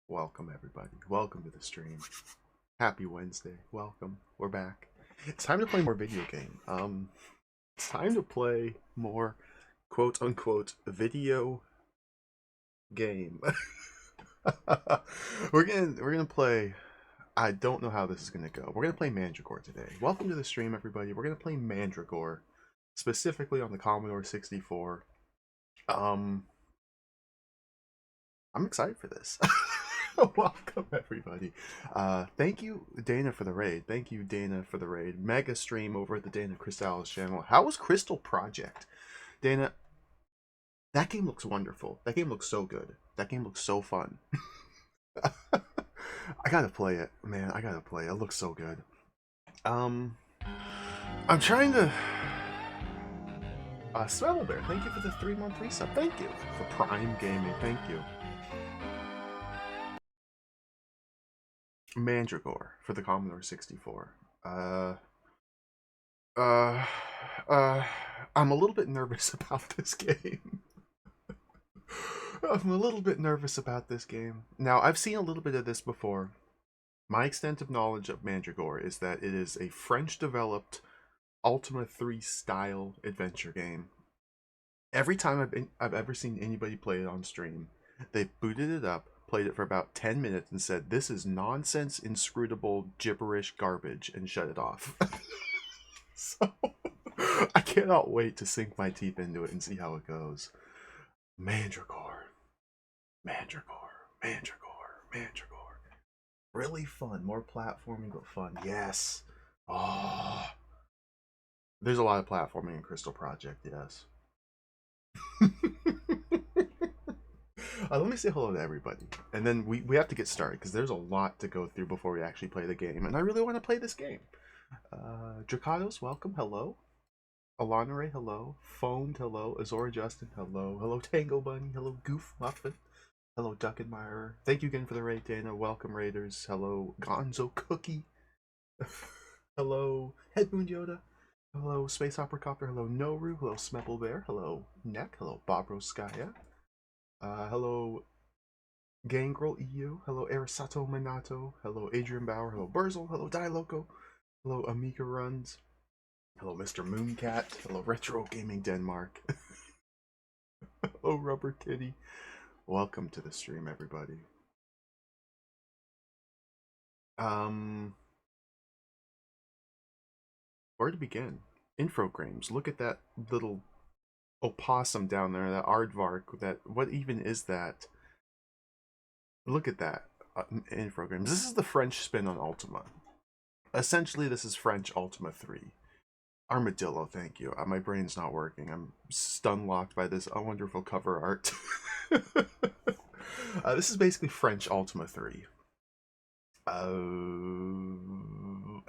Welcome everybody. Welcome to the stream. Happy Wednesday. Welcome. We're back. It's time to play more video game. It's time to play more quote unquote video game. we're gonna play. I don't know how this is gonna go. We're gonna play Mandragore today. Welcome to the stream, everybody. We're gonna play Mandragore, specifically on the Commodore 64. I'm excited for this. Welcome everybody. Thank you Dana for the raid. Thank you Dana for the raid. Mega stream over at the Dana Crystallis channel. How was Crystal Project? Dana, that game looks wonderful. That game looks so good. That game looks so fun. I gotta play it, man. I gotta play it. It looks so good. I'm trying to Smelly Bear, thank you for the 3-month resub. Thank you for Prime Gaming. Thank you. Mandragore for the Commodore 64. I'm a little bit nervous about this game. I'm a little bit nervous about this game. Now, I've seen a little bit of this before. My extent of knowledge of Mandragore is that it is a French-developed Ultima 3 style adventure game. Every time I've ever seen anybody play it on stream, they booted it up, played it for about 10 minutes, and said, "This is nonsense, inscrutable, gibberish garbage," and shut it off. So, I cannot wait to sink my teeth into it and see how it goes. Mandragore. Mandragore. Mandragore. Mandragore. Really fun. More platforming, but fun. Yes. Oh. There's a lot of platforming in Crystal Project, yes. Let me say hello to everybody, and then we have to get started because there's a lot to go through before we actually play the game, and I really want to play this game. Dracados, welcome, hello. Alana Ray, hello. Foamed, hello. Azora Justin, hello. Hello Tango Bunny, hello Goof Muffin, hello Duck Admirer. Thank you again for the raid, Dana. Welcome Raiders. Hello Gonzo Cookie. Hello Head Moon Yoda. Hello Space Opera Copter. Hello Noru. Hello Smepple Bear. Hello Neck. Hello Bobro Skya. Hello Gangrel EU. Hello Arisato Minato. Hello Adrian Bauer. Hello Burzel. Hello Die Loco. Hello Amiga Runs. Hello Mr. Mooncat. Hello Retro Gaming Denmark. Hello Rubber Titty. Welcome to the stream, everybody. Where to begin? Infogrames. Look at that little opossum down there, that aardvark. That, what even is that? Look at that. Infogrames. This is the French spin on Ultima. Essentially, this is French Ultima 3. Armadillo, thank you. My brain's not working. I'm stun-locked by this wonderful cover art. This is basically French Ultima 3.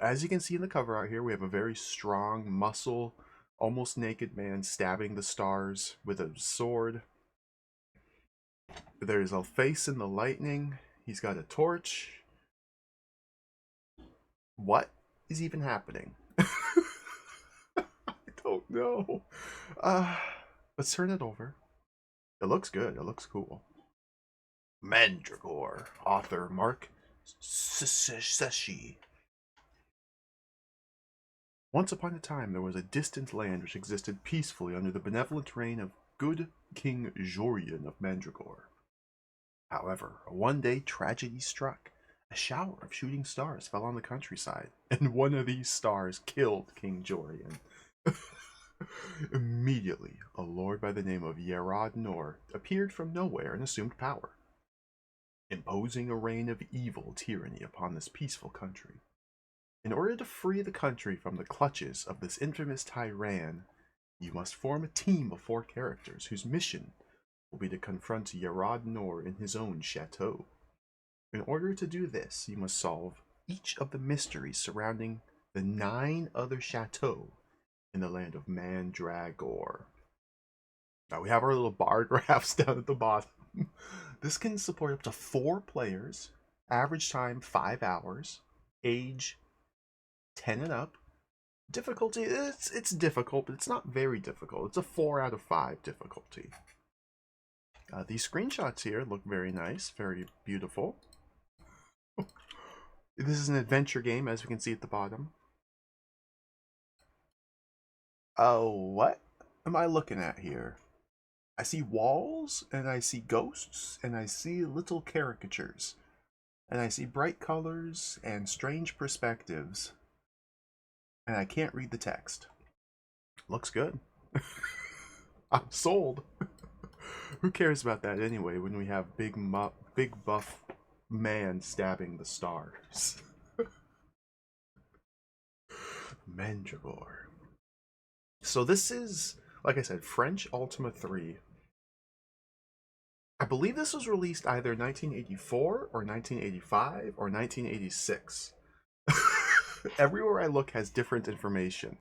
As you can see in the cover art here, we have a very strong, muscle, almost naked man stabbing the stars with a sword. There's a face in the lightning. He's got a torch. What is even happening? I don't know. Let's turn it over. It looks good. It looks cool. Mandragore. Author Mark Seshi. Once upon a time, there was a distant land which existed peacefully under the benevolent reign of good King Jorian of Mandragore. However, one day tragedy struck. A shower of shooting stars fell on the countryside, and one of these stars killed King Jorian. Immediately, a lord by the name of Yerad Nor appeared from nowhere and assumed power, imposing a reign of evil tyranny upon this peaceful country. In order to free the country from the clutches of this infamous tyran, you must form a team of 4 characters whose mission will be to confront Yerad Nor in his own chateau. In order to do this, you must solve each of the mysteries surrounding the 9 other chateaux in the land of Mandragore. Now we have our little bar graphs down at the bottom. This can support up to 4 players, average time 5 hours, age 10 and up. Difficulty, it's difficult, but it's not very difficult. It's a 4 out of 5 difficulty. These screenshots here look very nice, very beautiful. This is an adventure game, as we can see at the bottom. Oh, what am I looking at here? I see walls, and I see ghosts, and I see little caricatures. And I see bright colors and strange perspectives. And I can't read the text. Looks good. I'm sold. Who cares about that anyway when we have big buff man stabbing the stars? Mandragore. So this is, like I said, French Ultima 3. I believe this was released either 1984 or 1985 or 1986. Everywhere I look has different information.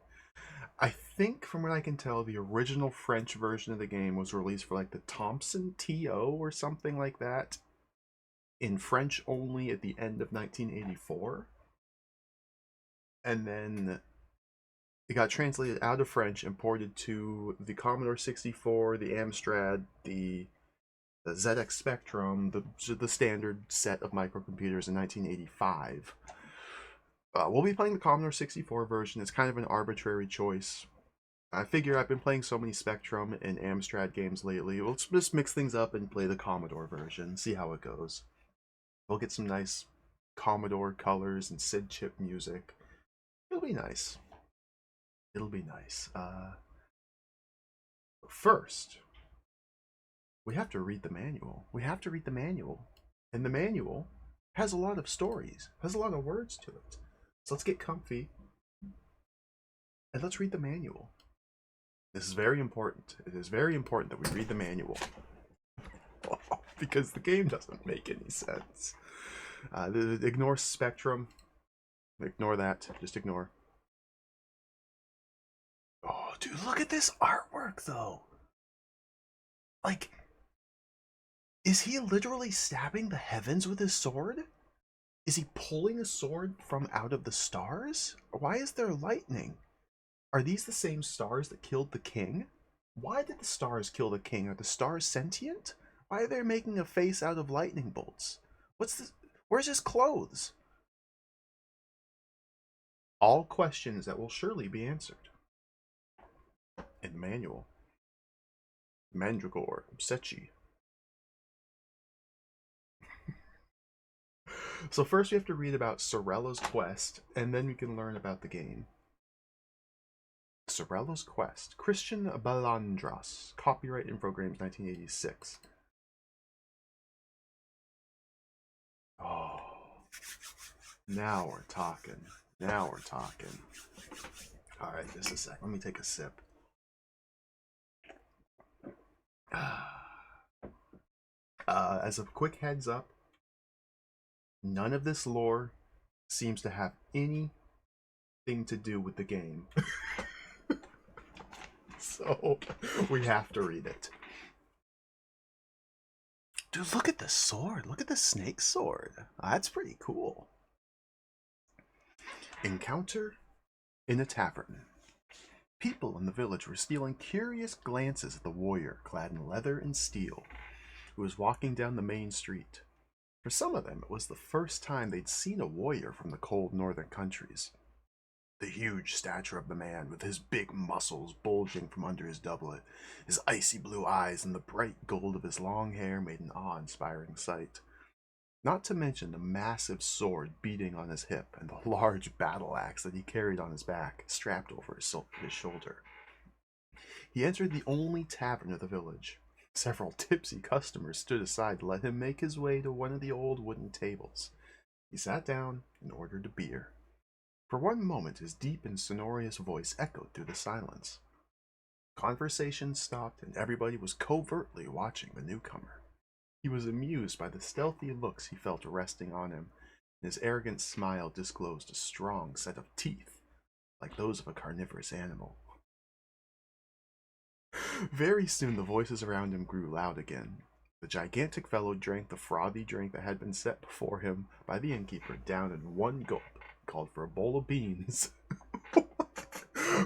I think, from what I can tell, the original French version of the game was released for like the Thompson TO or something like that, in French only at the end of 1984. And then it got translated out of French and ported to the Commodore 64, the Amstrad, the ZX Spectrum, the standard set of microcomputers in 1985. We'll be playing the Commodore 64 version. It's kind of an arbitrary choice. I figure I've been playing so many Spectrum and Amstrad games lately. Let's just mix things up and play the Commodore version, see how it goes. We'll get some nice Commodore colors and SID chip music. It'll be nice. It'll be nice. First, we have to read the manual. And the manual has a lot of stories, has a lot of words to it. So let's get comfy and let's read the manual. This is very important. It is very important that we read the manual. Because the game doesn't make any sense. Ignore Spectrum. Ignore that. Just ignore. Oh, dude, look at this artwork, though. Like, is he literally stabbing the heavens with his sword? Is he pulling a sword from out of the stars? Why is there lightning? Are these the same stars that killed the king? Why did the stars kill the king? Are the stars sentient? Why are they making a face out of lightning bolts? What's this? Where's his clothes? All questions that will surely be answered in the manual. Mandragore, Sechi. So first we have to read about Sorella's quest, and then we can learn about the game. Sorella's Quest, Christian Balandras, copyright Infogrames 1986. Oh, now we're talking. Now we're talking. All right, just a sec. Let me take a sip. As a quick heads up, none of this lore seems to have anything to do with the game. So we have to read it. Dude, look at the sword. Look at the snake sword. That's pretty cool. Encounter in a tavern. People in the village were stealing curious glances at the warrior clad in leather and steel who was walking down the main street. For some of them, it was the first time they'd seen a warrior from the cold northern countries. The huge stature of the man, with his big muscles bulging from under his doublet, his icy blue eyes, and the bright gold of his long hair made an awe-inspiring sight. Not to mention the massive sword beating on his hip and the large battle axe that he carried on his back, strapped over his shoulder. He entered the only tavern of the village. Several tipsy customers stood aside to let him make his way to one of the old wooden tables. He sat down and ordered a beer. For one moment, his deep and sonorous voice echoed through the silence. Conversation stopped, and everybody was covertly watching the newcomer. He was amused by the stealthy looks he felt resting on him, and his arrogant smile disclosed a strong set of teeth, like those of a carnivorous animal. Very soon the voices around him grew loud again. The gigantic fellow drank the frothy drink that had been set before him by the innkeeper down in one gulp, called for a bowl of beans.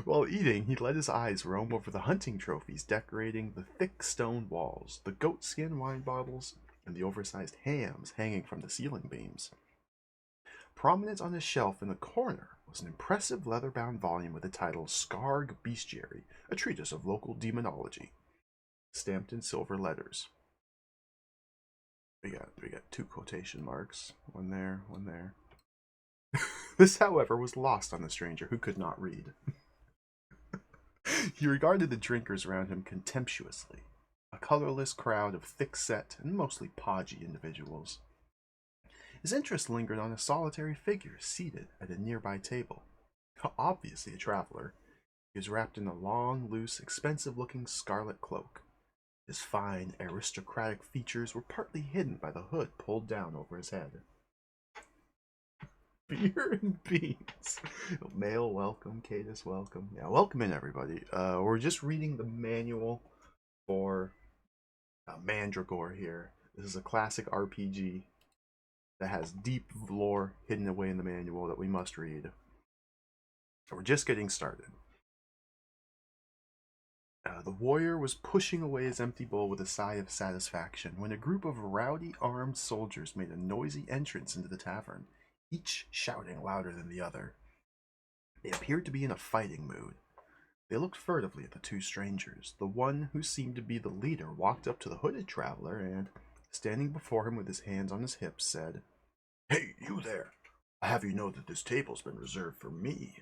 While eating, he let his eyes roam over the hunting trophies decorating the thick stone walls, the goatskin wine bottles, and the oversized hams hanging from the ceiling beams. Prominent on a shelf in the corner was an impressive leather-bound volume with the title Skarg Bestiary, a treatise of local demonology, stamped in silver letters. We got two quotation marks. One there, one there. This, however, was lost on the stranger, who could not read. He regarded the drinkers around him contemptuously, a colorless crowd of thick-set and mostly podgy individuals. His interest lingered on a solitary figure seated at a nearby table. Obviously a traveler, he was wrapped in a long, loose, expensive-looking scarlet cloak. His fine, aristocratic features were partly hidden by the hood pulled down over his head. Beer and beans. Mail, welcome. Cadus, welcome. Yeah, welcome in, everybody. We're just reading the manual for Mandragore here. This is a classic RPG that has deep lore hidden away in the manual that we must read. So we're just getting started. The warrior was pushing away his empty bowl with a sigh of satisfaction when a group of rowdy armed soldiers made a noisy entrance into the tavern, each shouting louder than the other. They appeared to be in a fighting mood. They looked furtively at the two strangers. The one who seemed to be the leader walked up to the hooded traveler and, standing before him with his hands on his hips, said, "Hey, you there! I have you know that this table's been reserved for me."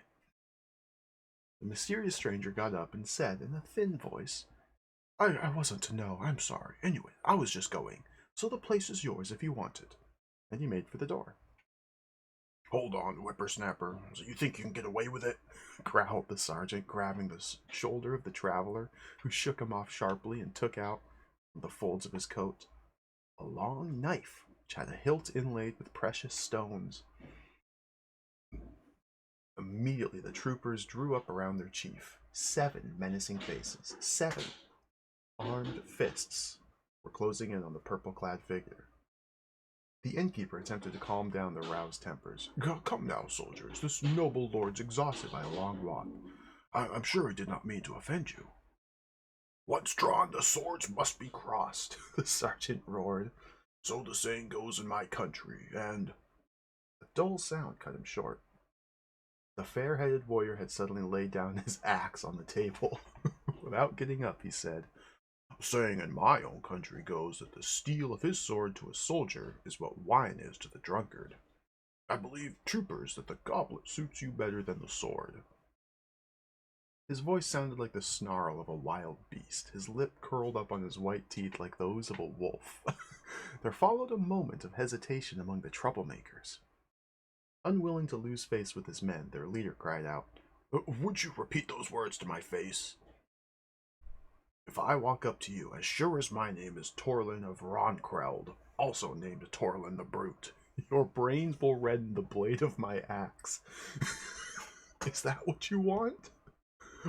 The mysterious stranger got up and said in a thin voice, I wasn't to know, I'm sorry. Anyway, I was just going, so the place is yours if you want it." And he made for the door. "Hold on, whippersnapper. So you think you can get away with it?" growled the sergeant, grabbing the shoulder of the traveler, who shook him off sharply and took out, from the folds of his coat, a long knife which had a hilt inlaid with precious stones. Immediately the troopers drew up around their chief. 7 menacing faces, 7 armed fists were closing in on the purple-clad figure. The innkeeper attempted to calm down their roused tempers. "Come now, soldiers. This noble lord's exhausted by a long walk. I'm sure he did not mean to offend you." "Once drawn, the swords must be crossed," the sergeant roared. "So the saying goes in my country, and—" A dull sound cut him short. The fair-headed warrior had suddenly laid down his axe on the table. Without getting up, he said, "The saying in my own country goes that the steel of his sword to a soldier is what wine is to the drunkard. I believe, troopers, that the goblet suits you better than the sword." His voice sounded like the snarl of a wild beast, his lip curled up on his white teeth like those of a wolf. There followed a moment of hesitation among the troublemakers. Unwilling to lose face with his men, their leader cried out, "Would you repeat those words to my face? If I walk up to you, as sure as my name is Torlin of Ronkreld, also named Torlin the Brute, your brains will rend the blade of my axe." "Is that what you want?"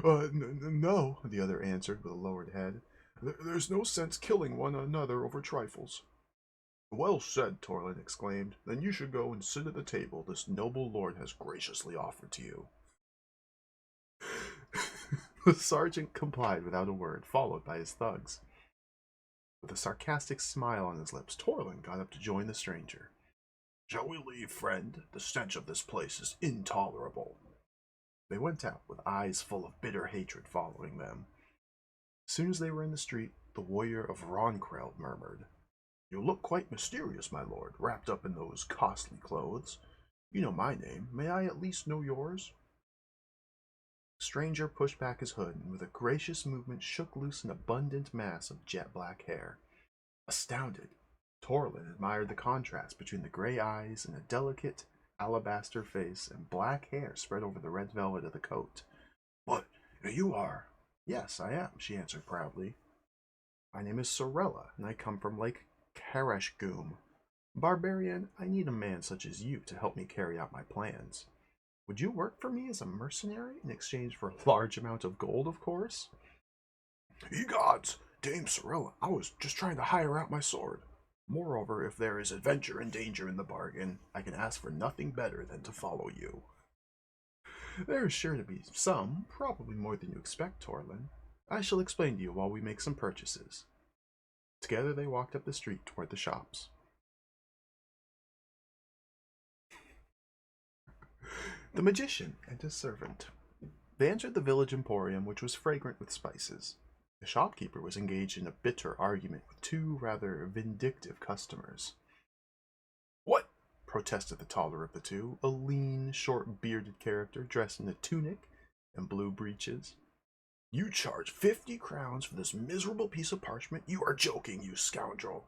No," the other answered with a lowered head. There's no sense killing one another over trifles." "Well said," Torlin exclaimed. "Then you should go and sit at the table this noble lord has graciously offered to you." The sergeant complied without a word, followed by his thugs. With a sarcastic smile on his lips, Torlin got up to join the stranger. "Shall we leave, friend? The stench of this place is intolerable." They went out, with eyes full of bitter hatred following them. As soon as they were in the street, the warrior of Ronkreld murmured, "You look quite mysterious, my lord, wrapped up in those costly clothes. You know my name. May I at least know yours?" The stranger pushed back his hood and with a gracious movement shook loose an abundant mass of jet-black hair. Astounded, Torlin admired the contrast between the gray eyes and a delicate alabaster face and black hair spread over the red velvet of the coat. "But you are—" "Yes, I am," she answered proudly. "My name is Sorella, and I come from Lake Karashgoom. Barbarian, I need a man such as you to help me carry out my plans. Would you work for me as a mercenary in exchange for a large amount of gold, of course?" "Ye gods! Dame Sorella, I was just trying to hire out my sword. Moreover, if there is adventure and danger in the bargain, I can ask for nothing better than to follow you." "There is sure to be some, probably more than you expect, Torlin. I shall explain to you while we make some purchases." Together they walked up the street toward the shops. The magician and his servant. They entered the village emporium, which was fragrant with spices. The shopkeeper was engaged in a bitter argument with two rather vindictive customers. "What?" protested the taller of the two, a lean, short-bearded character dressed in a tunic and blue breeches. "You charge 50 crowns for this miserable piece of parchment? You are joking, you scoundrel."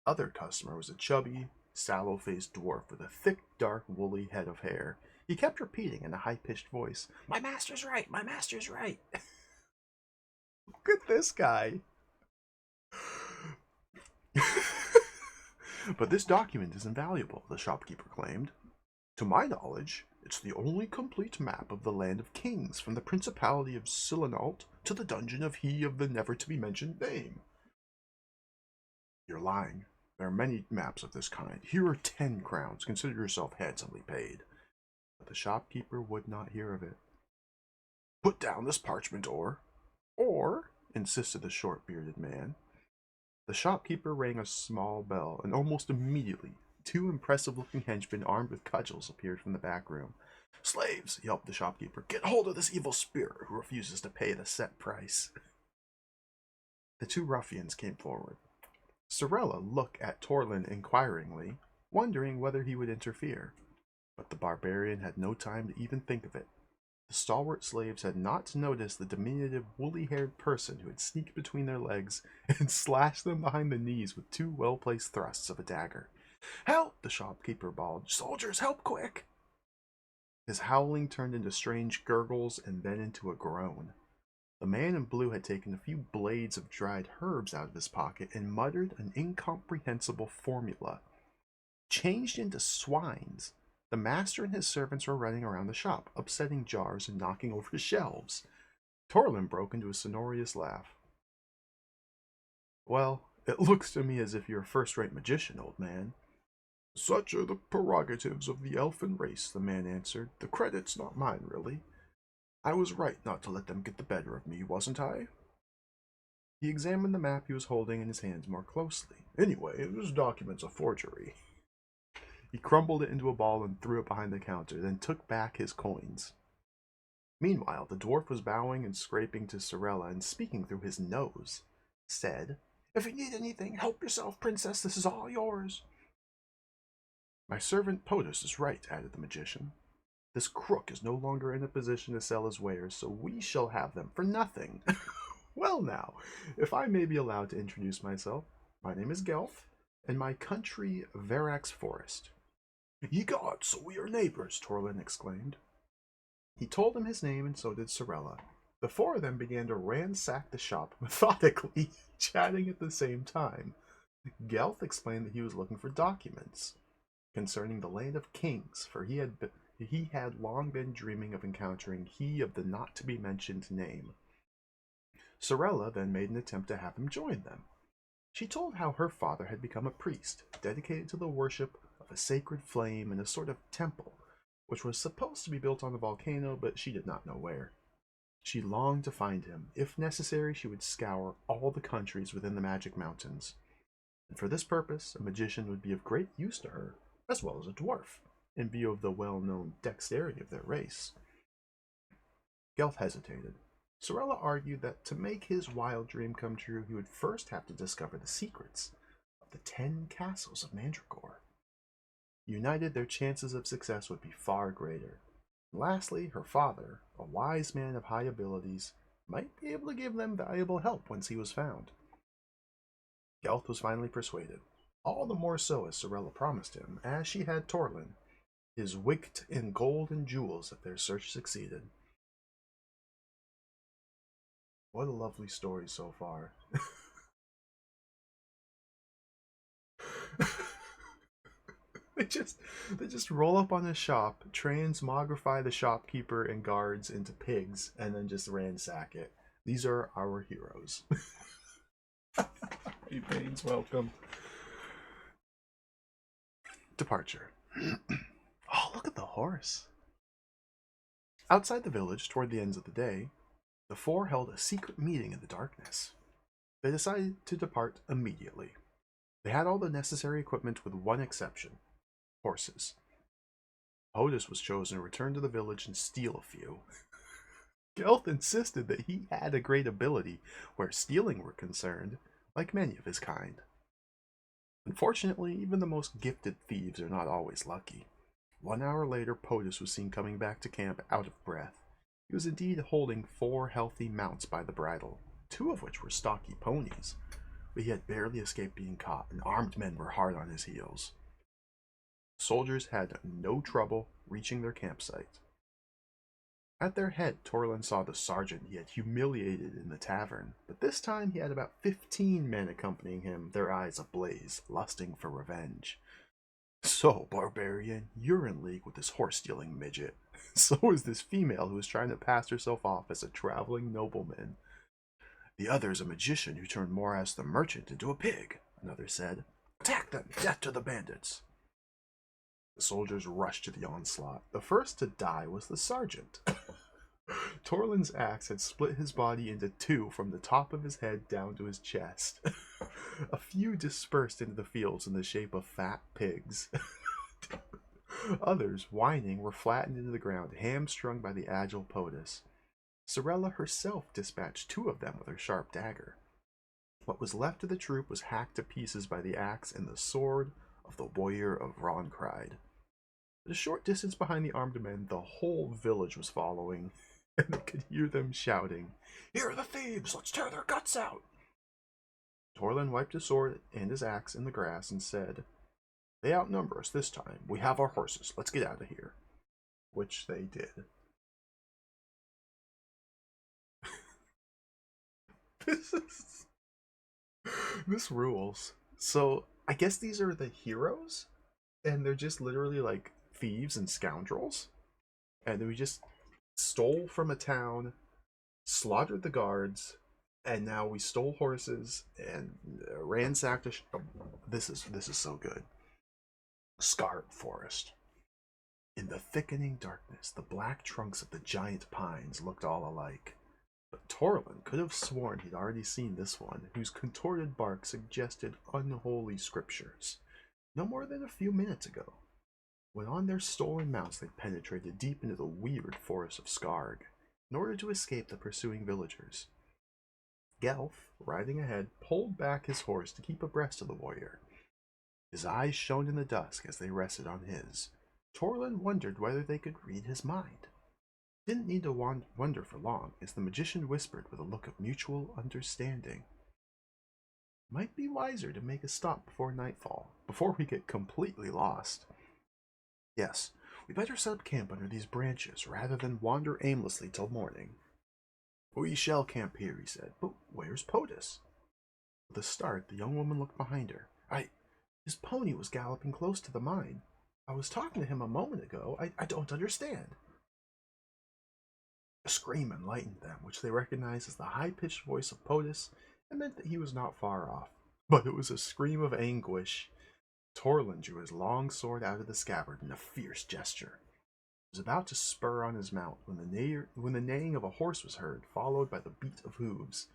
Other customer was a chubby, sallow-faced dwarf with a thick, dark, woolly head of hair. He kept repeating in a high-pitched voice, "My master's right, my master's right." Look at this guy. "But this document is invaluable," the shopkeeper claimed. "To my knowledge, it's the only complete map of the land of kings, from the principality of Silinault to the dungeon of he of the never-to-be-mentioned name." "You're lying. There are many maps of this kind. Here are 10 crowns. Consider yourself handsomely paid." But the shopkeeper would not hear of it. "Put down this parchment, or, insisted the short-bearded man. The shopkeeper rang a small bell, and almost immediately 2 impressive-looking henchmen armed with cudgels appeared from the back room. "Slaves," yelped the shopkeeper, "get hold of this evil spirit who refuses to pay the set price." The 2 ruffians came forward. Sorella looked at Torlin inquiringly, wondering whether he would interfere. But the barbarian had no time to even think of it. The stalwart slaves had not noticed the diminutive, woolly-haired person who had sneaked between their legs and slashed them behind the knees with 2 well-placed thrusts of a dagger. "Help!" the shopkeeper bawled. "Soldiers, help quick!" His howling turned into strange gurgles and then into a groan. The man in blue had taken a few blades of dried herbs out of his pocket and muttered an incomprehensible formula. Changed into swines, the master and his servants were running around the shop, upsetting jars and knocking over shelves. Torlin broke into a sonorous laugh. "Well, it looks to me as if you're a first-rate magician, old man." "Such are the prerogatives of the elfin race," the man answered. "The credit's not mine, really. I was right not to let them get the better of me, wasn't I?" He examined the map he was holding in his hands more closely. "Anyway, this document's a forgery." He crumbled it into a ball and threw it behind the counter, then took back his coins. Meanwhile, the dwarf was bowing and scraping to Sorella and speaking through his nose. Said, "If you need anything, help yourself, princess. This is all yours." "My servant Potus is right," added the magician. "This crook is no longer in a position to sell his wares, so we shall have them for nothing." Well now, if I may be allowed to introduce myself, my name is Gelf, and my country Verax Forest. "Ye gods, so we are neighbors!" Torlin exclaimed. He told him his name, and so did Sorella. The 4 of them began to ransack the shop methodically, chatting at the same time. Gelf explained that he was looking for documents concerning the land of kings, for he had long been dreaming of encountering he of the not-to-be-mentioned name. Sorella then made an attempt to have him join them. She told how her father had become a priest, dedicated to the worship of a sacred flame in a sort of temple, which was supposed to be built on a volcano, but she did not know where. She longed to find him. If necessary, she would scour all the countries within the Magic Mountains. And for this purpose, a magician would be of great use to her, as well as a dwarf, in view of the well-known dexterity of their race. Gelf hesitated. Sorella argued that to make his wild dream come true, he would first have to discover the secrets of the 10 castles of Mandragore. United, their chances of success would be far greater. Lastly, her father, a wise man of high abilities, might be able to give them valuable help once he was found. Gelf was finally persuaded, all the more so as Sorella promised him, as she had Torlin, his wicked in gold and jewels if their search succeeded. What a lovely story so far. They just roll up on the shop, transmogrify the shopkeeper and guards into pigs, and then just ransack it. These are our heroes. Hey, Pains, welcome. Departure. Oh, look at the horse. Outside the village, toward the ends of the day, the 4 held a secret meeting in the darkness. They decided to depart immediately. They had all the necessary equipment with one exception: horses. POTUS was chosen to return to the village and steal a few. Gelth insisted that he had a great ability where stealing were concerned, like many of his kind. Unfortunately, even the most gifted thieves are not always lucky. 1 hour later, POTUS was seen coming back to camp out of breath. He was indeed holding 4 healthy mounts by the bridle, 2 of which were stocky ponies, but he had barely escaped being caught, and armed men were hard on his heels. Soldiers had no trouble reaching their campsite. At their head, Torlin saw the sergeant he had humiliated in the tavern, but this time he had about 15 men accompanying him, their eyes ablaze, lusting for revenge. So, barbarian, you're in league with this horse-stealing midget. So is this female who is trying to pass herself off as a traveling nobleman. The other is a magician who turned Moras the merchant into a pig, another said. Attack them! Death to the bandits! The soldiers rushed to the onslaught. The first to die was the sergeant. Torlin's axe had split his body into 2 from the top of his head down to his chest. A few dispersed into the fields in the shape of fat pigs. Others, whining, were flattened into the ground, hamstrung by the agile POTUS. Sorella herself dispatched 2 of them with her sharp dagger. What was left of the troop was hacked to pieces by the axe and the sword of the warrior of Roncride. At a short distance behind the armed men, the whole village was following, and they could hear them shouting, Here are the thieves! Let's tear their guts out! Torlin wiped his sword and his axe in the grass and said, They outnumber us this time. We have our horses. Let's get out of here. Which they did. This rules. So, I guess these are the heroes, and they're just literally like thieves and scoundrels. And we just stole from a town, slaughtered the guards, and now we stole horses and ransacked a this is so good. Scarred forest. In the thickening darkness, the black trunks of the giant pines looked all alike. But Torlin could have sworn he'd already seen this one, whose contorted bark suggested unholy scriptures, no more than a few minutes ago. When on their stolen mounts they penetrated deep into the weird forest of Skarg, in order to escape the pursuing villagers. Gelf, riding ahead, pulled back his horse to keep abreast of the warrior. His eyes shone in the dusk as they rested on his. Torlin wondered whether they could read his mind. Didn't need to wonder for long, as the magician whispered with a look of mutual understanding. Might be wiser to make a stop before nightfall, before we get completely lost. Yes, we better set up camp under these branches, rather than wander aimlessly till morning. We shall camp here, he said, but where's POTUS? With a start, the young woman looked behind her. His pony was galloping close to the mine. I was talking to him a moment ago. I don't understand. A scream enlightened them, which they recognized as the high-pitched voice of POTUS, and meant that he was not far off. But it was a scream of anguish. Torlin drew his long sword out of the scabbard in a fierce gesture. He was about to spur on his mount when the neighing of a horse was heard, followed by the beat of hooves.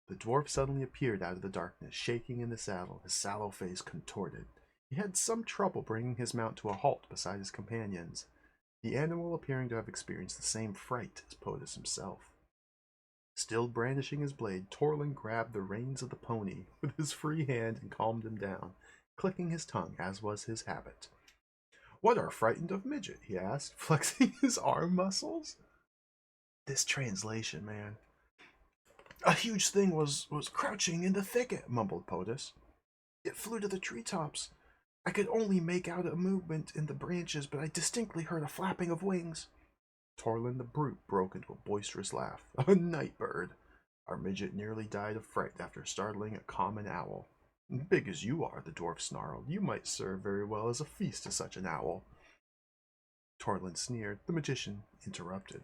The dwarf suddenly appeared out of the darkness, shaking in the saddle, his sallow face contorted. He had some trouble bringing his mount to a halt beside his companions, the animal appearing to have experienced the same fright as POTUS himself. Still brandishing his blade, Torlin grabbed the reins of the pony with his free hand and calmed him down, clicking his tongue, as was his habit. What are frightened of midget? He asked, flexing his arm muscles. This translation, man. A huge thing was crouching in the thicket, mumbled POTUS. It flew to the treetops. I could only make out a movement in the branches, but I distinctly heard a flapping of wings. Torlin the brute broke into a boisterous laugh. A night bird. Our midget nearly died of fright after startling a common owl. Big as you are, the dwarf snarled, you might serve very well as a feast to such an owl. Torlin sneered. The magician interrupted.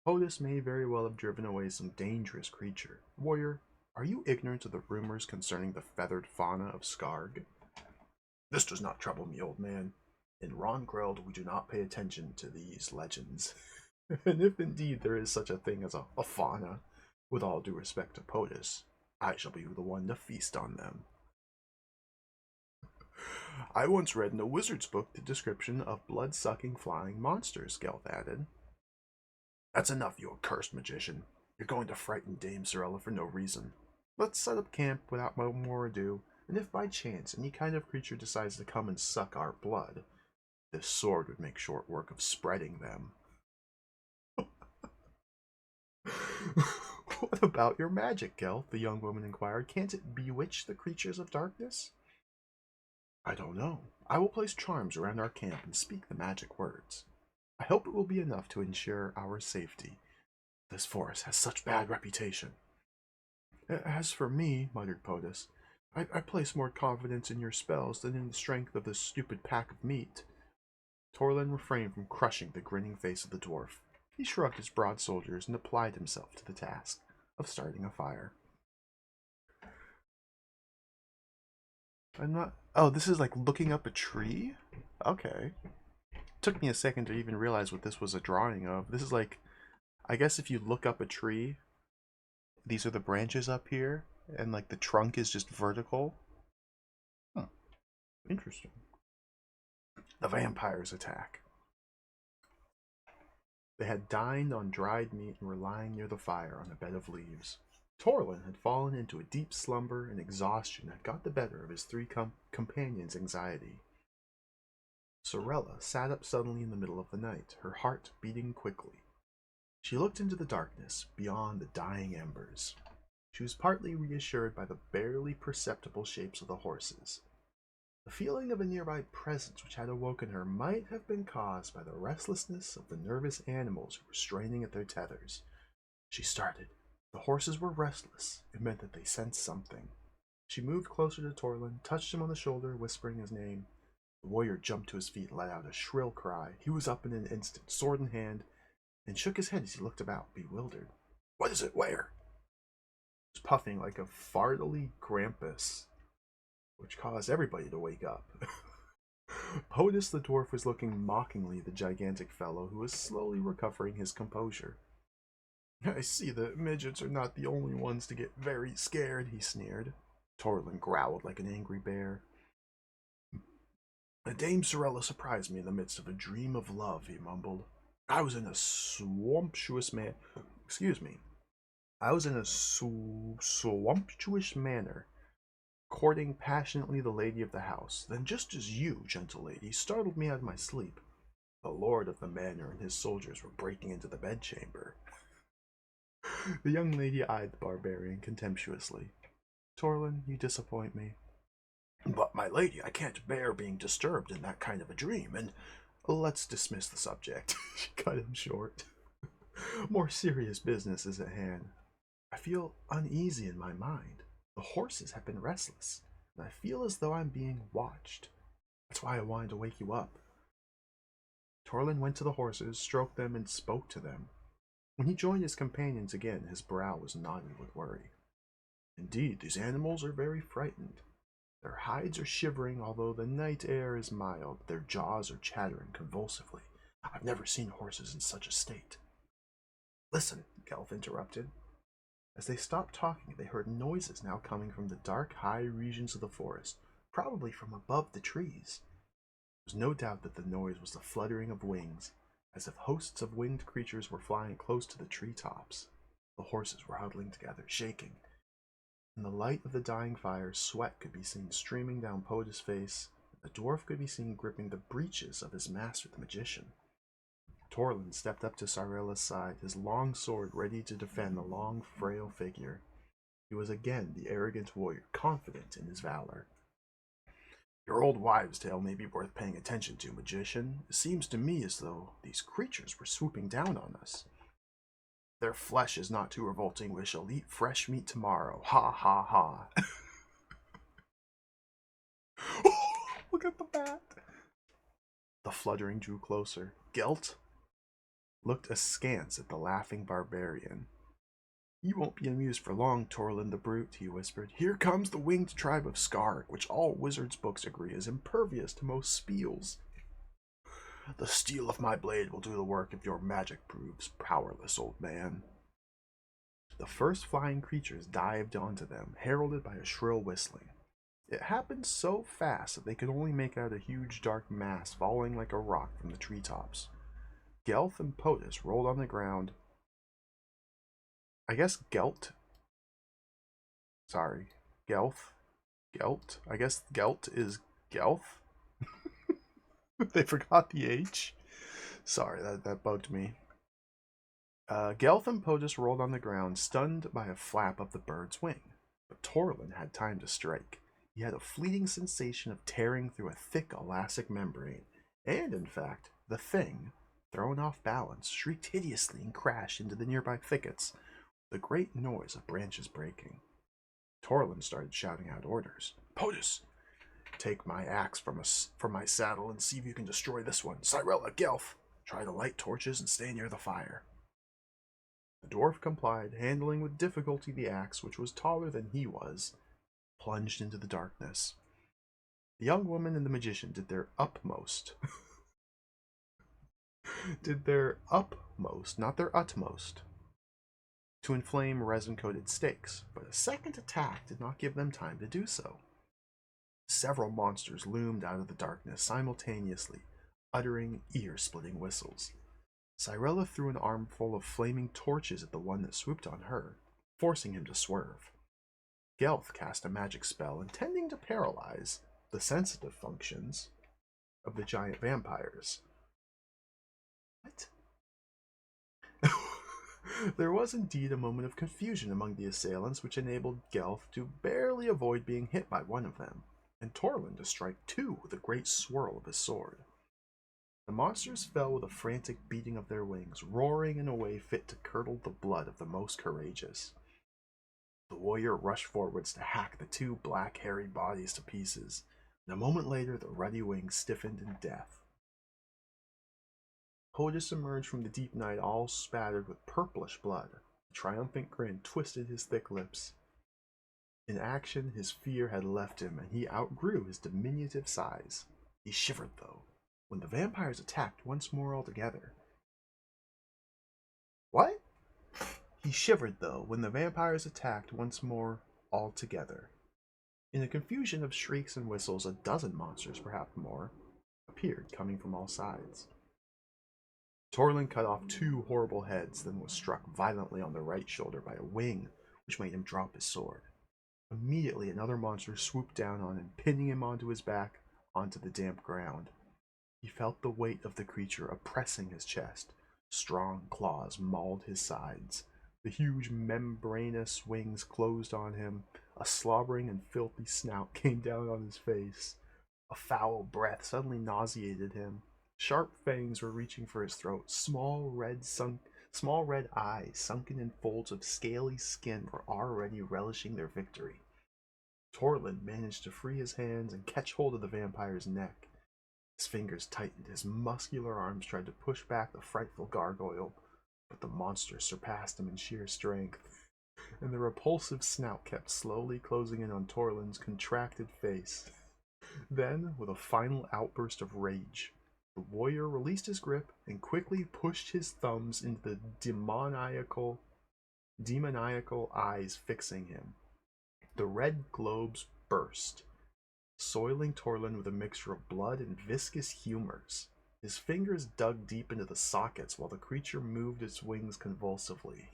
POTUS may very well have driven away some dangerous creature. Warrior, are you ignorant of the rumors concerning the feathered fauna of Skarg? This does not trouble me, old man. In Rongreld, we do not pay attention to these legends. And if indeed there is such a thing as a fauna, with all due respect to POTUS, I shall be the one to feast on them. I once read in a wizard's book the description of blood-sucking flying monsters, Gelth added. That's enough, you accursed magician. You're going to frighten Dame Sorella for no reason. Let's set up camp without more ado, and if by chance any kind of creature decides to come and suck our blood, this sword would make short work of spreading them. What about your magic, Gelth? The young woman inquired. Can't it bewitch the creatures of darkness? I don't know. I will place charms around our camp and speak the magic words. I hope it will be enough to ensure our safety. This forest has such bad reputation. As for me, muttered POTUS, I place more confidence in your spells than in the strength of this stupid pack of meat. Torlin refrained from crushing the grinning face of the dwarf. He shrugged his broad shoulders and applied himself to the task of starting a fire. I'm not... Oh, this is like looking up a tree? Okay. Took me a second to even realize what this was a drawing of. This is like... I guess if you look up a tree, these are the branches up here, and like the trunk is just vertical. Huh. Interesting. The vampires attack. They had dined on dried meat and were lying near the fire on a bed of leaves. Torlin had fallen into a deep slumber, and exhaustion had got the better of his three companions' anxiety. Sorella sat up suddenly in the middle of the night, her heart beating quickly. She looked into the darkness, beyond the dying embers. She was partly reassured by the barely perceptible shapes of the horses. The feeling of a nearby presence which had awoken her might have been caused by the restlessness of the nervous animals who were straining at their tethers. She started. The horses were restless. It meant that they sensed something. She moved closer to Torlin, touched him on the shoulder, whispering his name. The warrior jumped to his feet and let out a shrill cry. He was up in an instant, sword in hand, and shook his head as he looked about, bewildered. What is it? Where? He was puffing like a fartily Grampus, which caused everybody to wake up. POTUS the dwarf was looking mockingly at the gigantic fellow, who was slowly recovering his composure. I see the midgets are not the only ones to get very scared, he sneered. Torlin growled like an angry bear. Dame Sorella surprised me in the midst of a dream of love, he mumbled. I was in a sumptuous manner, courting passionately the lady of the house. Then, just as you, gentle lady, startled me out of my sleep, the lord of the manor and his soldiers were breaking into the bedchamber. The young lady eyed the barbarian contemptuously. Torlin, you disappoint me. But, my lady, I can't bear being disturbed in that kind of a dream, and let's dismiss the subject. She cut him short. More serious business is at hand. I feel uneasy in my mind. The horses have been restless, and I feel as though I'm being watched. That's why I wanted to wake you up. Torlin went to the horses, stroked them, and spoke to them. When he joined his companions again, his brow was knotted with worry. Indeed, these animals are very frightened. Their hides are shivering, although the night air is mild. Their jaws are chattering convulsively. I've never seen horses in such a state. Listen, Gelth interrupted. As they stopped talking, they heard noises now coming from the dark, high regions of the forest, probably from above the trees. There was no doubt that the noise was the fluttering of wings, as if hosts of winged creatures were flying close to the treetops. The horses were huddling together, shaking. In the light of the dying fire, sweat could be seen streaming down POTUS' face, and the dwarf could be seen gripping the breeches of his master, the magician. Torlin stepped up to Sorella's side, his long sword ready to defend the long, frail figure. He was again the arrogant warrior, confident in his valor. Your old wives' tale may be worth paying attention to, magician. It seems to me as though these creatures were swooping down on us. Their flesh is not too revolting. We shall eat fresh meat tomorrow. Ha ha ha. Look at the bat. The fluttering drew closer. Gelth looked askance at the laughing barbarian. You won't be amused for long, Torlin the brute, he whispered. Here comes the winged tribe of Skarg, which all wizards' books agree is impervious to most spells. The steel of my blade will do the work if your magic proves powerless, old man. The first flying creatures dived onto them, heralded by a shrill whistling. It happened so fast that they could only make out a huge dark mass falling like a rock from the treetops. Gelf and POTUS rolled on the ground. I guess Gelt. Sorry. Gelf. Gelt. I guess Gelt is Gelf. They forgot the H. Sorry, that bugged me. Gelf and POTUS rolled on the ground, stunned by a flap of the bird's wing. But Torlin had time to strike. He had a fleeting sensation of tearing through a thick elastic membrane, and in fact, the thing, thrown off balance, shrieked hideously and crashed into the nearby thickets, with a great noise of branches breaking. Torlin started shouting out orders. POTUS, take my axe from my saddle and see if you can destroy this one. Cyrella, Gelf, try to light torches and stay near the fire. The dwarf complied, handling with difficulty the axe, which was taller than he was, plunged into the darkness. The young woman and the magician did their utmost. Not their utmost, to inflame resin-coated stakes, but a second attack did not give them time to do so. Several monsters loomed out of the darkness simultaneously, uttering ear-splitting whistles. Cyrella threw an armful of flaming torches at the one that swooped on her, forcing him to swerve. Gelf cast a magic spell intending to paralyze the sensitive functions of the giant vampires. What? There was indeed a moment of confusion among the assailants, which enabled Gelf to barely avoid being hit by one of them, and Torlin to strike two with a great swirl of his sword. The monsters fell with a frantic beating of their wings, roaring in a way fit to curdle the blood of the most courageous. The warrior rushed forwards to hack the two black, hairy bodies to pieces, and a moment later the ruddy wings stiffened in death. POTUS emerged from the deep night all spattered with purplish blood. A triumphant grin twisted his thick lips. In action, his fear had left him, and he outgrew his diminutive size. He shivered, though, when the vampires attacked once more altogether. What? He shivered, though, when the vampires attacked once more altogether. In a confusion of shrieks and whistles, a dozen monsters, perhaps more, appeared, coming from all sides. Torlin cut off two horrible heads, then was struck violently on the right shoulder by a wing, which made him drop his sword. Immediately, another monster swooped down on him, pinning him onto his back, onto the damp ground. He felt the weight of the creature oppressing his chest. Strong claws mauled his sides. The huge membranous wings closed on him. A slobbering and filthy snout came down on his face. A foul breath suddenly nauseated him. Sharp fangs were reaching for his throat. Small red eyes, sunken in folds of scaly skin, were already relishing their victory. Torlin managed to free his hands and catch hold of the vampire's neck. His fingers tightened. His muscular arms tried to push back the frightful gargoyle, but the monster surpassed him in sheer strength, and the repulsive snout kept slowly closing in on Torlin's contracted face. Then, with a final outburst of rage, the warrior released his grip and quickly pushed his thumbs into the demoniacal eyes fixing him. The red globes burst, soiling Torlin with a mixture of blood and viscous humors. His fingers dug deep into the sockets while the creature moved its wings convulsively.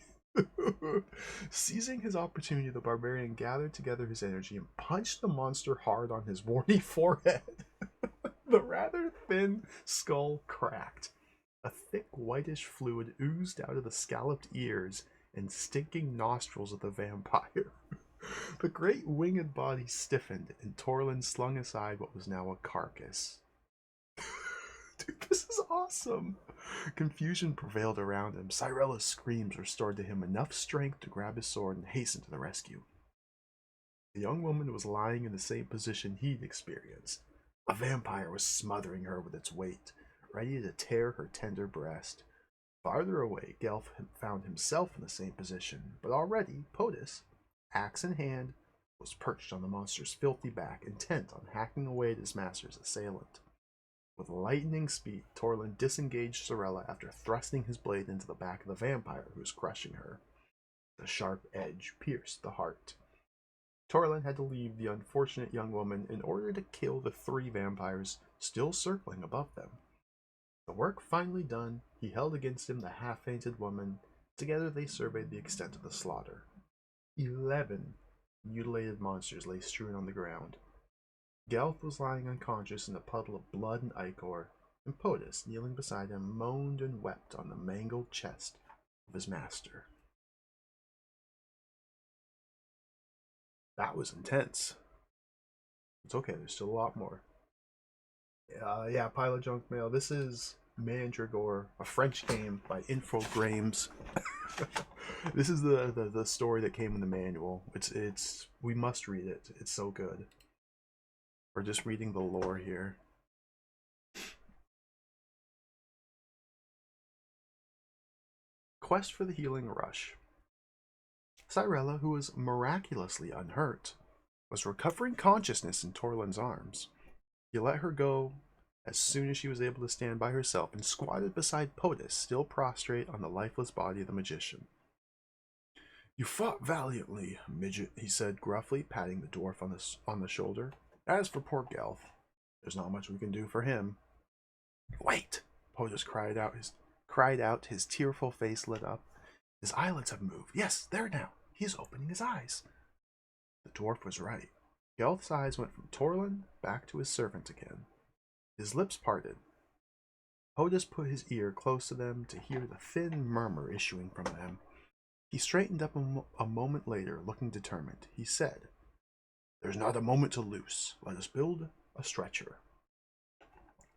Seizing his opportunity, the barbarian gathered together his energy and punched the monster hard on his warty forehead. The rather thin skull cracked. A thick whitish fluid oozed out of the scalloped ears and stinking nostrils of the vampire. The great winged body stiffened, and Torlin slung aside what was now a carcass. Dude, this is awesome! Confusion prevailed around him. Cyrella's screams restored to him enough strength to grab his sword and hasten to the rescue. The young woman was lying in the same position he'd experienced. A vampire was smothering her with its weight, ready to tear her tender breast. Farther away, Gelf found himself in the same position, but already POTUS, axe in hand, was perched on the monster's filthy back, intent on hacking away at his master's assailant. With lightning speed, Torlin disengaged Cyrella after thrusting his blade into the back of the vampire who was crushing her. The sharp edge pierced the heart. Torlin had to leave the unfortunate young woman in order to kill the 3 vampires still circling above them. The work finally done, he held against him the half-fainted woman. Together they surveyed the extent of the slaughter. 11 mutilated monsters lay strewn on the ground. Gelth was lying unconscious in a puddle of blood and ichor, and Potus, kneeling beside him, moaned and wept on the mangled chest of his master. That was intense. It's okay, there's still a lot more. Yeah, Pile of Junk Mail. This is Mandragore, a French game by Infogrames. This is the story that came in the manual. It's we must read it. It's so good. We're just reading the lore here. Quest for the Healing Rush. Cyrella, who was miraculously unhurt, was recovering consciousness in Torlin's arms. He let her go as soon as she was able to stand by herself and squatted beside Potus, still prostrate on the lifeless body of the magician. "You fought valiantly, midget," he said gruffly, patting the dwarf on the shoulder. "As for poor Gelth, there's not much we can do for him." "Wait!" Potus cried out, his tearful face lit up. "His eyelids have moved. Yes, there now. He's opening his eyes." The dwarf was right. Gelth's eyes went from Torlin back to his servant again. His lips parted. Potus put his ear close to them to hear the thin murmur issuing from them. He straightened up a moment later, looking determined. He said, "There's not a moment to lose. Let us build a stretcher."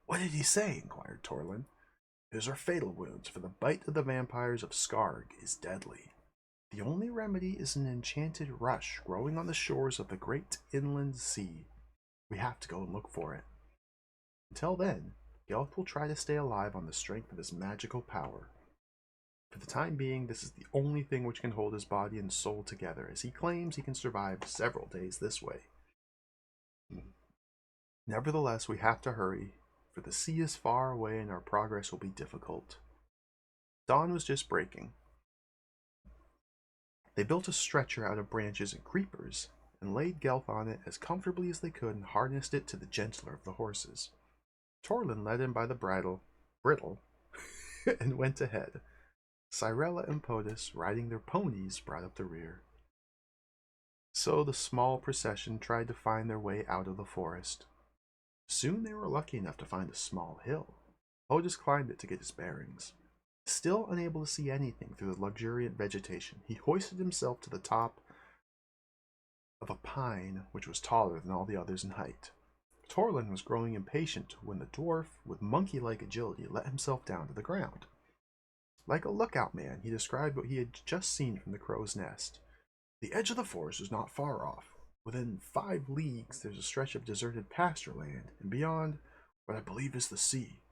"What did he say?" inquired Torlin. "His are fatal wounds, for the bite of the vampires of Skarg is deadly. The only remedy is an enchanted rush growing on the shores of the great inland sea. We have to go and look for it. Until then, Gelth will try to stay alive on the strength of his magical power. For the time being, this is the only thing which can hold his body and soul together, as he claims he can survive several days this way. Nevertheless, we have to hurry, for the sea is far away and our progress will be difficult." Dawn was just breaking. They built a stretcher out of branches and creepers, and laid Gelth on it as comfortably as they could and harnessed it to the gentler of the horses. Torlin led him by the bridle, and went ahead. Cyrella and Potus, riding their ponies, brought up the rear. So the small procession tried to find their way out of the forest. Soon they were lucky enough to find a small hill. Potus climbed it to get his bearings. Still unable to see anything through the luxuriant vegetation, he hoisted himself to the top of a pine which was taller than all the others in height. Torlin was growing impatient when the dwarf, with monkey-like agility, let himself down to the ground. Like a lookout man, he described what he had just seen from the crow's nest. "The edge of the forest is not far off. Within 5 leagues there's a stretch of deserted pasture land, and beyond, what I believe is the sea."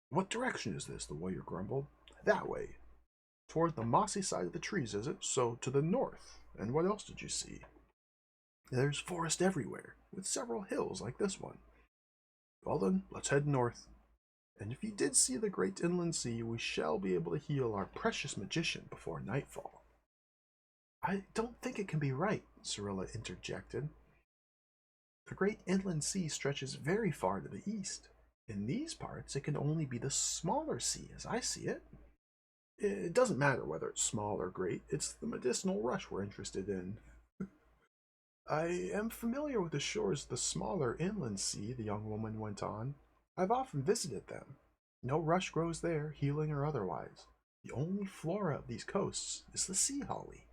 "What direction is this?" the warrior grumbled. "That way. Toward the mossy side of the trees, is it? So to the north. And what else did you see?" "There's forest everywhere, with several hills like this one." "Well then, let's head north. And if you did see the great inland sea, we shall be able to heal our precious magician before nightfall." "I don't think it can be right," Cyrilla interjected. "The great inland sea stretches very far to the east. In these parts, it can only be the smaller sea, as I see it." "It doesn't matter whether it's small or great. It's the medicinal rush we're interested in." "I am familiar with the shores of the smaller inland sea," the young woman went on. "I've often visited them. No rush grows there, healing or otherwise. The only flora of these coasts is the sea holly."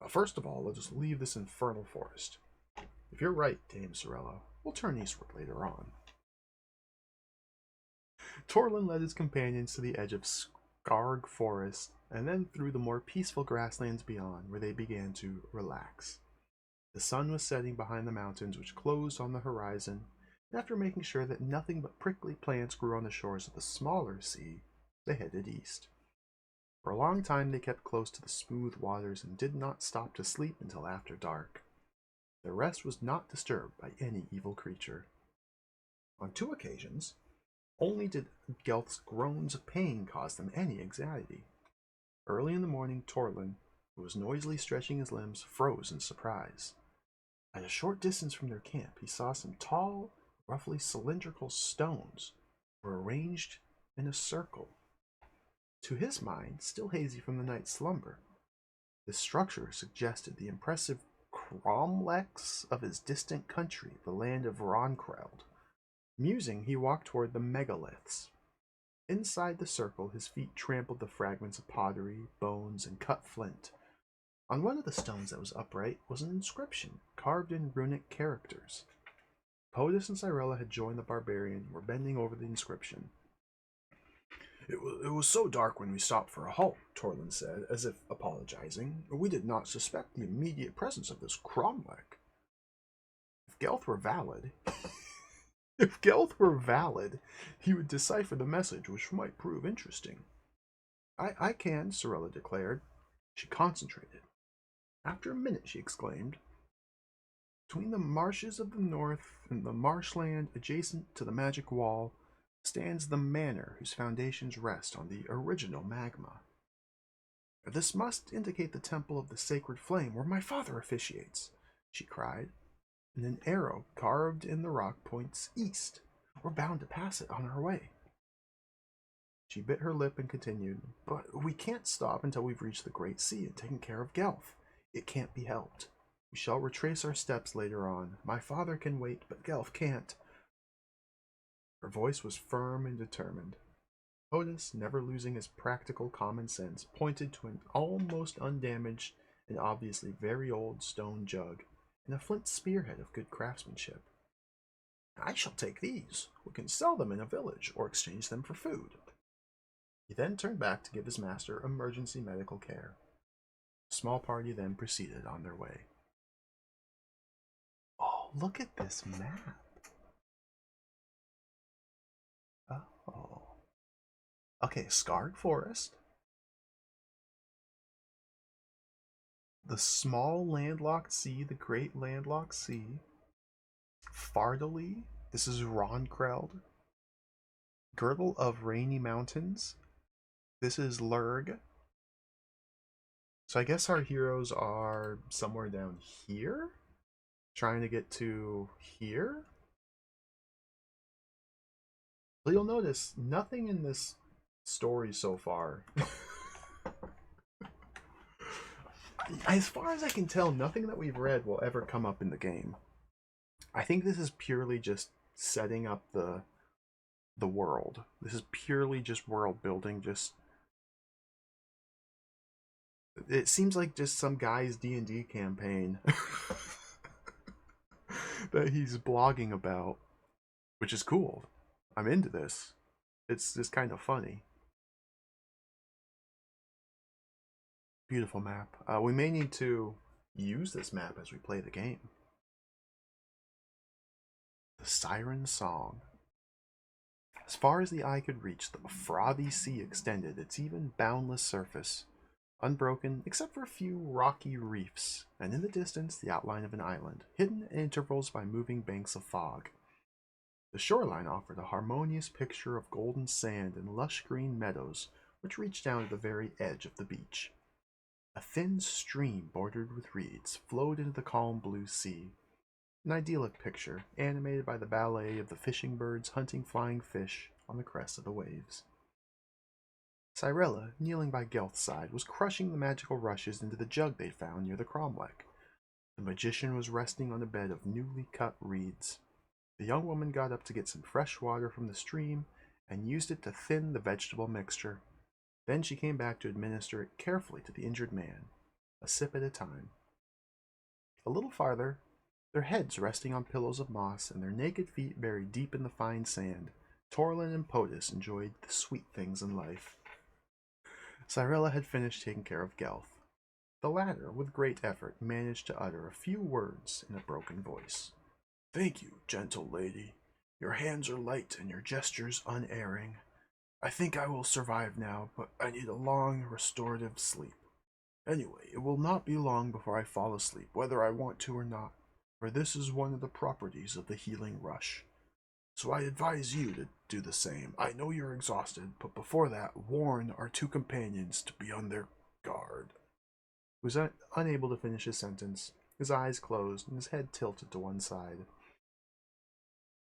"First of all, let us leave this infernal forest. If you're right, Dame Cyrilla, we'll turn eastward later on." Torlin led his companions to the edge of Skarg Forest, and then through the more peaceful grasslands beyond, where they began to relax. The sun was setting behind the mountains which closed on the horizon, and after making sure that nothing but prickly plants grew on the shores of the smaller sea, they headed east. For a long time they kept close to the smooth waters and did not stop to sleep until after dark. Their rest was not disturbed by any evil creature. On 2 occasions, only did Gelth's groans of pain cause them any anxiety. Early in the morning, Torlin, who was noisily stretching his limbs, froze in surprise. At a short distance from their camp, he saw some tall, roughly cylindrical stones were arranged in a circle. To his mind, still hazy from the night's slumber, this structure suggested the impressive cromlechs of his distant country, the land of Ronkreld. Musing, he walked toward the megaliths. Inside the circle, his feet trampled the fragments of pottery, bones, and cut flint. On one of the stones that was upright was an inscription, carved in runic characters. POTUS and Cyrilla had joined the barbarian and were bending over the inscription. It was so dark when we stopped for a halt, Torlin said, as if apologizing. We did not suspect the immediate presence of this cromlech. If Gelth were valid, he would decipher the message, which might prove interesting. I can, Cyrilla declared. She concentrated. After a minute, she exclaimed, between the marshes of the north and the marshland adjacent to the magic wall stands the manor whose foundations rest on the original magma. This must indicate the temple of the sacred flame where my father officiates, she cried, and an arrow carved in the rock points east. We're bound to pass it on our way. She bit her lip and continued, but we can't stop until we've reached the Great Sea and taken care of Gelth. It can't be helped. We shall retrace our steps later on. My father can wait, but Gelth can't. Her voice was firm and determined. POTUS, never losing his practical common sense, pointed to an almost undamaged and obviously very old stone jug and a flint spearhead of good craftsmanship. I shall take these. We can sell them in a village or exchange them for food. He then turned back to give his master emergency medical care. The small party then proceeded on their way. Oh, look at this map. Oh. Okay, Scarred Forest. The small landlocked sea, the great landlocked sea. Fardali. This is Ronkreld. Girdle of Rainy Mountains. This is Lurg. So I guess our heroes are somewhere down here? Trying to get to here? Well, you'll notice nothing in this story so far. As far as I can tell, nothing that we've read will ever come up in the game. I think this is purely just setting up the world. This is purely just world building. Just it seems like just some guy's D&D campaign that he's blogging about, which is cool. I'm into this. It's just kind of funny. Beautiful map. We may need to use this map as we play the game. The Siren Song. As far as the eye could reach, the frothy sea extended its even boundless surface, unbroken except for a few rocky reefs, and in the distance the outline of an island, hidden at intervals by moving banks of fog. The shoreline offered a harmonious picture of golden sand and lush green meadows which reached down to the very edge of the beach. A thin stream bordered with reeds flowed into the calm blue sea, an idyllic picture animated by the ballet of the fishing birds hunting flying fish on the crest of the waves. Cyrilla, kneeling by Gelth's side, was crushing the magical rushes into the jug they'd found near the cromlech. The magician was resting on a bed of newly cut reeds. The young woman got up to get some fresh water from the stream and used it to thin the vegetable mixture. Then she came back to administer it carefully to the injured man, a sip at a time. A little farther, their heads resting on pillows of moss and their naked feet buried deep in the fine sand, Torlin and POTUS enjoyed the sweet things in life. Cyrilla had finished taking care of Gelth. The latter, with great effort, managed to utter a few words in a broken voice. Thank you, gentle lady. Your hands are light and your gestures unerring. I think I will survive now, but I need a long, restorative sleep. Anyway, it will not be long before I fall asleep, whether I want to or not, for this is one of the properties of the healing rush. So I advise you to do the same. I know you're exhausted, but before that, warn our two companions to be on their guard. He was unable to finish his sentence. his eyes closed and his head tilted to one side.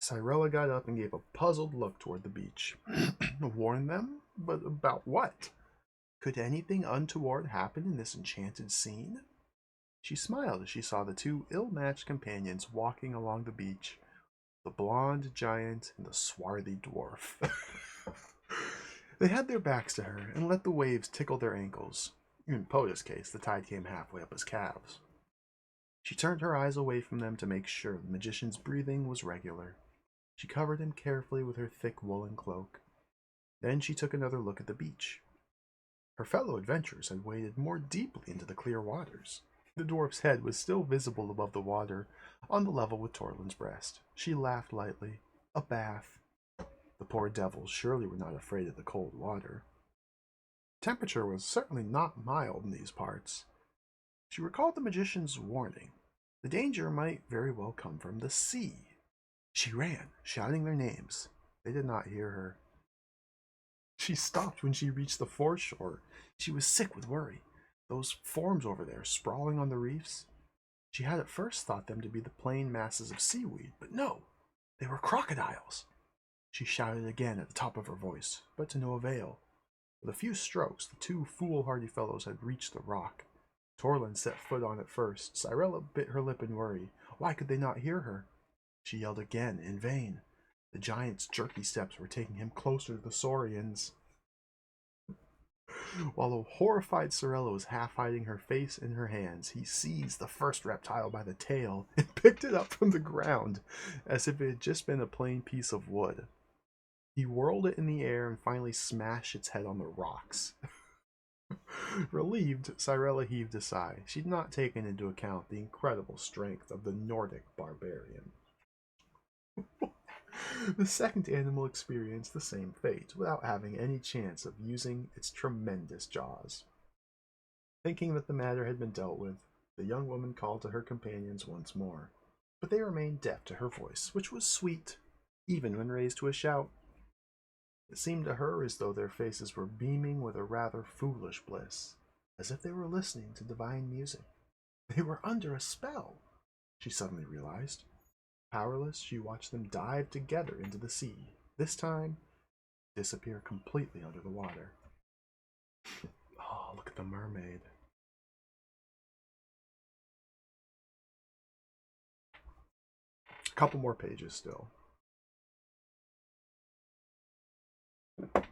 Cyrella got up and gave a puzzled look toward the beach. Warn them? But about what? Could anything untoward happen in this enchanted scene? She smiled as she saw the two ill-matched companions walking along the beach, the blonde giant and the swarthy dwarf. They had their backs to her and let the waves tickle their ankles. In Pota's case, the tide came halfway up his calves. She turned her eyes away from them to make sure the magician's breathing was regular. She covered him carefully with her thick woolen cloak. Then she took another look at the beach. Her fellow adventurers had waded more deeply into the clear waters. The dwarf's head was still visible above the water, on the level with Torlin's breast. She laughed lightly. A bath. The poor devils surely were not afraid of the cold water. Temperature was certainly not mild in these parts. She recalled the magician's warning. The danger might very well come from the sea. She ran, shouting their names. They did not hear her. She stopped when she reached the foreshore. She was sick with worry. Those forms over there, sprawling on the reefs. She had at first thought them to be the plain masses of seaweed, but no, they were crocodiles. She shouted again at the top of her voice, but to no avail. With a few strokes, the two foolhardy fellows had reached the rock. Torlin set foot on it first. Cyrella bit her lip in worry. Why could they not hear her? She yelled again, in vain. The giant's jerky steps were taking him closer to the saurians. While the horrified Cyrella was half hiding her face in her hands, he seized the first reptile by the tail and picked it up from the ground, as if it had just been a plain piece of wood. He whirled it in the air and finally smashed its head on the rocks. Relieved, Cyrella heaved a sigh. She'd not taken into account the incredible strength of the Nordic barbarian. The second animal experienced the same fate, without having any chance of using its tremendous jaws. Thinking that the matter had been dealt with, the young woman called to her companions once more, but they remained deaf to her voice, which was sweet, even when raised to a shout. It seemed to her as though their faces were beaming with a rather foolish bliss, as if they were listening to divine music. They were under a spell, she suddenly realized. Powerless, she watched them dive together into the sea, this time disappear completely under the water. Oh, look at the mermaid. A couple more pages still. Oh,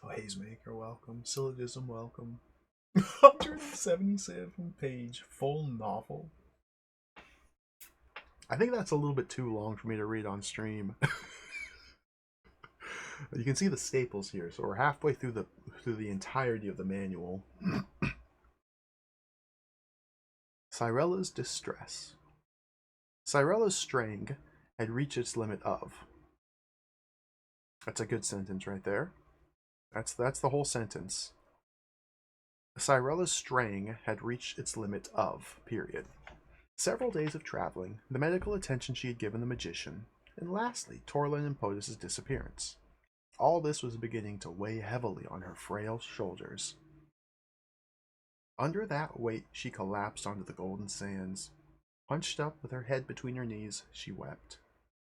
Hazemaker, welcome. Syllogism, welcome. 177 page full novel. I think that's a little bit too long for me to read on stream. You can see the staples here, so we're halfway through the entirety of the manual. Cyrella's distress. Cyrella's strength had reached its limit of. That's a good sentence right there. That's the whole sentence. Cyrella's strength had reached its limit of, period. Several days of traveling, the medical attention she had given the magician, and lastly, Torlin and Potus's disappearance. All this was beginning to weigh heavily on her frail shoulders. Under that weight, she collapsed onto the golden sands. Hunched up with her head between her knees, she wept.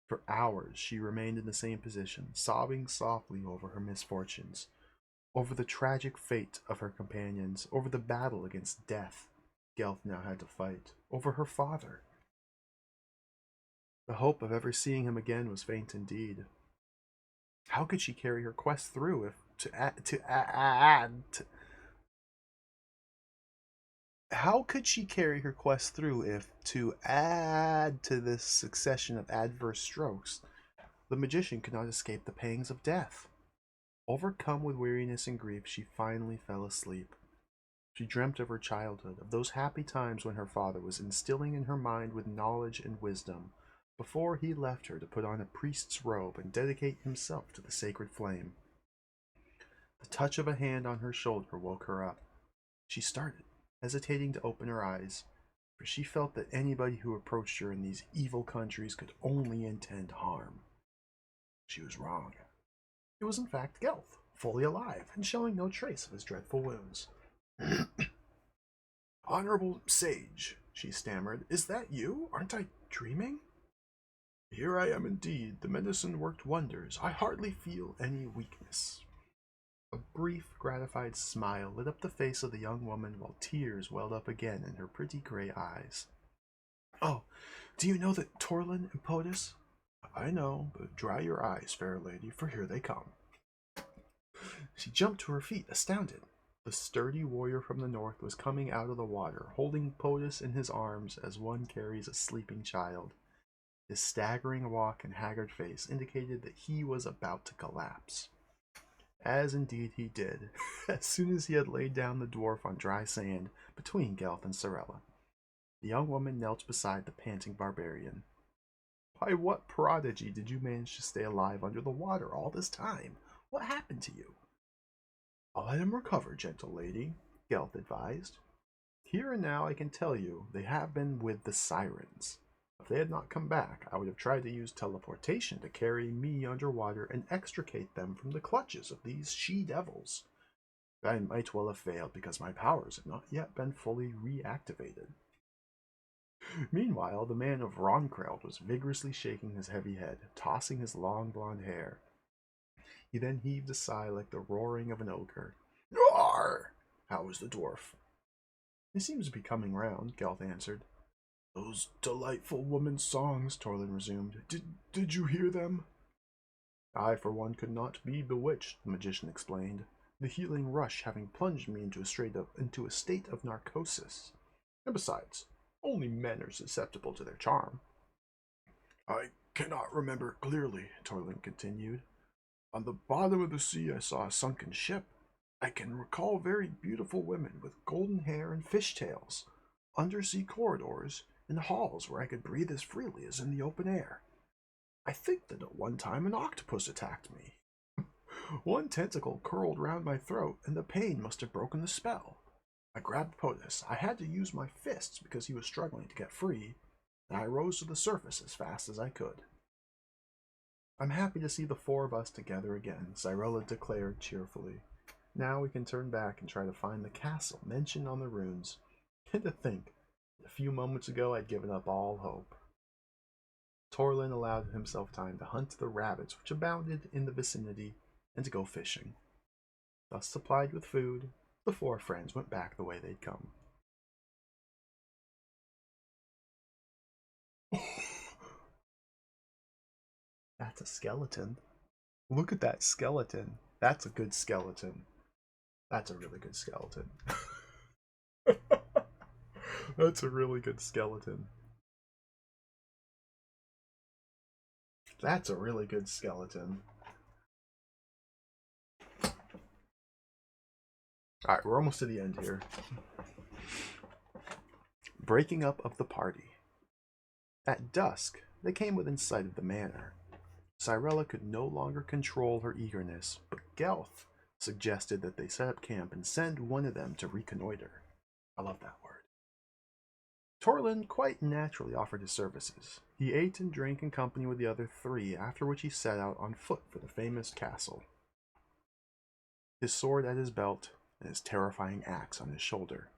For hours she remained in the same position, sobbing softly over her misfortunes, over the tragic fate of her companions, over the battle against death Gelth now had to fight, over her father. The hope of ever seeing him again was faint indeed. How could she carry her quest through if How could she carry her quest through if, to add to this succession of adverse strokes, the magician could not escape the pangs of death? Overcome with weariness and grief, she finally fell asleep. She dreamt of her childhood, of those happy times when her father was instilling in her mind with knowledge and wisdom, before he left her to put on a priest's robe and dedicate himself to the sacred flame. The touch of a hand on her shoulder woke her up. She started, hesitating to open her eyes, for she felt that anybody who approached her in these evil countries could only intend harm. She was wrong. It was in fact Gelth, fully alive and showing no trace of his dreadful wounds. Honorable Sage, she stammered, is that you? Aren't I dreaming? Here I am indeed. The medicine worked wonders. I hardly feel any weakness. A brief, gratified smile lit up the face of the young woman while tears welled up again in her pretty gray eyes. Oh, do you know that Torlin and POTUS? I know, but dry your eyes, fair lady, for here they come. She jumped to her feet, astounded. The sturdy warrior from the north was coming out of the water, holding POTUS in his arms as one carries a sleeping child. His staggering walk and haggard face indicated that he was about to collapse. As indeed he did, as soon as he had laid down the dwarf on dry sand between Gelth and Sorella. The young woman knelt beside the panting barbarian. By what prodigy did you manage to stay alive under the water all this time? What happened to you? I'll let him recover, gentle lady, Gelth advised. Here and now I can tell you they have been with the sirens. If they had not come back, I would have tried to use teleportation to carry me underwater and extricate them from the clutches of these she-devils. I might well have failed because my powers have not yet been fully reactivated. Meanwhile, the man of Ronkreld was vigorously shaking his heavy head, tossing his long blonde hair. He then heaved a sigh like the roaring of an ogre. Roar! howls the dwarf. He seems to be coming round, Gelth answered. Those delightful woman's songs, Torlin resumed. Did you hear them? I, for one, could not be bewitched, the magician explained, the healing rush having plunged me into a state of narcosis. And besides, only men are susceptible to their charm. I cannot remember clearly, Torlin continued. On the bottom of the sea I saw a sunken ship. I can recall very beautiful women with golden hair and fishtails, undersea corridors, and halls where I could breathe as freely as in the open air. I think that at one time an octopus attacked me. One tentacle curled round my throat, and the pain must have broken the spell. I grabbed POTUS. I had to use my fists because he was struggling to get free, and I rose to the surface as fast as I could. I'm happy to see the four of us together again, Cyrella declared cheerfully. Now we can turn back and try to find the castle mentioned on the runes. And to think, a few moments ago I'd given up all hope. Torlin allowed himself time to hunt the rabbits which abounded in the vicinity and to go fishing. Thus supplied with food, the four friends went back the way they'd come. That's a skeleton. Look at that skeleton. That's a good skeleton. That's a really good skeleton. That's a really good skeleton. That's a really good skeleton. Alright, we're almost to the end here. Breaking up of the party. At dusk, they came within sight of the manor. Cyrella could no longer control her eagerness, but Gelth suggested that they set up camp and send one of them to reconnoiter. I love that word. Torlin quite naturally offered his services. He ate and drank in company with the other three, after which he set out on foot for the famous castle, his sword at his belt and his terrifying axe on his shoulder.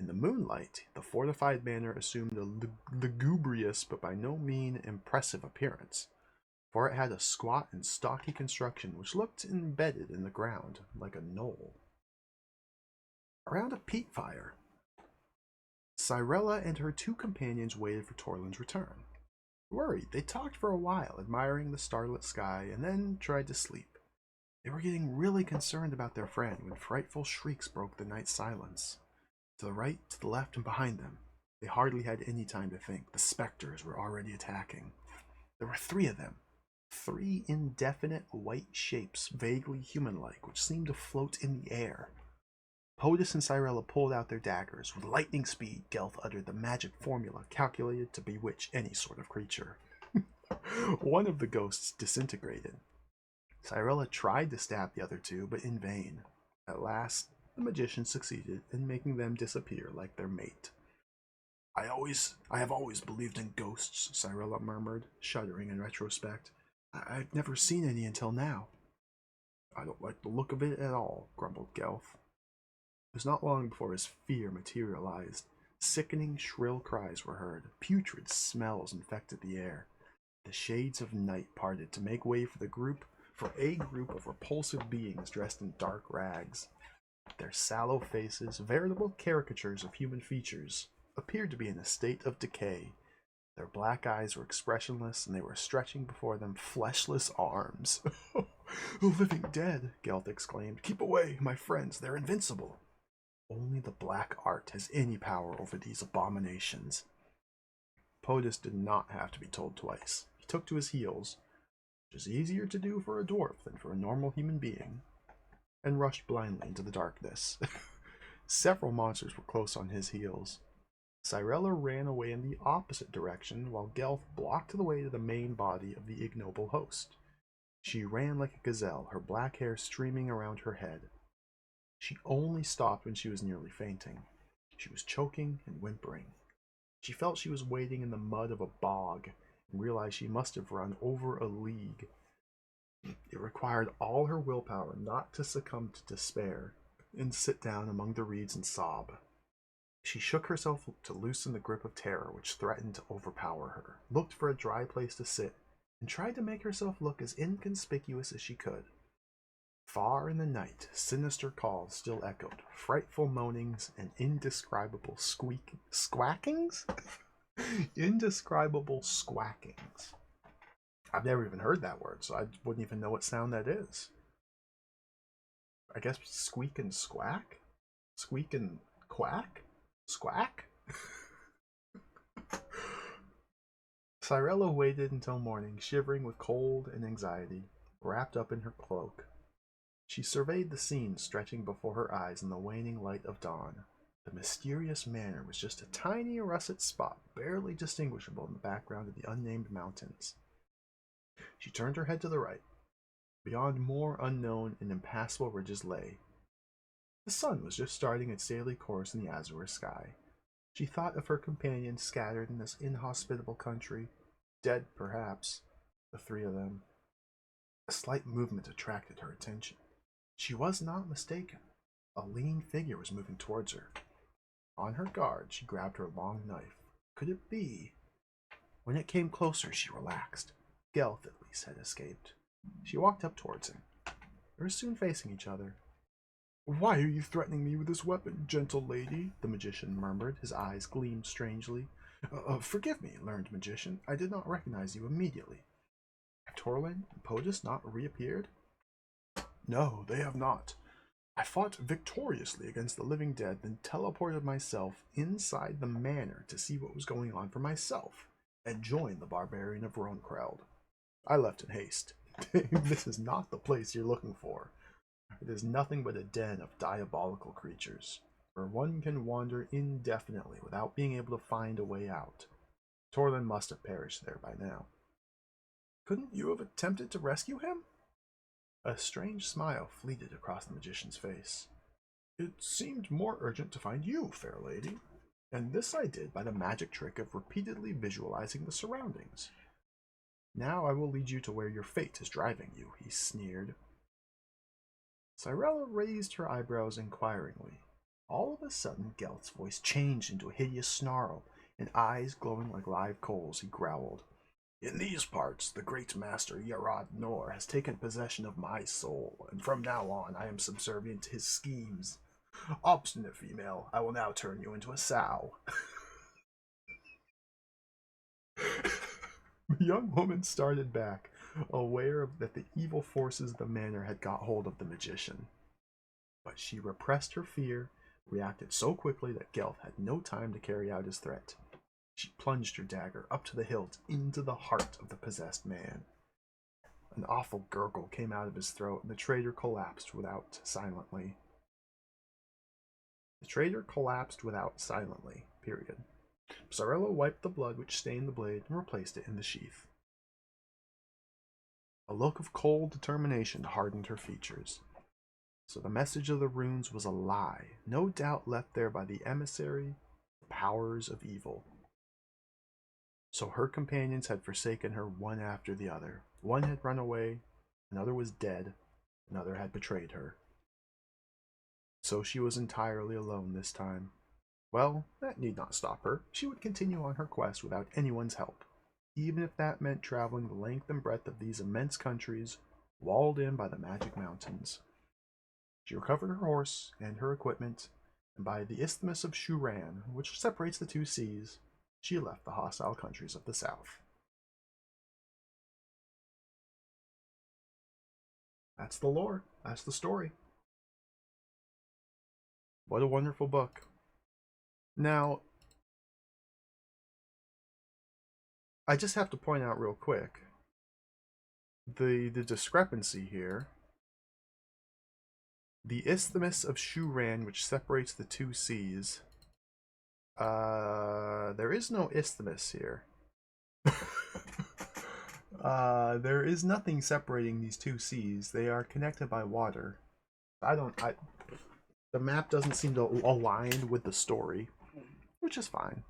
In the moonlight, the fortified manor assumed a lugubrious but by no means impressive appearance, for it had a squat and stocky construction which looked embedded in the ground like a knoll. Around a peat fire, Cyrella and her two companions waited for Torlin's return. Worried, they talked for a while, admiring the starlit sky, and then tried to sleep. They were getting really concerned about their friend when frightful shrieks broke the night silence. To the right, to the left, and behind them. They hardly had any time to think. The specters were already attacking. There were three of them. Three indefinite white shapes, vaguely human-like, which seemed to float in the air. POTUS and Cyrella pulled out their daggers. With lightning speed, Gelth uttered the magic formula calculated to bewitch any sort of creature. One of the ghosts disintegrated. Cyrella tried to stab the other two, but in vain. At last, the magician succeeded in making them disappear like their mate. I have always believed in ghosts, Cyrella murmured, shuddering in retrospect. I've never seen any until now. I don't like the look of it at all, grumbled Gelth. It was not long before his fear materialized. Sickening, shrill cries were heard. Putrid smells infected the air. The shades of night parted to make way for a group of repulsive beings dressed in dark rags. Their sallow faces, veritable caricatures of human features, appeared to be in a state of decay. Their black eyes were expressionless, and they were stretching before them fleshless arms. "The living dead!" Gelt exclaimed. "Keep away, my friends, they're invincible." Only the black art has any power over these abominations. POTUS did not have to be told twice. He took to his heels, which is easier to do for a dwarf than for a normal human being, and rushed blindly into the darkness. Several monsters were close on his heels. Cyrella ran away in the opposite direction, while Gelf blocked the way to the main body of the ignoble host. She ran like a gazelle, her black hair streaming around her head. She only stopped when she was nearly fainting. She was choking and whimpering. She felt she was wading in the mud of a bog, and realized she must have run over a league. It required all her willpower not to succumb to despair and sit down among the reeds and sob. She shook herself to loosen the grip of terror which threatened to overpower her, looked for a dry place to sit, and tried to make herself look as inconspicuous as she could. Far in the night, sinister calls still echoed, frightful moanings and indescribable squackings? Indescribable squackings. I've never even heard that word, so I wouldn't even know what sound that is. I guess squeak and squack? Squeak and quack? Squack? Cyrella waited until morning, shivering with cold and anxiety, wrapped up in her cloak. She surveyed the scene stretching before her eyes in the waning light of dawn. The mysterious manor was just a tiny russet spot, barely distinguishable in the background of the unnamed mountains. She turned her head to the right. Beyond more unknown and impassable ridges lay. The sun was just starting its daily course in the azure sky. She thought of her companions scattered in this inhospitable country, dead perhaps, the three of them. A slight movement attracted her attention. She was not mistaken. A lean figure was moving towards her. On her guard, she grabbed her long knife. Could it be? When it came closer, she relaxed. Gelth, at least, had escaped. She walked up towards him. They were soon facing each other. "Why are you threatening me with this weapon, gentle lady?" the magician murmured. His eyes gleamed strangely. Forgive me, learned magician. I did not recognize you immediately." Have Torlin and POTUS not reappeared? "No, they have not. I fought victoriously against the living dead, then teleported myself inside the manor to see what was going on for myself, and joined the barbarian of Ronkreld. I left in haste. This is not the place you're looking for. It is nothing but a den of diabolical creatures, where one can wander indefinitely without being able to find a way out. Torlin must have perished there by now." "Couldn't you have attempted to rescue him?" A strange smile fleeted across the magician's face. "It seemed more urgent to find you, fair lady, and this I did by the magic trick of repeatedly visualizing the surroundings. Now I will lead you to where your fate is driving you," he sneered. Cyrella raised her eyebrows inquiringly. All of a sudden, Gelt's voice changed into a hideous snarl, and eyes glowing like live coals, he growled. "In these parts, the great master Yarad Nor has taken possession of my soul, and from now on I am subservient to his schemes. Obstinate female, I will now turn you into a sow." The young woman started back, aware that the evil forces of the manor had got hold of the magician. But she repressed her fear, reacted so quickly that Gelth had no time to carry out his threat. She plunged her dagger up to the hilt into the heart of the possessed man. An awful gurgle came out of his throat, and the traitor collapsed silently. Period. Cyrella wiped the blood which stained the blade and replaced it in the sheath. A look of cold determination hardened her features. So the message of the runes was a lie, no doubt left there by the emissary, the powers of evil. So her companions had forsaken her one after the other. One had run away, another was dead, another had betrayed her. So she was entirely alone this time. Well, that need not stop her. She would continue on her quest without anyone's help, even if that meant traveling the length and breadth of these immense countries, walled in by the magic mountains. She recovered her horse and her equipment, and by the Isthmus of Shuran, which separates the two seas, she left the hostile countries of the south. That's the lore. That's the story. What a wonderful book. Now, I just have to point out real quick the discrepancy here. The Isthmus of Shuran, which separates the two seas. There is no isthmus here. There is nothing separating these two seas. They are connected by water. The map doesn't seem to align with the story, which is fine.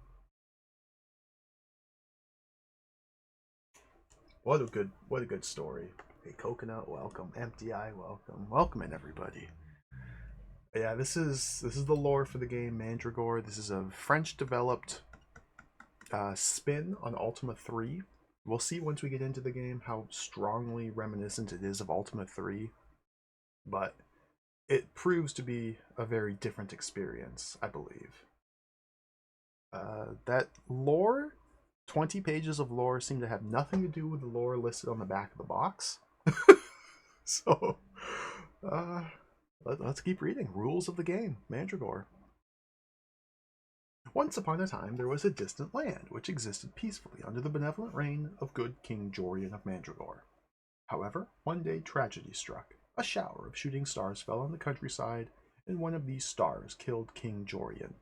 What a good story. Hey, Coconut, welcome. Empty Eye, welcome. Welcome in, everybody. Yeah, this is the lore for the game Mandragore. This is a French-developed spin on Ultima 3. We'll see once we get into the game how strongly reminiscent it is of Ultima 3, but it proves to be a very different experience, I believe. That lore, 20 pages of lore, seem to have nothing to do with the lore listed on the back of the box. So, let's keep reading. Rules of the game, Mandragore. Once upon a time, there was a distant land which existed peacefully under the benevolent reign of good King Jorian of Mandragore. However, one day tragedy struck. A shower of shooting stars fell on the countryside, and one of these stars killed King Jorian.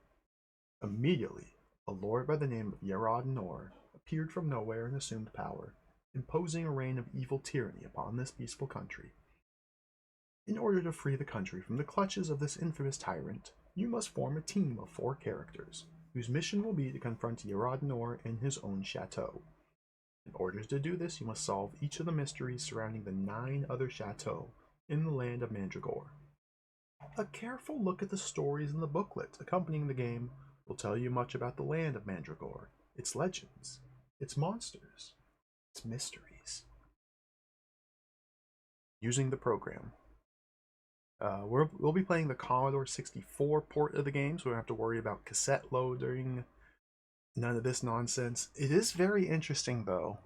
Immediately, a lord by the name of Yerad Nor appeared from nowhere and assumed power, imposing a reign of evil tyranny upon this peaceful country. In order to free the country from the clutches of this infamous tyrant, you must form a team of 4 characters, whose mission will be to confront Yerad Nor in his own chateau. In order to do this, you must solve each of the mysteries surrounding the 9 other chateaux in the land of Mandragore. A careful look at the stories in the booklet accompanying the game will tell you much about the land of Mandragore, its legends, its monsters, its mysteries. Using the program. We'll be playing the Commodore 64 port of the game, so we don't have to worry about cassette loading, none of this nonsense. It is very interesting, though.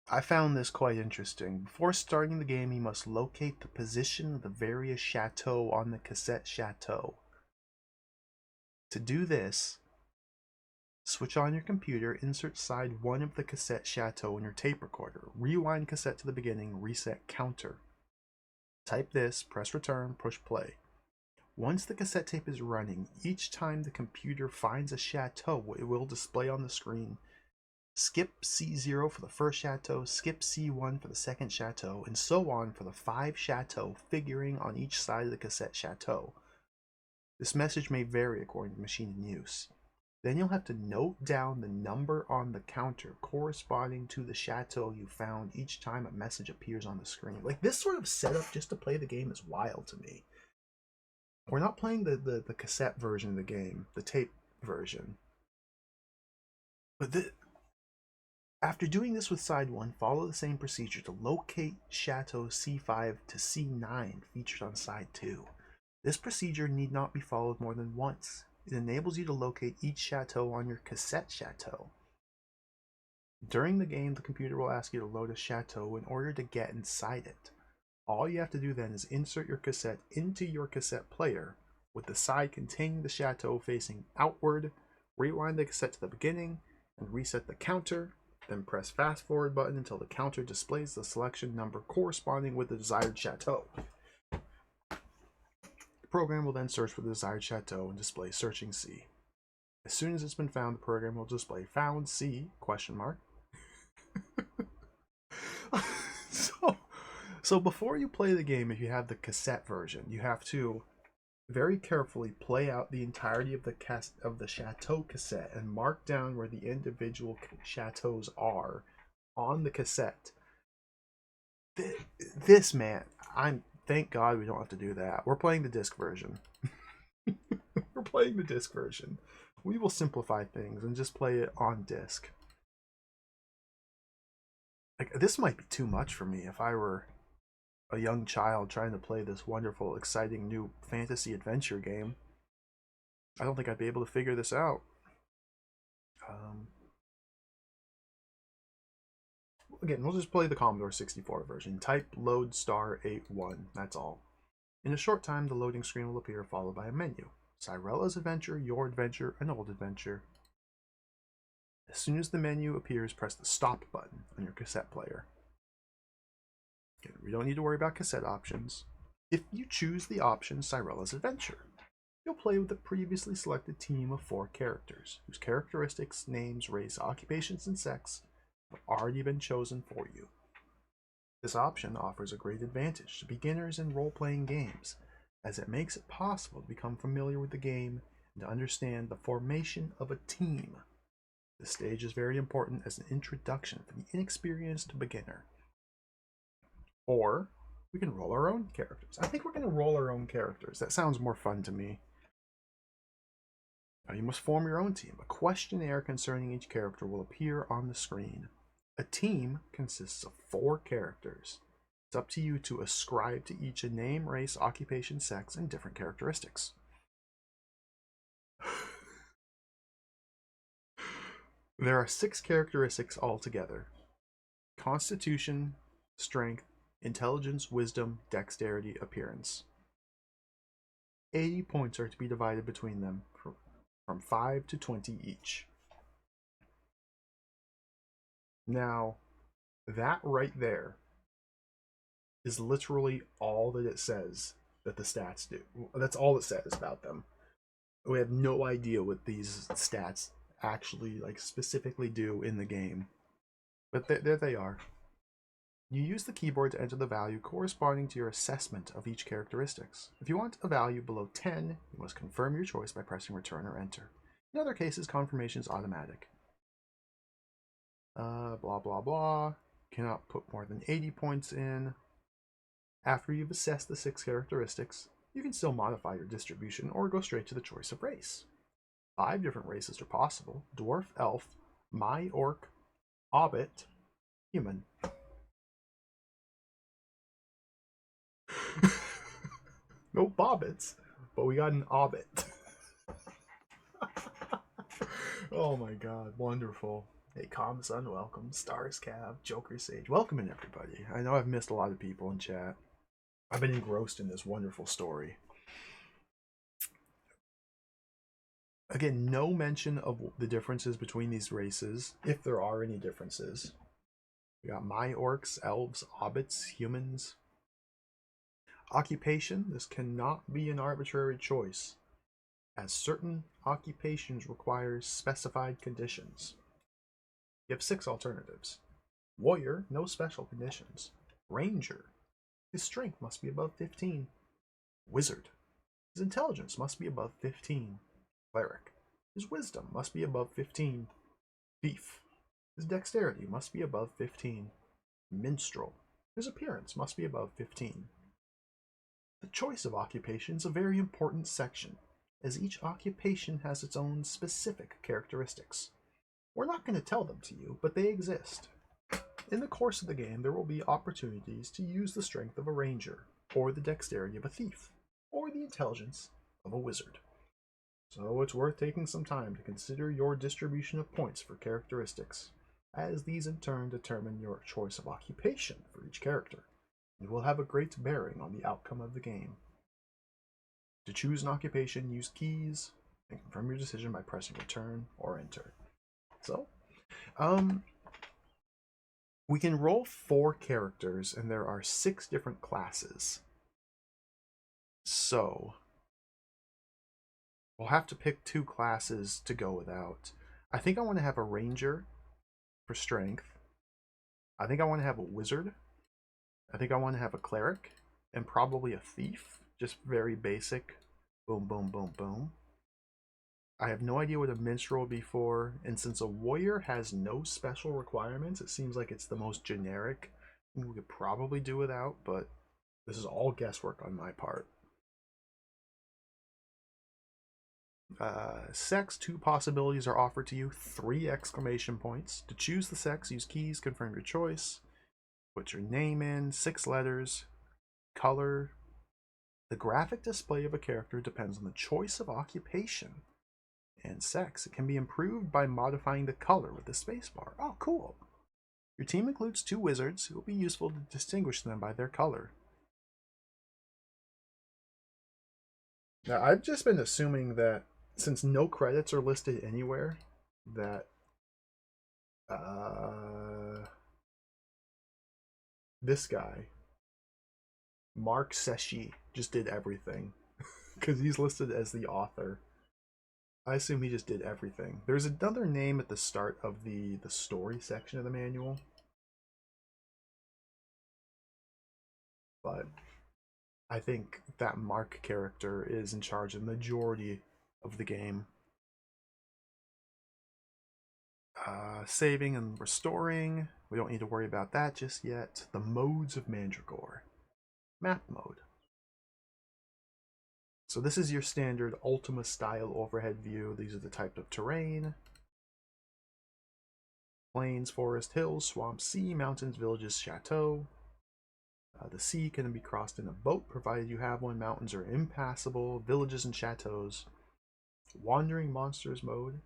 I found this quite interesting. Before starting the game, you must locate the position of the various chateaux on the cassette chateau. To do this, switch on your computer, insert side 1 of the cassette chateau in your tape recorder, rewind cassette to the beginning, reset counter. Type this, press return, push play. Once the cassette tape is running, each time the computer finds a chateau, it will display on the screen. Skip C0 for the first chateau, skip C1 for the second chateau, and so on for the 5 chateaux figuring on each side of the cassette chateau. This message may vary according to the machine in use. Then you'll have to note down the number on the counter corresponding to the chateau you found each time a message appears on the screen. Like, this sort of setup just to play the game is wild to me. We're not playing the cassette version of the game, the tape version. But after doing this with side 1, follow the same procedure to locate Chateau C5 to C9 featured on side 2. This procedure need not be followed more than once. It enables you to locate each chateau on your cassette chateau. During the game, the computer will ask you to load a chateau in order to get inside it. All you have to do then is insert your cassette into your cassette player, with the side containing the chateau facing outward, rewind the cassette to the beginning, and reset the counter, then press fast forward button until the counter displays the selection number corresponding with the desired chateau. The program will then search for the desired chateau and display searching C. As soon as it's been found, the program will display found C ? So before you play the game, if you have the cassette version, you have to very carefully play out the entirety of the chateau cassette and mark down where the individual chateaus are on the cassette. This man, thank God we don't have to do that. We're playing the disc version. We're playing the disc version. We will simplify things and just play it on disc. Like, this might be too much for me if I were a young child trying to play this wonderful, exciting new fantasy adventure game. I don't think I'd be able to figure this out. Again, we'll just play the Commodore 64 version. Type load *81. That's all. In a short time, the loading screen will appear, followed by a menu. Cyrella's Adventure, Your Adventure, and Old Adventure. As soon as the menu appears, press the stop button on your cassette player. Again, we don't need to worry about cassette options. If you choose the option Cyrella's Adventure, you'll play with the previously selected team of 4 characters, whose characteristics, names, race, occupations, and sex have already been chosen for you. This option offers a great advantage to beginners in role-playing games, as it makes it possible to become familiar with the game and to understand the formation of a team. This stage is very important as an introduction for the inexperienced beginner. Or we can roll our own characters. I think we're going to roll our own characters. That sounds more fun to me. Now you must form your own team. A questionnaire concerning each character will appear on the screen. A team consists of 4 characters. It's up to you to ascribe to each a name, race, occupation, sex, and different characteristics. There are 6 characteristics altogether: Constitution, Strength, Intelligence, Wisdom, Dexterity, Appearance. 80 points are to be divided between them, from 5 to 20 each. Now, that right there is literally all that it says that the stats do. That's all it says about them. We have no idea what these stats actually, like, specifically do in the game. But there they are. You use the keyboard to enter the value corresponding to your assessment of each characteristics. If you want a value below 10, you must confirm your choice by pressing return or enter. In other cases, confirmation is automatic. Blah, blah, blah. Cannot put more than 80 points in. After you've assessed the 6 characteristics, you can still modify your distribution or go straight to the choice of race. 5 different races are possible: dwarf, elf, my orc, hobbit, human. No bobbits, but we got an hobbit. Oh my god, wonderful. Hey, Com's Unwelcome, Stars Cab, Joker Sage. Welcome in, everybody. I know I've missed a lot of people in chat. I've been engrossed in this wonderful story. Again, no mention of the differences between these races, if there are any differences. We got my orcs, elves, hobbits, humans. Occupation, this cannot be an arbitrary choice, as certain occupations require specified conditions. You have 6 alternatives. Warrior, no special conditions. Ranger, his strength must be above 15. Wizard, his intelligence must be above 15. Cleric, his wisdom must be above 15. Thief, his dexterity must be above 15. Minstrel, his appearance must be above 15. The choice of occupation is a very important section, as each occupation has its own specific characteristics. We're not going to tell them to you, but they exist. In the course of the game, there will be opportunities to use the strength of a ranger, or the dexterity of a thief, or the intelligence of a wizard. So it's worth taking some time to consider your distribution of points for characteristics, as these in turn determine your choice of occupation for each character, and will have a great bearing on the outcome of the game. To choose an occupation, use keys, and confirm your decision by pressing return or enter. So, we can roll 4 characters, and there are 6 different classes. So, we'll have to pick 2 classes to go without. I think I want to have a ranger for strength. I think I want to have a wizard. I think I want to have a cleric, and probably a thief. Just very basic. Boom, boom, boom, boom. I have no idea what a minstrel will be for, and since a warrior has no special requirements, it seems like it's the most generic. We could probably do without, but This is all guesswork on my part. Sex, 2 possibilities are offered to you, 3 exclamation points. To choose the sex, use keys, confirm your choice, put your name in, 6 letters, color. The graphic display of a character depends on the choice of occupation and sex. It can be improved by modifying the color with the spacebar. Oh, cool. Your team includes 2 wizards. It will be useful to distinguish them by their color. Now, I've just been assuming that since no credits are listed anywhere, that this guy, Mark Seshi, just did everything. Because he's listed as the author. I assume he just did everything. There's another name at the start of the story section of the manual. But I think that Mark character is in charge of the majority of the game. Saving and restoring. We don't need to worry about that just yet. The modes of Mandragore. Map mode. So this is your standard Ultima style overhead view. These are the type of terrain. Plains, forest, hills, swamps, sea, mountains, villages, chateau. The sea can be crossed in a boat, provided you have one. Mountains are impassable. Villages and chateaus. Wandering monsters mode.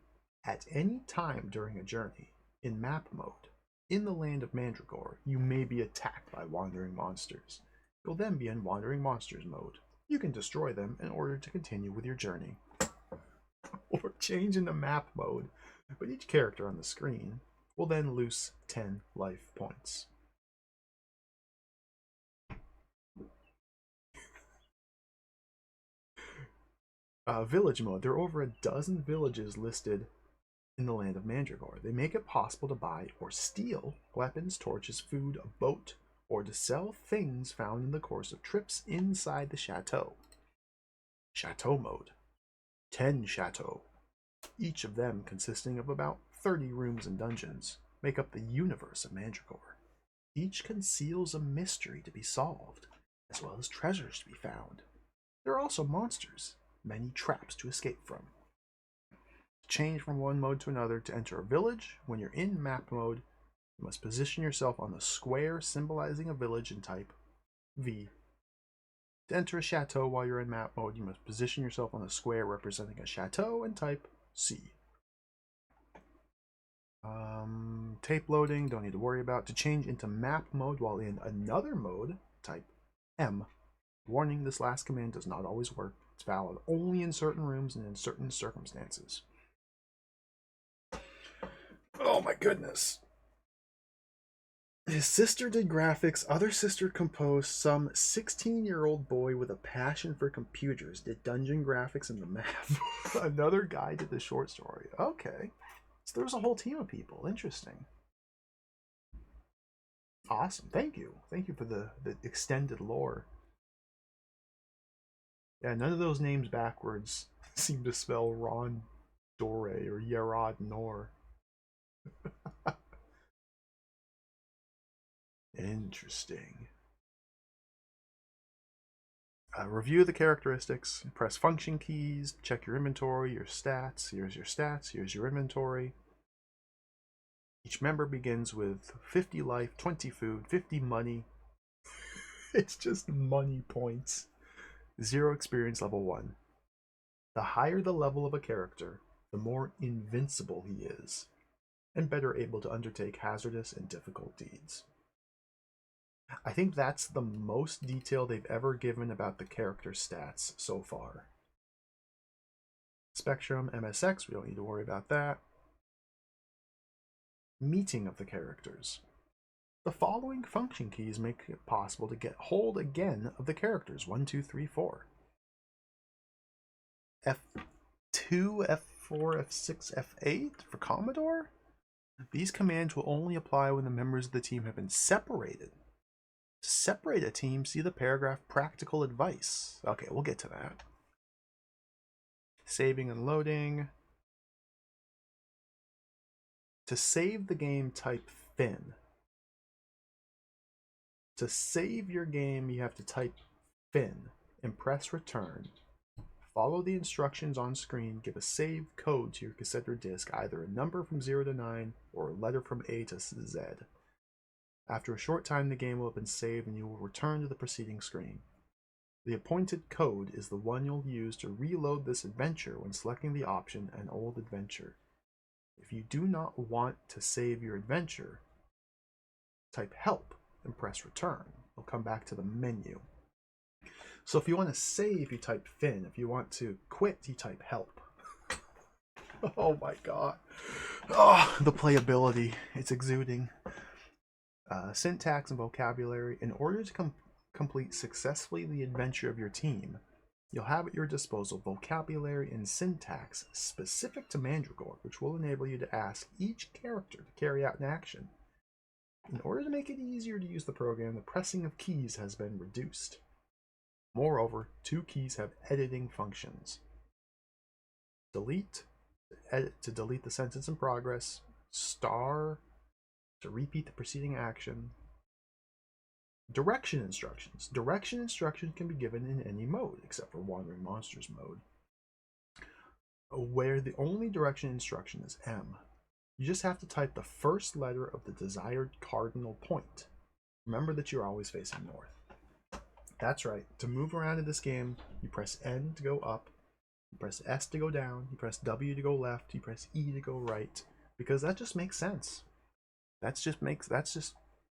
At any time during a journey, in map mode, in the land of Mandragore, you may be attacked by wandering monsters. You'll then be in wandering monsters mode. You can destroy them in order to continue with your journey. Or change into map mode, but each character on the screen will then lose 10 life points. Village mode. There are over a dozen villages listed in the land of Mandragore. They make it possible to buy or steal weapons, torches, food, a boat, or to sell things found in the course of trips inside the chateau. Chateau mode. 10 chateaux, each of them consisting of about 30 rooms and dungeons, make up the universe of Mandragore. Each conceals a mystery to be solved, as well as treasures to be found. There are also monsters, many traps to escape from. Change from one mode to another. To enter a village, when you're in map mode, you must position yourself on the square symbolizing a village and type V. To enter a chateau while you're in map mode, you must position yourself on the square representing a chateau and type C. Tape loading, don't need to worry about. To change into map mode while in another mode, type M. Warning, this last command does not always work. It's valid only in certain rooms and in certain circumstances. Oh my goodness. His sister did graphics, other sister composed, some 16-year-old boy with a passion for computers did dungeon graphics and the map. Another guy did the short story. Okay. So there was a whole team of people. Interesting. Awesome. Thank you. Thank you for the extended lore. Yeah, none of those names backwards seem to spell Ron Dore or Yerod Nor. Interesting. Review the characteristics. Press function keys. Check your inventory, your stats. Here's your stats. Here's your inventory. Each member begins with 50 life, 20 food, 50 money. It's just money points. 0 experience level 1. The higher the level of a character, the more invincible he is, and better able to undertake hazardous and difficult deeds. I think that's the most detail they've ever given about the character stats so far. Spectrum, MSX, we don't need to worry about that. Meeting of the characters. The following function keys make it possible to get hold again of the characters. 1, 2, 3, 4. F2, F4, F6, F8 for Commodore? These commands will only apply when the members of the team have been separated. To separate a team, see the paragraph Practical Advice. Okay, we'll get to that. Saving and loading. To save the game, type Fin. To save your game, you have to type Fin and press return. Follow the instructions on screen. Give a save code to your cassette or disc, either a number from 0 to 9 or a letter from A to Z. After a short time, the game will have been saved and you will return to the preceding screen. The appointed code is the one you'll use to reload this adventure when selecting the option An Old Adventure. If you do not want to save your adventure, type Help and press return. It'll come back to the menu. So if you want to save, you type Fin. If you want to quit, you type Help. Oh my god. Oh, the playability. It's exuding. Syntax and vocabulary. In order to complete successfully the adventure of your team, you'll have at your disposal vocabulary and syntax specific to Mandragore, which will enable you to ask each character to carry out an action. In order to make it easier to use the program, the pressing of keys has been reduced. Moreover, 2 keys have editing functions. Delete, to delete the sentence in progress. Star, to repeat the preceding action. Direction instructions. Direction instructions can be given in any mode, except for Wandering Monsters mode, where the only direction instruction is M. You just have to type the first letter of the desired cardinal point. Remember that you're always facing north. That's right. To move around in this game, you press N to go up, you press S to go down, you press W to go left, you press E to go right, because that just makes sense. That's just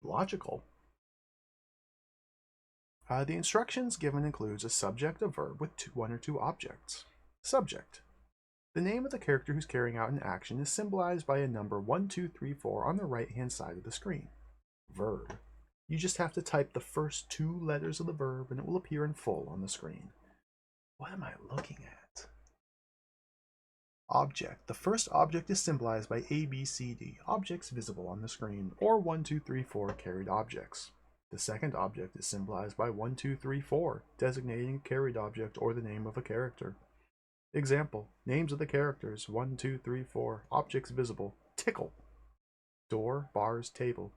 logical. The instructions given includes a subject, a verb with 1 or 2 objects. Subject. The name of the character who's carrying out an action is symbolized by a number 1, 2, 3, 4 on the right-hand side of the screen. Verb. You just have to type the first 2 letters of the verb and it will appear in full on the screen. What am I looking at? Object. The first object is symbolized by A, B, C, D, objects visible on the screen, or 1, 2, 3, 4 carried objects. The second object is symbolized by 1, 2, 3, 4, designating a carried object or the name of a character. Example, names of the characters, 1, 2, 3, 4, objects visible, tickle, door, bars, table.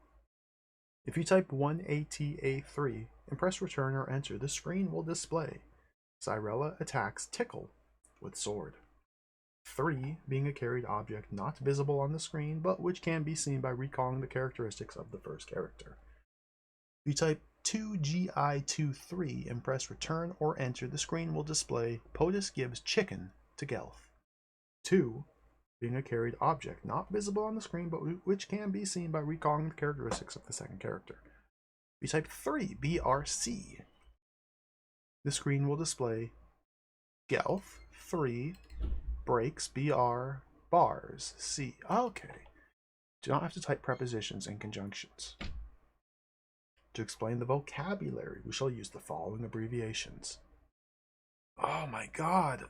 If you type 1ATA3 and press return or enter, the screen will display Cyrella attacks tickle with sword. 3 being a carried object not visible on the screen, but which can be seen by recalling the characteristics of the first character. If you type 2GI23 and press return or enter, the screen will display POTUS gives chicken to Gelth. 2 being a carried object not visible on the screen, but which can be seen by recalling the characteristics of the second character. If you type 3 BRC, the screen will display Gelth 3 breaks BR bars C. Okay. Do not have to type prepositions and conjunctions. To explain the vocabulary, we shall use the following abbreviations. Oh my god.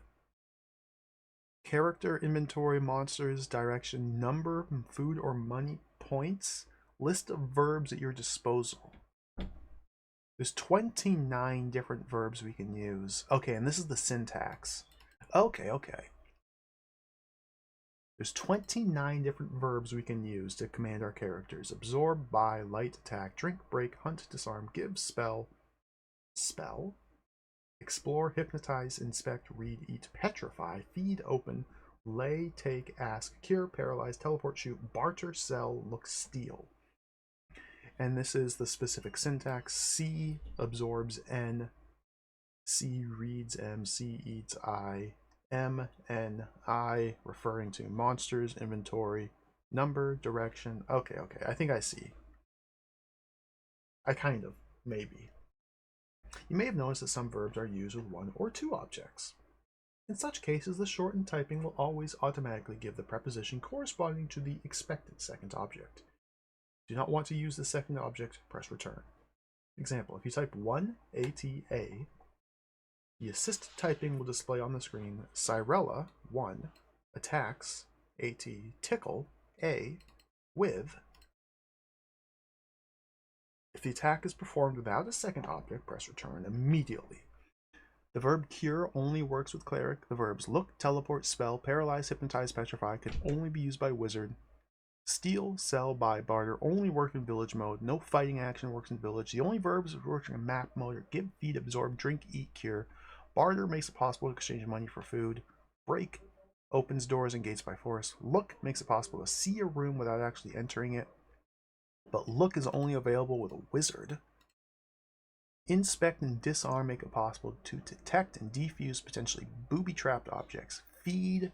Character, inventory, monsters, direction, number, food or money, points, list of verbs at your disposal. There's 29 different verbs we can use. Okay, and this is the syntax. Okay. There's 29 different verbs we can use to command our characters. Absorb, buy, light, attack, drink, break, hunt, disarm, give, spell, explore, hypnotize, inspect, read, eat, petrify, feed, open, lay, take, ask, cure, paralyze, teleport, shoot, barter, sell, look, steal. And this is the specific syntax. C absorbs N, C reads M, C eats I, M, N, I, referring to monsters, inventory, number, direction. Okay, I think I see. I kind of, maybe. You may have noticed that some verbs are used with 1 or 2 objects. In such cases, the shortened typing will always automatically give the preposition corresponding to the expected second object. Do not want to use the second object, press return. Example, if you type 1 ATA, the assisted typing will display on the screen Cyrella 1 attacks AT tickle A with. If the attack is performed without a second object, press return immediately. The verb cure only works with cleric. The verbs look, teleport, spell, paralyze, hypnotize, petrify can only be used by wizard. Steal, sell, buy, barter only work in village mode. No fighting action works in village. The only verbs that work in map mode are give, feed, absorb, drink, eat, cure. Barter makes it possible to exchange money for food. Break opens doors and gates by force. Look makes it possible to see a room without actually entering it. But look is only available with a wizard. Inspect and disarm make it possible to detect and defuse potentially booby-trapped objects. Feed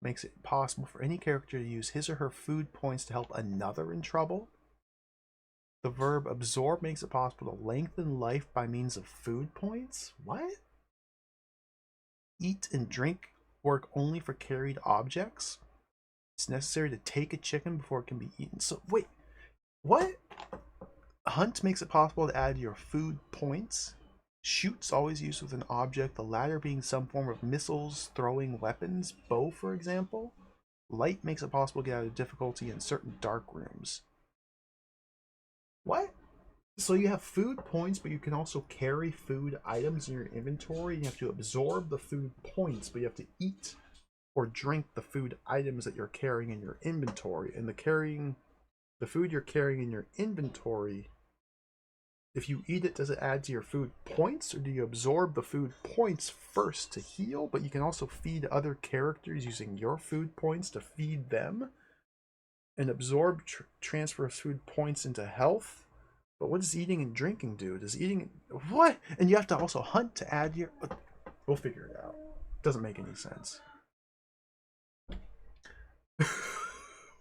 makes it possible for any character to use his or her food points to help another in trouble. The verb absorb makes it possible to lengthen life by means of food points. What? Eat and drink work only for carried objects. It's necessary to take a chicken before it can be eaten. So, wait, what? Hunt makes it possible to add your food points. Shoot's always used with an object, the latter being some form of missiles, throwing weapons, bow for example. Light makes it possible to get out of difficulty in certain dark rooms. What? So you have food points, but you can also carry food items in your inventory. You have to absorb the food points, but you have to eat or drink the food items that you're carrying in your inventory. And the food you're carrying in your inventory, if you eat it, does it add to your food points, or do you absorb the food points first to heal? But you can also feed other characters using your food points to feed them. And absorb transfers food points into health. But what does eating and drinking do? Does eating... What? And you have to also hunt to add your... We'll figure it out. Doesn't make any sense.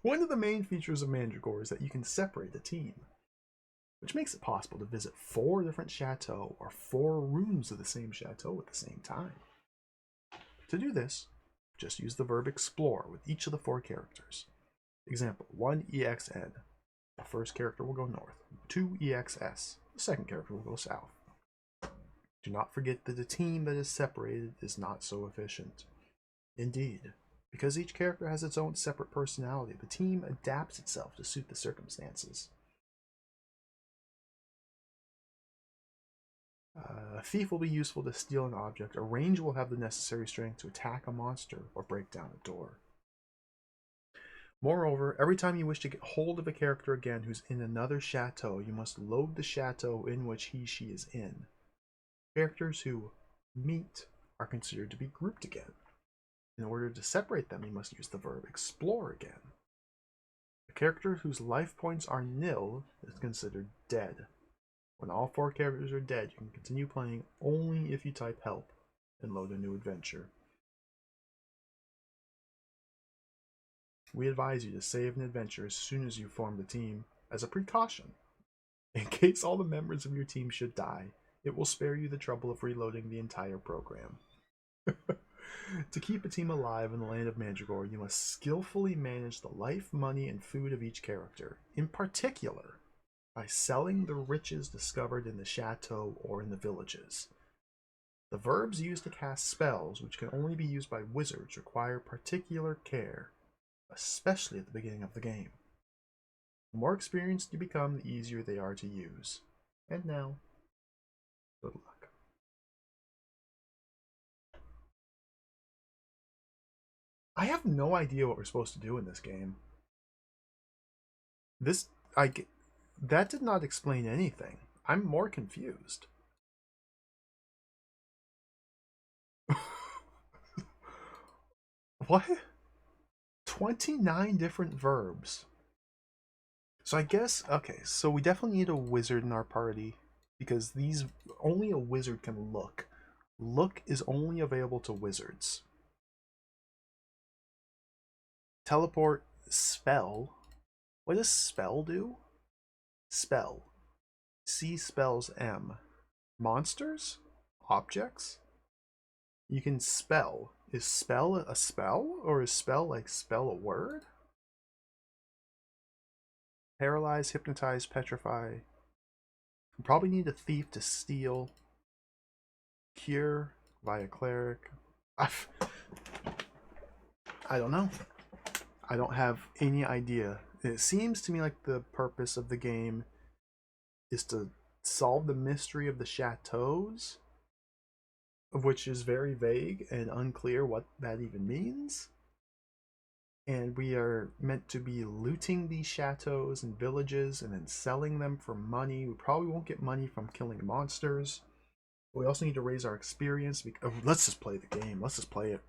One of the main features of Mandragore is that you can separate a team, which makes it possible to visit 4 different chateaux or 4 rooms of the same chateau at the same time. To do this, just use the verb explore with each of the 4 characters. Example, 1 EXN. The first character will go north. 2 EXS. The second character will go south. Do not forget that a team that is separated is not so efficient. Indeed, because each character has its own separate personality, the team adapts itself to suit the circumstances. A thief will be useful to steal an object. A ranger will have the necessary strength to attack a monster or break down a door. Moreover, every time you wish to get hold of a character again who's in another chateau, you must load the chateau in which he/she is in. Characters who meet are considered to be grouped again. In order to separate them, you must use the verb explore again. A character whose life points are nil is considered dead. When all 4 characters are dead, you can continue playing only if you type help and load a new adventure. We advise you to save an adventure as soon as you form the team, as a precaution. In case all the members of your team should die, it will spare you the trouble of reloading the entire program. To keep a team alive in the land of Mandragore, you must skillfully manage the life, money, and food of each character, in particular by selling the riches discovered in the chateau or in the villages. The verbs used to cast spells, which can only be used by wizards, require particular care, especially at the beginning of the game. The more experienced you become, the easier they are to use. And now, good luck. I have no idea what we're supposed to do in this game. That did not explain anything. I'm more confused. What? 29 different verbs. So I guess, okay, so we definitely need a wizard in our party, because only a wizard can look. Look is only available to wizards. Teleport, spell. What does spell do? Spell. C spells M. Monsters? Objects? You can spell. Is spell a spell? Or is spell like spell a word? Paralyze, hypnotize, petrify. You probably need a thief to steal. Cure via cleric. I don't know. I don't have any idea. It seems to me like the purpose of the game is to solve the mystery of the chateaus, of which is very vague and unclear what that even means. And we are meant to be looting these chateaus and villages and then selling them for money. We probably won't get money from killing monsters. We also need to raise our experience. Oh, let's just play the game. Let's just play it.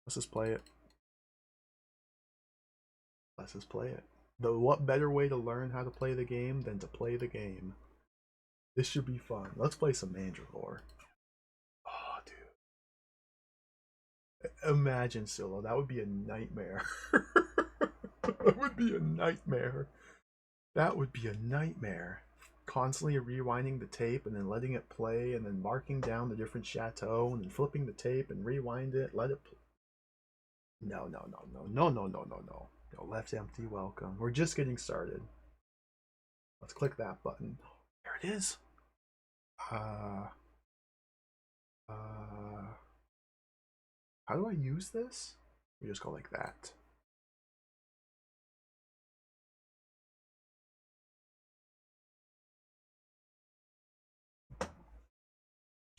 Let's just play it. Let's just play it. What better way to learn how to play the game than to play the game? This should be fun. Let's play some Mandragore. Oh, dude. Imagine, Scylla. That would be a nightmare. That would be a nightmare. That would be a nightmare. Constantly rewinding the tape and then letting it play and then marking down the different chateau and then flipping the tape and rewind it, let it play. No, no, no, no, no, no, no, no, no. No, left empty, welcome. We're just getting started. Let's click that button. There it is. How do I use this? We just go like that.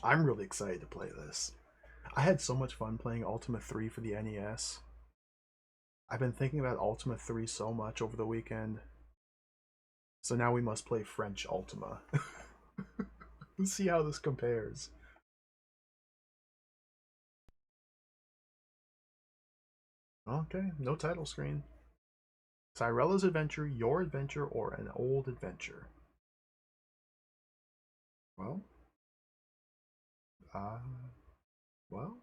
I'm really excited to play this. I had so much fun playing Ultima 3 for the NES. I've been thinking about Ultima 3 so much over the weekend. So now we must play French Ultima. Let's see how this compares. Okay, no title screen. Cyrella's adventure, your adventure, or an old adventure. Well, uh, well,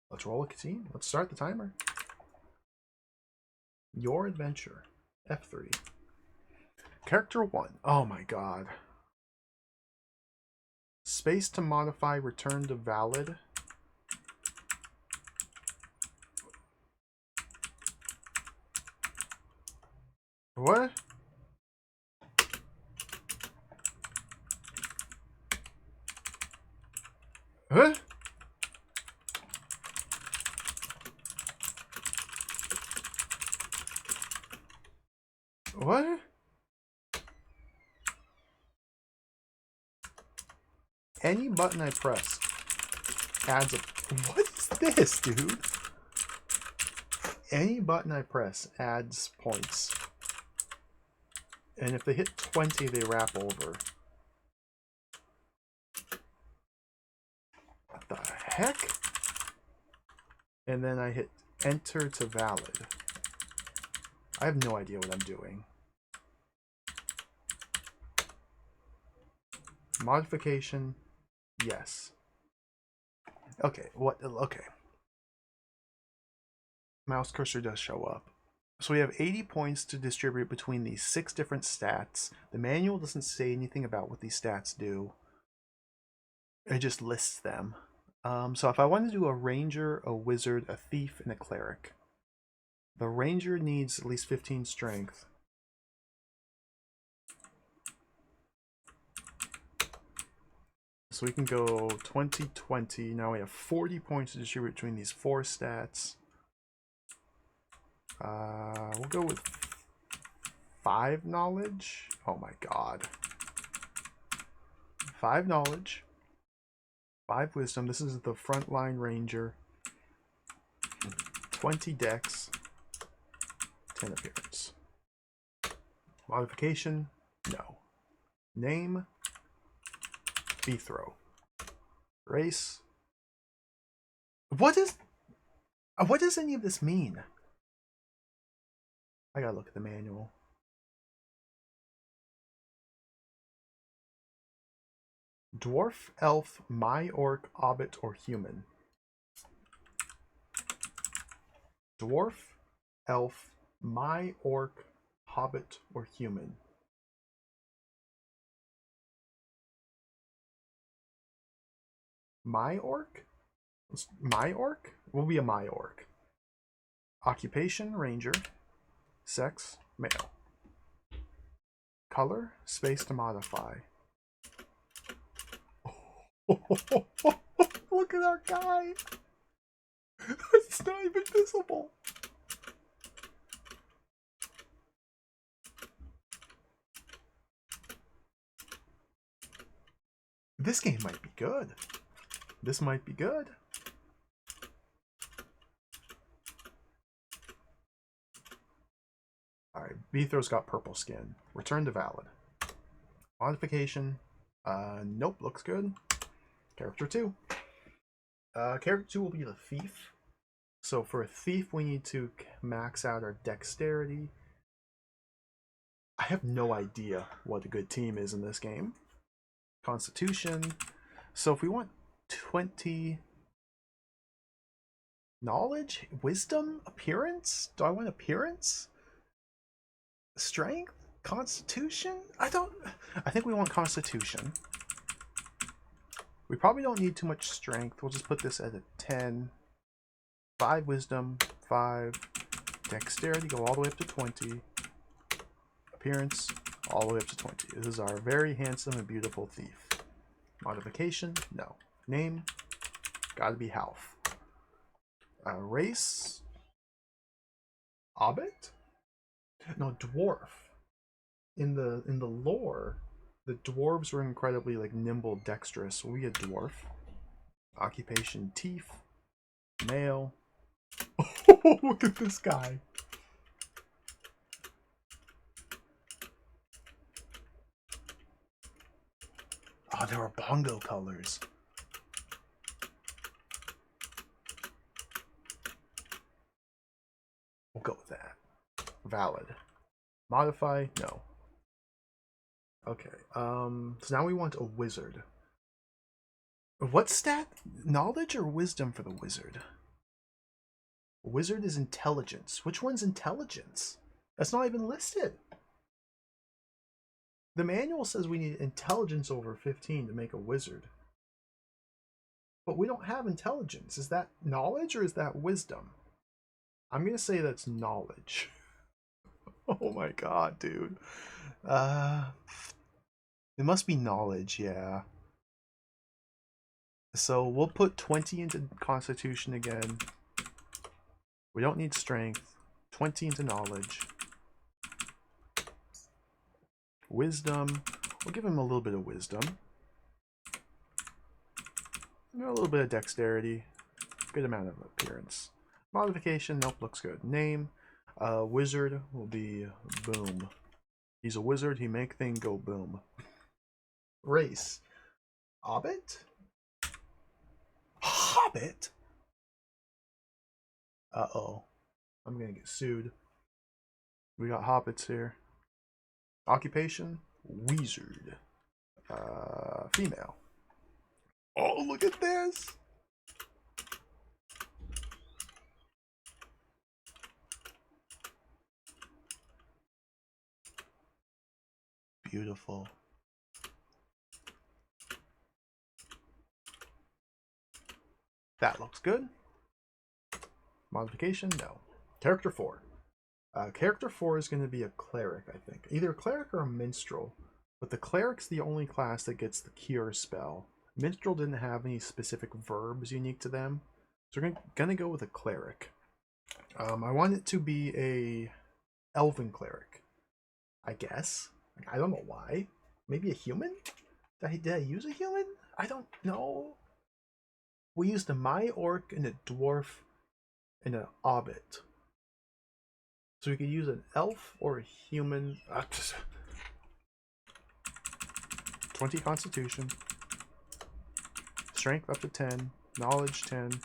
let's roll a scene. Let's start the timer. Your adventure, F3. Character 1. Oh my god. Space to modify, return to valid. What? Huh? What? Any button I press adds a... What is this, dude? Any button I press adds points. And if they hit 20, they wrap over. What the heck? And then I hit enter to valid. I have no idea what I'm doing. Modification, yes. Okay, what? Okay. Mouse cursor does show up. So we have 80 points to distribute between these 6 different stats. The manual doesn't say anything about what these stats do. It just lists them. So if I want to do a ranger, a wizard, a thief, and a cleric, the ranger needs at least 15 strength. So we can go 20, 20. Now we have 40 points to distribute between these 4 stats. We'll go with 5 knowledge. Oh my god. 5 knowledge. 5 wisdom. This is the frontline ranger. 20 dex. 10 appearance. Modification? No. Name? Bethro. Race? What does any of this mean? I gotta look at the manual. Dwarf, elf, my orc, hobbit, or human. Dwarf, elf, my orc, hobbit, or human. My orc? My orc? Will be a my orc. Occupation, ranger. Sex, male. Color, space to modify. Look at our guy! It's not even visible! This game might be good. This might be good. Alright, Beathro's got purple skin. Return to valid. Modification. Nope, looks good. Character 2. Character 2 will be the thief. So for a thief, we need to max out our dexterity. I have no idea what a good team is in this game. Constitution. So if we want 20... Knowledge? Wisdom? Appearance? Do I want appearance? Strength? Constitution? I think we want Constitution. We probably don't need too much strength. We'll just put this at a 10. 5 wisdom, 5 dexterity, go all the way up to 20. Appearance, all the way up to 20. This is our very handsome and beautiful thief. Modification, no. Name, gotta be Half. Race, Hobbit? No, dwarf. In the lore, the dwarves were incredibly like nimble, dexterous. So we a dwarf. Occupation, thief. Male. Oh, look at this guy. Oh, there are bongo colors. We'll go with that. Valid. Modify? No. Okay. So now we want a wizard. What stat? Knowledge or wisdom for the wizard? Wizard is intelligence. Which one's intelligence? That's not even listed. The manual says we need intelligence over 15 to make a wizard. But we don't have intelligence. Is that knowledge or is that wisdom? I'm going to say that's knowledge. Oh my god, dude. It must be knowledge, yeah. So we'll put 20 into Constitution again. We don't need strength. 20 into knowledge. Wisdom. We'll give him a little bit of wisdom. A little bit of dexterity. Good amount of appearance. Modification. Nope, looks good. Name. Wizard will be Boom. He's a wizard. He make thing go boom. Race. Hobbit? Hobbit? Uh-oh. I'm gonna get sued. We got hobbits here. Occupation? Wizard. Female. Oh, look at this! Beautiful. That looks good. Modification? No. Character 4. Character 4 is going to be a cleric, I think. Either a cleric or a minstrel. But the cleric's the only class that gets the cure spell. Minstrel didn't have any specific verbs unique to them. So we're going to go with a cleric. I want it to be a elven cleric. I guess. I don't know why. Maybe a human? Did I use a human? I don't know. We used a Mai orc and a dwarf and an hobbit. So we could use an elf or a human. 20 Constitution. Strength up to 10. Knowledge 10.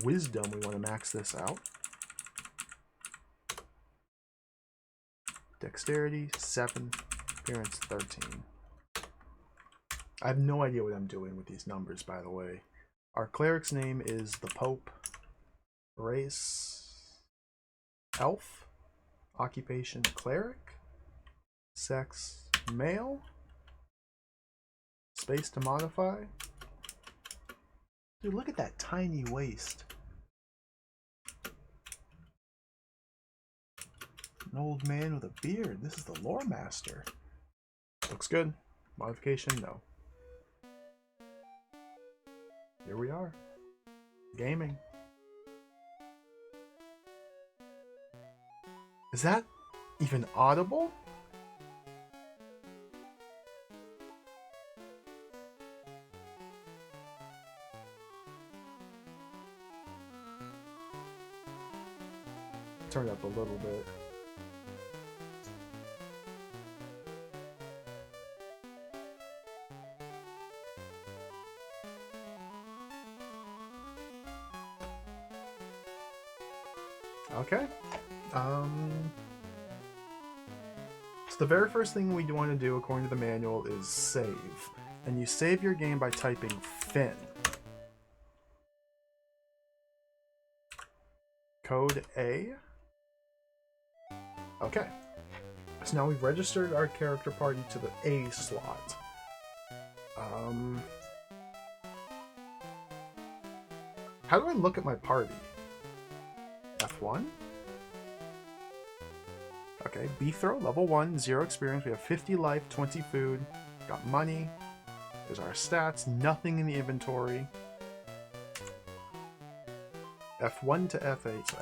Wisdom, we want to max this out. Dexterity 7. Appearance 13. I have no idea what I'm doing with these numbers, by the way. Our cleric's name is the Pope. Race elf. Occupation cleric. Sex male. Space to modify. Dude, look at that tiny waist. An old man with a beard. This is the lore master. Looks good. Modification, no. Here we are. Gaming. Is that even audible? Turn up a little bit. Okay. So the very first thing we want to do, according to the manual, is save. And you save your game by typing Finn. Code A. Okay. So now we've registered our character party to the A slot. How do I look at my party? F1? Okay, B throw, level 1, 0 experience. We have 50 life, 20 food. Got money. There's our stats. Nothing in the inventory. F1 to F8. So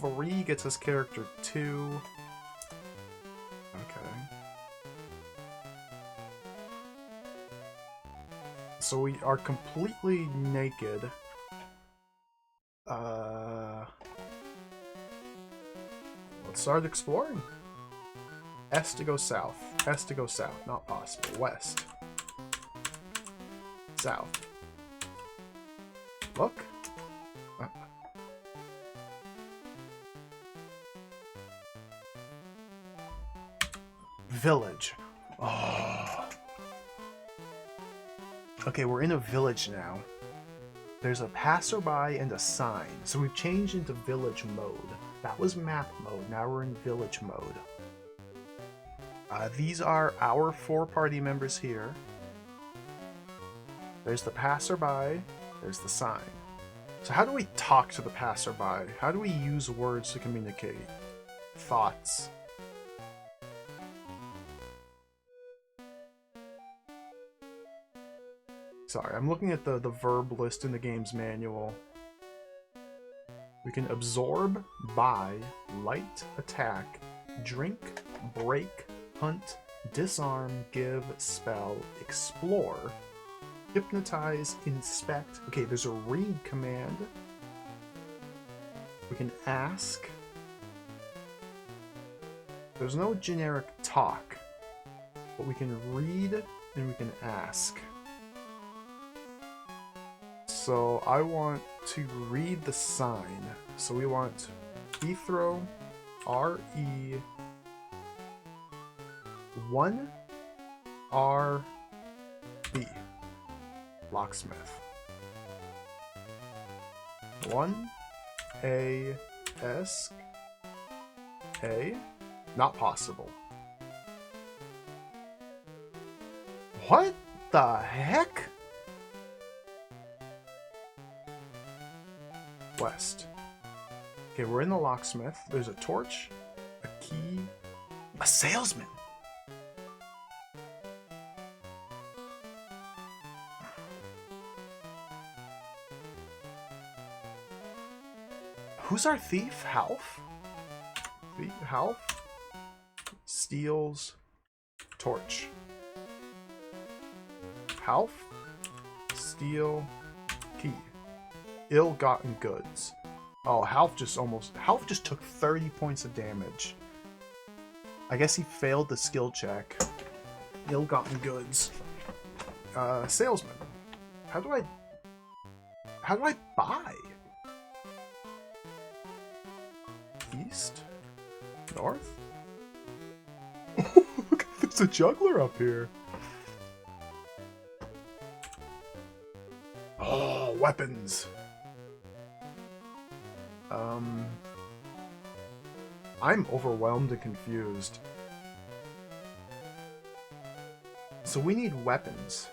F3 gets us character 2. Okay. So we are completely naked. Let's start exploring. S to go south. S to go south. Not possible. West. South. Look. Village. Oh. Okay, we're in a village now. There's a passerby and a sign. So we've changed into village mode. That was map mode. Now we're in village mode. These are our 4 party members here. There's the passerby. There's the sign. So how do we talk to the passerby? How do we use words to communicate? Thoughts. Sorry, I'm looking at the verb list in the game's manual. We can absorb, buy, light, attack, drink, break, hunt, disarm, give, spell, explore, hypnotize, inspect. Okay, there's a read command. We can ask. There's no generic talk, but we can read and we can ask. So I want to read the sign. So we want Ethro RE 1 RB locksmith 1 AS A not possible. What the heck? West. Okay, we're in the locksmith. There's a torch, a key, a salesman. Who's our thief? Half? Half steals torch. Half steal key. Ill-gotten goods. Oh, Half just took 30 points of damage. I guess he failed the skill check. Ill-gotten goods. Salesman. How do I buy? East? North? Look, there's a juggler up here. Oh, weapons. I'm overwhelmed and confused. So we need weapons.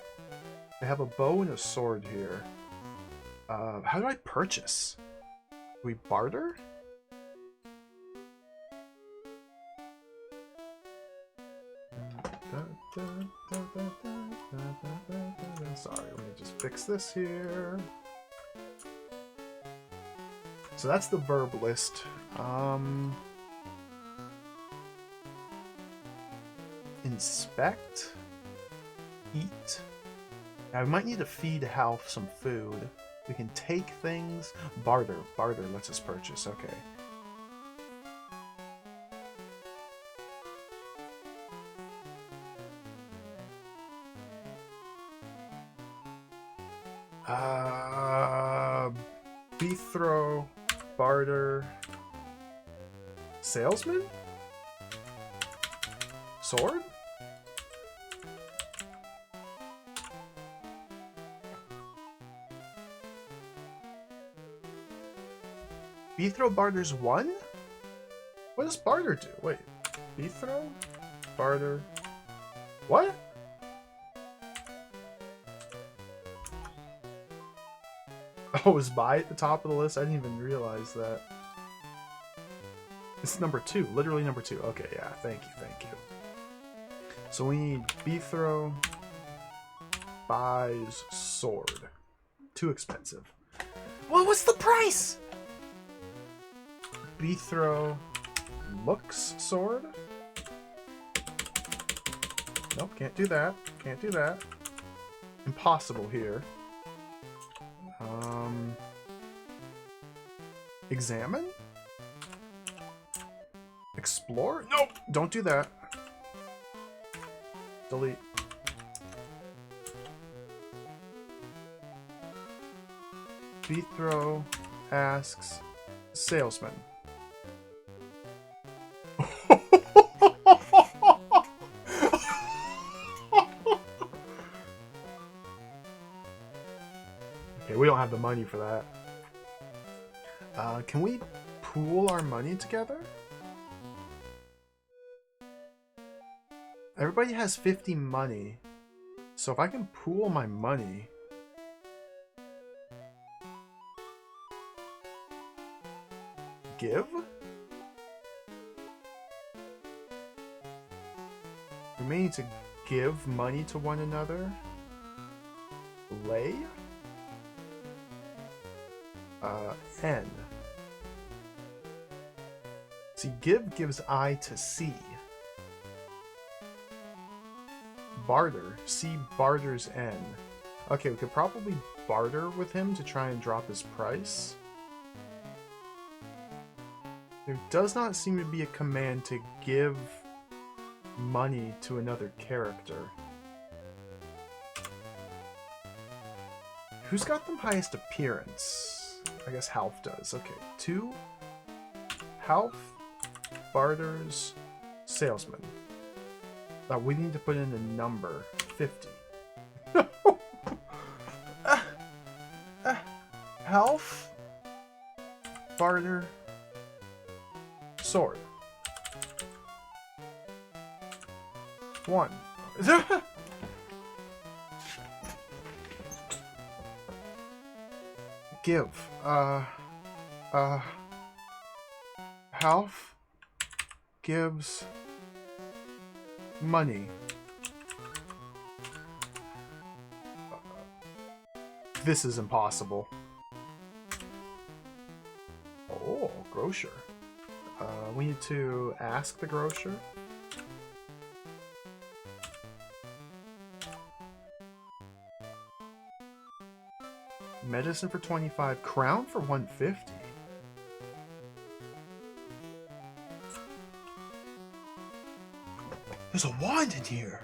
I have a bow and a sword here. How do I purchase? Do we barter? Sorry, let me just fix this here. So that's the verb list. Inspect. Eat. Now, we might need to feed Half some food. We can take things. Barter. Barter lets us purchase. Okay. Bethrow, barter, Salesman? Sword? Bethro barters 1? What does barter do? Wait. Bethro? Barter. What? Oh, is buy at the top of the list? I didn't even realize that. It's number 2. Literally number 2. Okay, yeah. Thank you, thank you. So we need Bethro buys sword. Too expensive. Well, what's the price? Bethro looks sword. Nope, can't do that. Can't do that. Impossible here. Examine? Explore? Nope! Don't do that. Delete. Bethro asks salesman. Okay, we don't have the money for that. Can we pool our money together? Everybody has 50 money. So if I can pool my money... Give? We may need to give money to one another. Lay? N. See, give gives I to C. Barter. C barters N. Okay, we could probably barter with him to try and drop his price. There does not seem to be a command to give money to another character. Who's got the highest appearance? I guess Half does. Okay, 2. Half barters salesman. We need to put in a number. 50. Half barter sword. 1. Give. Half gives money. This is impossible. Oh, grocer. We need to ask the grocer. Medicine for 25. Crown for 150. There's a wand in here.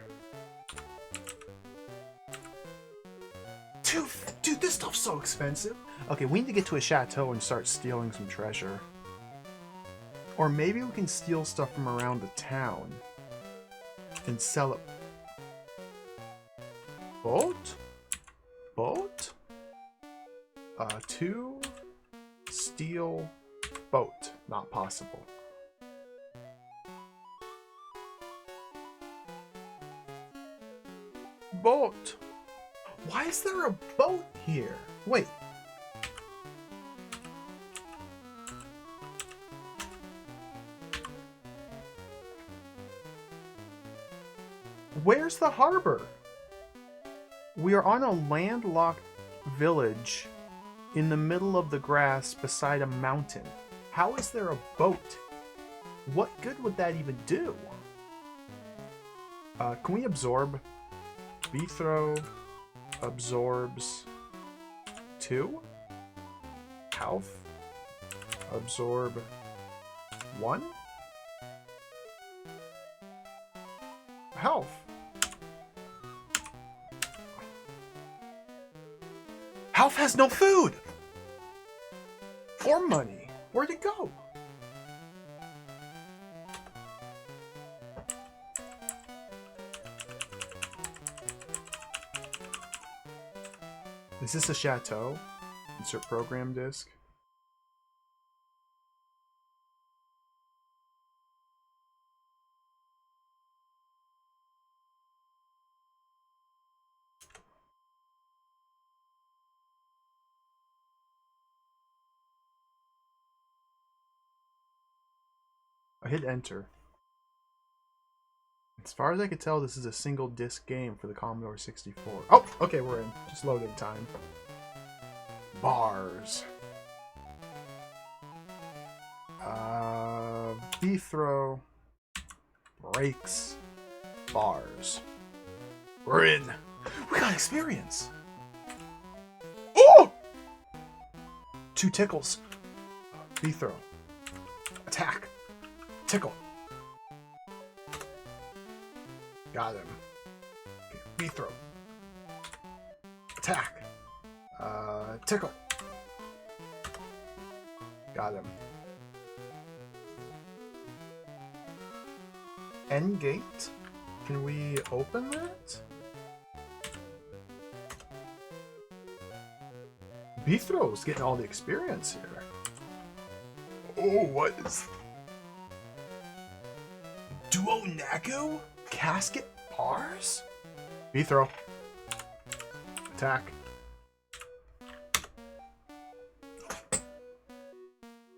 Dude, this stuff's so expensive. Okay, we need to get to a chateau and start stealing some treasure. Or maybe we can steal stuff from around the town and sell it. Boat? Boat? 2 steal boat. Not possible. Boat. Why is there a boat here? Wait. Where's the harbor? We are on a landlocked village in the middle of the grass beside a mountain. How is there a boat? What good would that even do? Can we absorb? Bethro absorbs 2. Half absorb 1. Half. Half has no food! Or money. Where'd it go? Is this a chateau? Insert program disk. I hit enter. As far as I could tell, this is a single disc game for the Commodore 64. Oh, okay, we're in. Just loading time. Bars. B-throw. Breaks. Bars. We're in. We got experience. Oh! 2 tickles. B-throw. Attack. Tickle. Got him. Okay, B-throw. Attack. Tickle. Got him. End gate? Can we open that? B-throw's getting all the experience here. Oh, what is... Duo Naku? Casket bars? B-throw. Attack.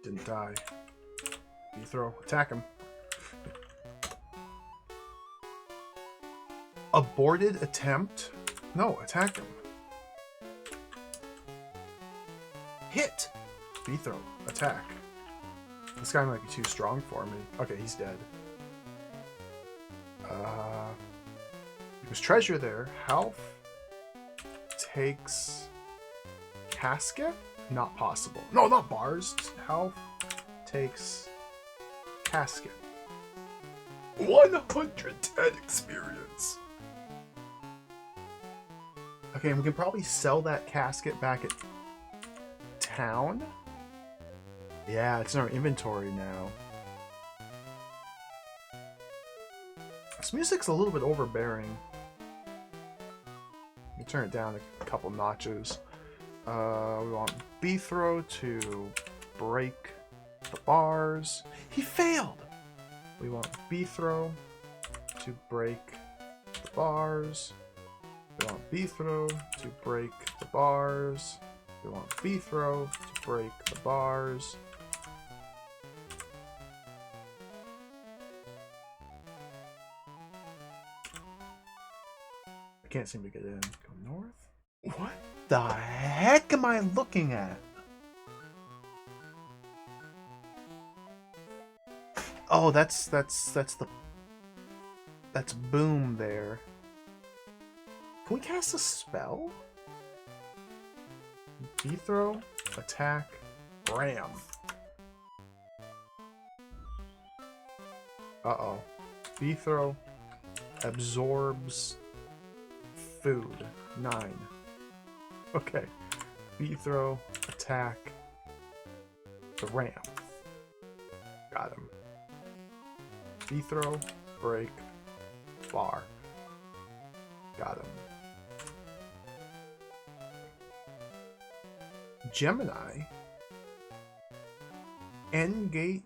Didn't die. B-throw. Attack him. Aborted attempt? No, attack him. Hit! B-throw. Attack. This guy might be too strong for me. Okay, he's dead. There's treasure there. Health takes casket? Not possible. No, not bars. Health takes casket. 110 experience. Okay, and we can probably sell that casket back at town. Yeah, it's in our inventory now. This music's a little bit overbearing. You turn it down a couple notches. We want B-throw to break the bars. He failed! We want B-throw to break the bars. We want B-throw to break the bars. We want B-throw to break the bars. I can't seem to get in. Go north? What the heck am I looking at? Oh, that's boom there. Can we cast a spell? B-throw, attack, ram. Uh-oh. B-throw absorbs food. 9. Okay. B-throw, attack, the ram. Got him. B-throw, break, bar. Got him. Gemini. End gate.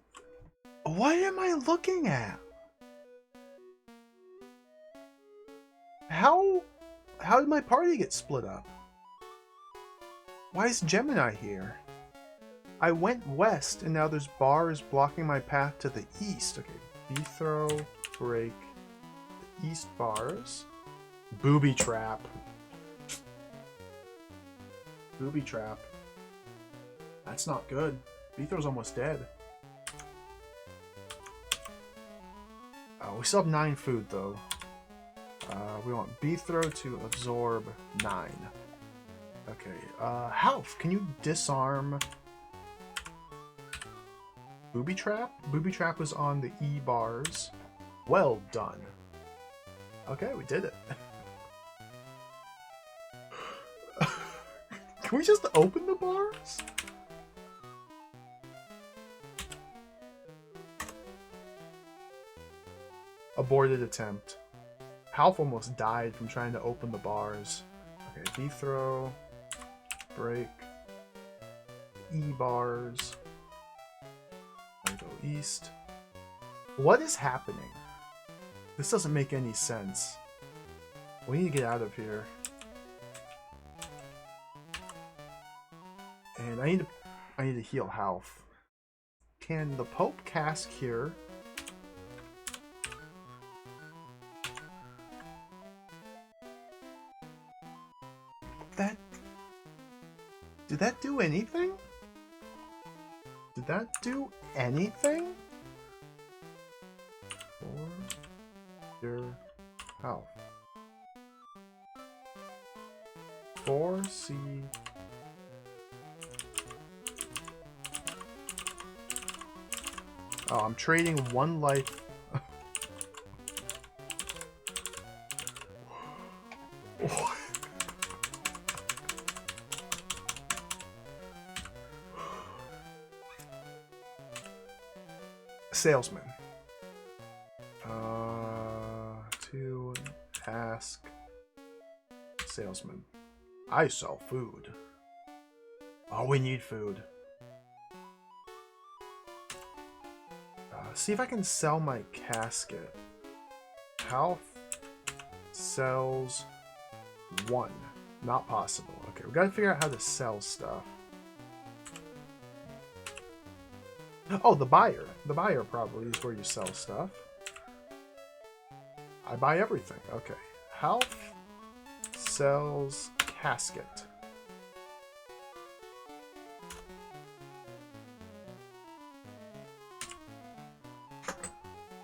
What am I looking at? How did my party get split up? Why is Gemini here? I went west and now there's bars blocking my path to the east. Okay, B-throw, break, the east bars. Booby trap. Booby trap. That's not good. B-throw's almost dead. We still have 9 food though. We want B-throw to absorb 9. Okay, health. Can you disarm Booby trap? Booby trap was on the E bars. Well done. Okay, we did it. Can we just open the bars? Aborted attempt. Half almost died from trying to open the bars. Okay, B-throw, break. E-bars. I go east. What is happening? This doesn't make any sense. We need to get out of here. And I need to heal health. Can the Pope cask here? Did that do anything? Did that do anything? For your health. 4C. Oh, I'm trading 1 life. Salesman. To ask salesman. I sell food. Oh, we need food. See if I can sell my casket. Health sells 1. Not possible. Okay, we gotta figure out how to sell stuff. Oh, the buyer. The buyer probably is where you sell stuff. I buy everything. Okay. Health sells casket.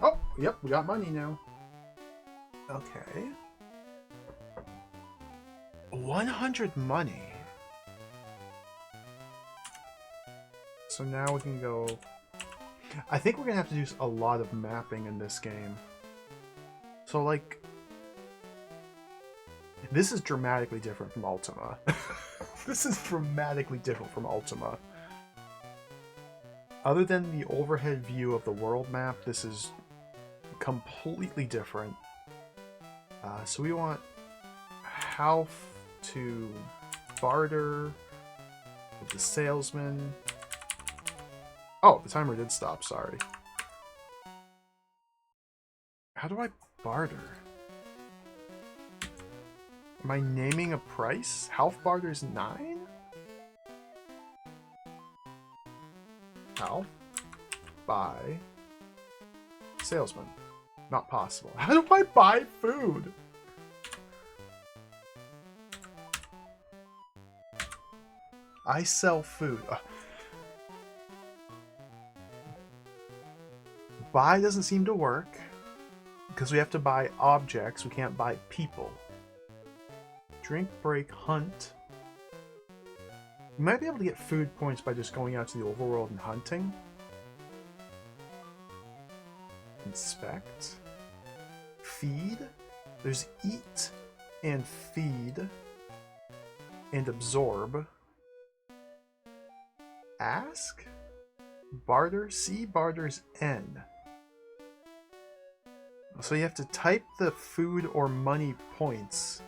Oh, yep, we got money now. Okay. 100 money. So now we can go... I think we're gonna have to do a lot of mapping in this game. So, like... This is dramatically different from Ultima. This is dramatically different from Ultima. Other than the overhead view of the world map, this is completely different. So we want health to barter with the salesman. Oh, the timer did stop, sorry. How do I barter? Am I naming a price? Health barter's 9? Health. Buy. Salesman. Not possible. How do I buy food? I sell food. Buy doesn't seem to work. Because we have to buy objects. We can't buy people. Drink, break, hunt. You might be able to get food points by just going out to the overworld and hunting. Inspect. Feed. There's eat and feed and absorb. Ask. Barter. C barter's N. So you have to type the food or money points.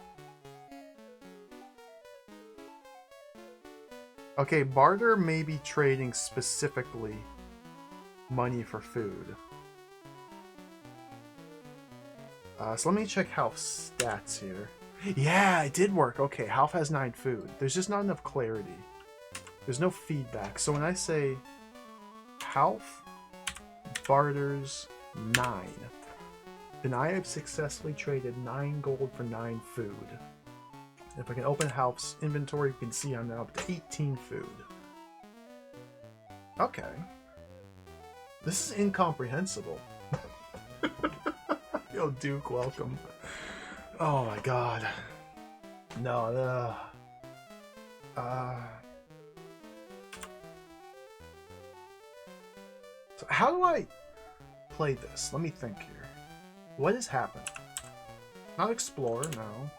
Okay, barter may be trading specifically money for food. So let me check Half's stats here. Yeah, it did work. Okay, Half has 9 food. There's just not enough clarity. There's no feedback. So when I say Half barters 9, then I have successfully traded 9 gold for 9 food. If I can open Half's inventory, you can see I'm now up to 18 food. Okay. This is incomprehensible. Yo, Duke, welcome. Oh my god. No, So how do I play this? Let me think here. What has happened? Not explore, no.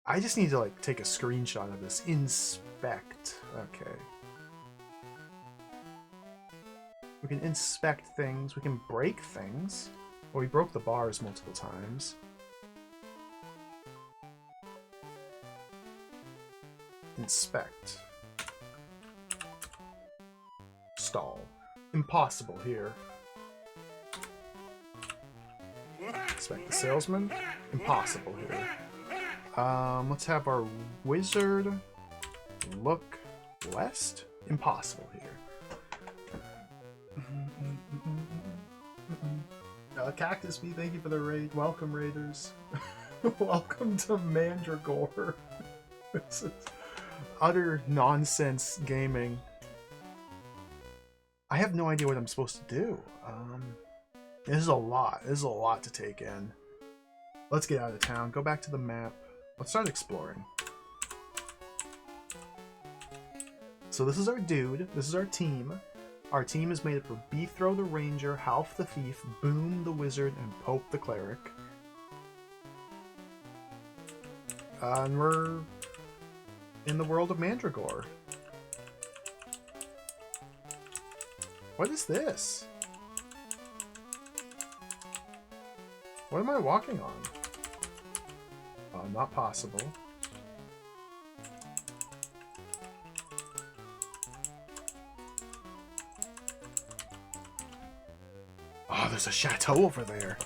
I just need to like take a screenshot of this. Inspect. Okay. We can inspect things. We can break things. Well, we broke the bars multiple times. Inspect. Stall. Impossible here. Inspect the salesman. Impossible here. Let's have our wizard look west. Impossible here. Cactus Bee, thank you for the raid. Welcome, raiders. Welcome to Mandragore. This is utter nonsense gaming. I have no idea what I'm supposed to do. This is a lot. This is a lot to take in. Let's get out of town. Go back to the map. Let's start exploring. So this is our dude. This is our team. Our team is made up of Beethro the Ranger, Half the Thief, Boom the Wizard, and Pope the Cleric. And we're in the world of Mandragore. What is this? What am I walking on? Not possible. Oh, there's a chateau over there.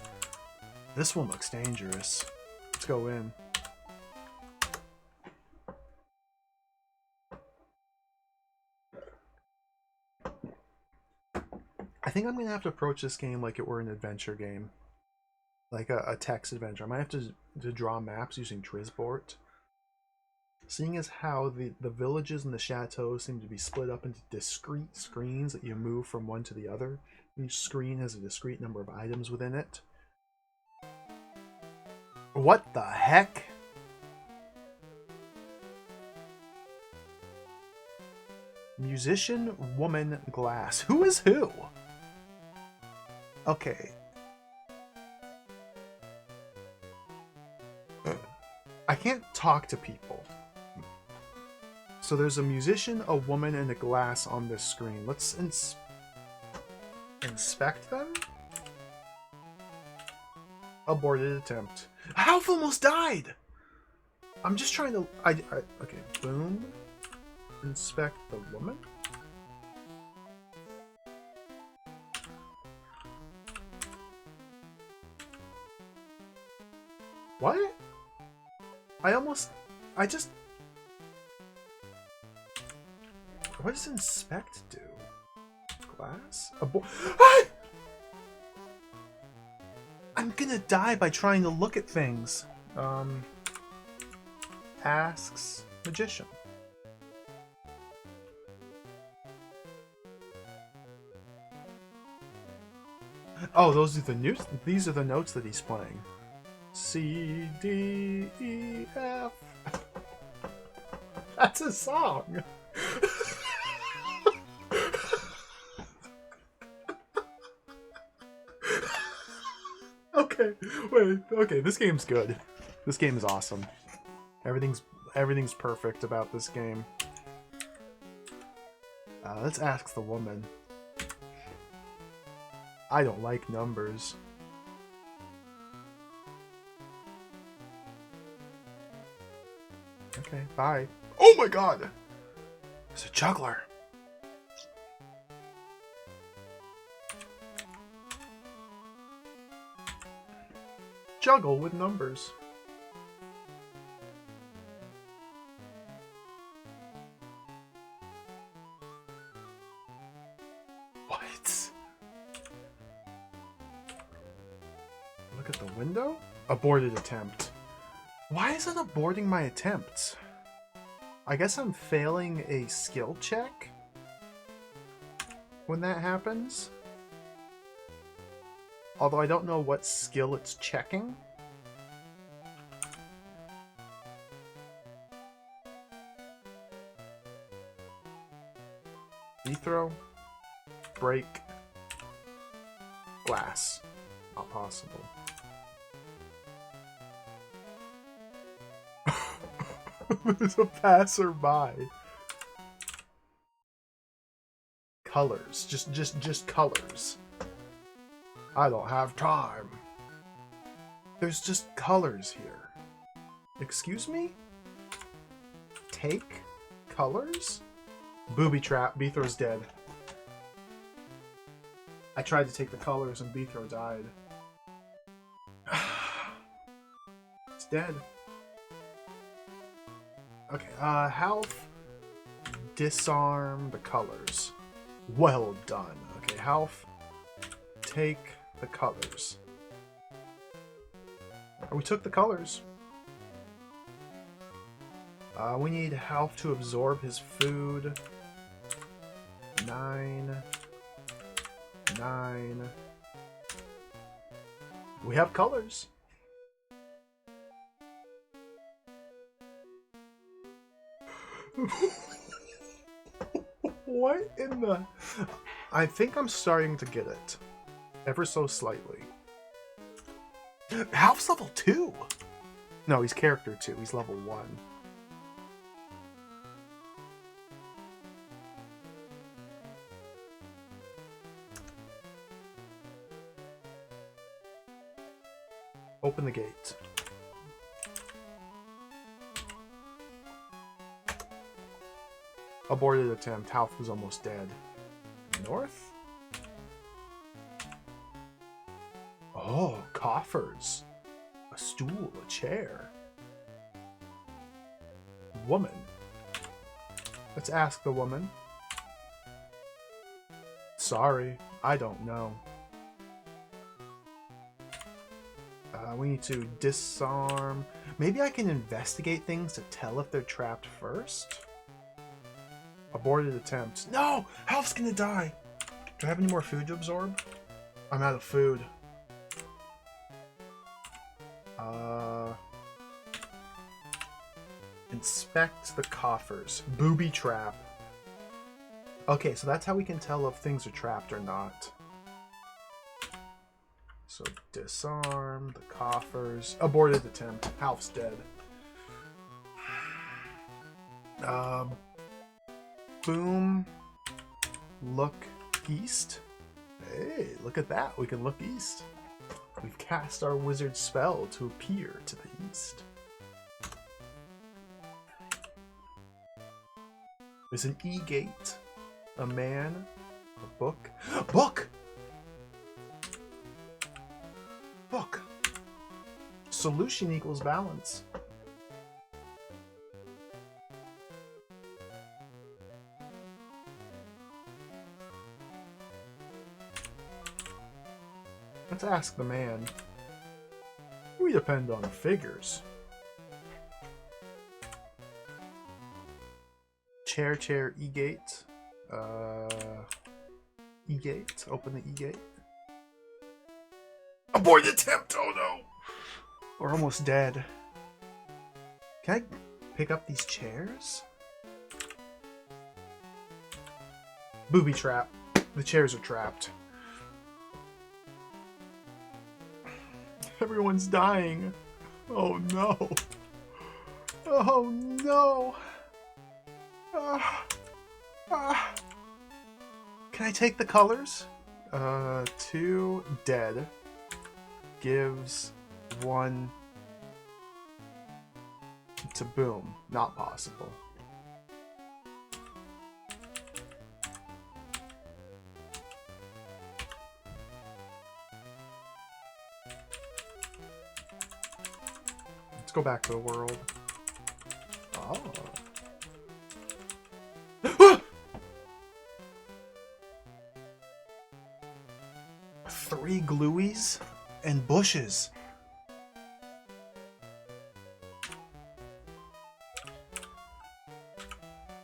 This one looks dangerous. Let's go in. I think I'm going to have to approach this game like it were an adventure game. Like a text adventure. I might have to draw maps using Trizbort. Seeing as how the villages and the chateaus seem to be split up into discrete screens that you move from one to the other. Each screen has a discrete number of items within it. What the heck? Musician, woman, glass. Who is who? Okay. I can't talk to people. So there's a musician, a woman, and a glass on this screen. Let's inspect them. Aborted attempt. Half almost died! I'm just trying to... okay, boom. Inspect the woman. What? What does inspect do? Glass? Ah! I'm gonna die by trying to look at things. Asks magician. Oh, those are the notes. These are the notes that he's playing. C, D, E, F. That's a song. Okay, wait. Okay, this game's good. This game is awesome. Everything's perfect about this game. Let's ask the woman. I don't like numbers. Okay, bye. Oh my god! There's a juggler. Juggle with numbers. What? Look at the window? Aborted attempt. Why is it aborting my attempt? I guess I'm failing a skill check when that happens. Although I don't know what skill it's checking. Throw, break, glass. Not possible. There's a passerby. Colors. Just colors. I don't have time. There's just colors here. Excuse me? Take? colors? Booby trap. Beethro's dead. I tried to take the colors and Beethro died. It's dead. Okay, Half, disarm the colors. Well done. Okay, Half, take the colors. We took the colors. We need Half to absorb his food. 9. We have colors. What in the... I think I'm starting to get it. Ever so slightly. Half's level 2! No, he's character 2. He's level 1. Open the gate. Aborted attempt. Half was almost dead. North? Oh, coffers. A stool, a chair. Woman. Let's ask the woman. Sorry, I don't know. We need to disarm. Maybe I can investigate things to tell if they're trapped first? Aborted attempt. No! Half's gonna die! Do I have any more food to absorb? I'm out of food. Inspect the coffers. Booby trap. Okay, so that's how we can tell if things are trapped or not. So disarm the coffers. Aborted attempt. Half's dead. Boom. Look east. Hey, look at that. We can look east. We've cast our wizard spell to appear to the east. There's an E-gate. A man. A book. Book! Book. Solution equals balance. Let's ask the man. We depend on figures. Chair, E-gate. E-gate. Open the E-gate. Abort attempt! Oh no! We're almost dead. Can I pick up these chairs? Booby trap. The chairs are trapped. Everyone's dying. Oh no. Oh no. Can I take the colors? 2 dead. Gives 1 to Boom. Not possible. Let's go back to the world. Oh. 3 glueies and bushes.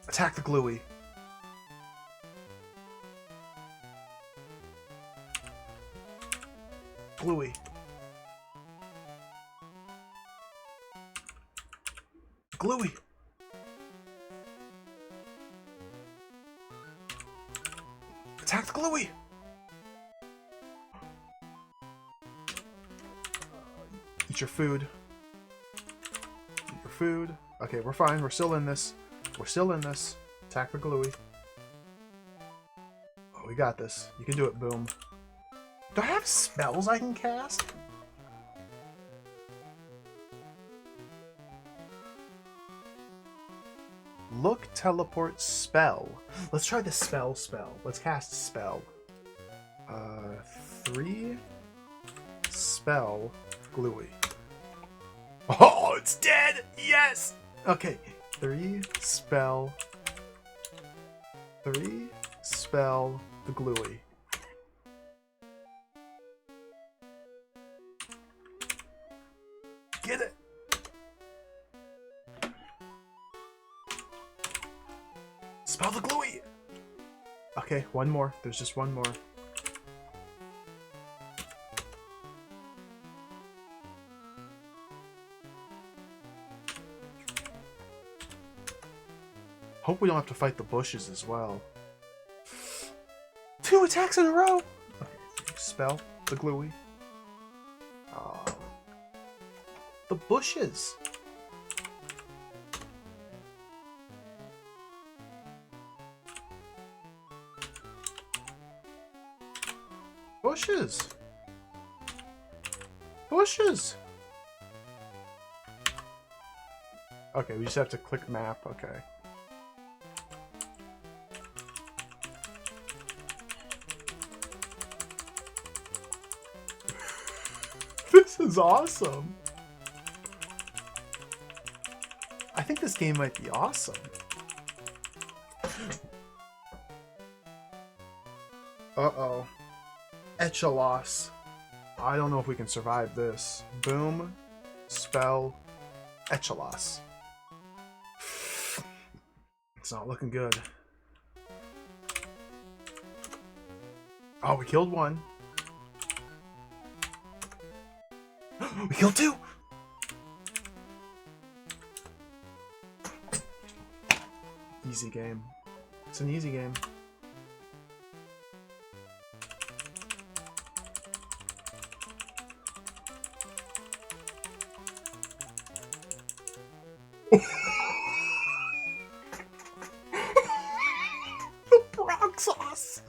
Attack the gluey. Gluey. Gluey. Attack the gluey. Eat your food. Eat your food. Okay, we're fine. We're still in this. We're still in this. Attack the gluey. Oh, we got this. You can do it, Boom. Do I have spells I can cast? Look, teleport, spell. Let's try the spell. Let's cast spell. 3 spell gluey. Oh, it's dead! Yes! Okay, 3 spell the gluey. Get it! Spell the gluey! Okay, one more. There's just one more. Hope we don't have to fight the bushes as well. 2 attacks in a row! Okay, spell the gluey. The bushes! Bushes! Bushes! Okay, we just have to click map, okay. This is awesome! I think this game might be awesome. Uh-oh. Echelos. I don't know if we can survive this. Boom. Spell. Echelos. It's not looking good. Oh, we killed one. We killed 2! Easy game. It's an easy game. The Bronx sauce!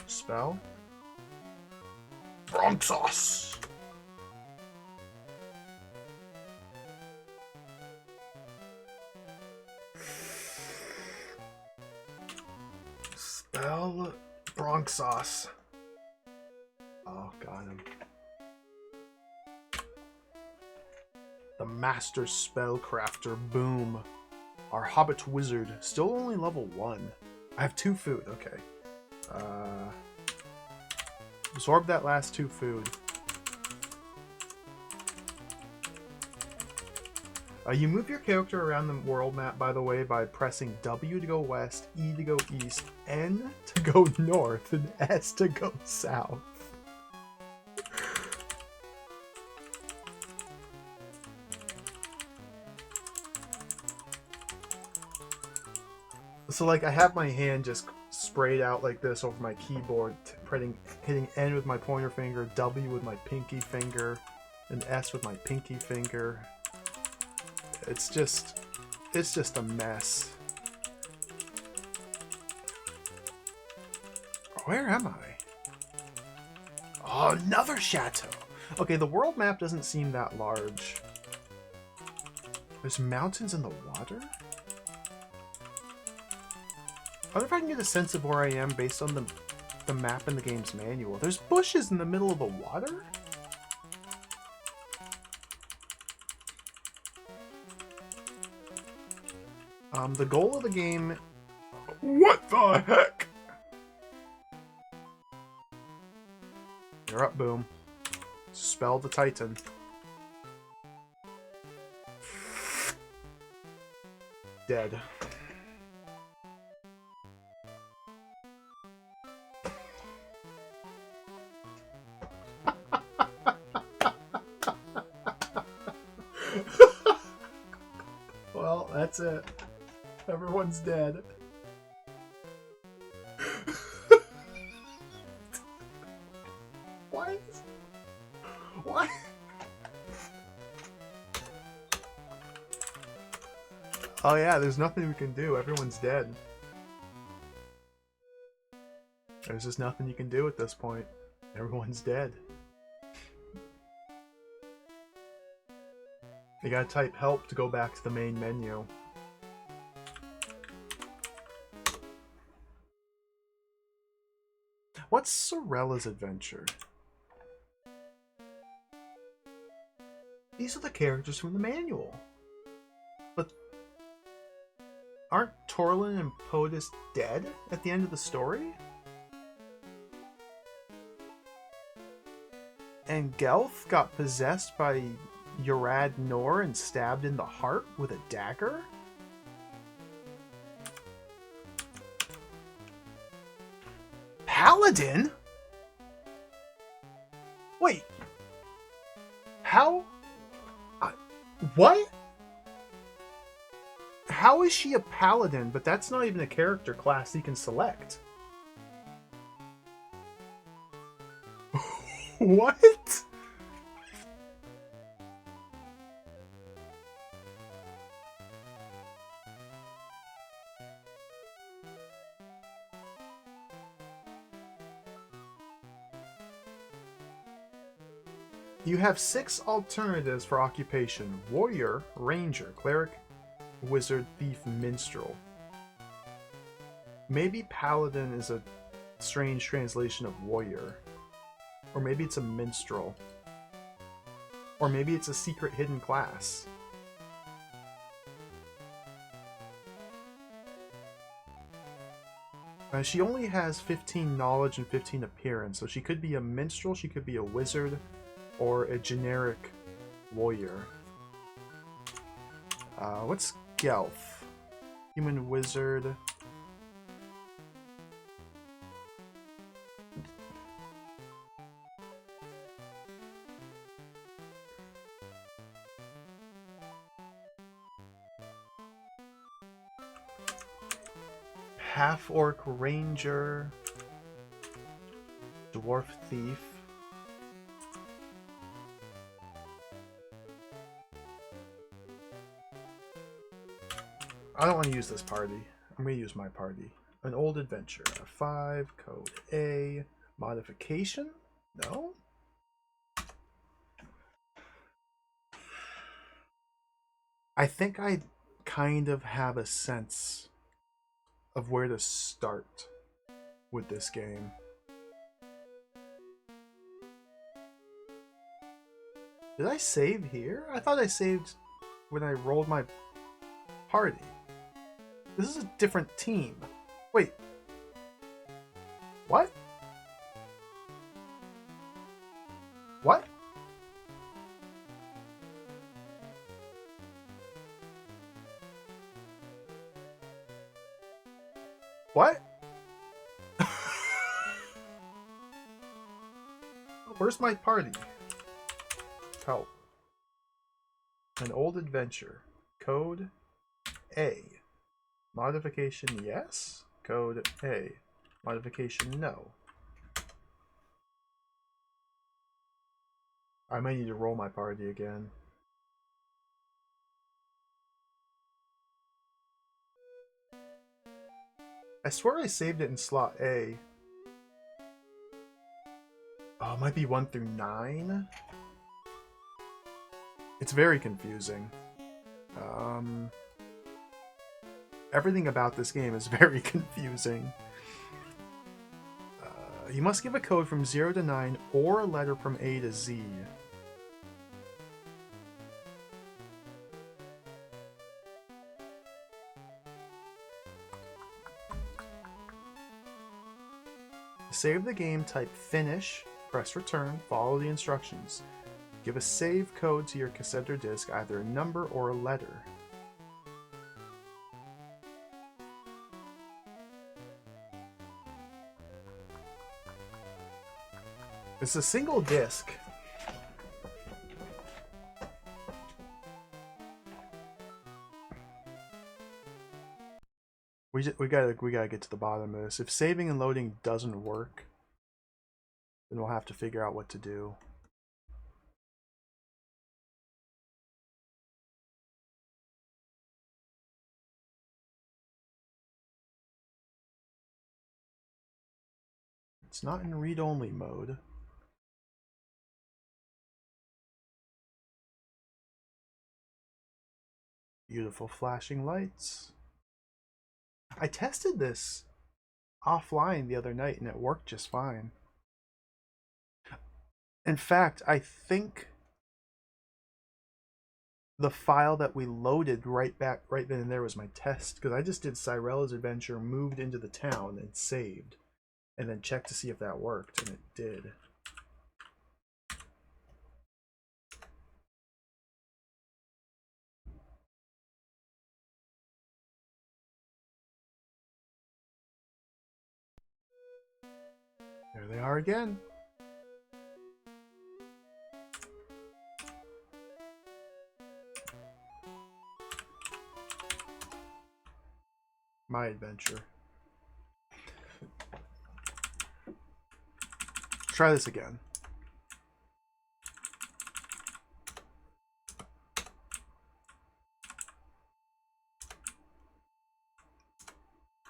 Spell? Bronx sauce! Spell Bronx sauce. Oh, got him. The Master Spellcrafter, boom. Our Hobbit Wizard, still only level 1. I have 2 food, okay. Absorb that last 2 food. You move your character around the world map, by the way, by pressing W to go west, E to go east, N to go north, and S to go south. So, like, I have my hand just sprayed out like this over my keyboard, hitting N with my pointer finger, W with my pinky finger, and S with my pinky finger. It's just a mess. Where am I? Oh, another chateau! Okay, the world map doesn't seem that large. There's mountains in the water? I wonder if I can get a sense of where I am based on the map in the game's manual. There's bushes in the middle of the water? The goal of the game... What the heck? You're up, Boom. Spell the Titan. Dead. Well, that's it. Everyone's dead. What? What? Oh yeah, there's nothing we can do. Everyone's dead. There's just nothing you can do at this point. Everyone's dead. You gotta type help to go back to the main menu. What's Sorella's adventure? These are the characters from the manual. But aren't Torlin and POTUS dead at the end of the story? And Gelth got possessed by Yerad Nor and stabbed in the heart with a dagger? Paladin? Wait. How? What? How is she a paladin, but that's not even a character class you can select? What? You have 6 alternatives for occupation: warrior, ranger, cleric, wizard, thief, minstrel. Maybe paladin is a strange translation of warrior. Or maybe it's a minstrel. Or maybe it's a secret hidden class. She only has 15 knowledge and 15 appearance, so she could be a minstrel, she could be a wizard, or a generic warrior. What's Gelth? Human wizard. Half-orc ranger. Dwarf thief. I don't want to use this party. I'm going to use my party. An old adventure. 5, code A. Modification? No? I think I kind of have a sense of where to start with this game. Did I save here? I thought I saved when I rolled my party. This is a different team. Wait. What? What? What? Where's my party? Help. An old adventure. Code A. Modification yes. Code A. Modification no. I might need to roll my party again. I swear I saved it in slot A. Oh, it might be 1 through 9. It's very confusing. Everything about this game is very confusing. You must give a code from 0 to 9 or a letter from A to Z. To save the game, type finish, press return, follow the instructions. Give a save code to your cassette or disc, either a number or a letter. It's a single disc. We gotta get to the bottom of this. If saving and loading doesn't work, then we'll have to figure out what to do. It's not in read-only mode. Beautiful flashing lights. I tested this offline the other night and it worked just fine. In fact, I think the file that we loaded right then and there was my test, because I just did Cyrella's adventure, moved into the town and saved, and then checked to see if that worked, and it did. There they are again. My adventure. Try this again.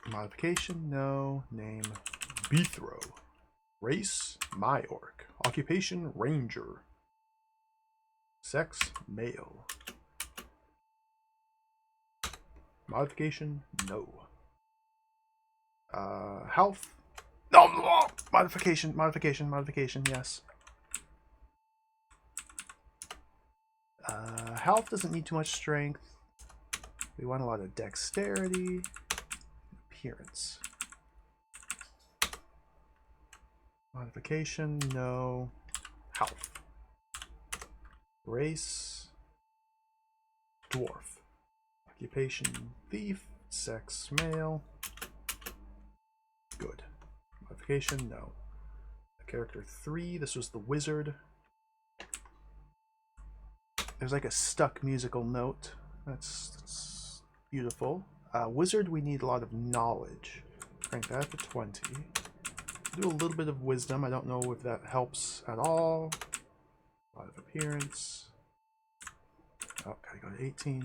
Modification, no. Name, Bethro. Race, my orc. Occupation, ranger. Sex, male. Modification, no. Health. No! Modification, yes. Health doesn't need too much strength. We want a lot of dexterity. Appearance. Modification, no. Health. Race, dwarf. Occupation, thief. Sex, male. Good. Modification, no. Character 3, this was the wizard. There's like a stuck musical note. That's beautiful. Wizard, we need a lot of knowledge. Crank that to 20. Do a little bit of wisdom. I don't know if that helps at all. A lot of appearance. Oh, gotta go to 18.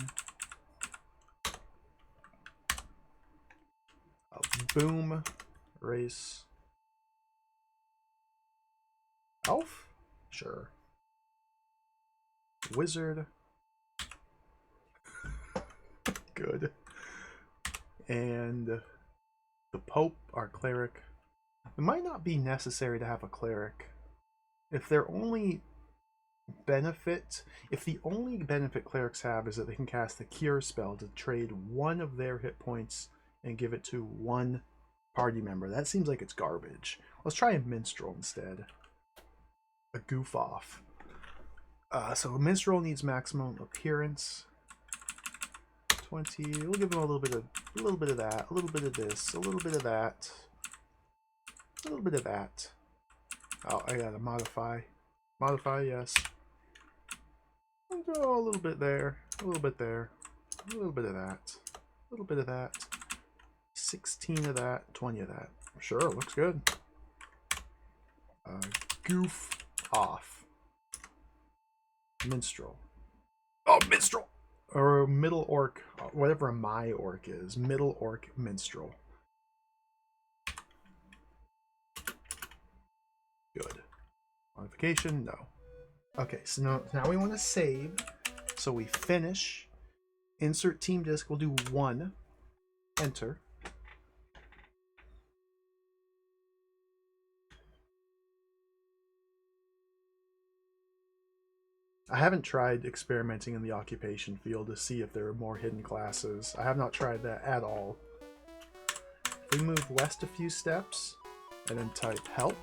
Boom. Race. Elf? Sure. Wizard. Good. And the Pope, our cleric. It might not be necessary to have a cleric. If the only benefit clerics have is that they can cast the cure spell to trade one of their hit points and give it to one party member. That seems like it's garbage. Let's try a minstrel instead. A goof off. So a minstrel needs maximum appearance. 20. We'll give him a little bit of that, a little bit of this, a little bit of that, a little bit of that. Oh, I gotta modify. Modify, yes. Oh, a little bit there, a little bit there, a little bit of that, a little bit of that. 16 of that, 20 of that. Sure, looks good. Goof off. Minstrel. Oh, minstrel! Or middle orc, whatever a my orc is. Middle orc minstrel. Good. Modification, no. Okay, so now we want to save. So we finish. Insert team disc, we'll do 1. Enter. I haven't tried experimenting in the occupation field to see if there are more hidden classes. I have not tried that at all. If we move west a few steps and then type help,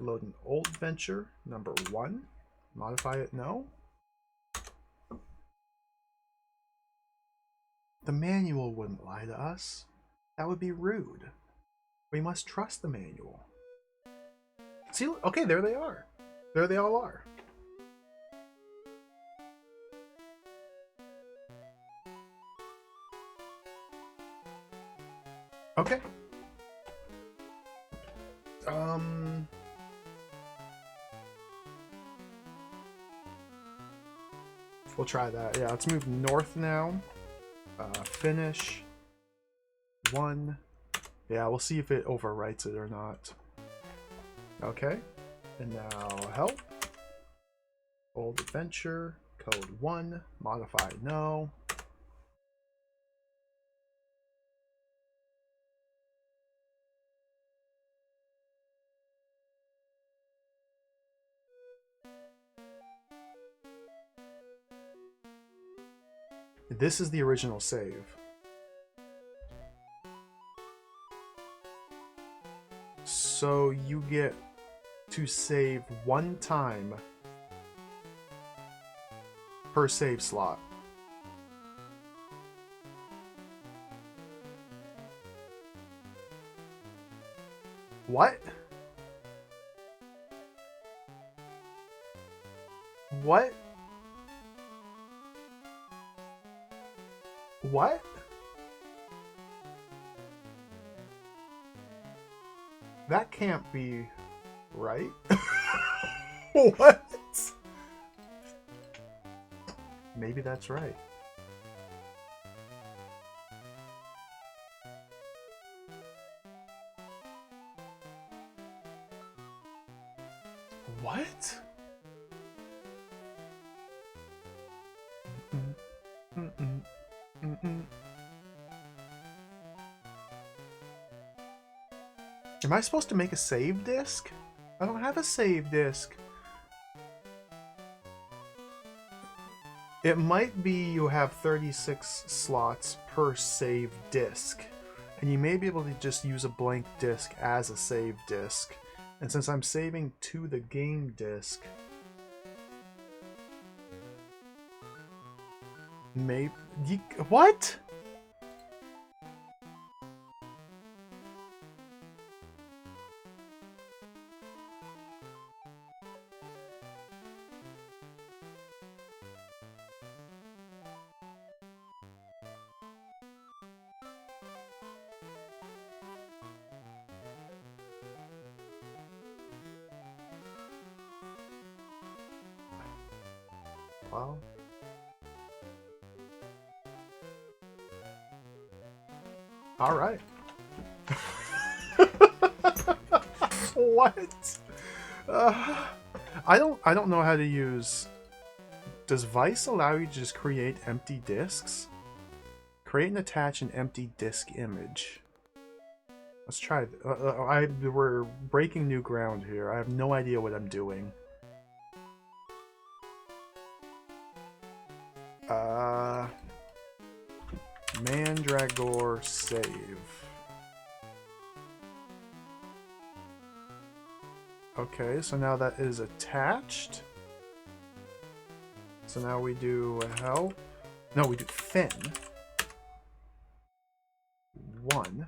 load an old venture, number 1, modify it, no. The manual wouldn't lie to us. That would be rude. We must trust the manual. See, okay, there they are. There they all are. Okay. We'll try that. Yeah, let's move north now. Finish. 1. Yeah, we'll see if it overwrites it or not. Okay. And now help. Old adventure. Code 1. Modify no. This is the original save. So you get to save one time per save slot. What? What? What? That can't be right. What? Maybe that's right. What? Am I supposed to make a save disk? I don't have a save disk. It might be you have 36 slots per save disk, and you may be able to just use a blank disk as a save disk. And since I'm saving to the game disk, maybe... What? Well... Alright. What? I don't know how to use... Does Vice allow you to just create empty disks? Create and attach an empty disk image. Let's try it. We're breaking new ground here. I have no idea what I'm doing. Mandragore save. Okay, so now that is attached. So now we do help. No, we do fin. 1.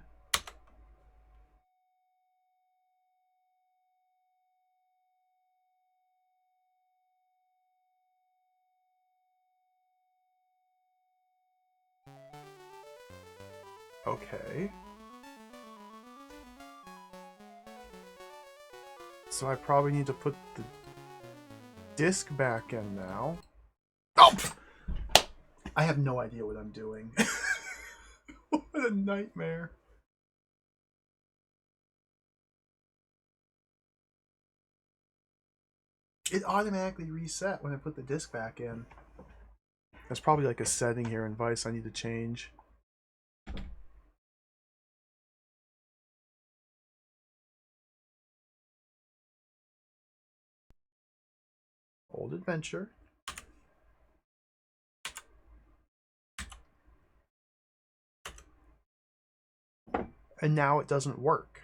Okay. So I probably need to put the disc back in now. Oh! I have no idea what I'm doing. What a nightmare. It automatically reset when I put the disc back in. There's probably like a setting here in Vice I need to change. Old adventure. And now it doesn't work.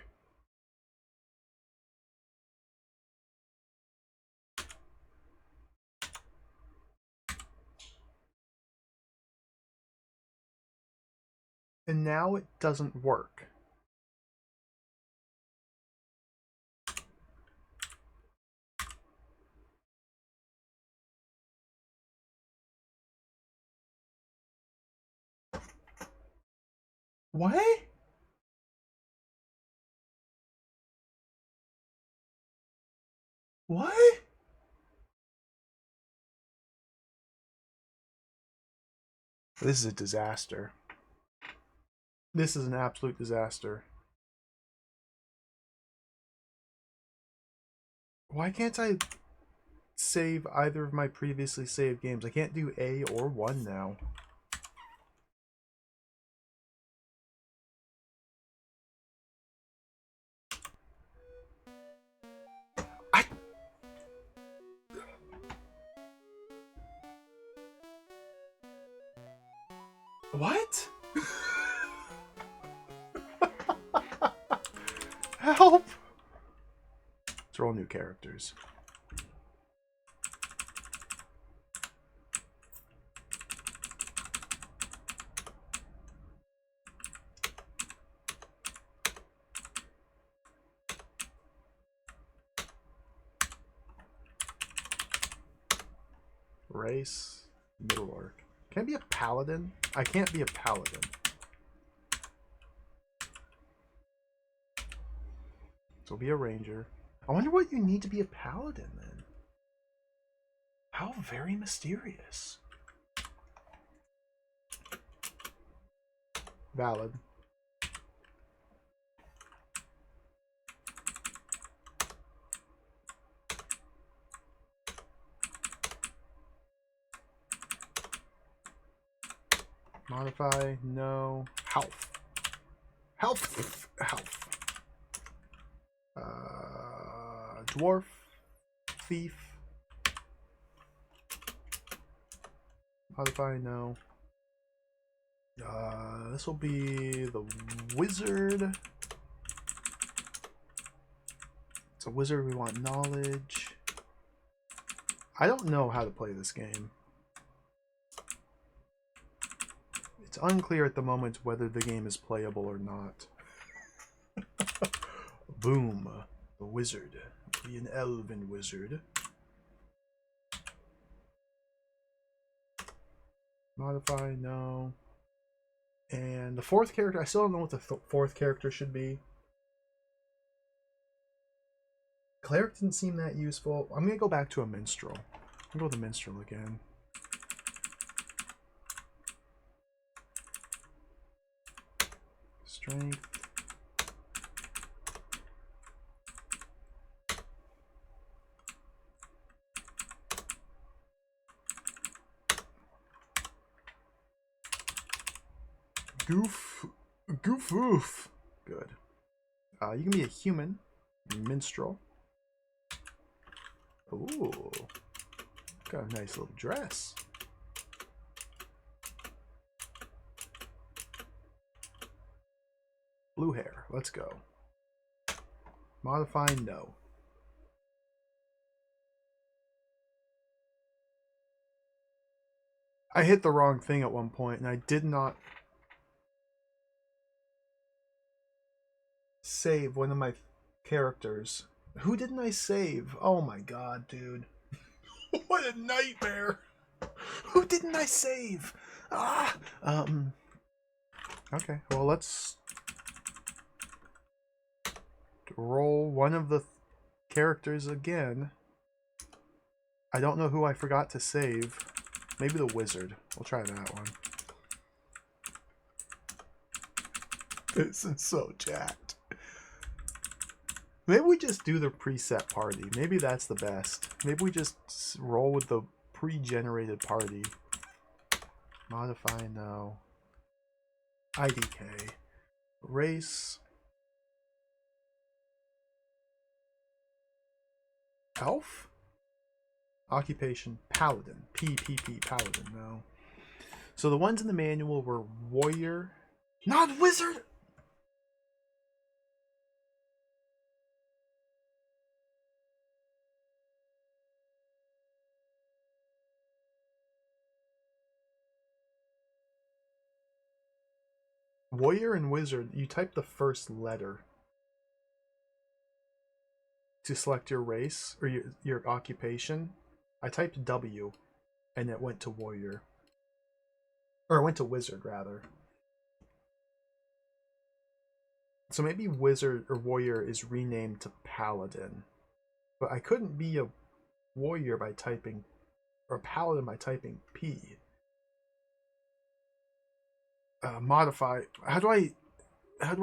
And now it doesn't work. What? What? This is a disaster. This is an absolute disaster. Why can't I save either of my previously saved games? I can't do A or 1 now. What? Help! Let's roll new characters. Race, middle orc. Can I be a paladin? I can't be a paladin. So be a ranger. I wonder what you need to be a paladin then. How very mysterious. Valid. Modify, no. Health. Health. Health. Dwarf. Thief. Modify, no. This will be the wizard. It's a wizard, we want knowledge. I don't know how to play this game. It's unclear at the moment whether the game is playable or not. Boom. The wizard. Be an elven wizard. Modify, no. And the fourth character, I still don't know what the fourth character should be. Cleric didn't seem that useful. I'm going to go back to a minstrel. I'll go with the minstrel again. Strength. Goof oof. Good. You can be a human. Minstrel. Ooh. Got a nice little dress. Blue hair. Let's go. Modify, no. I hit the wrong thing at one point, and I did not save one of my characters. Who didn't I save? Oh my god, dude. What a nightmare. Who didn't I save? Ah! Okay, well, let's roll one of the characters again. I don't know who I forgot to save. Maybe the wizard. We'll try that one. This is so jacked. Maybe we just do the preset party. Maybe that's the best. Maybe we just roll with the pre-generated party. Modify, no. IDK. Race. Elf? Occupation, paladin. PPP, paladin, no. So the ones in the manual were warrior. Not wizard! Warrior and wizard, you type the first letter to select your race or your occupation. I typed W and it went to warrior. Or it went to wizard, rather. So maybe wizard or warrior is renamed to paladin. But I couldn't be a warrior by typing, or paladin by typing P. Modify. How do I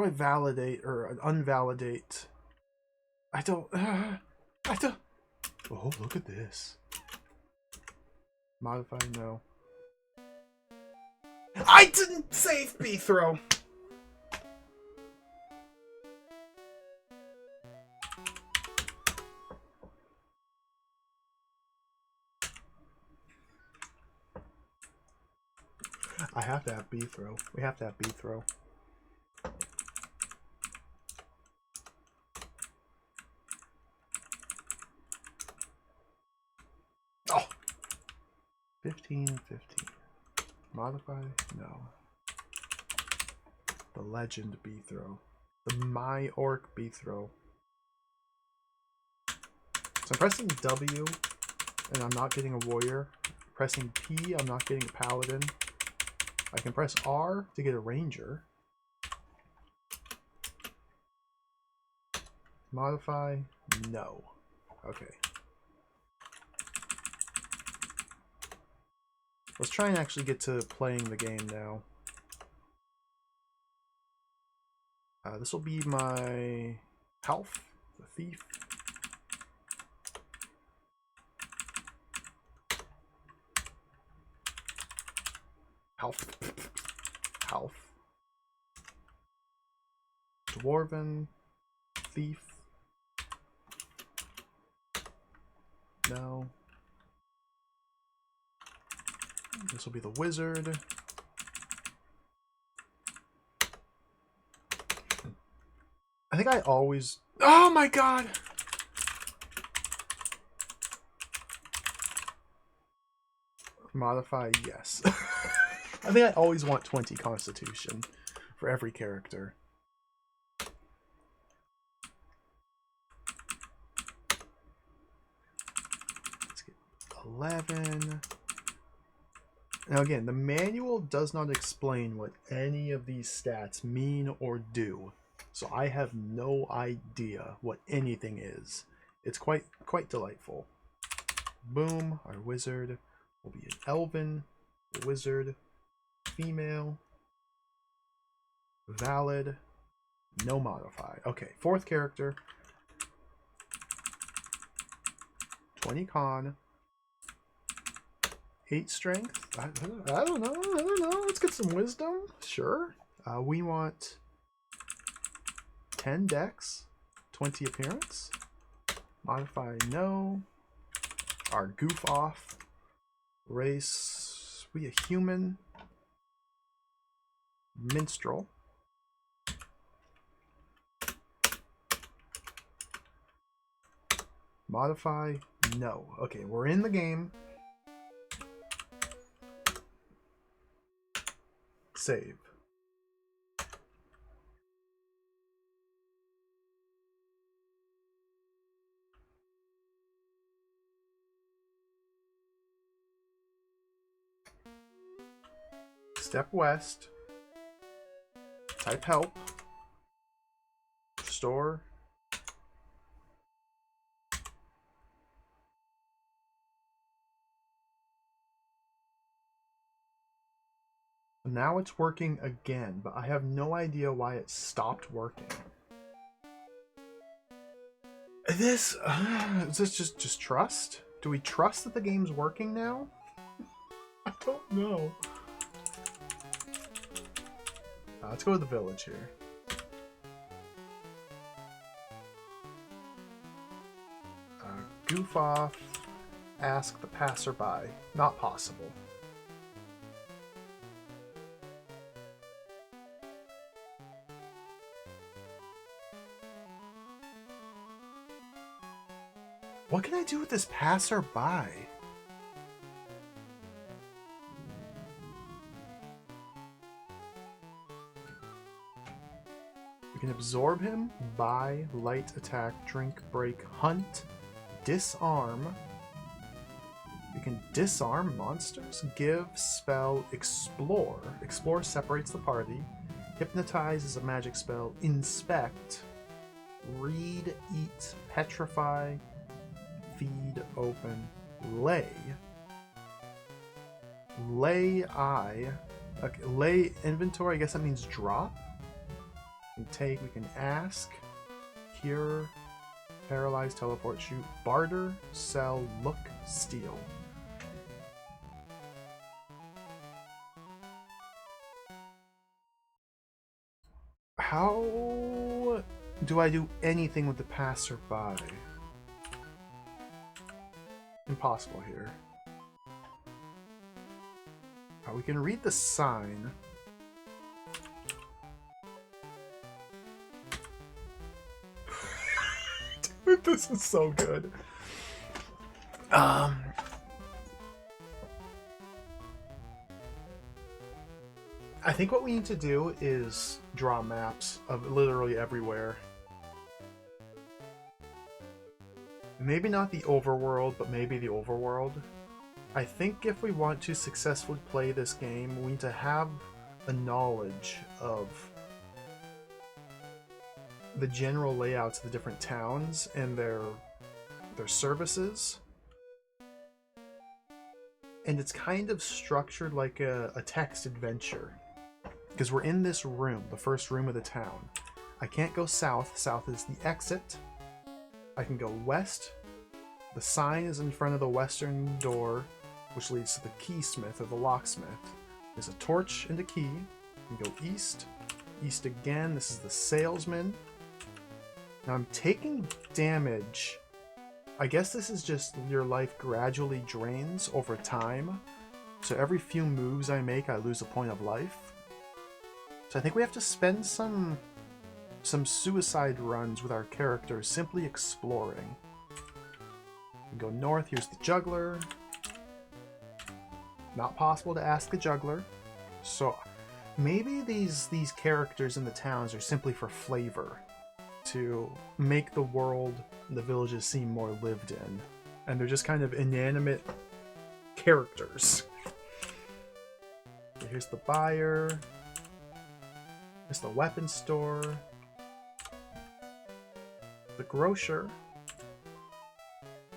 validate or unvalidate? I don't. Oh, look at this. Modify, no. I didn't save B throw. I have to have B throw. We have to have B throw. Oh! 15, 15. Modify? No. The legend B throw. The my orc B throw. So I'm pressing W and I'm not getting a warrior. Pressing P, I'm not getting a paladin. I can press R to get a ranger. Modify? No. Okay. Let's try and actually get to playing the game now. This will be my health, the thief. Health. Health. Dwarven. Thief. No. This will be the wizard. I think I always... Oh my god! Modify, yes. I think I always want 20 constitution for every character. Let's get 11. Now again, the manual does not explain what any of these stats mean or do. So I have no idea what anything is. It's quite delightful. Boom, our wizard will be an elven wizard, female, valid, no modify. Okay, fourth character. 20 con, 8 strength. I don't know. Let's get some wisdom. Sure. We want 10 dex, 20 appearance. Modify, no. Our goof off. Race, we a human. Minstrel. Modify, no. Okay, we're in the game. Save. Step west. Type help. Store. Now it's working again, but I have no idea why it stopped working. Is this just trust? Do we trust that the game's working now? I don't know. Let's go to the village here. Goof off. Ask the passerby. Not possible. What can I do with this passerby? We can absorb him, buy, light, attack, drink, break, hunt, disarm. We can disarm monsters, give, spell, explore. Explore separates the party. Hypnotize is a magic spell. Inspect, read, eat, petrify, feed, open, lay. Lay eye. Okay, lay inventory, I guess that means drop. We can take, we can ask, cure, paralyze, teleport, shoot, barter, sell, look, steal. How do I do anything with the passerby? Impossible here. We can read the sign. Dude, this is so good. I think what we need to do is draw maps of literally everywhere. Maybe not the overworld, but maybe the overworld. I think if we want to successfully play this game, we need to have a knowledge of the general layouts of the different towns and their services. And it's kind of structured like a text adventure. Because we're in this room, the first room of the town. I can't go south. South is the exit. I can go west. The sign is in front of the western door, which leads to the keysmith or the locksmith. There's a torch and a key. You can go east. East again. This is the salesman. Now I'm taking damage. I guess this is just your life gradually drains over time. So every few moves I make, I lose a point of life. So I think we have to spend some suicide runs with our characters simply exploring. We go north, here's the juggler. Not possible to ask the juggler. So maybe these characters in the towns are simply for flavor. To make the world, the villages seem more lived in. And they're just kind of inanimate characters. So here's the buyer. Here's the weapon store. The grocer.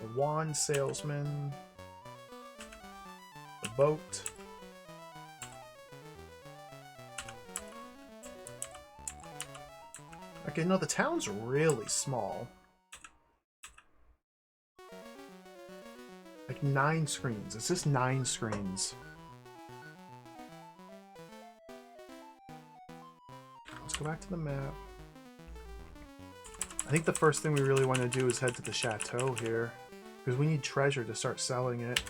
The wand salesman. The boat. Okay, no, the town's really small. Like 9 screens. It's just 9 screens. Let's go back to the map. I think the first thing we really want to do is head to the chateau here. Because we need treasure to start selling it.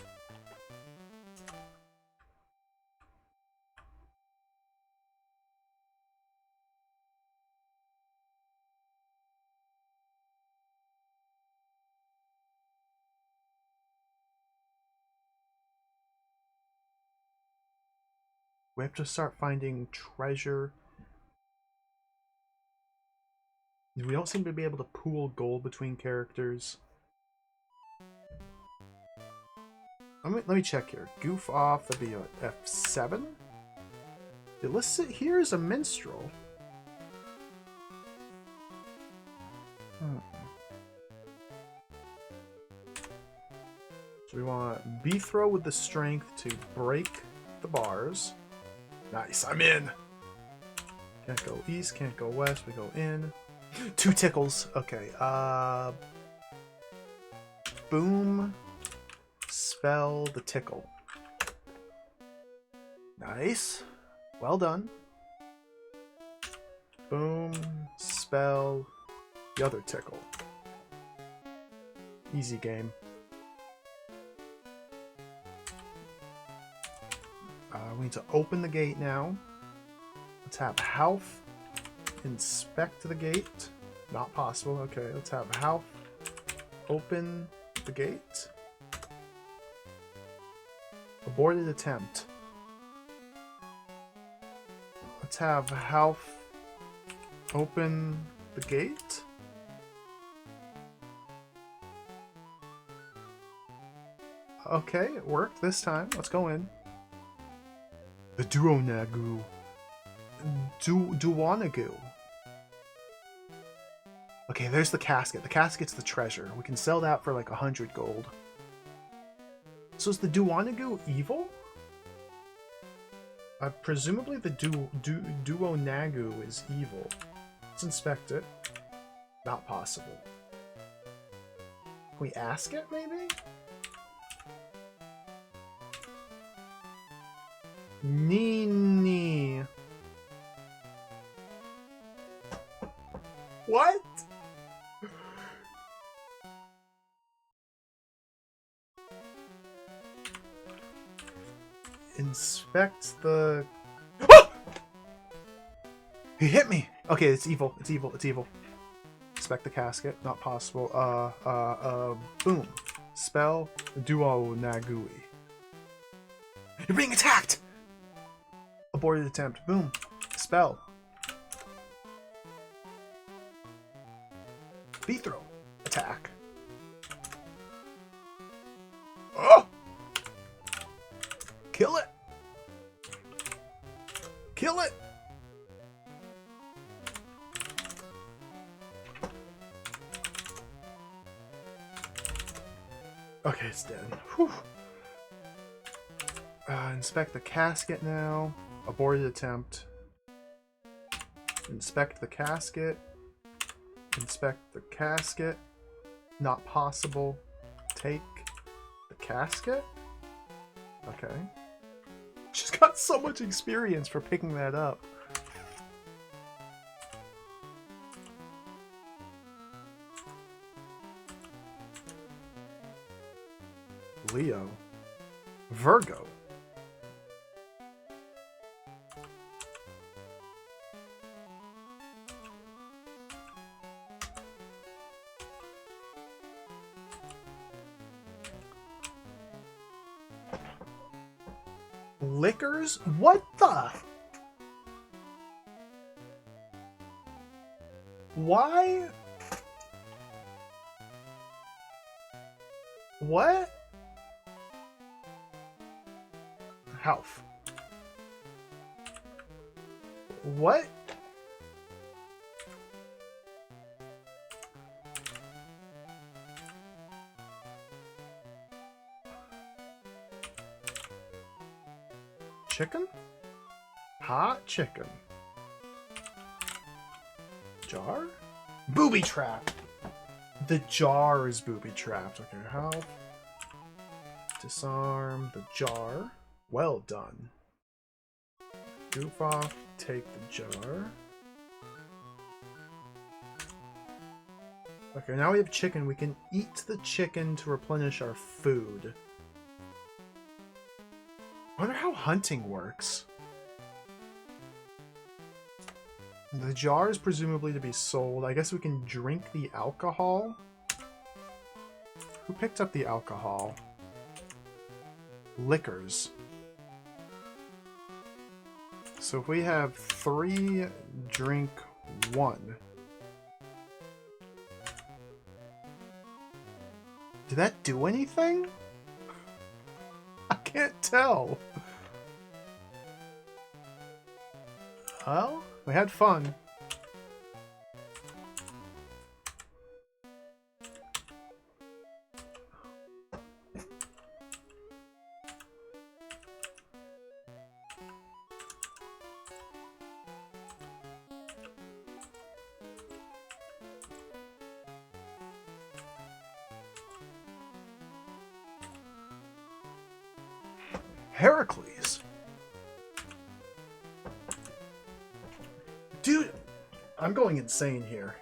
We have to start finding treasure. We don't seem to be able to pool gold between characters. Let me check here. Goof off, that'd be F7. It lists it here as a minstrel. So we want B throw with the strength to break the bars. Nice, I'm in. Can't go east, can't go west, we go in. 2 tickles. Okay, boom. Spell the tickle. Nice. Well done. Boom. Spell the other tickle. Easy game. We need to open the gate now. Let's have Half inspect the gate. Not possible. Okay, let's have Half open the gate. Aborted attempt. Let's have Half open the gate. Okay, it worked this time. Let's go in. The Duonagu. Duonagu. Okay, there's the casket. The casket's the treasure. We can sell that for like 100 gold. So is the Duonagu evil? Presumably the Duonagu is evil. Let's inspect it. Not possible. Can we ask it, maybe? Nini. What? Inspect the... He hit me! Okay, it's evil. It's evil. It's evil. Inspect the casket. Not possible. Boom. Spell. Duo Nagui. You're being attacked! Aborted attempt. Boom. Spell. Throw. Attack. Oh! Kill it! Kill it! Okay, it's dead. Whew. Inspect the casket now. Aborted attempt. Inspect the casket. Inspect the casket. Not possible. Take the casket? Okay. She's got so much experience for picking that up. Leo. Virgo. Liquors? What the? Why? What? Health. What? Chicken? Hot chicken. Jar? Booby trap. The jar is booby trapped. Okay, health. Disarm the jar. Well done. Goof off. Take the jar. Okay, now we have chicken. We can eat the chicken to replenish our food. I wonder how hunting works. The jar is presumably to be sold. I guess we can drink the alcohol. Who picked up the alcohol? Liquors. So if we have 3, drink 1. Did that do anything? I can't tell. Well, we had fun. Heracles. Dude, I'm going insane here.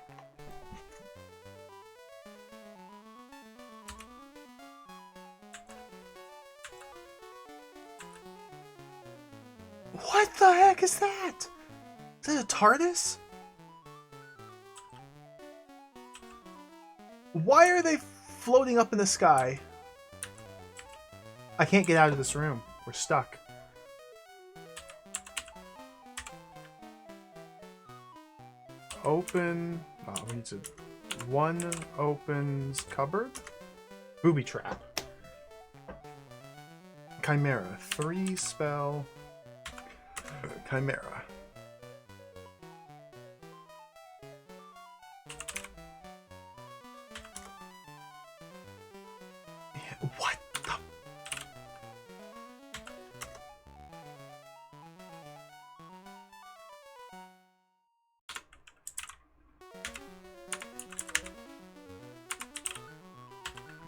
What the heck is that? Is that a TARDIS? Why are they floating up in the sky? I can't get out of this room. We're stuck. Open. Oh, we need to. 1 opens cupboard. Booby trap. Chimera. 3 spell. Chimera. What the?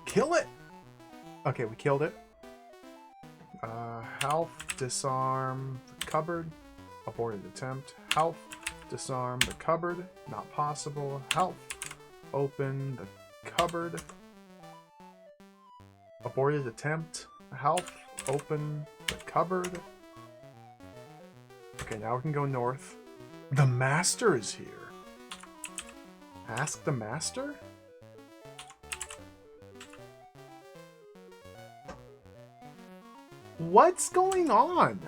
Kill it! Okay, we killed it. Health, disarm the cupboard. Aborted attempt. Health, disarm the cupboard. Not possible. Health, open the cupboard. Aborted attempt. Health, open the cupboard. Okay, now we can go north. The master is here. Ask the master? What's going on?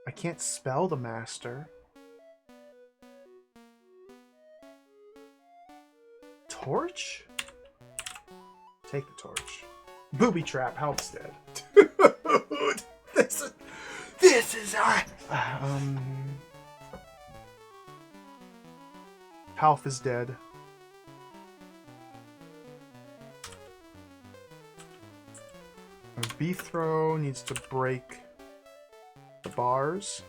I can't spell the master. Torch? Take the torch. Booby trap. Half's dead. Dude, this is Half is dead. B-throw needs to break the bars.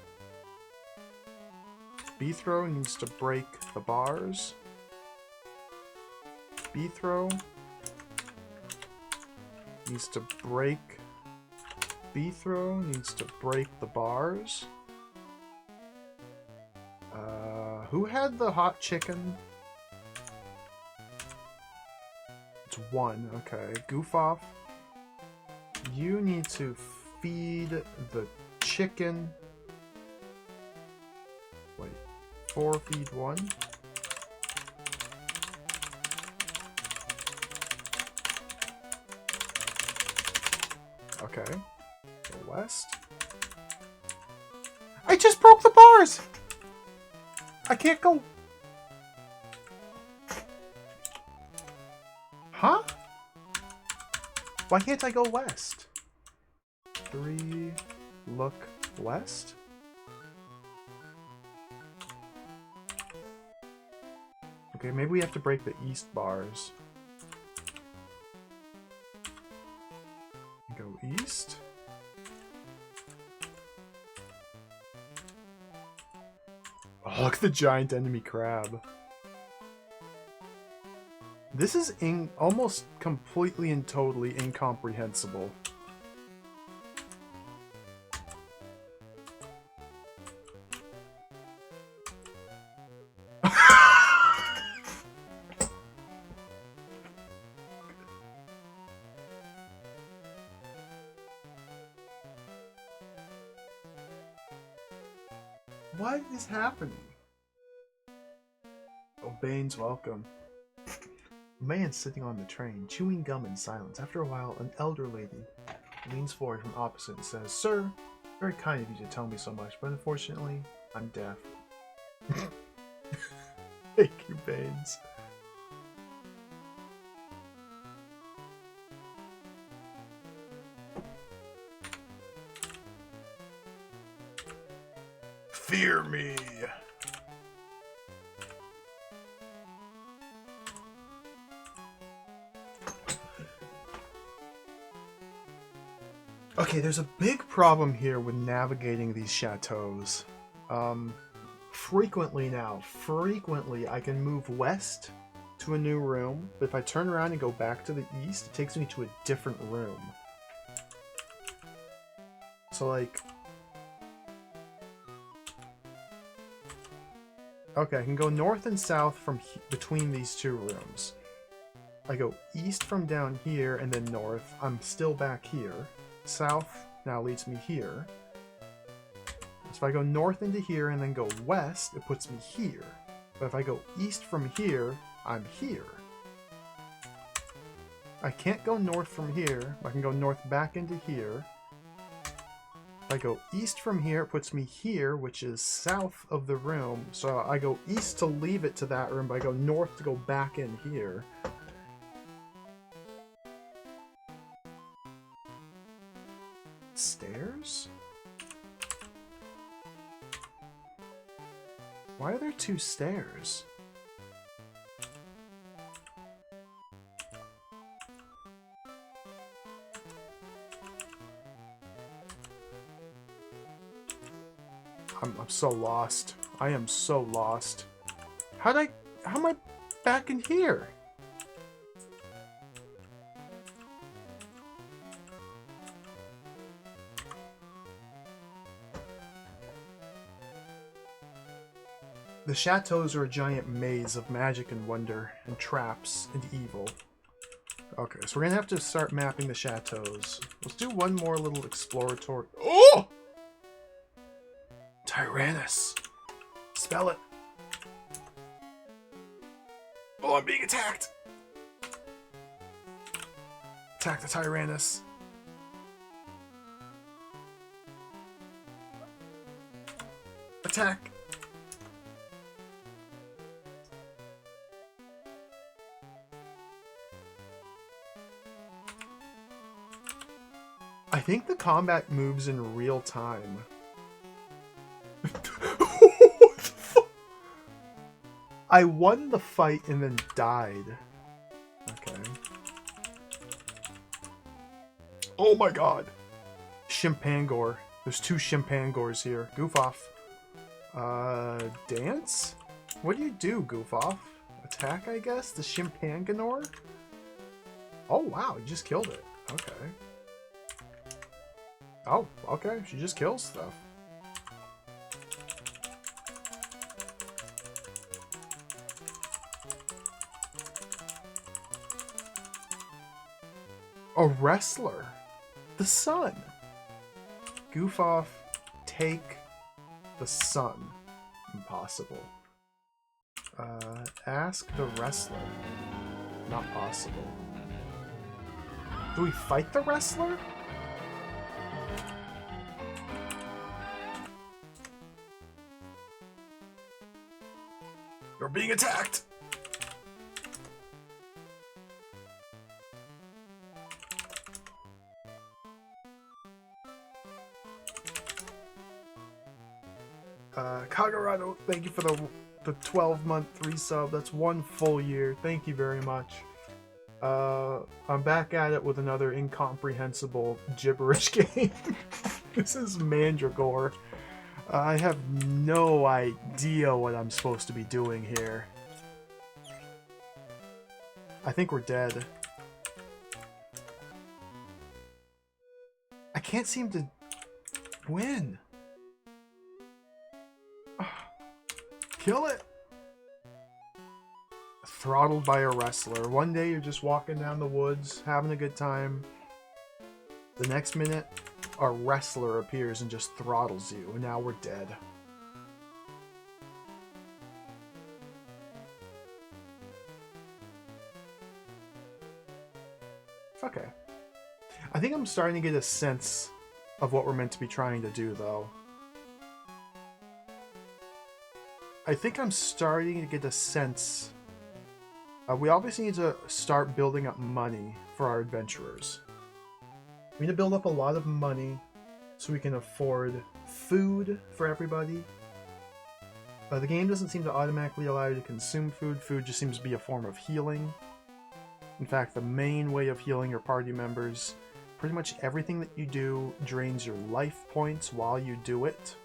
B-throw needs to break the bars. B-throw needs to break. B-throw needs to break the bars. Who had the hot chicken? It's one. Okay. Goof off. You need to feed the chicken. Wait. 4 feed 1. Okay. Go west. I just broke the bars! I can't go. Huh? Why can't I go west? 3, look west? Okay, maybe we have to break the east bars. Go east. Oh, look at the giant enemy crab. This is almost completely and totally incomprehensible. What is happening? Oh, Bane's welcome. A man sitting on the train, chewing gum in silence. After a while, an elder lady leans forward from opposite and says, "Sir, very kind of you to tell me so much, but unfortunately, I'm deaf." Thank you, Baines. Fear me. Okay, there's a big problem here with navigating these chateaus. Frequently I can move west to a new room, but if I turn around and go back to the east, it takes me to a different room. So, like... Okay, I can go north and south from between these two rooms. I go east from down here and then north. I'm still back here. South now leads me here. So if I go north into here and then go west, it puts me here. But if I go east from here, I'm here. I can't go north from here. I can go north back into here. If I go east from here, it puts me here, which is south of the room. So I go east to leave it to that room, but I go north to go back in here. Stairs? Why are there 2 stairs? I'm so lost. I am so lost. How am I back in here? The chateaus are a giant maze of magic and wonder, and traps and evil. Okay, so we're gonna have to start mapping the chateaus. Let's do one more little exploratory. Oh! Tyrannus. Spell it. Oh, I'm being attacked. Attack the Tyrannus. Attack. I think the combat moves in real time. What the fuck? I won the fight and then died. Okay. Oh my god. Chimpangore. There's 2 Chimpangores here. Goof off. Dance? What do you do, Goof off? Attack, I guess? The Chimpanganore? Oh wow, you just killed it. Okay. Oh, okay. She just kills stuff. A wrestler. The sun. Goof off. Take the sun. Impossible. Ask the wrestler. Not possible. Do we fight the wrestler? You're being attacked! Kagarado, thank you for the 12-month resub. That's 1 full year. Thank you very much. I'm back at it with another incomprehensible gibberish game. This is Mandragore. I have no idea what I'm supposed to be doing here. I think we're dead. I can't seem to win. Kill it! Throttled by a wrestler. One day you're just walking down the woods, having a good time. The next minute, a wrestler appears and just throttles you, and now we're dead. Okay. I think I'm starting to get a sense of what we're meant to be trying to do, though. I think I'm starting to get a sense. We obviously need to start building up money for our adventurers. We need to build up a lot of money so we can afford food for everybody. The game doesn't seem to automatically allow you to consume food. Food just seems to be a form of healing. In fact, the main way of healing your party members, pretty much everything that you do drains your life points while you do it.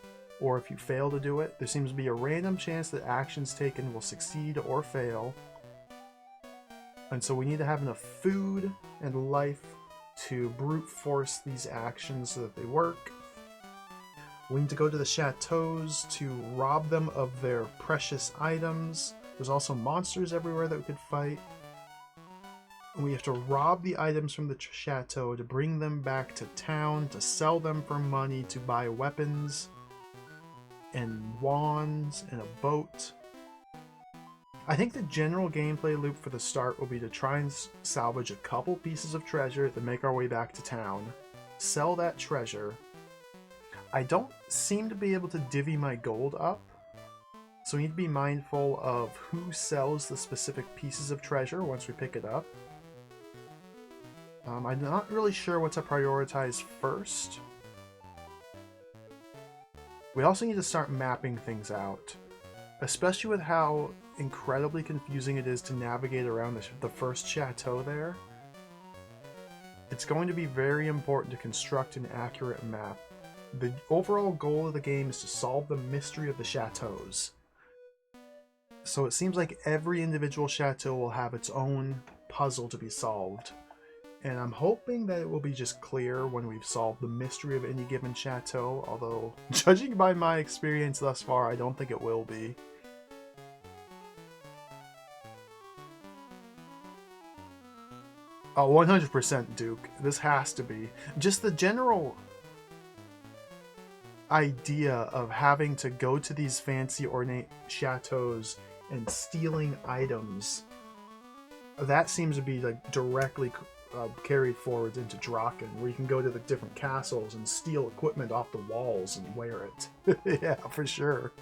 Or if you fail to do it, there seems to be a random chance that actions taken will succeed or fail. And so we need to have enough food and life to brute force these actions so that they work. We need to go to the chateaus to rob them of their precious items. There's also monsters everywhere that we could fight. And we have to rob the items from the chateau to bring them back to town, to sell them for money, to buy weapons and wands and a boat. I think the general gameplay loop for the start will be to try and salvage a couple pieces of treasure to make our way back to town, sell that treasure. I don't seem to be able to divvy my gold up, so we need to be mindful of who sells the specific pieces of treasure once we pick it up. I'm not really sure what to prioritize first. We also need to start mapping things out, especially with how incredibly confusing it is to navigate around the first chateau there. It's going to be very important to construct an accurate map. The overall goal of the game is to solve the mystery of the chateaus. So it seems like every individual chateau will have its own puzzle to be solved. And I'm hoping that it will be just clear when we've solved the mystery of any given chateau, although, judging by my experience thus far, I don't think it will be. Oh, 100% Duke. This has to be. Just the general idea of having to go to these fancy ornate chateaus and stealing items, that seems to be like directly carried forward into Draken, where you can go to the different castles and steal equipment off the walls and wear it. Yeah, for sure.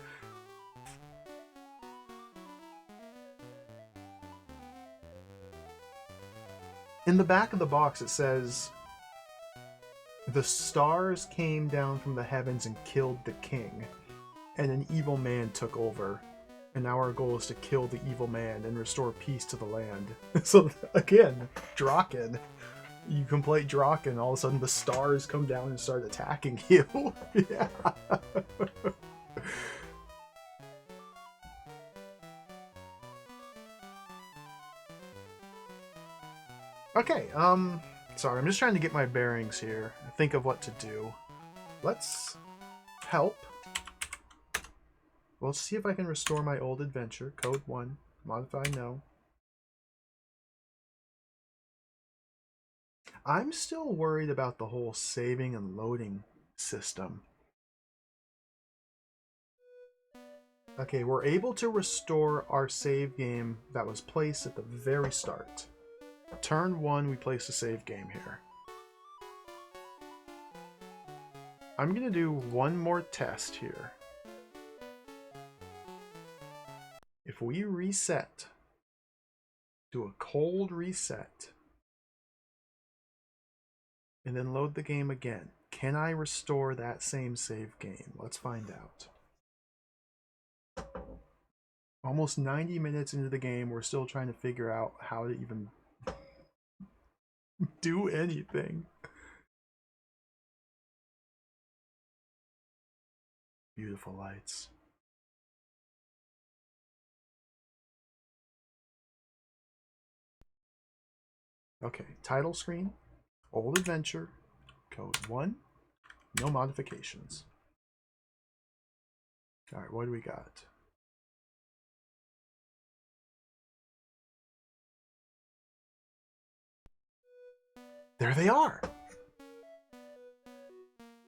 In the back of the box it says, "The stars came down from the heavens and killed the king, and an evil man took over. And now our goal is to kill the evil man and restore peace to the land." So again, Draken. You can play Draken, all of a sudden the stars come down and start attacking you. Yeah. Okay, sorry, I'm just trying to get my bearings here. Think of what to do. Let's help. Let's see if I can restore my old adventure. Code 1. Modify no. I'm still worried about the whole saving and loading system. Okay, we're able to restore our save game that was placed at the very start. Turn 1, we place a save game here. I'm going to do one more test here. If we reset, do a cold reset, and then load the game again, can I restore that same save game? Let's find out. Almost 90 minutes into the game, we're still trying to figure out how to even do anything. Beautiful lights. Okay, title screen, old adventure, code 1, no modifications. Alright, what do we got? There they are!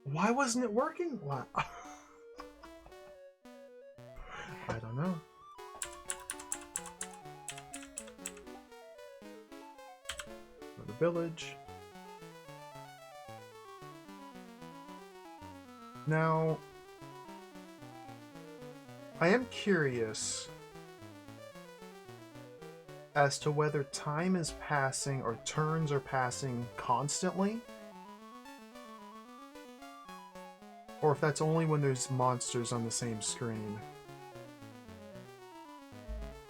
Why wasn't it working? What? I don't know. Go to village. Now, I am curious as to whether time is passing or turns are passing constantly, or if that's only when there's monsters on the same screen.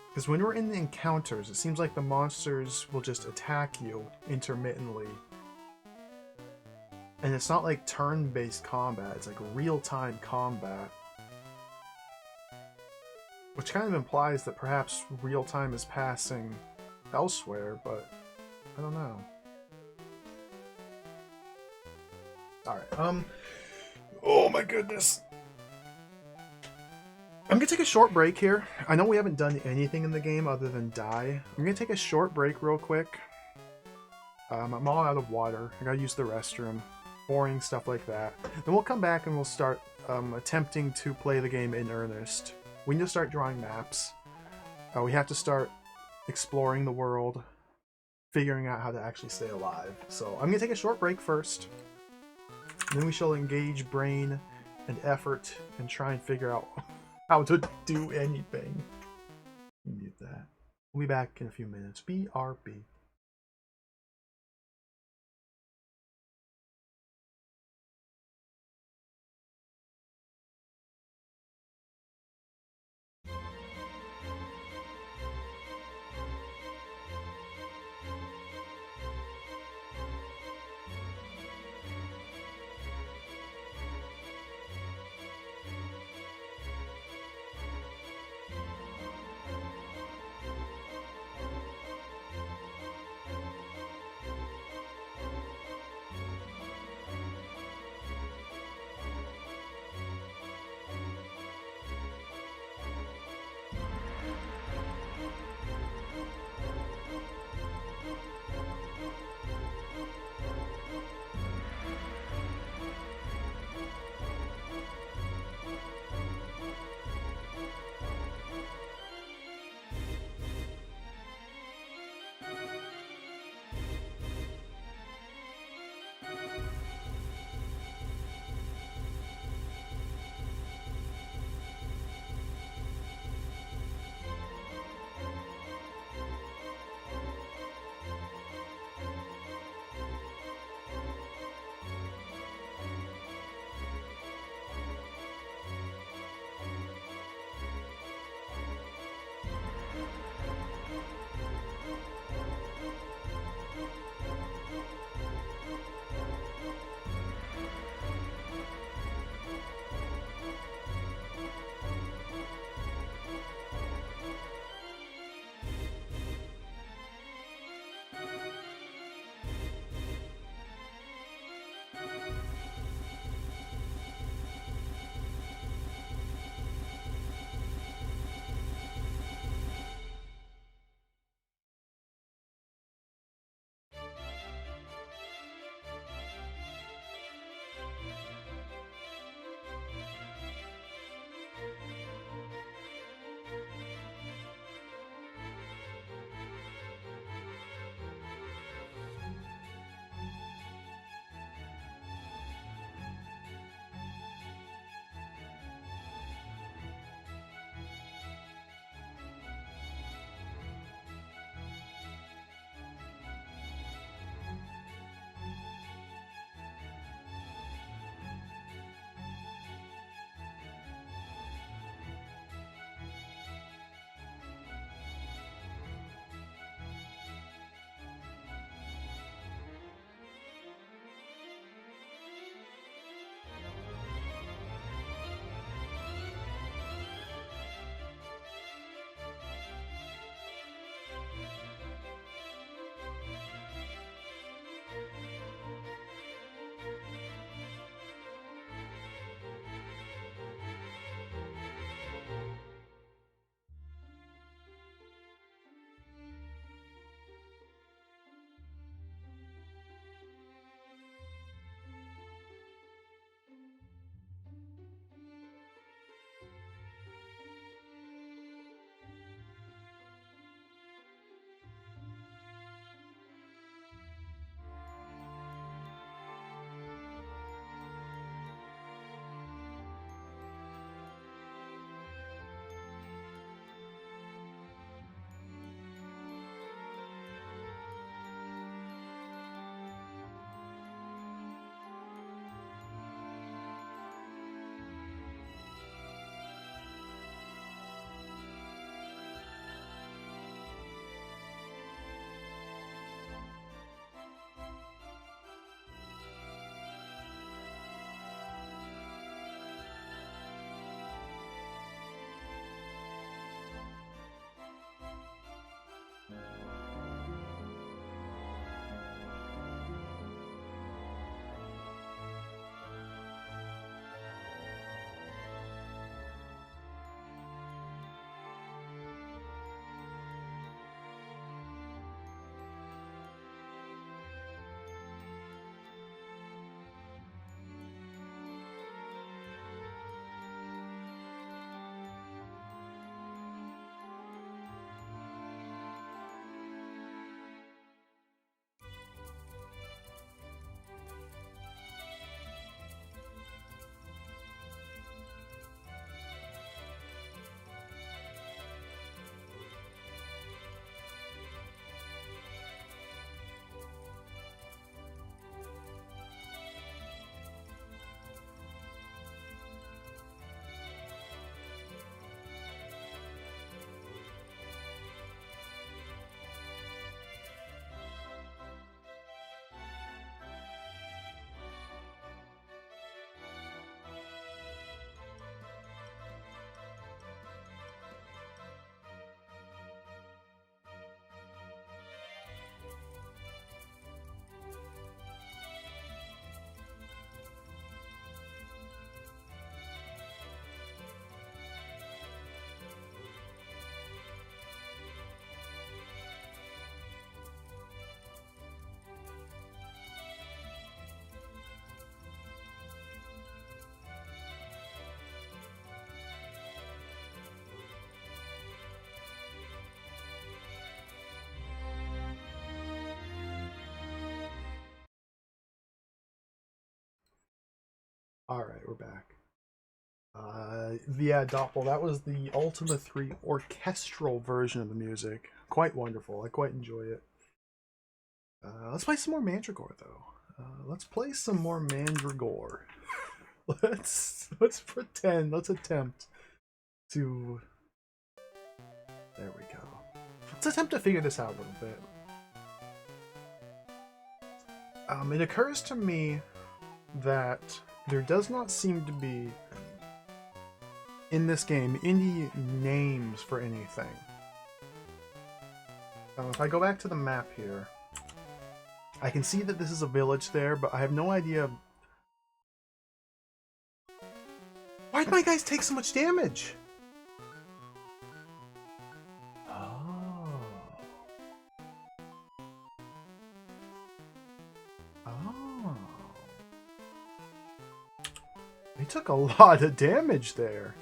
Because when we're in the encounters, it seems like the monsters will just attack you intermittently. And it's not like turn-based combat, it's like real-time combat. Which kind of implies that perhaps real-time is passing elsewhere, but I don't know. Alright, oh my goodness. I'm gonna take a short break here. I know we haven't done anything in the game other than die. I'm gonna take a short break real quick. I'm all out of water. I gotta use the restroom. Boring stuff like that. Then we'll come back and we'll start attempting to play the game in earnest. We need to start drawing maps. We have to start exploring the world, figuring out how to actually stay alive. So I'm gonna take a short break first. And then we shall engage brain and effort and try and figure out how to do anything. Mute that. We'll be back in a few minutes. BRB. Alright, we're back. Yeah, Doppel, that was the Ultima 3 orchestral version of the music. Quite wonderful. I quite enjoy it. Let's play some more Mandragore, though. Let's play some more Mandragore. Let's pretend. Let's attempt to. There we go. Let's attempt to figure this out a little bit. It occurs to me that there does not seem to be in this game any names for anything. If I go back to the map here, I can see that this is a village there, but I have no idea. Why'd my guys take so much damage? Oh. Oh. They took a lot of damage there.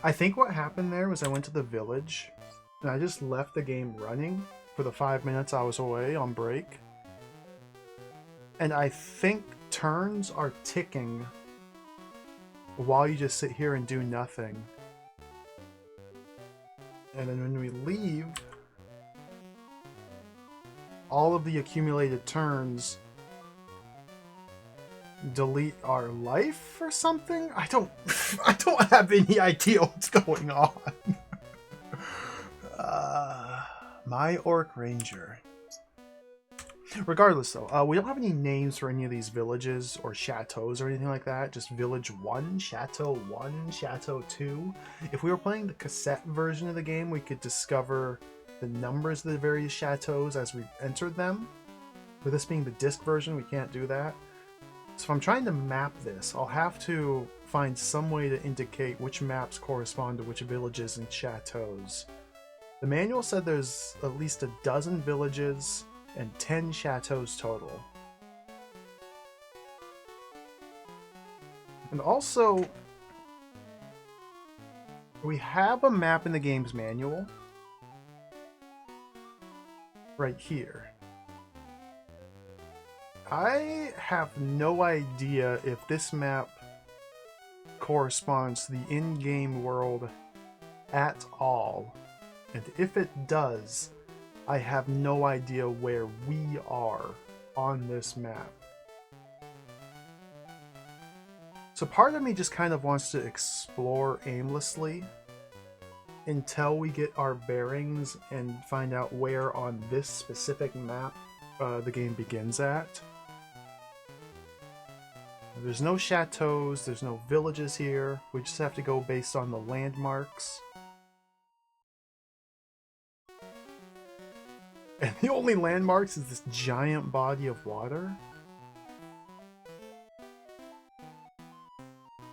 I think what happened there was I went to the village and I just left the game running for the 5 minutes I was away on break. And I think turns are ticking while you just sit here and do nothing. And then when we leave, all of the accumulated turns delete our life or something? I don't have any idea what's going on. My Orc Ranger. Regardless though, we don't have any names for any of these villages or chateaus or anything like that. Just Village 1, Chateau 1, Chateau 2. If we were playing the cassette version of the game, we could discover the numbers of the various chateaus as we entered them. With this being the disc version, we can't do that. So if I'm trying to map this, I'll have to find some way to indicate which maps correspond to which villages and chateaus. The manual said there's at least a dozen villages and 10 chateaus total. And also, we have a map in the game's manual right here. I have no idea if this map corresponds to the in-game world at all. And if it does, I have no idea where we are on this map. So part of me just kind of wants to explore aimlessly until we get our bearings and find out where on this specific map the game begins at. There's no chateaus, there's no villages here. We just have to go based on the landmarks. And the only landmarks is this giant body of water.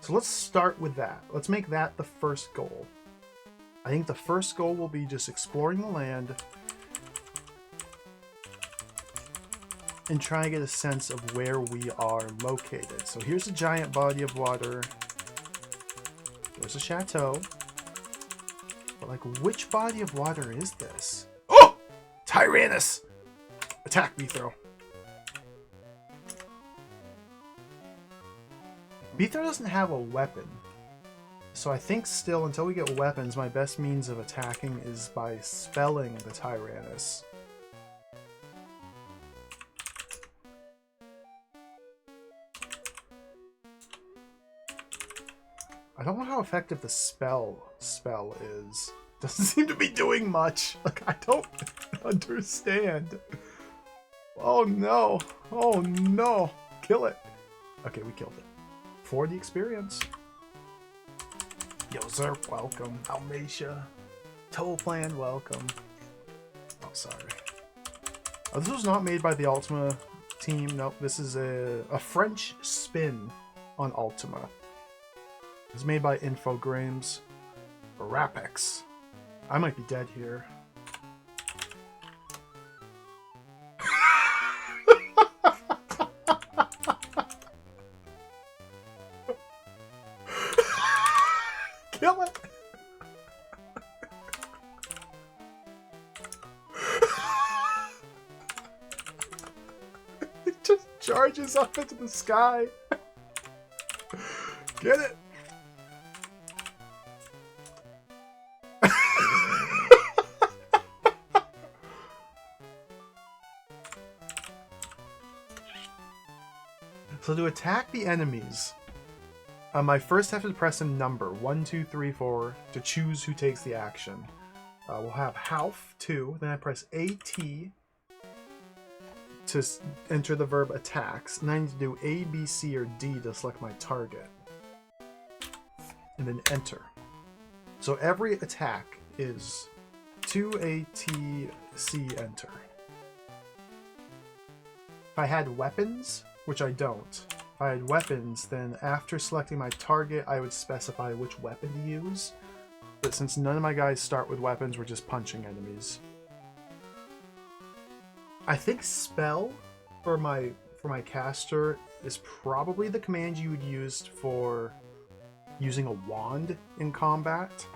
So let's start with that. Let's make that the first goal. I think the first goal will be just exploring the land and trying to get a sense of where we are located. So here's a giant body of water. There's a chateau. But like, which body of water is this? Oh! Tyrannus! Attack, Beethro. Beethro doesn't have a weapon. So I think still, until we get weapons, my best means of attacking is by spelling the Tyrannus. I don't know how effective the spell is. Doesn't seem to be doing much. Like, I don't understand. Oh no. Oh no. Kill it. Okay, we killed it. For the experience. Yo, Zerp, welcome. Almatia. Tollplan, welcome. Oh, sorry. Oh, this was not made by the Ultima team. Nope, this is a French spin on Ultima. It's made by Infogrames. Rapex. I might be dead here. Kill it! It just charges up into the sky. Get it! So to attack the enemies, I first have to press a number 1, 2, 3, 4 to choose who takes the action. We'll have Half 2, then I press AT to enter the verb attacks, and I need to do A, B, C, or D to select my target. And then enter. So every attack is 2ATC enter. If I had weapons, which I don't, if I had weapons, then after selecting my target, I would specify which weapon to use. But since none of my guys start with weapons, we're just punching enemies. I think spell for my caster is probably the command you would use for using a wand in combat.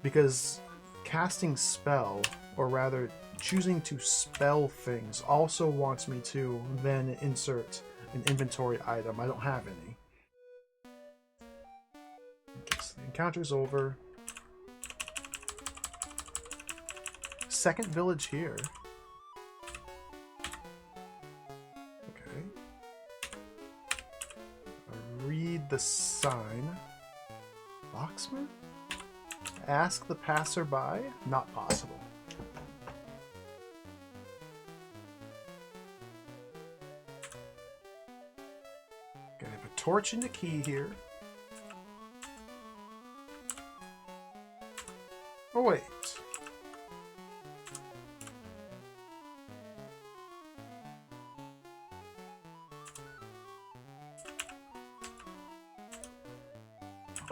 Because casting spell, or rather choosing to spell things, also wants me to then insert an inventory item. I don't have any. Okay, so the encounter's over. Second village here. Okay. I read the sign. Locksmith? Ask the passerby? Not possible. Okay, I have a torch and a key here. Oh, wait.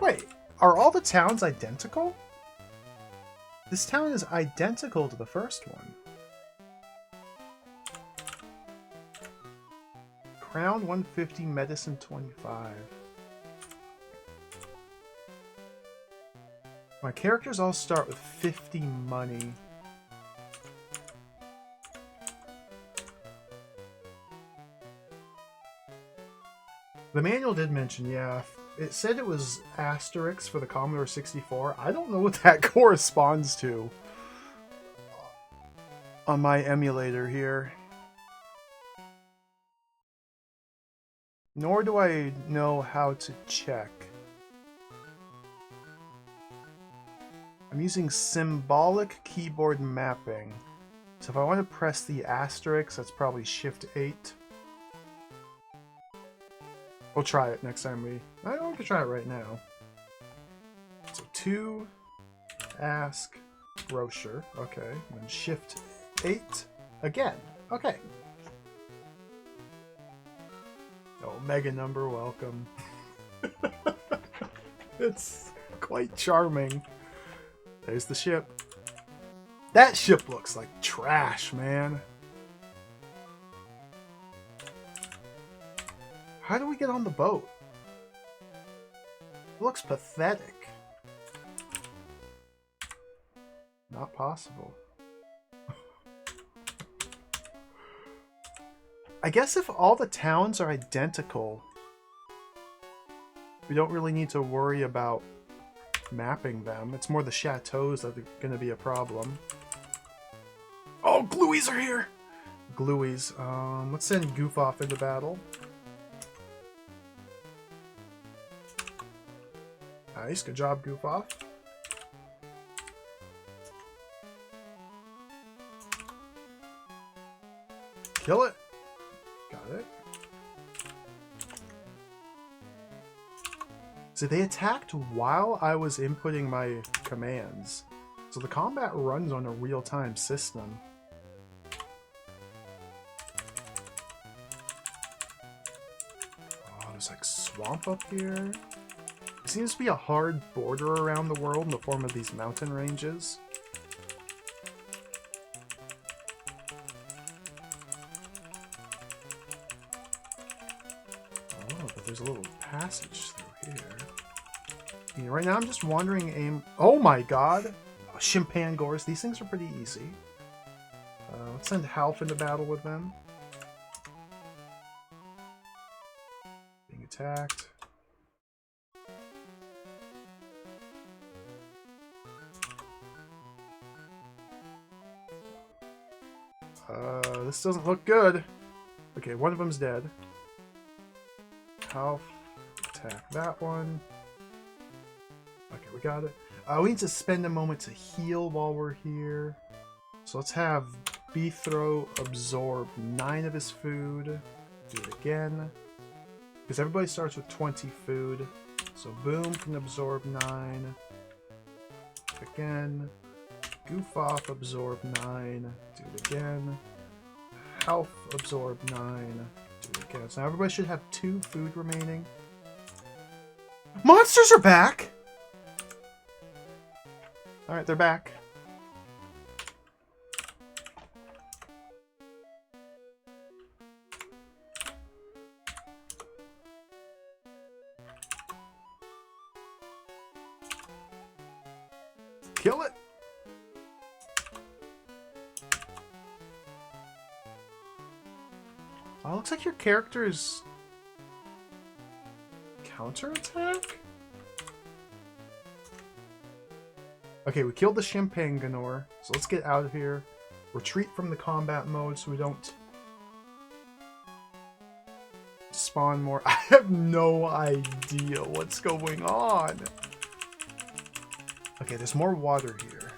Wait, are all the towns identical? This town is identical to the first one. Crown 150, medicine 25. My characters all start with 50 money. The manual did mention, yeah, it said it was Asterix for the Commodore 64. I don't know what that corresponds to on my emulator here. Nor do I know how to check. I'm using symbolic keyboard mapping. So if I want to press the asterisk, that's probably Shift 8. We'll try it next time I don't want to try it right now. So 2, ask, grocer. Okay. And then Shift 8 again. Okay. Oh, mega number, welcome. It's quite charming. There's the ship. That ship looks like trash, man. How do we get on the boat? It looks pathetic. Not possible. I guess if all the towns are identical, we don't really need to worry about mapping them. It's more the chateaus that are going to be a problem. Oh, Glueys are here! Glueys. Let's send Goof off into battle. Nice, good job, Goof off. Kill it. Got it. So they attacked while I was inputting my commands. So the combat runs on a real-time system. Oh, there's like swamp up here. There seems to be a hard border around the world in the form of these mountain ranges. There's a little passage through here. Yeah, right now I'm just wandering oh my god! Oh, Chimpangores. These things are pretty easy. Let's send Half into battle with them. Being attacked. this doesn't look good. Okay, one of them's dead. Health. Attack that one. Okay, we got it. We need to spend a moment to heal while we're here. So let's have Beethro absorb 9 of his food. Do it again. Because everybody starts with 20 food. So Boom can absorb 9. Again. Goof off, absorb 9. Do it again. Health, absorb 9. Do it again. So now everybody should have 2 food remaining. Monsters are back! Alright, they're back. Kill it! Oh, looks like your character is counterattack? Okay, we killed the Champanganor, so let's get out of here. Retreat from the combat mode so we don't spawn more. I have no idea what's going on. Okay, there's more water here.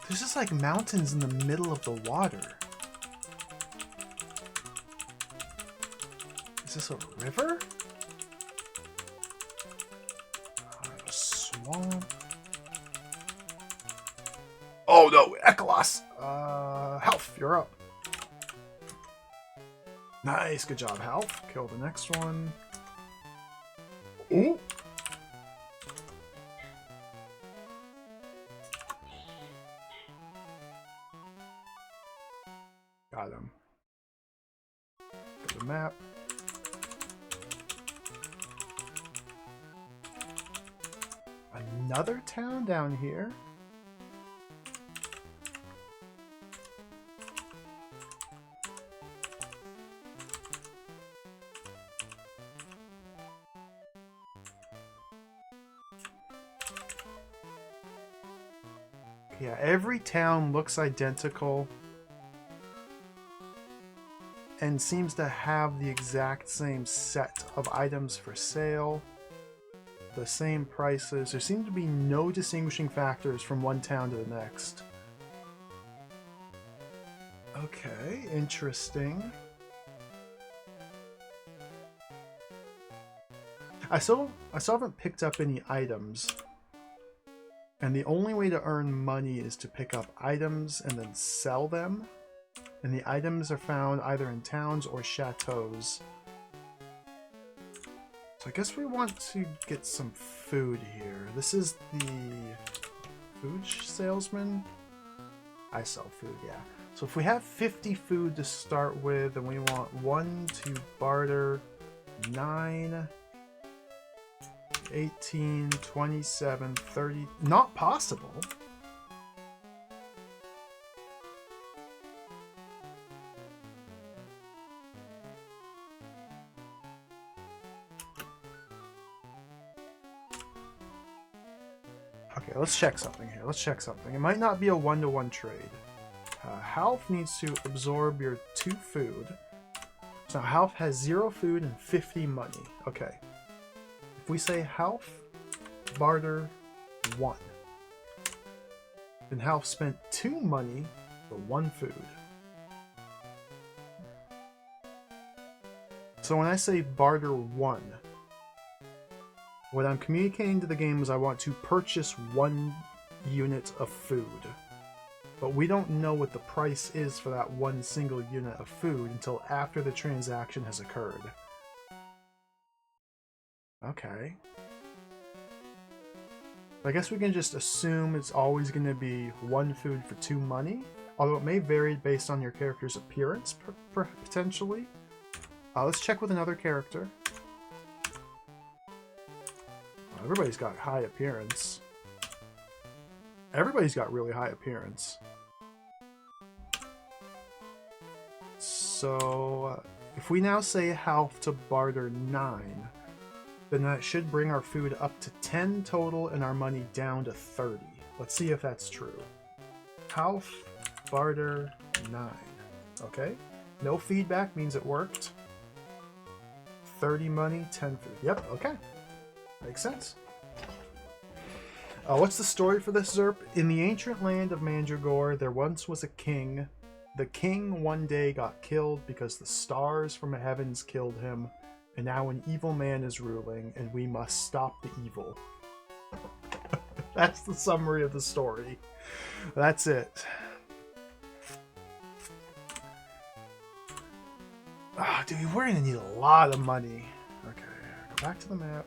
There's just like mountains in the middle of the water. Is this a river? A swamp? Oh no, Ekalos! Half, you're up. Nice, good job, Half. Kill the next one. Ooh! Got him. Go to the map. Another town down here? Yeah, every town looks identical and seems to have the exact same set of items for sale, the same prices. There seem to be no distinguishing factors from one town to the next. Okay, interesting. I still haven't picked up any items. And the only way to earn money is to pick up items and then sell them. And the items are found either in towns or chateaus. So I guess we want to get some food here. This is the food salesman. I sell food, yeah. So if we have 50 food to start with, and we want 1 to barter 9... 18, 27, 30... Not possible. Okay, let's check something here. Let's check something. It might not be a one-to-one trade. Half needs to absorb your 2 food. So Half has 0 food and 50 money. Okay. If we say Half, barter 1, then Half spent 2 money for 1 food. So when I say barter 1, what I'm communicating to the game is I want to purchase 1 unit of food. But we don't know what the price is for that 1 single unit of food until after the transaction has occurred. Okay. I guess we can just assume it's always going to be 1 food for 2 money, although it may vary based on your character's appearance, potentially. Let's check with another character. Everybody's got high appearance. Everybody's got really high appearance. So, if we now say Half to barter 9, Then that should bring our food up to 10 total and our money down to 30. Let's see if that's true. Half, barter, 9. Okay. No feedback means it worked. 30 money, 10 food. Yep, okay. Makes sense. What's the story for this Zerp? In the ancient land of Mandragore, there once was a king. The king one day got killed because the stars from the heavens killed him, and now an evil man is ruling, and we must stop the evil. That's the summary of the story. That's it. Ah, dude, we're gonna need a lot of money. Okay, go back to the map.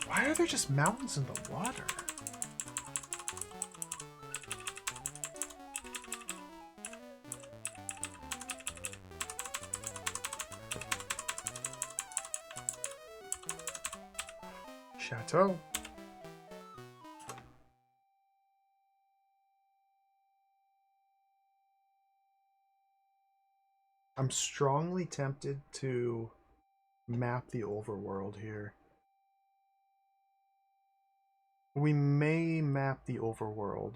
Why are there just mountains in the water? Chateau. I'm strongly tempted to map the overworld here. We may map the overworld.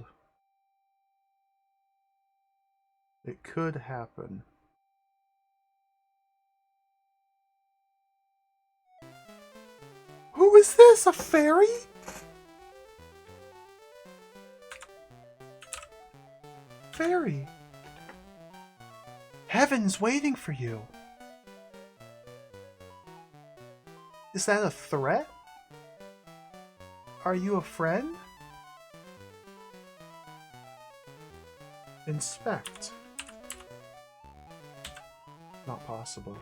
It could happen. Who is this? A fairy? Fairy. Heaven's waiting for you. Is that a threat? Are you a friend? Inspect. Not possible.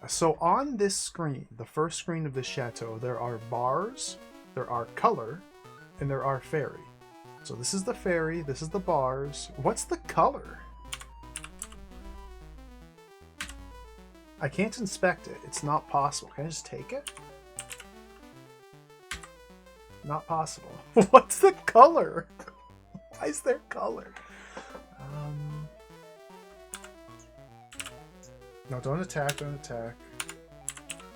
So on this screen, the first screen of the chateau, there are bars, there are color, and there are fairy. So this is the fairy, this is the bars. What's the color? I can't inspect it. It's not possible. Can I just take it? Not possible. What's the color? Why is there color? No, don't attack, don't attack.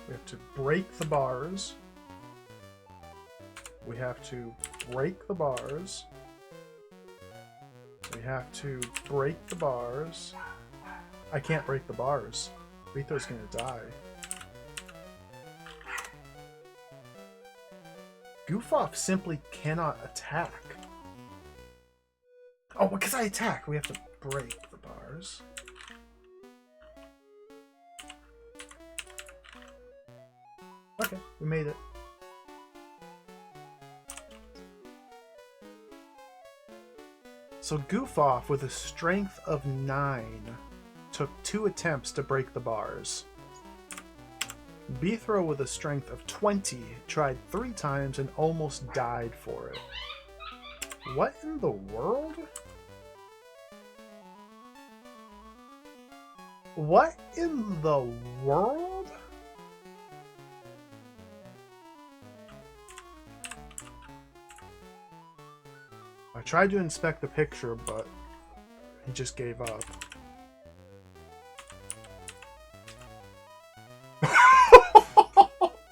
We have to break the bars. We have to break the bars. We have to break the bars. I can't break the bars. Rito's gonna die. Goof Off simply cannot attack. Oh, because I attack, we have to break the bars. Okay, we made it. So Goof Off, with a strength of 9, took 2 attempts to break the bars. Beethro, with a strength of 20, tried 3 times and almost died for it. What in the world? What in the world? I tried to inspect the picture, but he just gave up.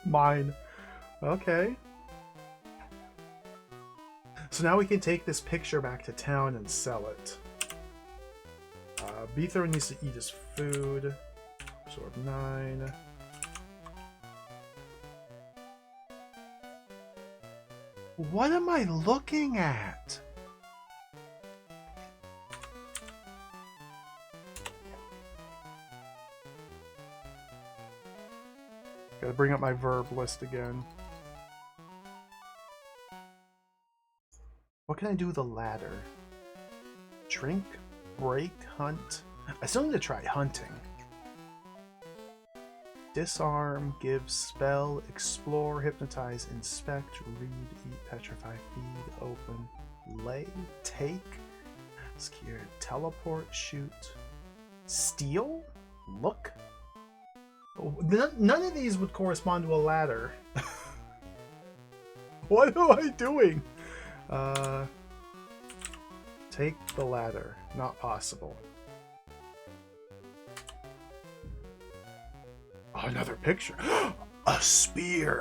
Mine. Okay. So now we can take this picture back to town and sell it. Beethro needs to eat his food. Absorb 9. What am I looking at? Gotta bring up my verb list again. What can I do with a ladder? Drink, break, hunt. I still need to try hunting. Disarm, give, spell, explore, hypnotize, inspect, read, eat, petrify, feed, open, lay, take, secure, teleport, shoot, steal, look. None of these would correspond to a ladder. What am I doing? Take the ladder. Not possible. Oh, another picture. A spear.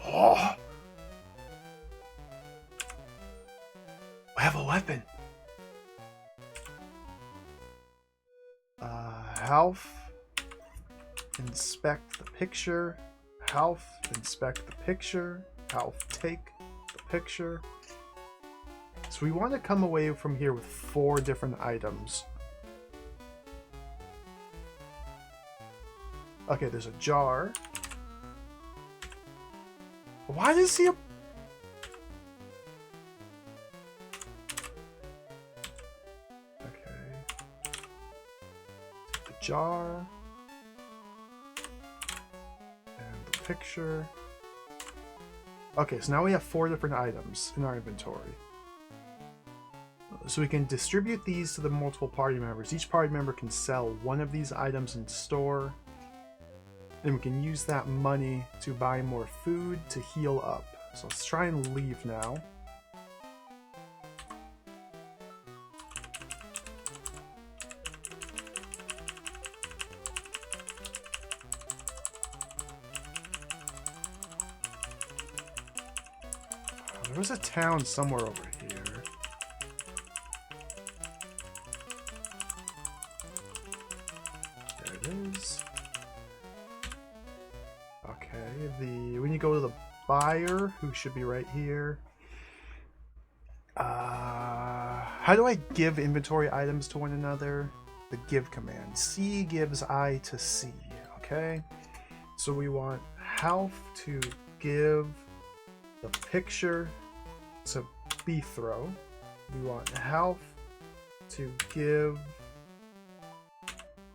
Oh. I have a weapon. Half. Inspect the picture. Half. Inspect the picture. Half. Take the picture. So we want to come away from here with 4 different items. Okay, there's a jar. Why does he... Okay. The jar. And the picture. Okay, so now we have 4 different items in our inventory. So we can distribute these to the multiple party members. Each party member can sell one of these items in store. And we can use that money to buy more food to heal up. So let's try and leave now. There was a town somewhere over here. There it is. Okay, when you go to the buyer, who should be right here. How do I give inventory items to one another? The give command. C gives I to C. Okay, so we want Half to give the picture to Bethro. We want Half to give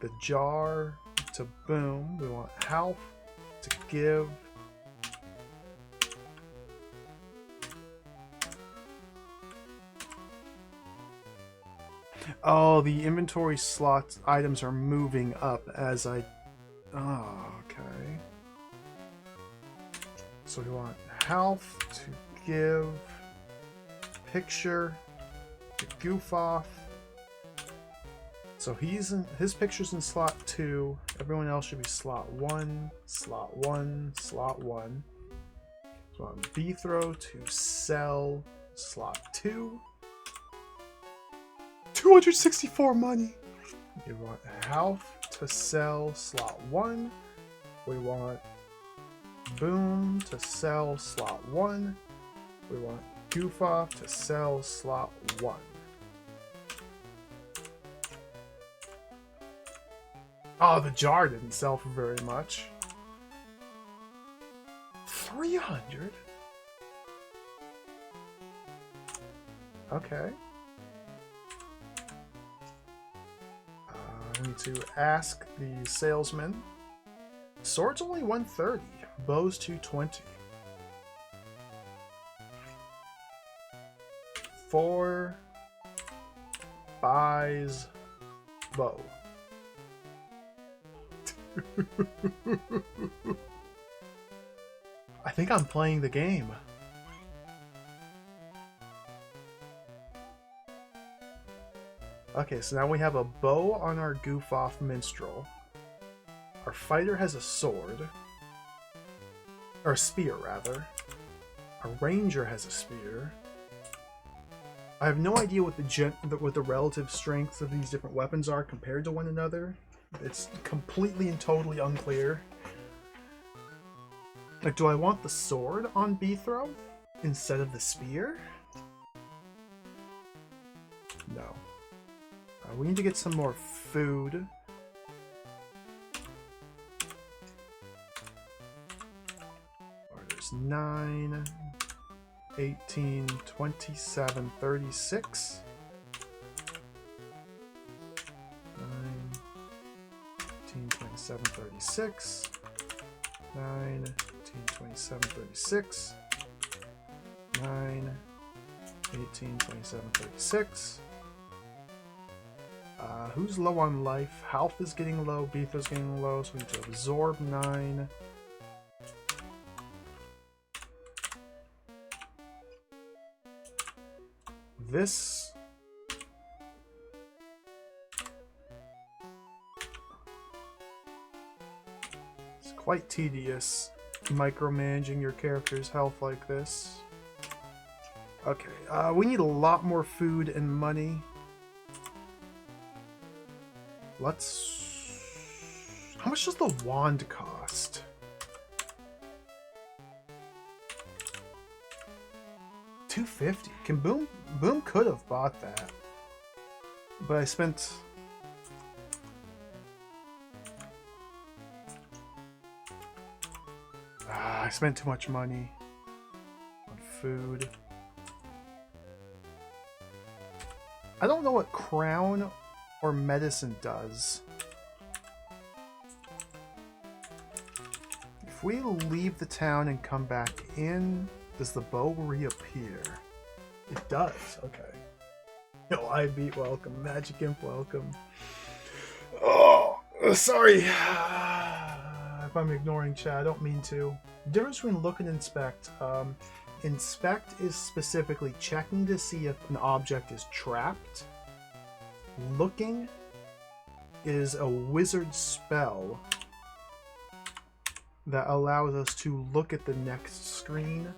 the jar to Boom. We want Half to give oh, the inventory slot items are moving up as I... Oh, okay. So we want Half to give picture to Goof Off. So his picture's in slot 2. Everyone else should be slot 1, slot 1, slot 1. So I want Bethro to sell slot 2. 264 money. We want Half to sell slot 1. We want Boom to sell slot 1. We want Goof Off to sell slot 1. Oh, the jar didn't sell for very much. 300? Okay. I need to ask the salesman. Sword's only 130. Bow's 220. 4 buys bow. I think I'm playing the game. Okay, so now we have a bow on our Goof Off minstrel. Our fighter has a sword. Or a spear, rather. Our ranger has a spear. I have no idea what the relative strengths of these different weapons are compared to one another. It's completely and totally unclear. Like, do I want the sword on Bethro instead of the spear? No. We need to get some more food. Orders 9, 18, 27, 36. 9, 18, 27, 36. 9, 18, 27, 36. 9, 18, 27, 36. Who's low on life? Half is getting low, Bethro's getting low, so we need to absorb 9. this... It's quite tedious micromanaging your character's health like this. Okay, we need a lot more food and money. Let's... How much does the wand cost? $250. Can Boom could have bought that. But I spent... I spent too much money on food. I don't know what crown or medicine does. If we leave the town and come back in, does the bow reappear? It does, okay. Yo, I beat welcome. Magic Imp welcome. Oh, sorry. If I'm ignoring chat, I don't mean to. The difference between look and inspect. Inspect is specifically checking to see if an object is trapped. Looking is a wizard spell that allows us to look at the next screen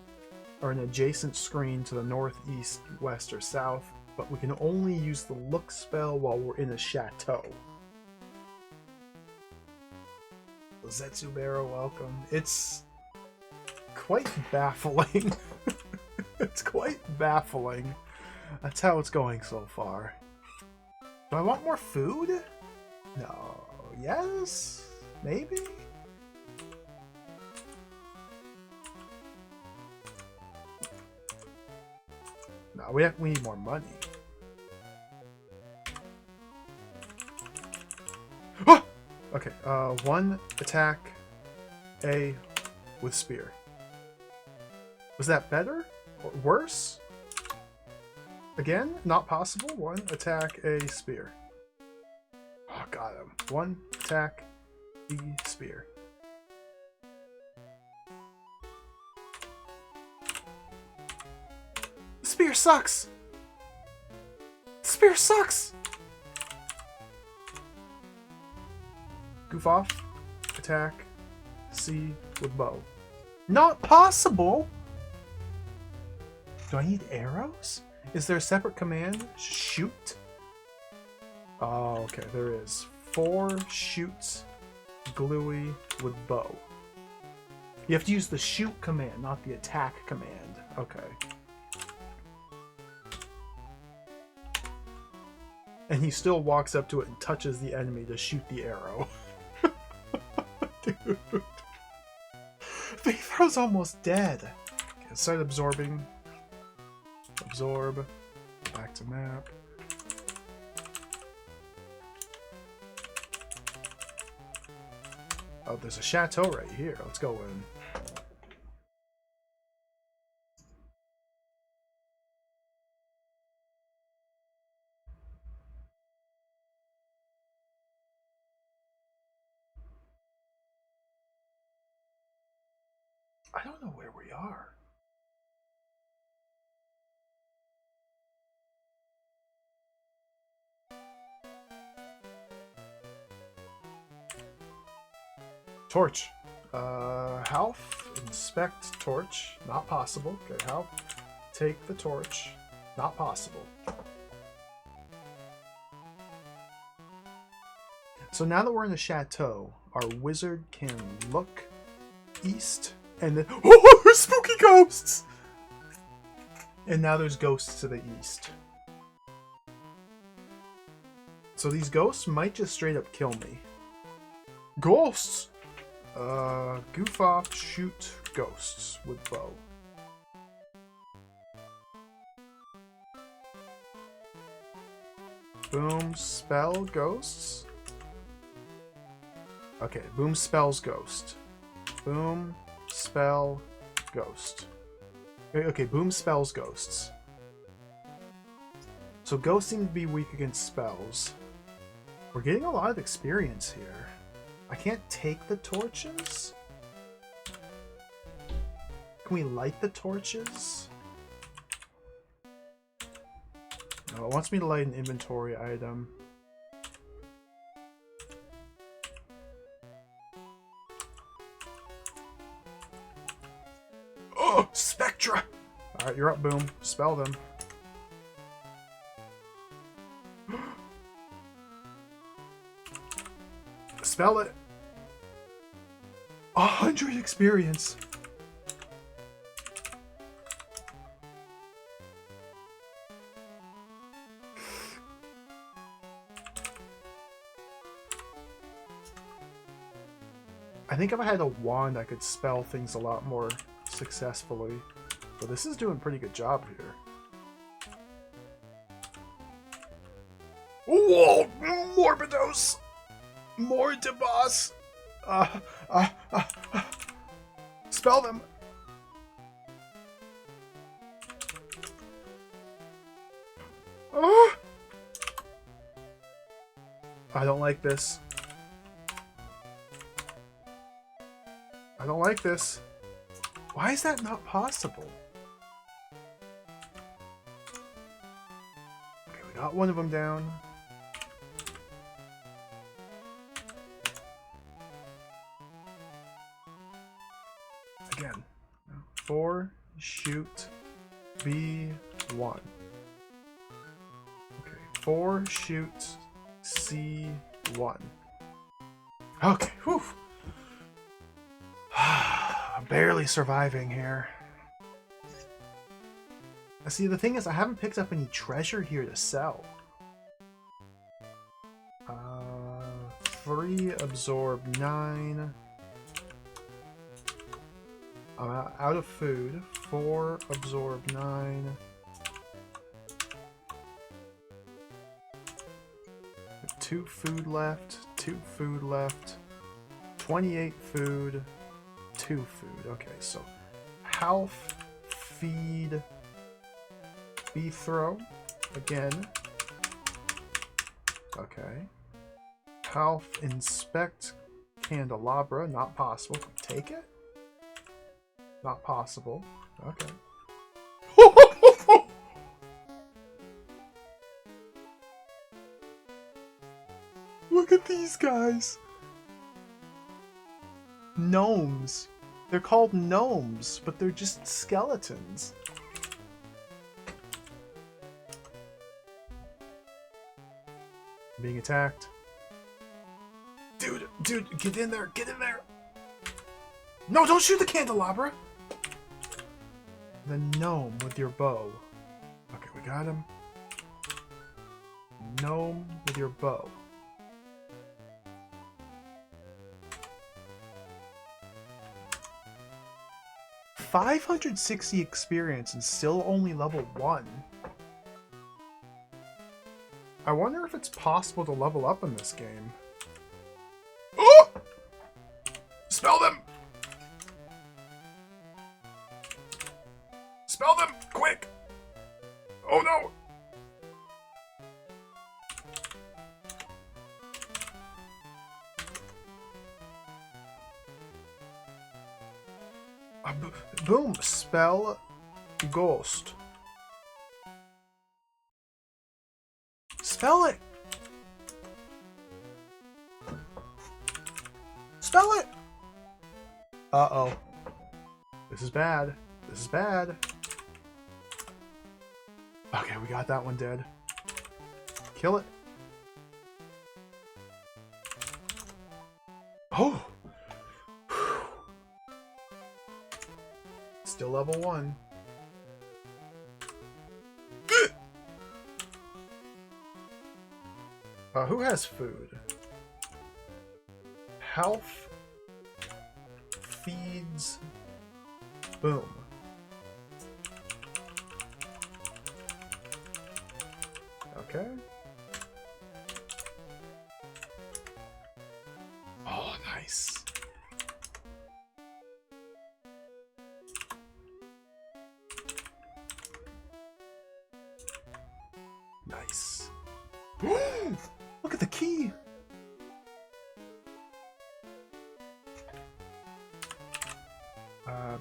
or an adjacent screen to the north, east, west, or south, but we can only use the look spell while we're in a chateau. Zetsubero, welcome. It's quite baffling. It's quite baffling. That's how it's going so far. Do I want more food? No. Yes? Maybe? No, we need more money. Ah! Okay, one attack A with spear. Was that better? Or worse? Again, not possible. One attack A spear. Oh, got him. One attack B spear. Spear sucks! Spear sucks! Goof off. Attack C with bow. Not possible! Do I need arrows? Is there a separate command? Shoot? Oh, okay, there is. 4 shoots gluey with bow. You have to use the shoot command, not the attack command. Okay. And he still walks up to it and touches the enemy to shoot the arrow. Dude. Beetho's almost dead. Okay, start absorbing. Absorb. Back to map. Oh, there's a chateau right here. Let's go in. I don't know where we are. Torch. Half. Inspect torch. Not possible. Okay, half. Take the torch. Not possible. So now that we're in the chateau, our wizard can look east and then... Oh, there's spooky ghosts! And now there's ghosts to the east. So these ghosts might just straight up kill me. Ghosts! Goof off, shoot ghosts with bow. Boom, spell ghosts. Okay, boom spells ghost. Boom, spell, ghost. Okay, boom spells ghosts. So ghosts seem to be weak against spells. We're getting a lot of experience here. I can't take the torches? Can we light the torches? Oh, it wants me to light an inventory item. Oh, Spectra! Alright, you're up, Boom. Spell them. Spell it. 100 experience. I think if I had a wand, I could spell things a lot more successfully. But this is doing a pretty good job here. Whoa! Morbidos! Mordibus! Spell them! I don't like this. I don't like this. Why is that not possible? Okay, we got one of them down. Again. 4, shoot, B1. Okay, 4, shoot, C1. Okay, whew. I'm barely surviving here. See, the thing is, I haven't picked up any treasure here to sell. 3, absorb 9. I'm out of food. 4, absorb 9. 2 food left. 2 food left. 28 food. 2 food. Okay, so health, feed, bee throw again. Okay. Health, inspect, candelabra. Not possible. Can we take it? Not possible. Okay. Look at these guys. Gnomes. They're called gnomes, but they're just skeletons. I'm being attacked. Dude, get in there, get in there. No, don't shoot the candelabra. The gnome with your bow. Okay, we got him. Gnome with your bow. $560 experience and still only level 1. I wonder if it's possible to level up in this game. Oh! Spell them! Spell them! Quick! Oh no! Boom! Spell ghost. Spell it! Spell it! Uh-oh. This is bad. This is bad. Okay, we got that one dead. Kill it. Oh! Still level 1. Who has food? Health. Feeds. Boom. Okay. Oh, nice. Nice. Look at the key.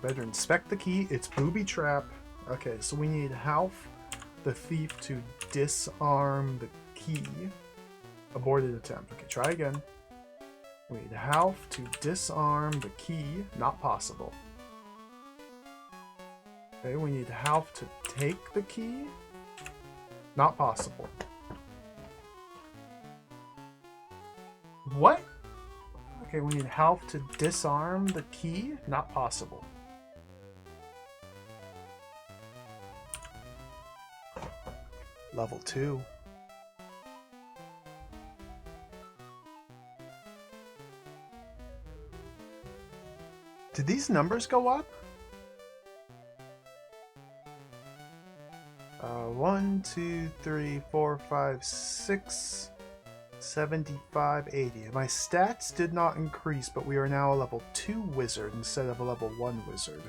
Better inspect the key. It's booby trap. Okay, so we need health, the thief to disarm the key. Aborted attempt. Okay, try again. We need Half to disarm the key. Not possible. Okay, we need Half to take the key. Not possible. What? Okay, we need Half to disarm the key. Not possible. Level 2. Did these numbers go up? 1, 2, 3, 4, 5, 6, 75, 80. My stats did not increase, but we are now a level 2 wizard instead of a level 1 wizard.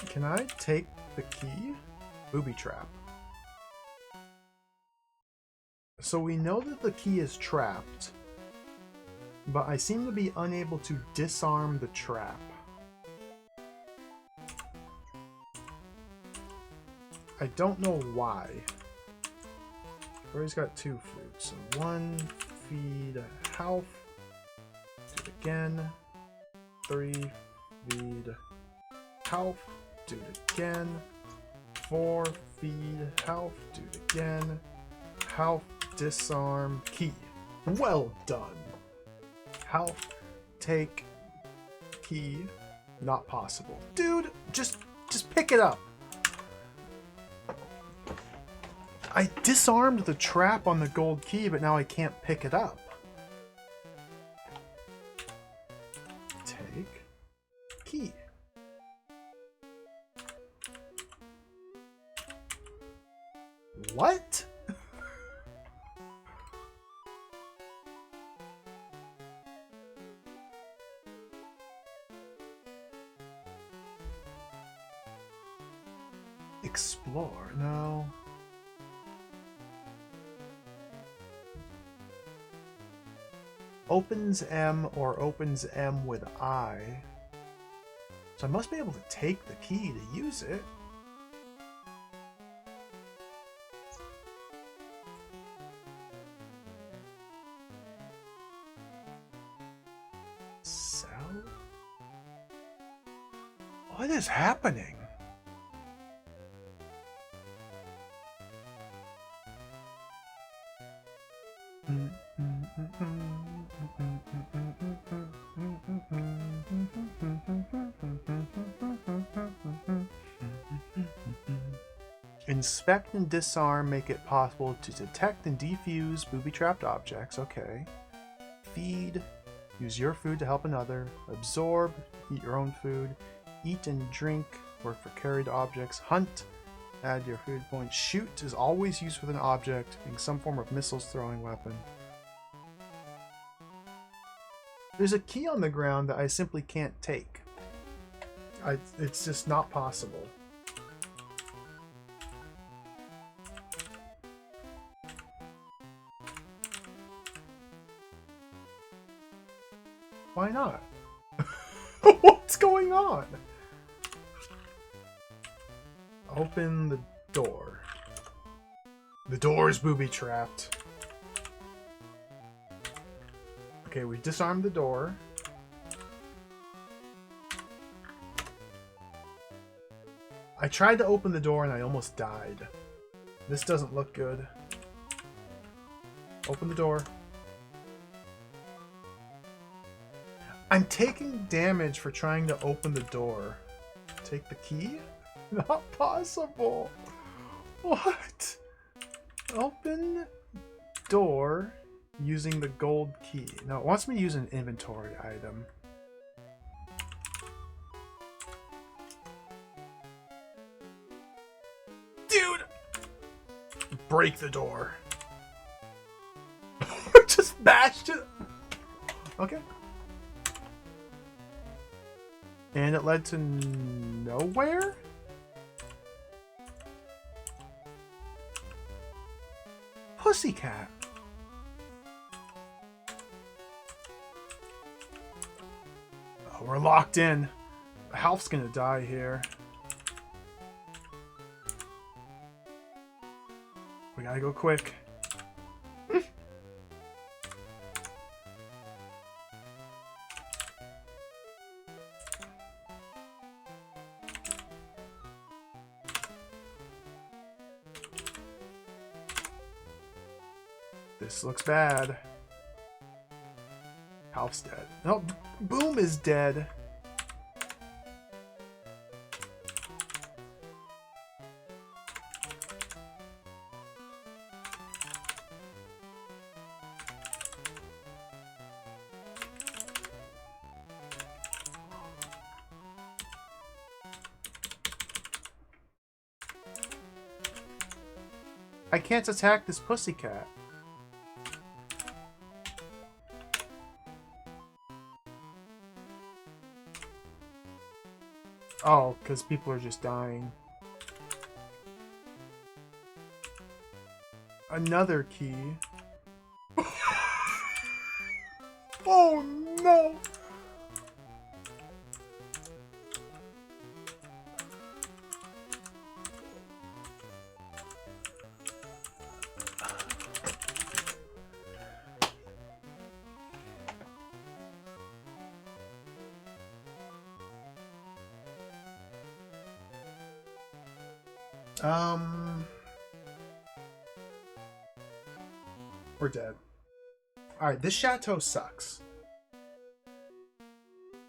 Can I take the key? Booby trap. So we know that the key is trapped, but I seem to be unable to disarm the trap. I don't know why. Already's got 2 food, so 1 feed Half. Do it again. 3 feed Half. Do it again. 4 feed Half. Do it again. Half disarm key. Well done. Half take key. Not possible. Dude, just pick it up. I disarmed the trap on the gold key, but now I can't pick it up. Take key. What? Explore, no. Opens M or opens M with I. So I must be able to take the key to use it. Sell? What is happening? Inspect and disarm make it possible to detect and defuse booby-trapped objects. Okay. Feed. Use your food to help another. Absorb. Eat your own food. Eat and drink. Work for carried objects. Hunt. Add your food points. Shoot is always used with an object, being some form of missiles throwing weapon. There's a key on the ground that I simply can't take. It's just not possible. Why not? What's going on? Open the door. The door is booby-trapped. Okay, we disarmed the door. I tried to open the door and I almost died. This doesn't look good. Open the door. I'm taking damage for trying to open the door. Take the key? Not possible. What? Open door using the gold key. No, it wants me to use an inventory item. Dude! Break the door. Just bashed it. Okay. And it led to nowhere? Pussycat. Oh, we're locked in. Half's gonna die here. We gotta go quick. This looks bad. Half's dead. No, Boom is dead. I can't attack this pussycat. Oh, because people are just dying. Another key. Oh no! We're dead. Alright, this chateau sucks.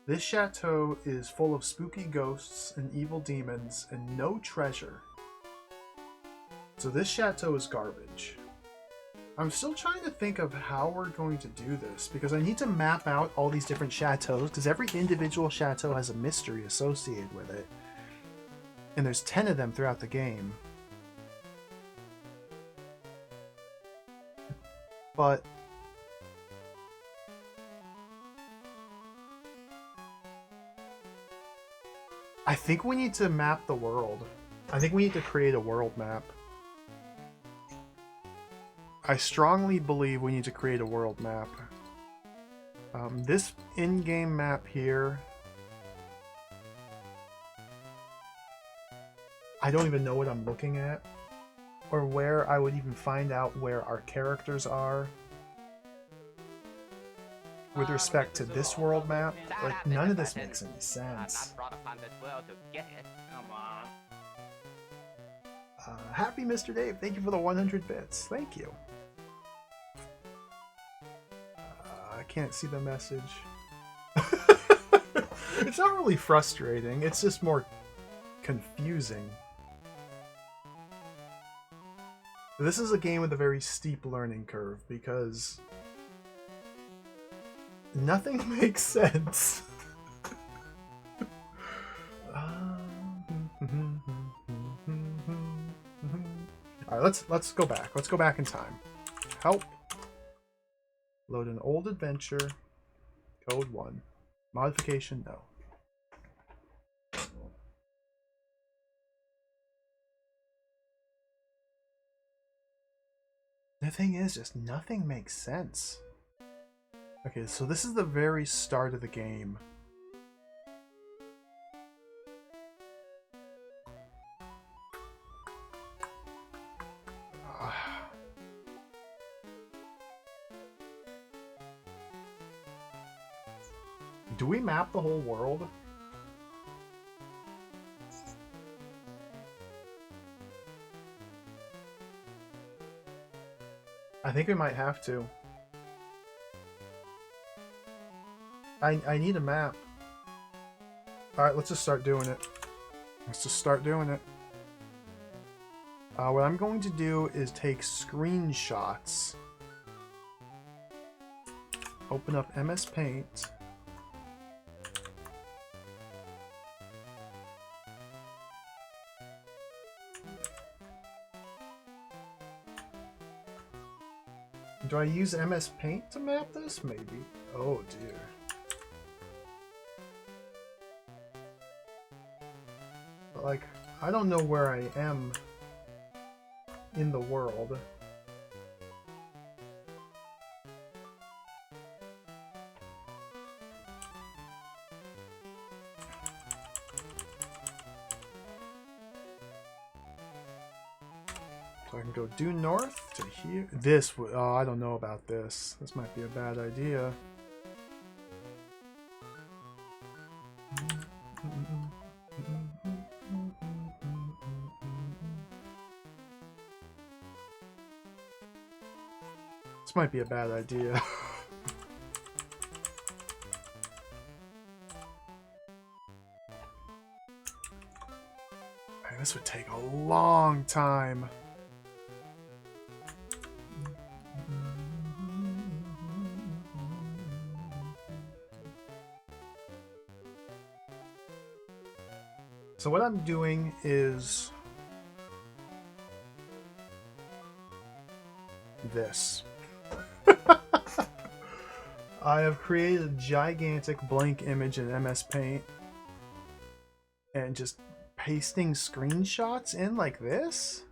This chateau is full of spooky ghosts and evil demons and no treasure. So this chateau is garbage. I'm still trying to think of how we're going to do this, because I need to map out all these different chateaus, because every individual chateau has a mystery associated with it. And there's 10 of them throughout the game. But I think we need to map the world. I think we need to create a world map. I strongly believe we need to create a world map. This in-game map here, I don't even know what I'm looking at, or where I would even find out where our characters are with respect to this world map. Like, none of this makes any sense. Happy Mr. Dave, thank you for the 100 bits. Thank you. I can't see the message. It's not really frustrating, it's just more confusing. This is a game with a very steep learning curve because nothing makes sense. Alright, let's go back. Let's go back in time. Help. Load an old adventure. Code 1. Modification, no. The thing is, just nothing makes sense. Okay, so this is the very start of the game. Do we map the whole world? I think we might have to. I need a map. Alright, let's just start doing it. Let's just start doing it. What I'm going to do is take screenshots. Open up MS Paint. Do I use MS Paint to map this? Maybe. Oh dear. But like, I don't know where I am in the world. So I can go due north to here. This, oh, I don't know about this. This might be a bad idea. This might be a bad idea. Man, this would take a long time. So what I'm doing is this. I have created a gigantic blank image in MS Paint and just pasting screenshots in like this.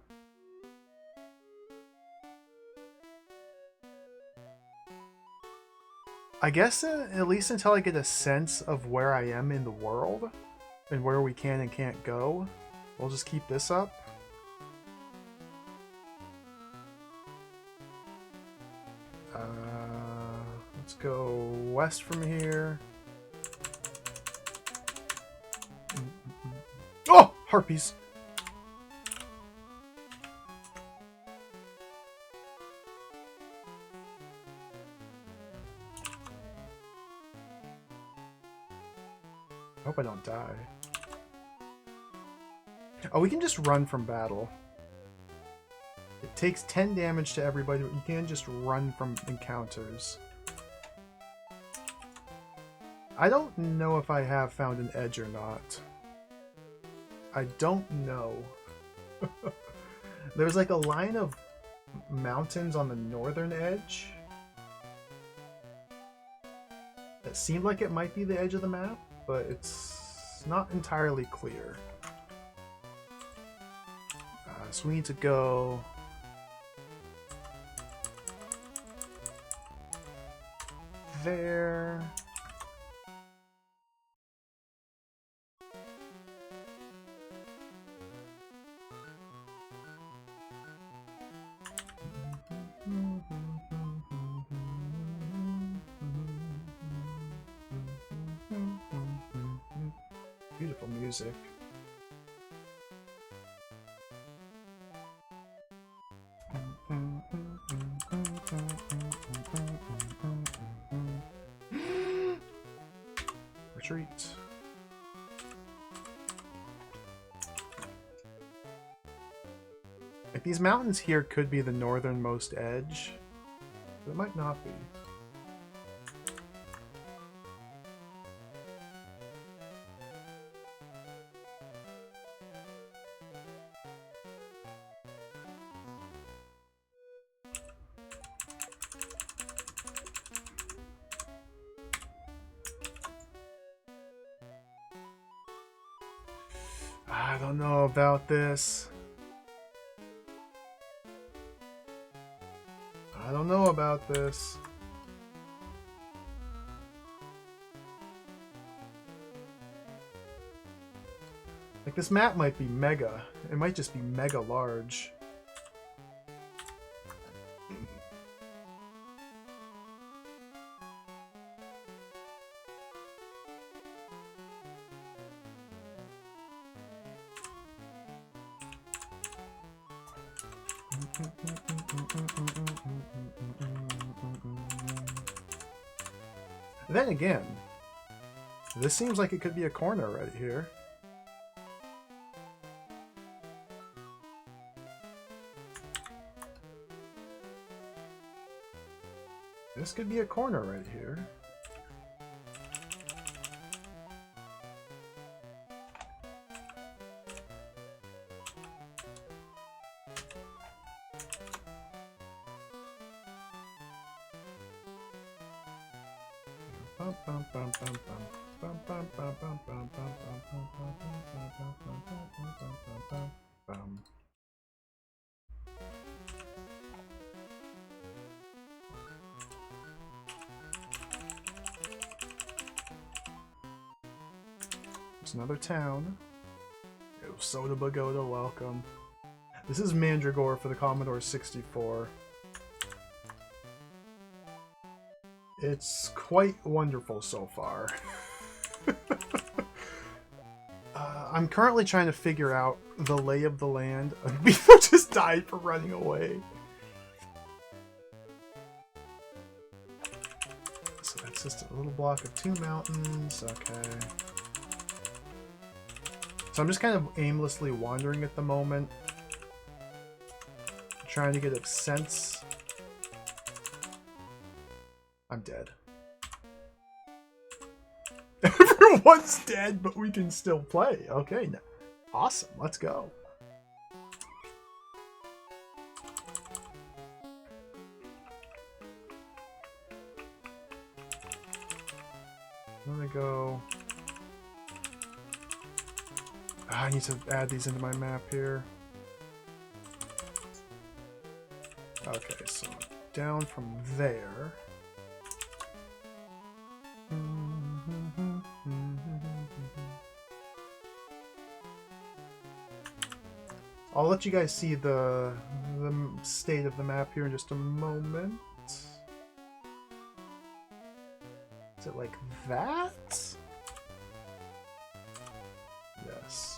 I guess at least until I get a sense of where I am in the world and where we can and can't go, we'll just keep this up. Let's go west from here. Oh! Harpies! I hope I don't die. Oh, we can just run from battle. It takes 10 damage to everybody, but you can just run from encounters. I don't know if I have found an edge or not. I don't know. There's like a line of mountains on the northern edge that seemed like it might be the edge of the map, but it's not entirely clear. So we need to go there. Beautiful music. Retreat. Like, these mountains here could be the northernmost edge, but it might not be. I don't know about this. I don't know about this. Like, this map might be mega. It might just be mega large. Then again, this seems like it could be a corner right here. This could be a corner right here. There's another town. Yo, Soda Bagoda, welcome. This is Mandragore for the Commodore 64. It's quite wonderful so far. I'm currently trying to figure out the lay of the land. Beaver just died for running away. So that's just a little block of 2 mountains. Okay. So I'm just kind of aimlessly wandering at the moment. Trying to get a sense. I'm dead. Everyone's dead, but we can still play. Okay, awesome. Let's go. I'm gonna go. I need to add these into my map here. Okay, so down from there. I'll let you guys see the state of the map here in just a moment. Is it like that? Yes.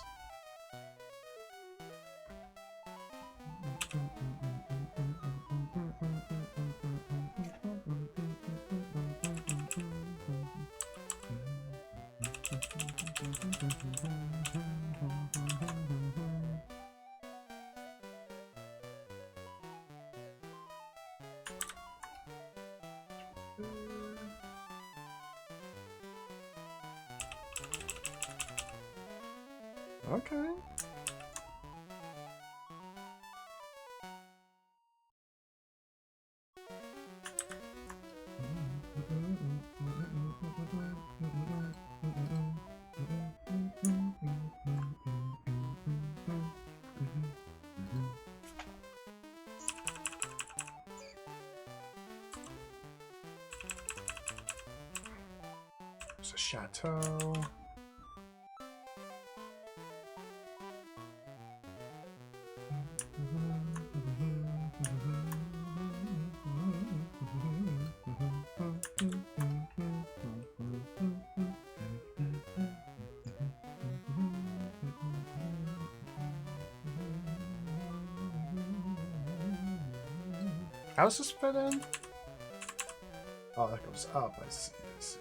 Okay. There's a chateau. How does this fit in? Oh, that goes up. I see. I see.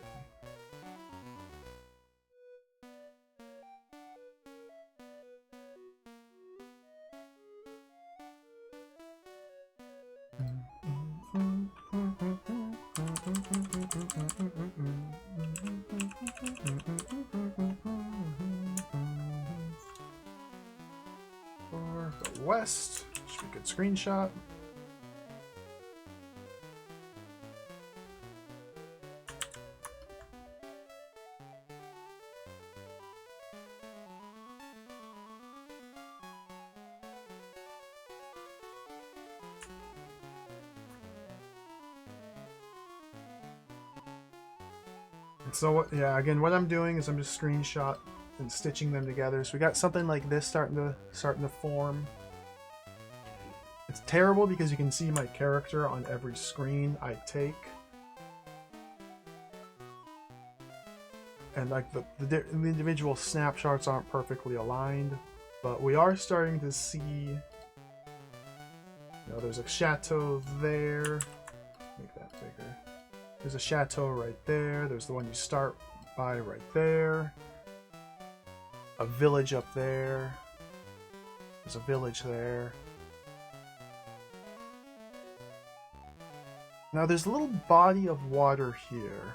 For the west, should be a good screenshot. So yeah, again, what I'm doing is I'm just screenshot and stitching them together. So we got something like this starting to form. It's terrible because you can see my character on every screen I take, and like the individual snapshots aren't perfectly aligned. But we are starting to see. You know, there's a chateau there. Make that bigger. There's a chateau right there. There's the one you start by right there. A village up there. There's a village there. Now there's a little body of water here.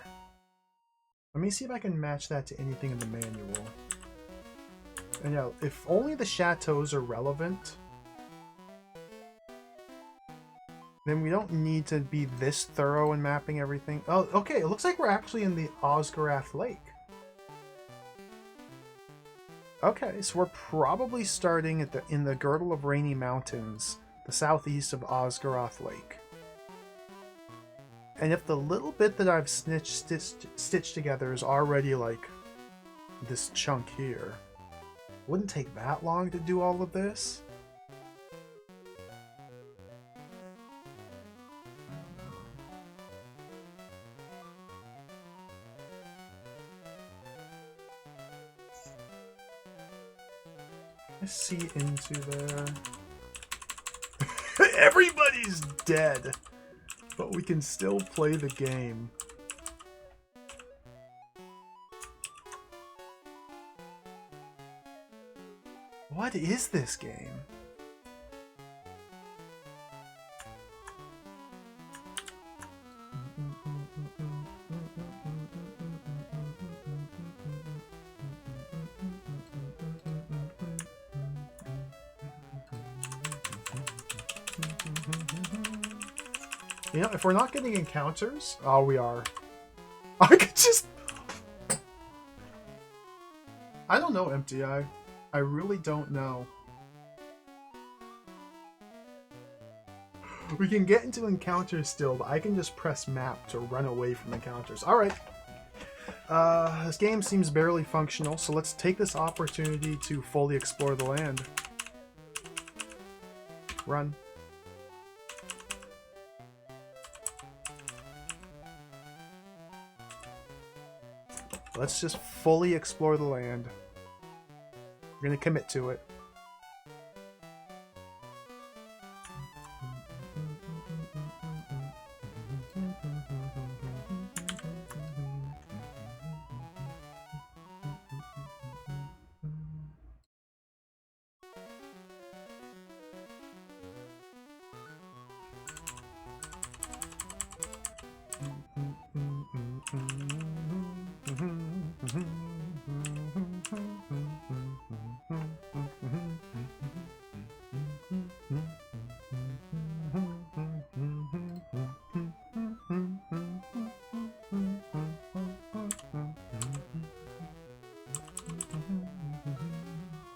Let me see if I can match that to anything in the manual. And yeah, if only the chateaus are relevant, then we don't need to be this thorough in mapping everything. Oh, okay, it looks like we're actually in the Osgarath Lake. Okay, so we're probably starting at in the girdle of Rainy Mountains, the southeast of Osgarath Lake. And if the little bit that I've stitched together is already like this chunk here, wouldn't take that long to do all of this. I see into there? Everybody's dead, but we can still play the game. What is this game? You know, if we're not getting encounters... Oh, we are. I could just... I don't know, MTI. I really don't know. We can get into encounters still, but I can just press map to run away from encounters. Alright. This game seems barely functional, so let's take this opportunity to fully explore the land. Run. Let's just fully explore the land. We're gonna commit to it.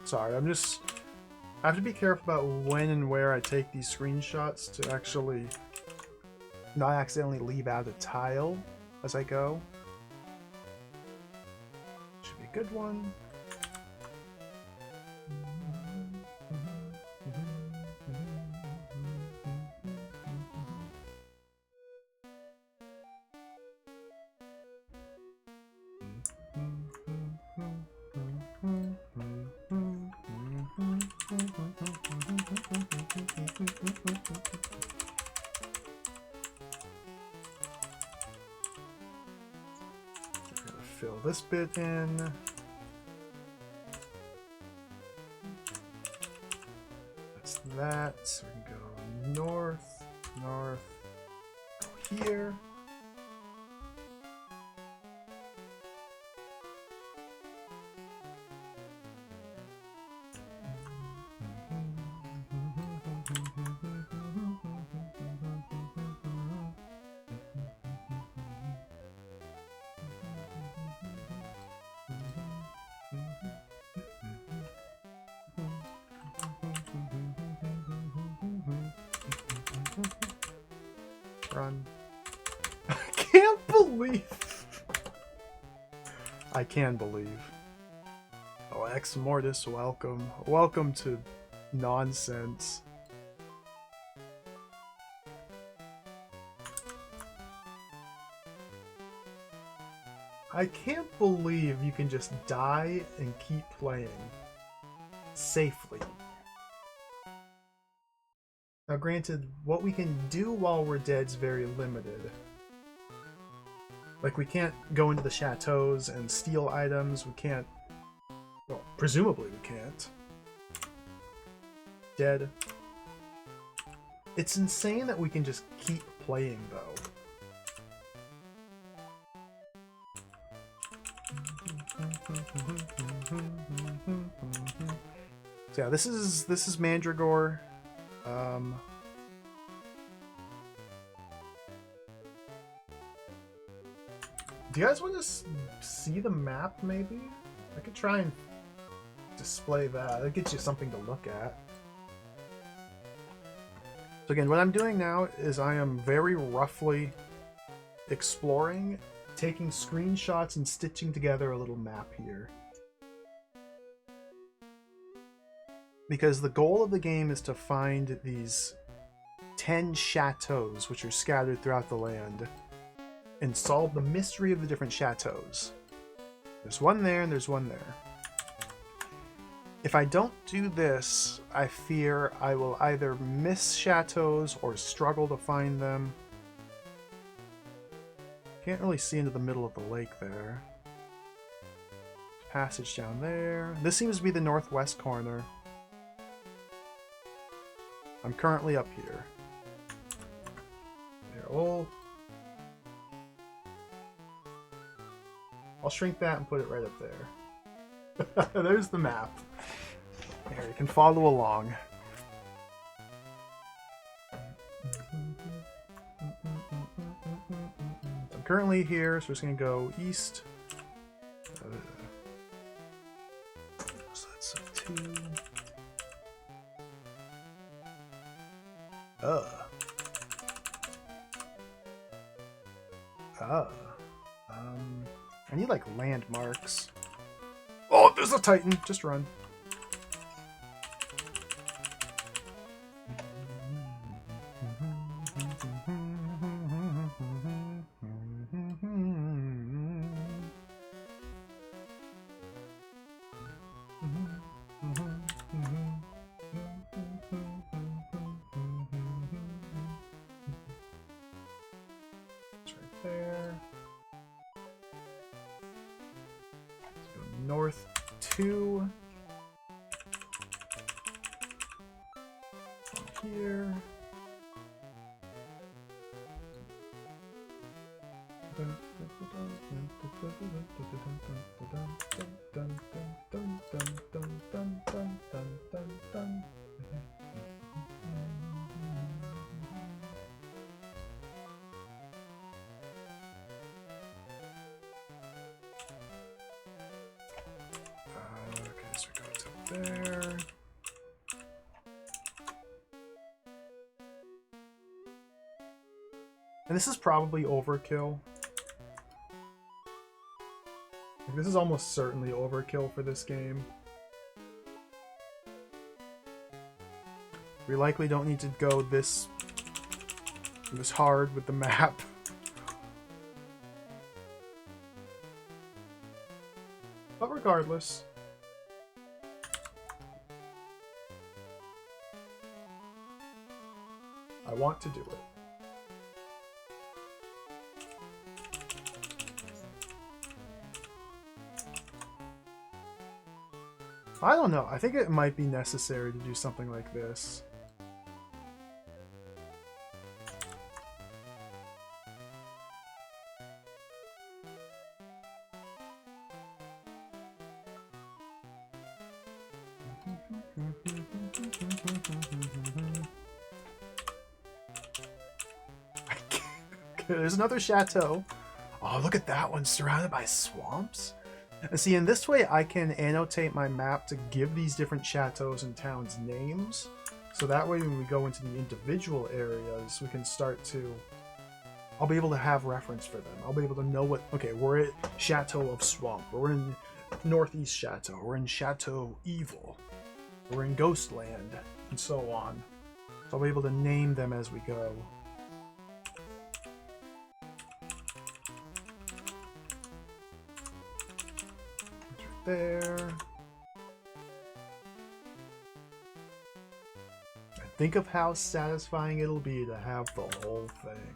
Sorry, I have to be careful about when and where I take these screenshots to actually not accidentally leave out a tile as I go. Should be a good one. Fill this bit in. That's that. So we can go north, north, go here. Run. I can't believe. I can believe. Oh, Ex Mortis, welcome. Welcome to nonsense. I can't believe you can just die and keep playing safely. Now granted, what we can do while we're dead is very limited. Like, we can't go into the chateaus and steal items, we can't... Well, presumably we can't. Dead. It's insane that we can just keep playing, though. So yeah, this is Mandragore. Do you guys want to see the map, maybe? I could try and display that. It gets you something to look at. So again, what I'm doing now is I am very roughly exploring, taking screenshots and stitching together a little map here. Because the goal of the game is to find these 10 chateaus which are scattered throughout the land and solve the mystery of the different chateaus. There's one there and there's one there. If I don't do this, I fear I will either miss chateaus or struggle to find them. Can't really see into the middle of the lake there. Passage down there. This seems to be the northwest corner. I'm currently up here. There, I'll shrink that and put it right up there. There's the map. There, you can follow along. I'm currently here, so we're just gonna go east. So that's a 2. I need like landmarks. Oh, there's a Titan. Just run. It's right there. Let's go north 2. Here. Okay, so we go to there. And this is probably overkill. Like, this is almost certainly overkill for this game. We likely don't need to go this hard with the map. But regardless. I want to do it. I don't know. I think it might be necessary to do something like this. There's another chateau. Oh, look at that one, surrounded by swamps. And see, in this way, I can annotate my map to give these different chateaus and towns names. So that way, when we go into the individual areas, we can start to... I'll be able to have reference for them. I'll be able to know what... Okay, we're at Chateau of Swamp. We're in Northeast Chateau. We're in Chateau Evil. We're in Ghostland, and so on. So I'll be able to name them as we go. There. And think of how satisfying it'll be to have the whole thing.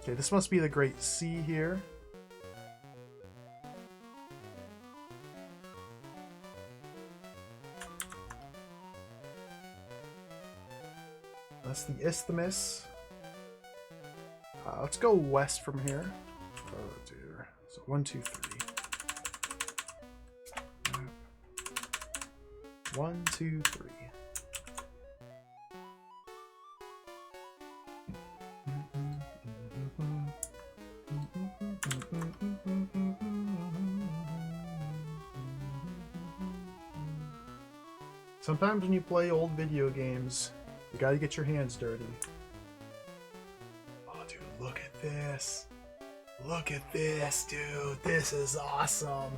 Okay, this must be the Great Sea here. That's the isthmus. Let's go west from here. Oh dear. So 1, 2, 3. 1, 2, 3. Sometimes when you play old video games, you gotta get your hands dirty. Oh, dude, look at this. Look at this, dude. This is awesome.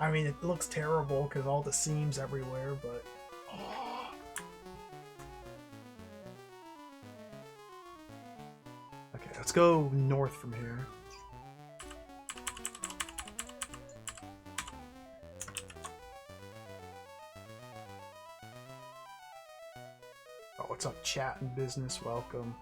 I mean, it looks terrible because all the seams everywhere, but... Oh. Okay, let's go north from here. Oh, what's up, chat and business? Welcome.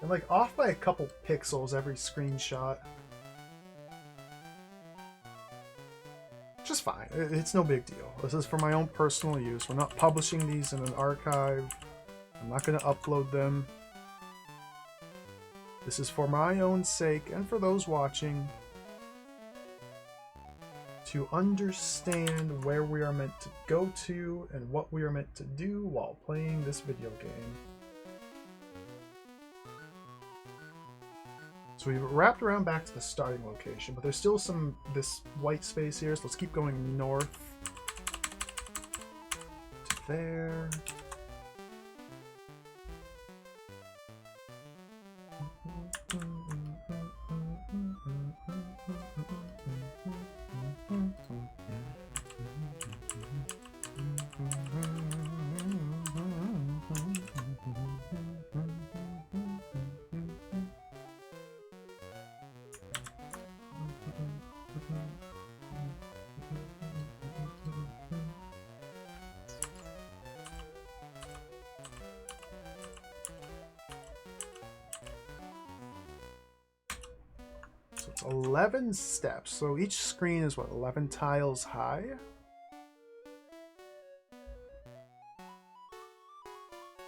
I'm like off by a couple pixels every screenshot. Just fine. It's no big deal. This is for my own personal use. We're not publishing these in an archive. I'm not going to upload them. This is for my own sake and for those watching to understand where we are meant to go to and what we are meant to do while playing this video game. So we've wrapped around back to the starting location, but there's still this white space here, so let's keep going north to there. So it's 11 steps. So each screen is what, 11 tiles high?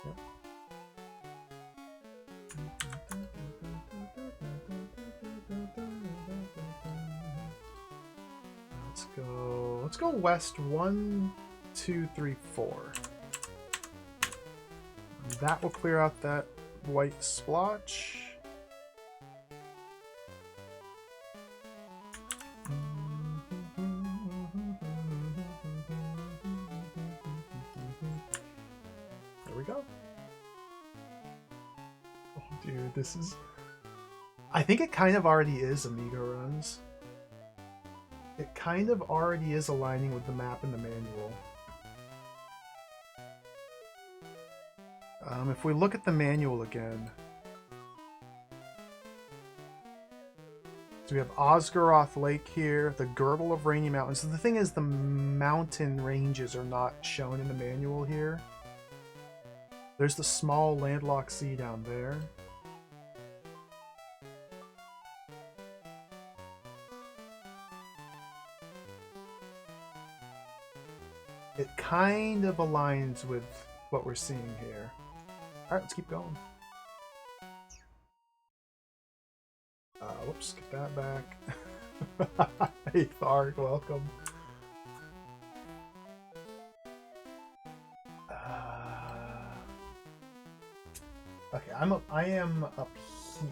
Yep. Let's go west 1, 2, 3, 4. That will clear out that white splotch. There we go. Oh, dude, this is... I think it kind of already is Amiga runs. It kind of already is aligning with the map in the manual. If we look at the manual again, so we have Osgaroth Lake here, the girdle of Rainy Mountains. So the thing is, the mountain ranges are not shown in the manual here. There's the small landlocked sea down there. It kind of aligns with what we're seeing here. Alright, let's keep going. Whoops, get that back. Hey, Thark, welcome. Okay, I am up here.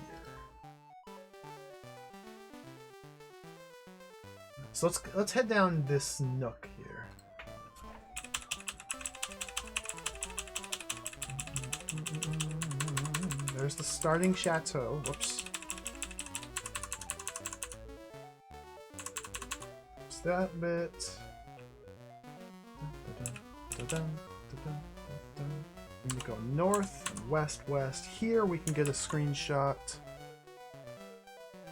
So let's head down this nook here. There's the starting chateau. Whoops. What's that bit? We go north and west. Here we can get a screenshot.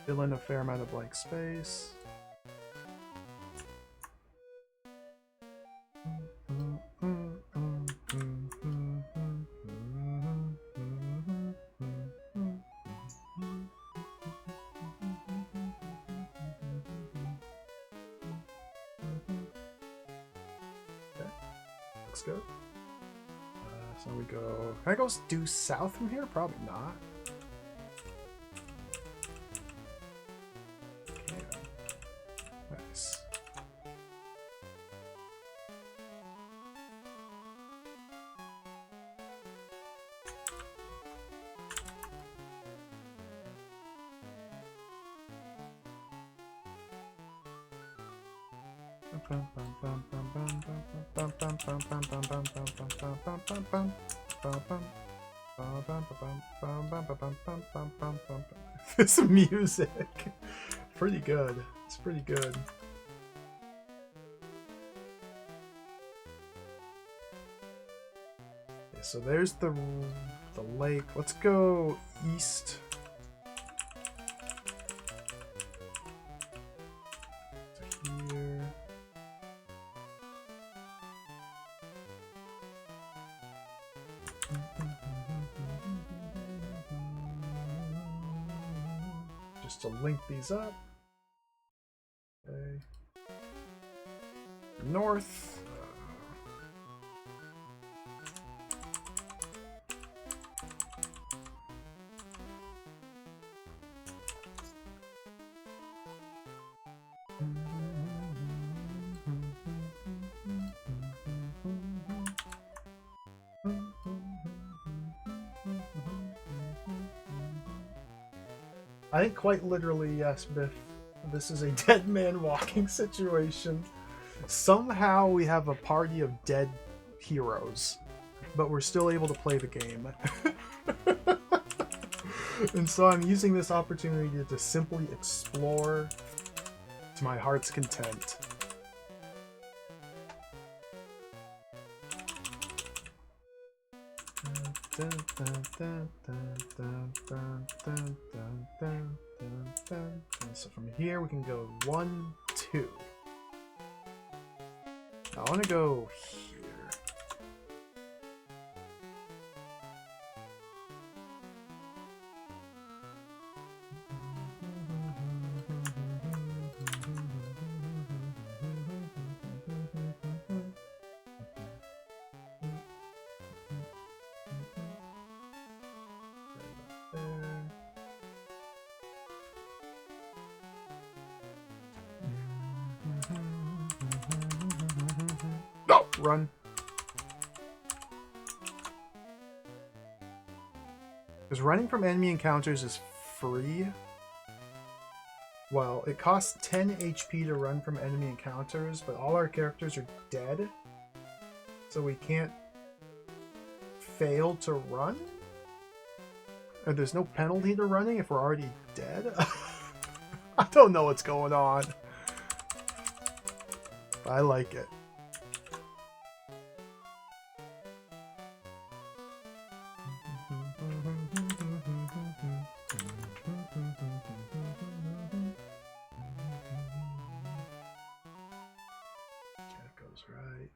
Fill in a fair amount of blank space. Looks good. So we go... Can I go due south from here? Probably not. Okay. Nice. This music, pretty good. It's pretty good. so there's the lake. Let's go east. To here. Just to link these up. Okay. North. I think quite literally, yes, Biff. This is a dead man walking situation. Somehow we have a party of dead heroes, but we're still able to play the game. And so I'm using this opportunity to simply explore to my heart's content. So from here we can go 1, 2. I want to go here. No! Run. Because running from enemy encounters is free. Well, it costs 10 HP to run from enemy encounters, but all our characters are dead. So we can't fail to run? And there's no penalty to running if we're already dead? I don't know what's going on. But I like it. That goes right.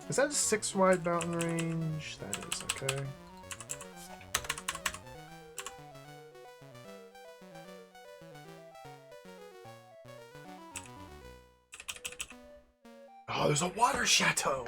Is that a 6 wide mountain range? That is, okay. Oh, there's a water chateau!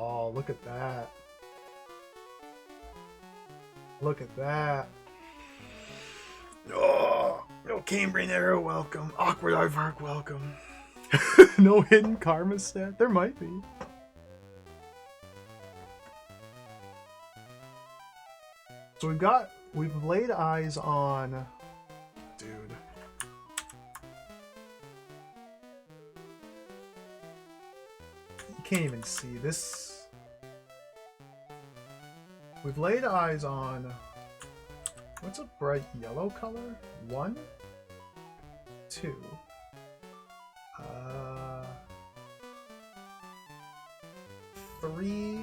Oh, look at that. Look at that. Oh, no Cambrian arrow, welcome. Awkward aardvark, welcome. No hidden karma stat? There might be. So we've laid eyes on... Dude. You can't even see this. We've laid eyes on... What's a bright yellow color? 1, 2. 3,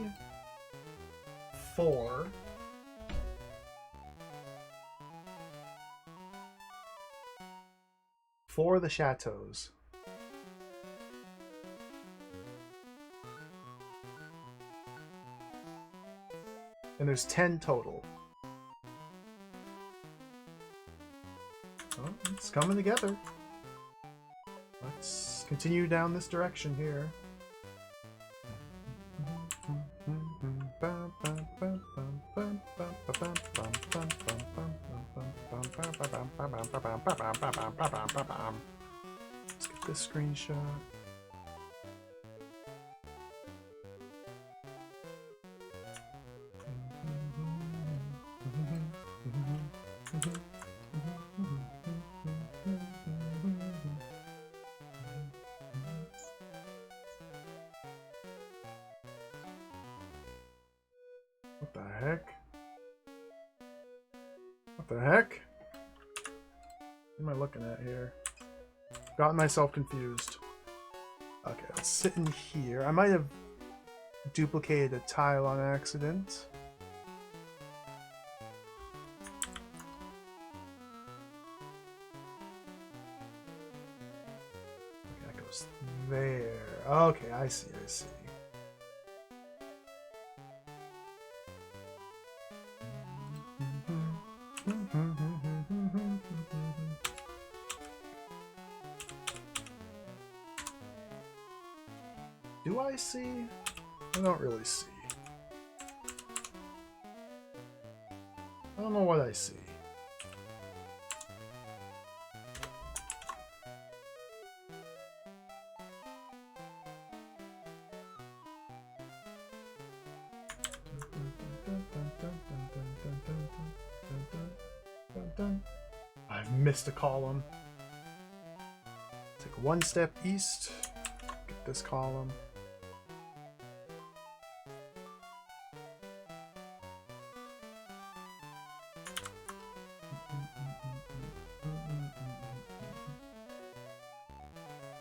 4. 4 of the chateaus. And there's 10 total. Oh, it's coming together. Let's continue down this direction here. Let's get this screenshot. What the heck? What the heck? What am I looking at here? Got myself confused. Okay, let's sit in here. I might have duplicated a tile on accident. Okay, that goes there. Okay, I see, I see. Do I see? I don't really see. I don't know what I see. I've missed a column. Take one step east. Get this column.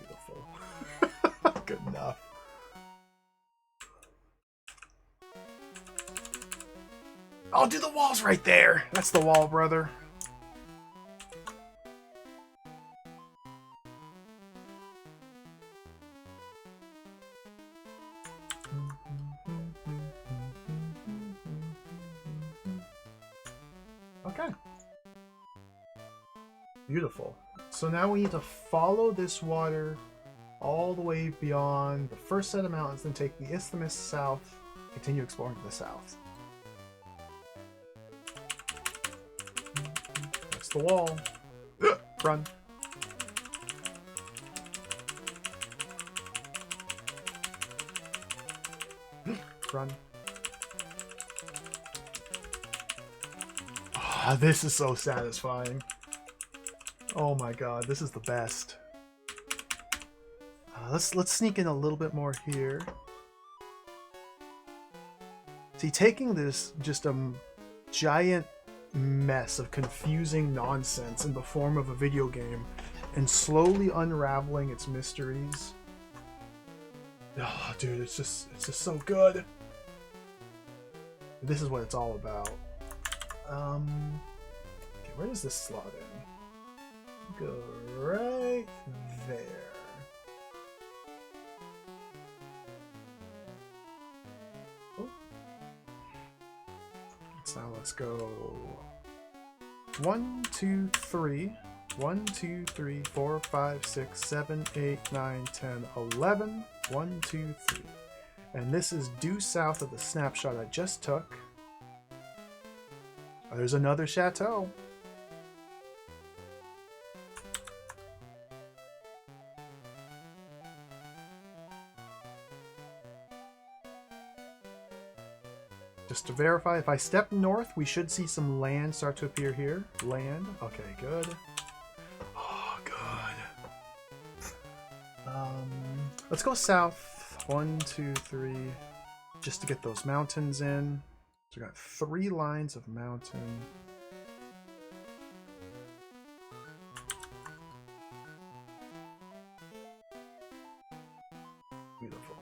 Beautiful. Good enough. I'll do the walls right there. That's the wall, brother. Okay. Beautiful. So now we need to follow this water all the way beyond the first set of mountains, then take the isthmus south, continue exploring to the south. That's the wall. Run. Run. Ah, this is so satisfying. Oh my god, this is the best. Let's sneak in a little bit more here. See, taking this just a giant mess of confusing nonsense in the form of a video game and slowly unraveling its mysteries. Oh, dude, it's just so good. This is what it's all about. Okay, where does this slot in? Go right there. Oh. So now let's go 1, 2, 3. 1, 2, 3, 4, 5, 6, 7, 8, 9, 10, 11. 1, 2, 3. And this is due south of the snapshot I just took. Oh, there's another chateau. Just to verify, if I step north, we should see some land start to appear here. Land. Okay, good. Oh, good. Let's go south. 1, 2, 3. Just to get those mountains in. So we got 3 lines of mountain. Beautiful.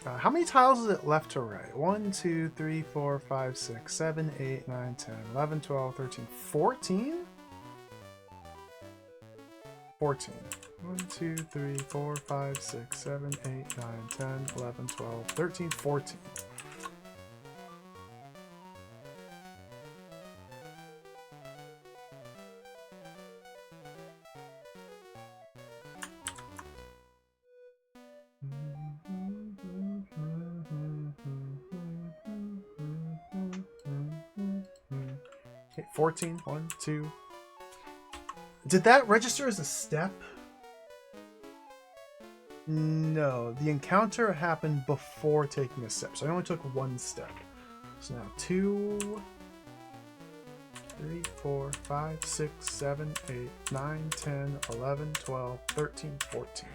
How many tiles is it left to right? 1, 2, 3, 4, 5, 6, 7, 8, 9, 10, 11, 12, 13, 14? 14. 1, 2, 3, 4, 5, 6, 7, 8, 9, 10, 11, 12, 13, 14. Okay, 14. 1, 2. Did that register as a step? No, the encounter happened before taking a step, so I only took one step. So now 2, 3, 4, 5, 6, 7, 8, 9, 10, 11, 12, 13, 14.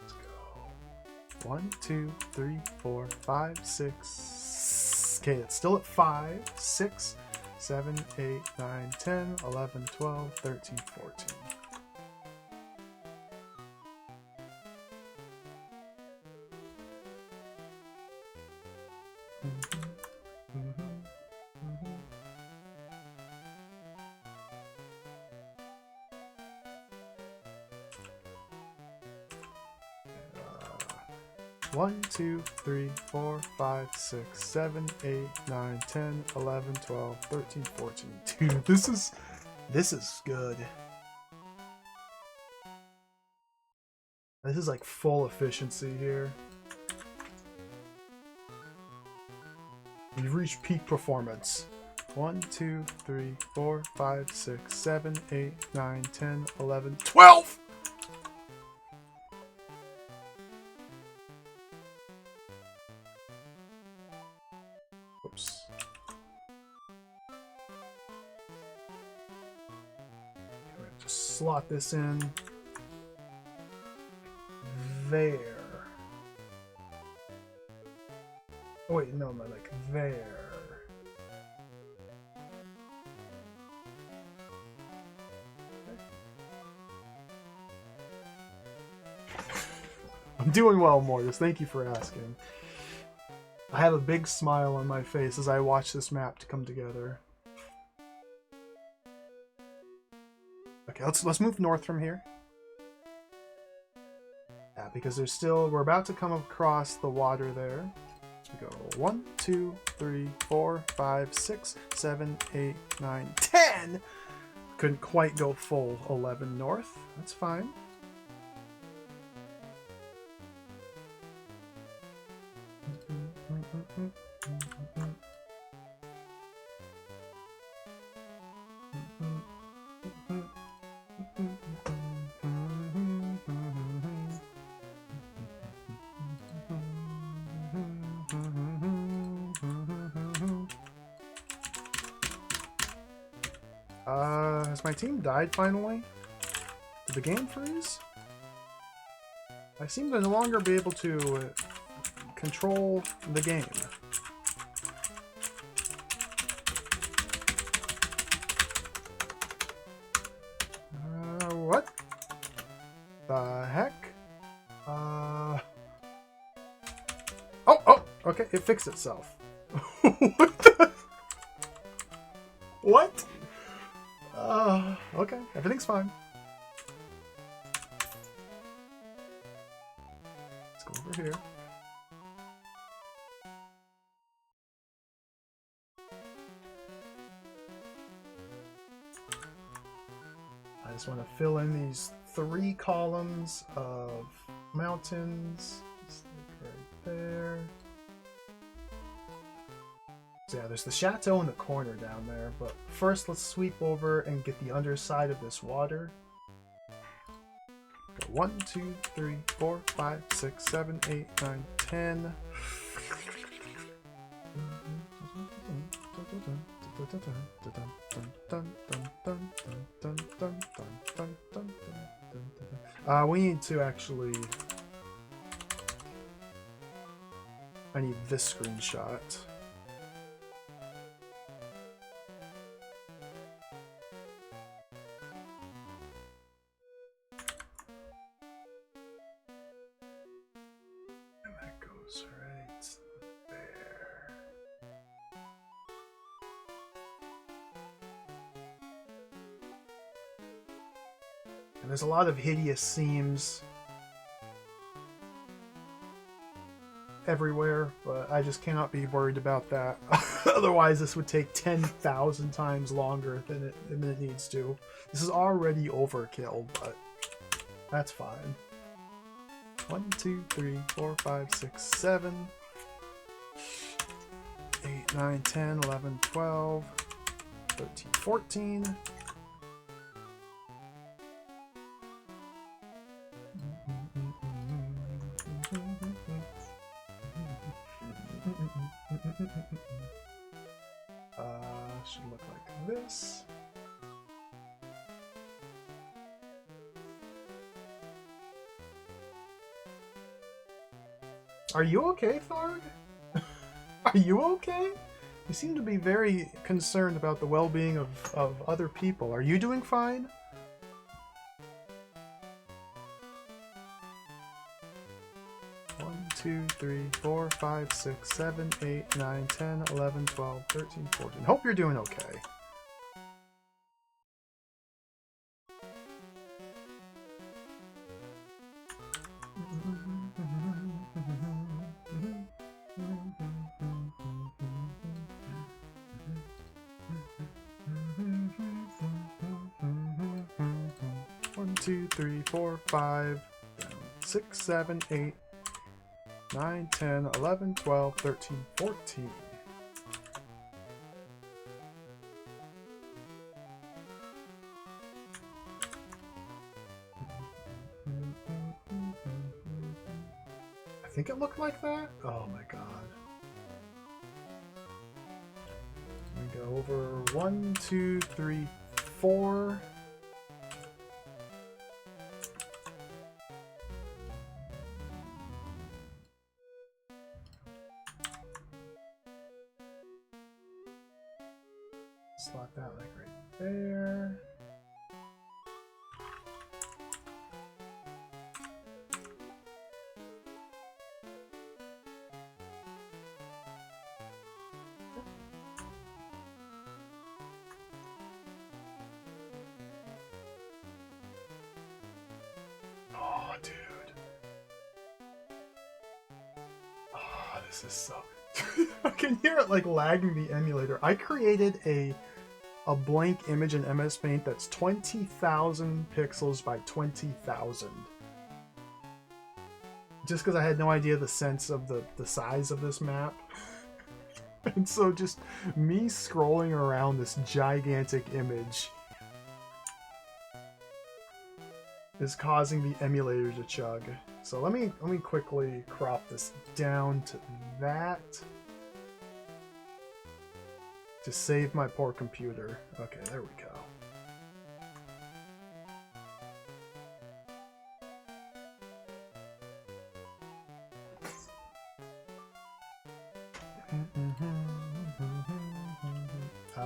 Let's go. 1, 2, 3, 4, 5, 6. Okay, it's still at 5, 6, 7, 8, 9, 10, 11, 12, 13, 14. One, 2, 3, 4, 5, 6, 7, 8, 9, 10, 11, 12, 13, 14. Dude, this is good. This is like full efficiency here. We've reached peak performance. 1, 2, 3, 4, 5, 6, 7, 8, 9, 10, 11, 12! Oops. We're gonna just slot this in there. Oh wait, no, like there. I'm doing well, Mortis. Thank you for asking. I have a big smile on my face as I watch this map to come together. Okay, let's move north from here. Yeah, because we're about to come across the water there. So we go 1, 2, 3, 4, 5, 6, 7, 8, 9, 10! Couldn't quite go full 11 north. That's fine. Has my team died finally? Did the game freeze? I seem to no longer be able to control the game. What the heck? Oh, okay, it fixed itself. What the? What? Okay, everything's fine. Let's go over here. I just want to fill in these 3 columns of mountains. Just like right there. So yeah, there's the chateau in the corner down there, but first let's sweep over and get the underside of this water. Go 1, 2, 3, 4, 5, 6, 7, 8, 9, 10. We need to actually I need this screenshot. And that goes right there. And there's a lot of hideous seams everywhere, but I just cannot be worried about that. Otherwise, this would take 10,000 times longer than it needs to. This is already overkill, but that's fine. 1, 2, 3, 4, 5, 6, 7, 8, 9, 10, 11, 12, 13, 14. Should look like this. Are you okay, Tharg? Are you okay? You seem to be very concerned about the well-being of other people. Are you doing fine? One, 2, 3, 4, 5, 6, 7, 8, 9, 10, 11, 12, 13, 14. Hope you're doing okay. One, 2, 3, 4, 5, 6, 7, 8, 9, 10, 11, 12, 13, 14. I think it looked like that? Oh my god. We go over 1, 2, 3, 4. Slot that like right there. Oh, dude. Oh, this is so... I can hear it like lagging the emulator. I created a blank image in MS Paint that's 20,000 pixels by 20,000. Just because I had no idea the sense of the size of this map. And so just me scrolling around this gigantic image is causing the emulator to chug. So let me quickly crop this down to that. To save my poor computer. Okay, there we go.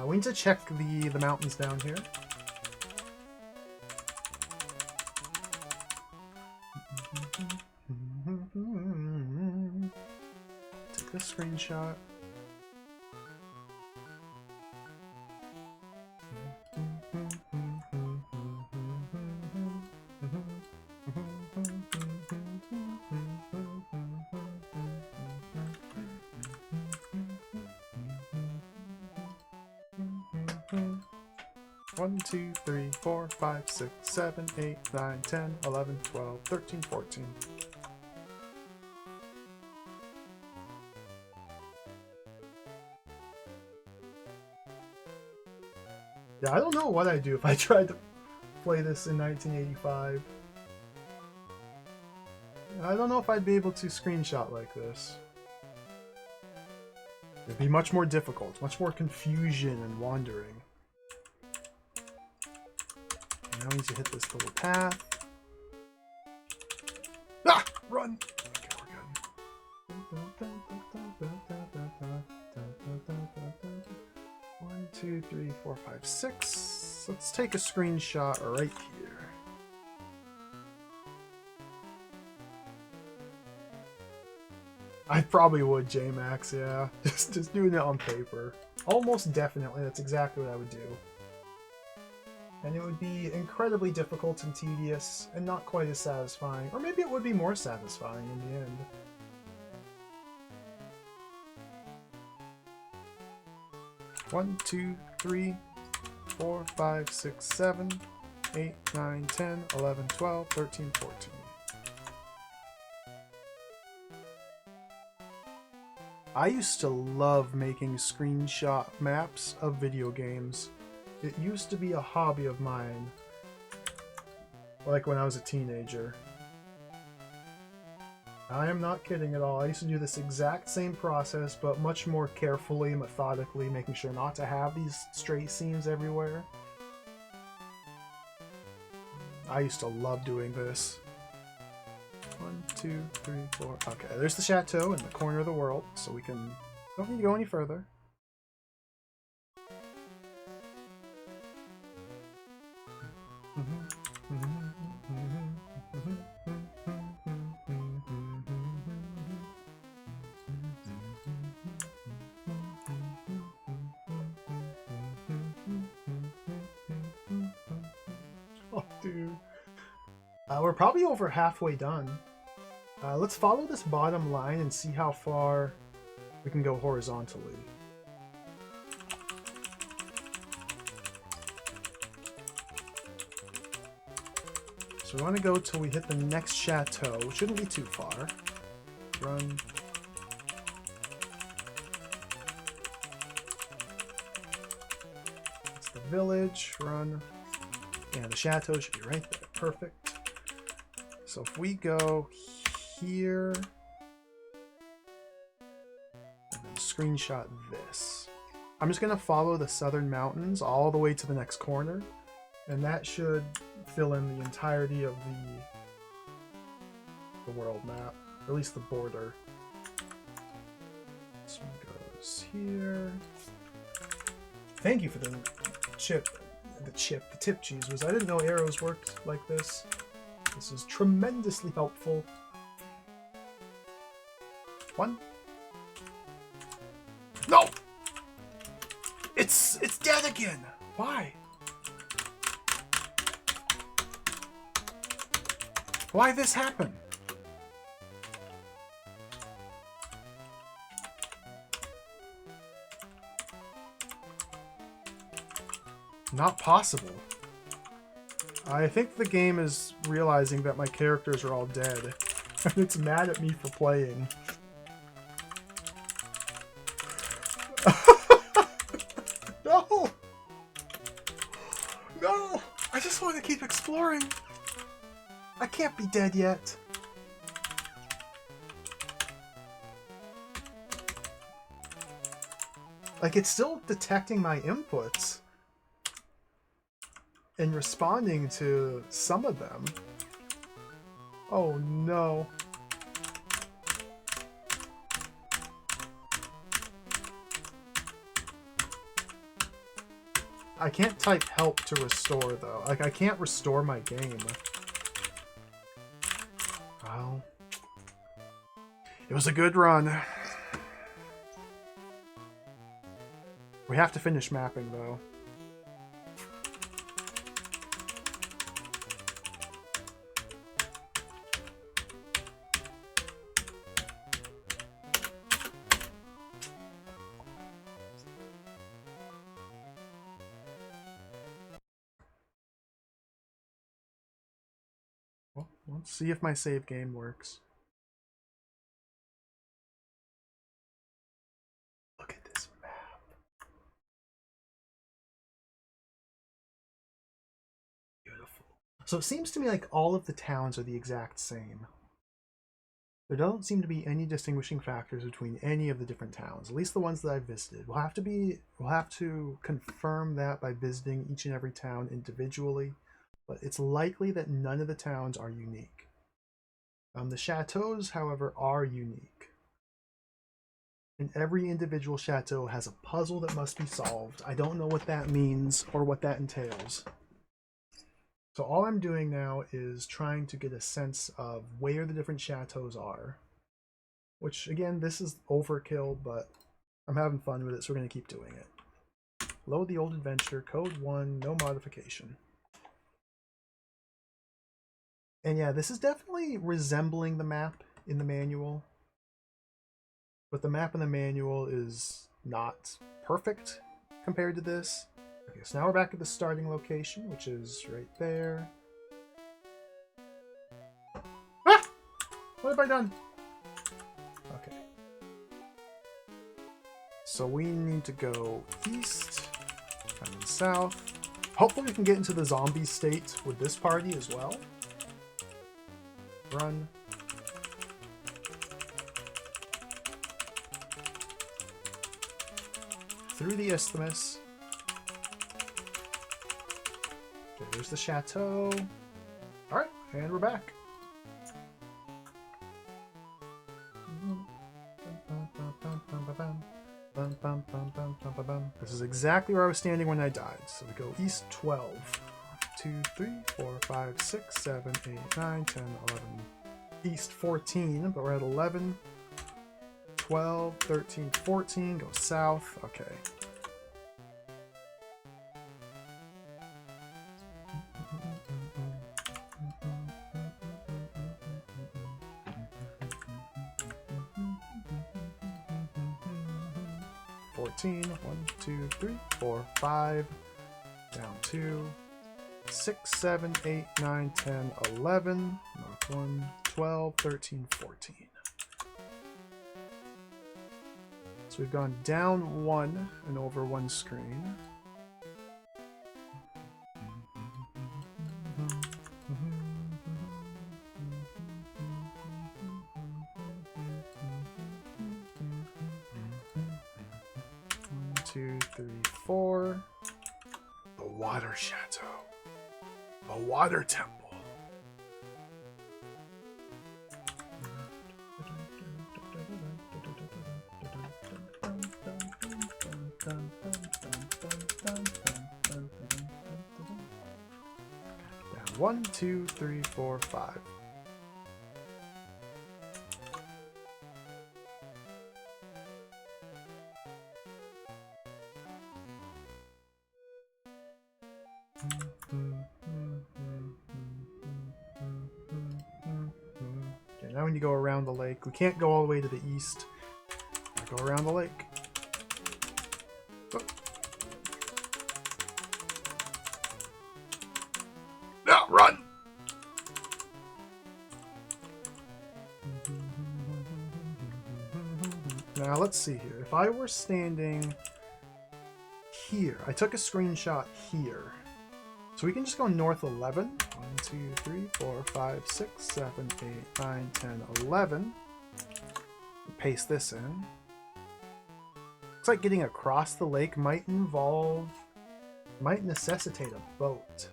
We need to check the mountains down here. Take this screenshot. One, 2, 3, 4, 5, 6, 7, 8, 9, 10, 11, 12, 13, 14. Yeah, I don't know what I'd do if I tried to play this in 1985. I don't know if I'd be able to screenshot like this. It'd be much more difficult, much more confusion and wandering. Now we need to hit this little path. Ah! Run! Okay, we're good. 3, 4, 5, 6. Let's take a screenshot right here. I probably would, J-Max, yeah. Just doing it on paper. Almost definitely, that's exactly what I would do. And it would be incredibly difficult and tedious, and not quite as satisfying. Or maybe it would be more satisfying in the end. One, 2, 3, 4, 5, 6, 7, 8, 9, 10, 11, 12, 13, 14. I used to love making screenshot maps of video games. It used to be a hobby of mine, like when I was a teenager. I am not kidding at all. I used to do this exact same process, but much more carefully, methodically, making sure not to have these straight seams everywhere. I used to love doing this. 1, 2, 3, 4. Okay, there's the chateau in the corner of the world, so we can... don't need to go any further. Oh, dude. We're probably over halfway done. Let's follow this bottom line and see how far we can go horizontally. So we want to go till we hit the next chateau, which shouldn't be too far. Run. That's the village. Run. Yeah, the chateau should be right there. Perfect. So if we go here, and then screenshot this. I'm just going to follow the southern mountains all the way to the next corner, and that should fill in the entirety of the world map, or at least the border. This one goes here. Thank you for the tip cheese was. I didn't know arrows worked like this. This is tremendously helpful. 1. No! It's dead again! Why? Why this happen? Not possible. I think the game is realizing that my characters are all dead, and it's mad at me for playing. No! No! I just want to keep exploring. I can't be dead yet. Like, it's still detecting my inputs and responding to some of them. Oh no. I can't type help to restore though. Like, I can't restore my game. Well, it was a good run. We have to finish mapping though. Well, let's see if my save game works. Look at this map. Beautiful. So it seems to me like all of the towns are the exact same. There don't seem to be any distinguishing factors between any of the different towns, at least the ones that I've visited. We'll have to confirm that by visiting each and every town individually, but it's likely that none of the towns are unique. The chateaus, however, are unique. And every individual chateau has a puzzle that must be solved. I don't know what that means or what that entails. So all I'm doing now is trying to get a sense of where the different chateaus are. Which, again, this is overkill, but I'm having fun with it, so we're going to keep doing it. Load the old adventure, code 1, no modification. And yeah, this is definitely resembling the map in the manual. But the map in the manual is not perfect compared to this. Okay, so now we're back at the starting location, which is right there. Ah! What have I done? Okay. So we need to go east and then south. Hopefully we can get into the zombie state with this party as well. Run. Through the isthmus. Okay, there's the chateau. Alright, and we're back. This is exactly where I was standing when I died. So we go east 12. 1, 2, 3, 4, 5, 6, 7, 8, 9, 10, 11. East 14, but we're at 11. 12, 13, 14, go south. Okay. One, 2, 3, 4, 5. Down 2. 6, 7, 8, 9, 10, 11. Mark 1, 12, 13, 14. So we've gone down 1 and over 1 screen. Two, three, 4. The Water Chateau. The Water Temple. Down 1, 2, 3, 4, 5. Okay, now when you go around the lake, we can't go all the way to the east. Go around the lake. Oh. No, run! Now let's see here. If I were standing here, I took a screenshot here. So we can just go north 11. 1, 2, 3, 4, 5, 6, 7, 8, 9, 10, 11. Paste this in. Looks like getting across the lake might necessitate a boat.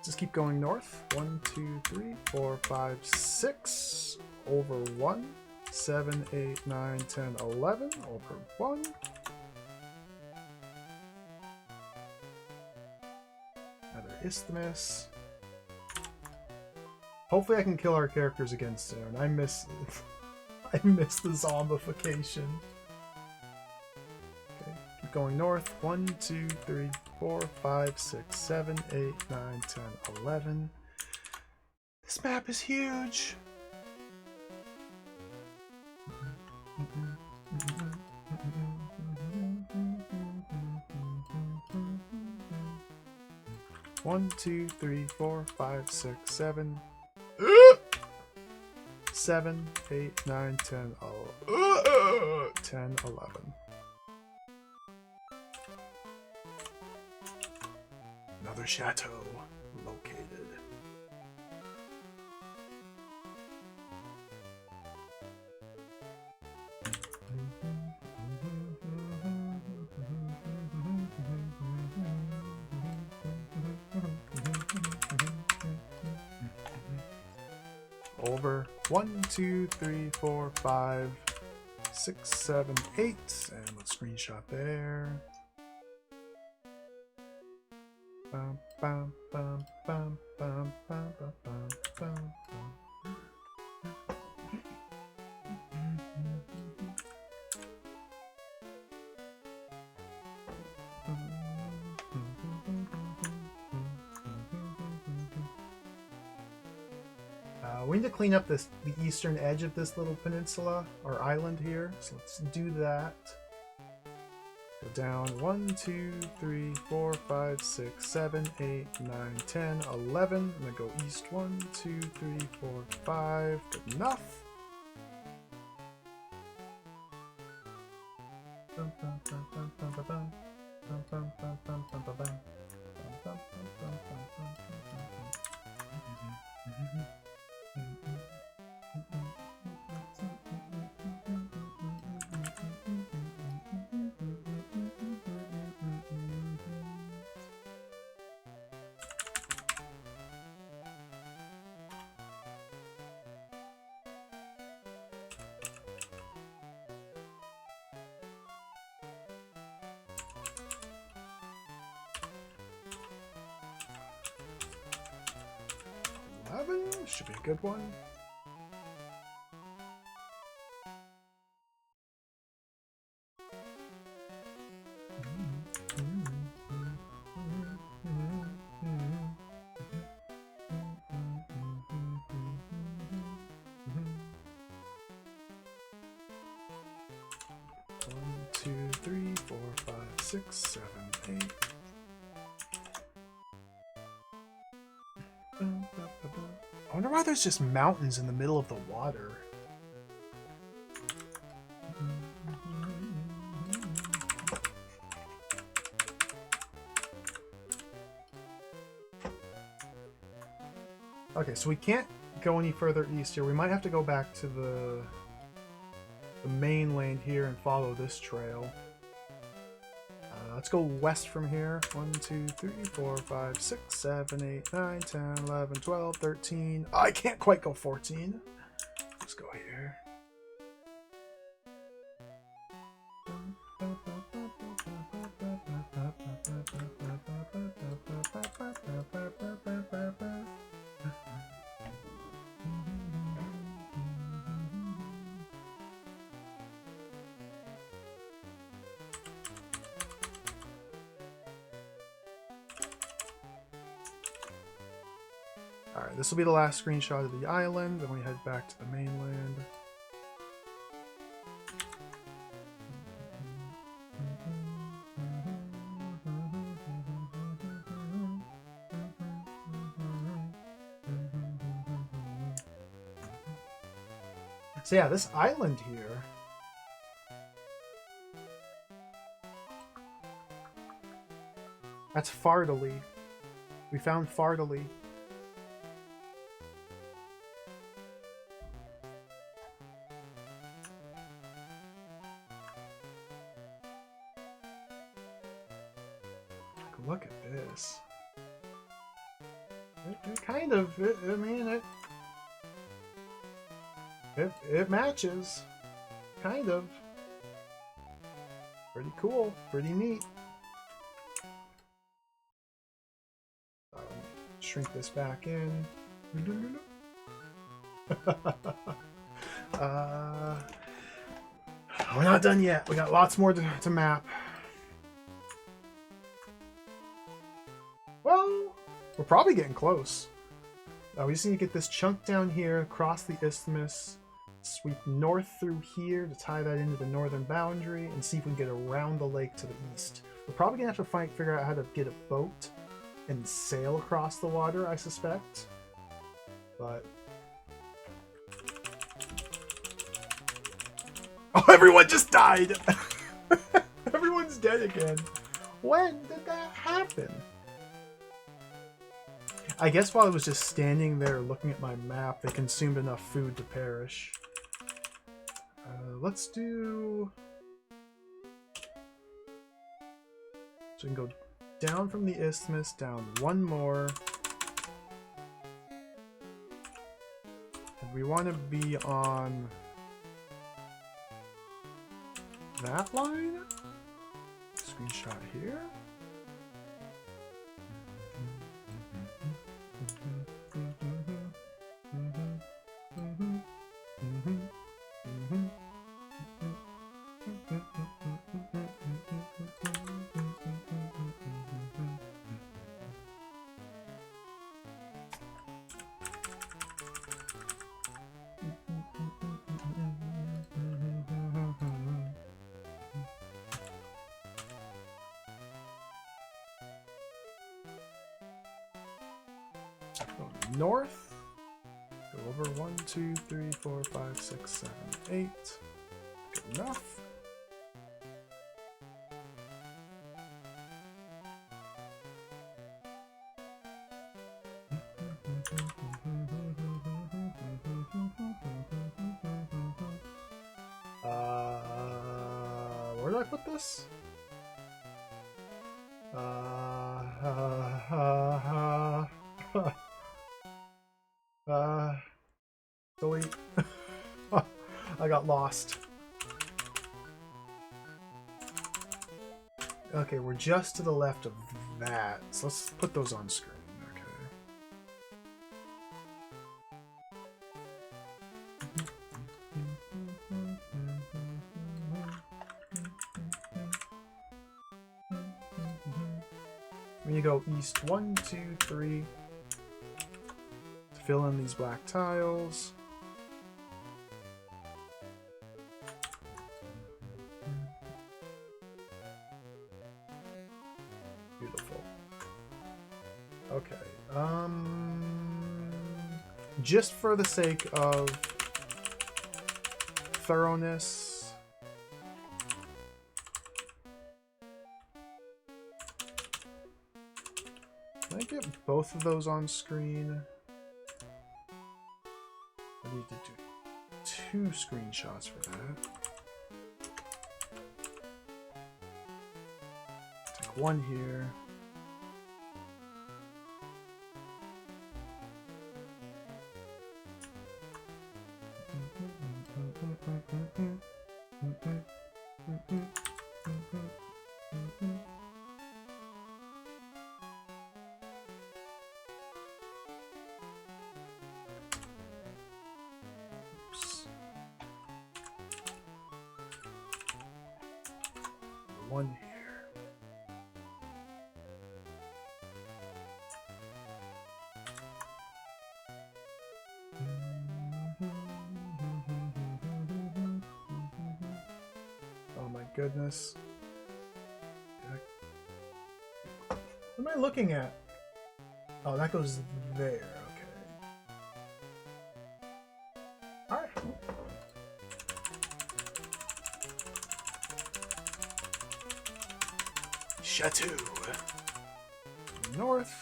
Just keep going north. 1, 2, 3, 4, 5, 6. Over 1. 7, 8, 9, 10, 11. Over 1. Another isthmus. Hopefully I can kill our characters again soon. I miss the zombification. Okay, keep going north. 1, 2, 3, 4, 5, 6, 7, 8, 9, 10, 11. This map is huge. One, 2, 3, 4, 5, 6, 7. 7, 8, 9, 10, 10, 11. Another chateau located. over 1, 2, 3, 4, 5, 6, 7, 8, and let's screenshot there. Bum, bum, bum, bum, bum, bum, bum, bum, bum, bum. We need to clean up the eastern edge of this little peninsula or island here, so let's do that. Go down 1, 2, 3, 4, 5, 6, 7, 8, 9, 10, 11, and then go east 1, 2, 3, 4, 5. Good enough. Should be a good one. One, 2, 3, 4, 5, 6, 7, 8. I wonder why there's just mountains in the middle of the water. Okay, so we can't go any further east here. We might have to go back to the mainland here and follow this trail. Let's go west from here. 1, 2, 3, 4, 5, 6, 7, 8, 9, 10, 11, 12, 13. Oh, I can't quite go 14. Let's go here. Alright, this will be the last screenshot of the island, then we head back to the mainland. So yeah, this island here... That's Fardali. We found Fardali. Look at this. It kind of, I mean, it matches. Kind of. Pretty cool. Pretty neat. Shrink this back in. We're not done yet. We got lots more to map. Well, we're probably getting close. We just need to get this chunk down here, across the isthmus, sweep north through here to tie that into the northern boundary, and see if we can get around the lake to the east. We're probably going to have to figure out how to get a boat and sail across the water, I suspect. But... Oh, everyone just died! Everyone's dead again. When did that happen? I guess while I was just standing there looking at my map, they consumed enough food to perish. Let's do... So we can go down from the isthmus, down one more. And we want to be on that line? Screenshot here. Go north. Go over 1, 2, 3, 4, 5, 6, 7, 8. Good enough. Where did I put this? Delete. I got lost. Okay, we're just to the left of that. So let's put those on screen. Okay. When you go east 1, 2, 3 to fill in these black tiles. Beautiful. Okay. Just for the sake of thoroughness, can I get both of those on screen? I need to do 2 screenshots for that. Take one here. Oops. One here. Oh my goodness. What am I looking at? Oh, that goes there. Okay. Alright. Chateau. North.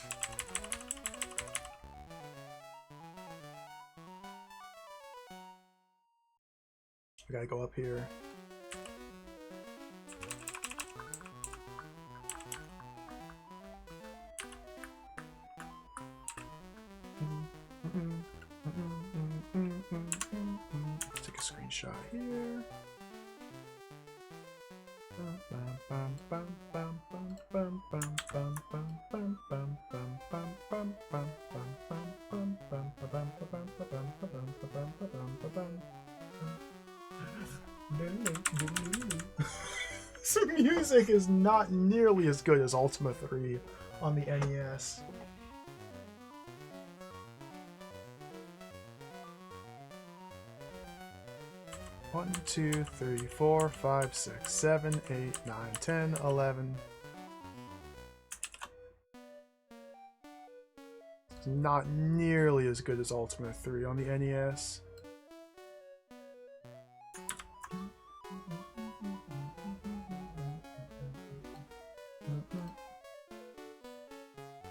We gotta go up here. Take a screenshot here. So music is not nearly as good as Ultima 3 on the NES. One, 2, 3, 4, 5, 6, 7, 8, 9, 10, 11. It's not nearly as good as Ultima 3 on the NES.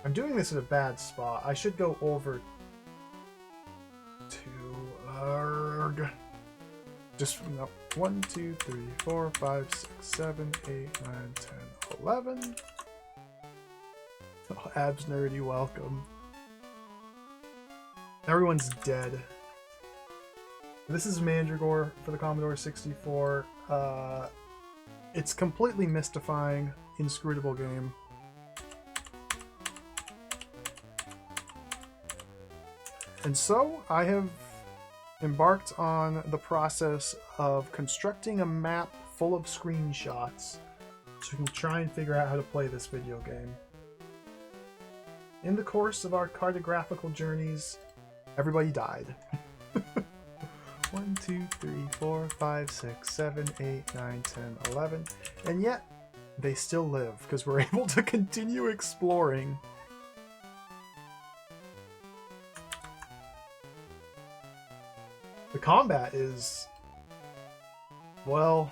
I'm doing this in a bad spot. I should go over to just no, 1, 2, 3, 4, 5, 6, 7, 8, 9, 10, 11. Oh, Abs Nerdy, welcome. Everyone's dead. This is Mandragore for the Commodore 64. It's completely mystifying, inscrutable game. And so I have embarked on the process of constructing a map full of screenshots so we can try and figure out how to play this video game. In the course of our cartographical journeys, everybody died. 1, 2, 3, 4, 5, 6, 7, 8, 9, 10, 11. And yet, they still live because we're able to continue exploring. The combat is, well,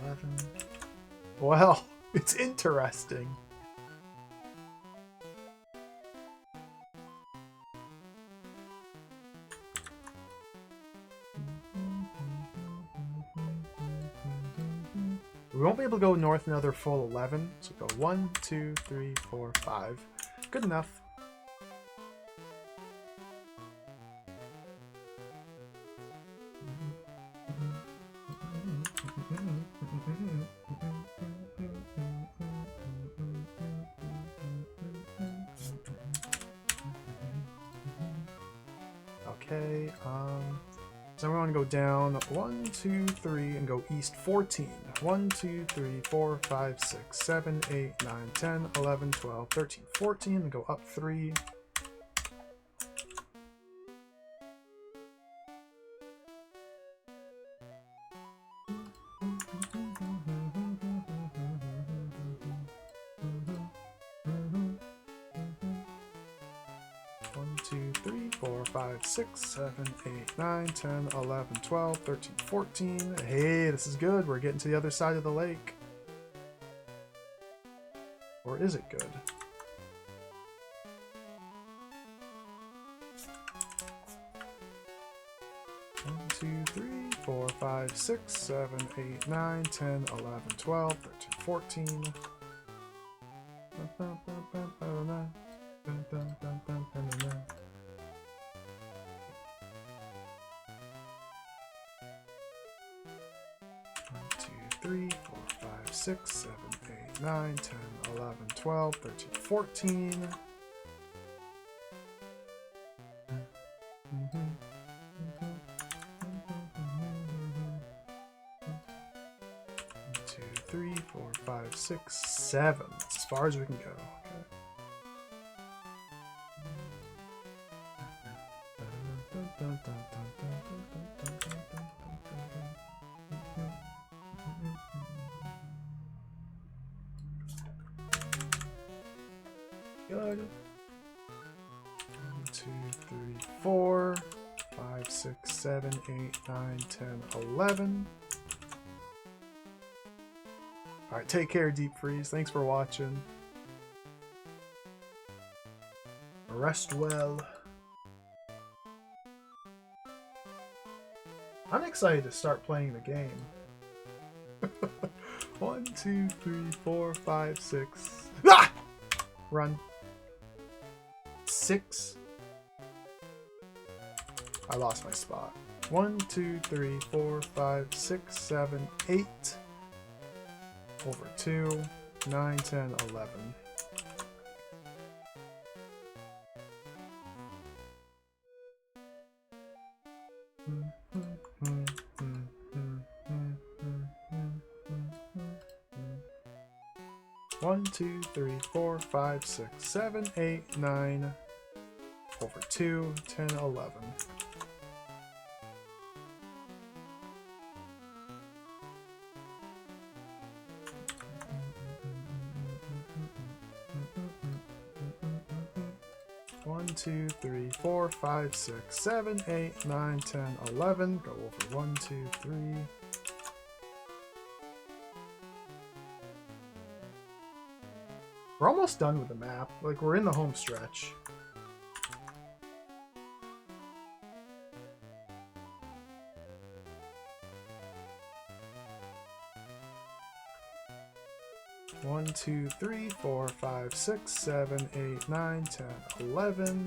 11. Well, it's interesting. We won't be able to go north another full 11, so go 1, 2, 3, 4, 5. Good enough. Okay, so we want to go down 1, 2, 3 and go east 14. 1, 2, 3, 4, 5, 6, 7, 8, 9, 10, 11, 12, 13, 14 and go up 3. One, 2, 3, 4, 5, 6, 7, 8, 9, 10, 11, 12, 13, 14. Hey, this is good. We're getting to the other side of the lake. Or is it good? One, 2, 3, 4, 5, 6, 7, 8, 9, 10, 11, 12, 13, 14. 3, 4, 5, 6, 7, 8, 9, 10, 11, 12, 13, 14. Two, 3, 4, 5, 6, 7. That's as far as we can go. Good. 1, 2, 3, 4, 5, 6, 7, 8, 9, 10, 11. Alright, take care, Deep Freeze. Thanks for watching. Rest well. I'm excited to start playing the game. 1, 2, 3, 4, 5, 6. Ah! Run. 6. I lost my spot. 1, 2, 3, 4, 5, 6, 7, 8. Over 2. 9, 10, 11. One, 2, 3, 4, 5, 6, 7, 8, 9. Over 2, 10, 11. One, 2, 3, 4, 5, 6, 7, 8, 9, 10, 11. Go over 1, 2, 3. We're almost done with the map. Like, we're in the home stretch. 1, 2, 3, 4, 5, 6, 7, 8, 9, 10, 11.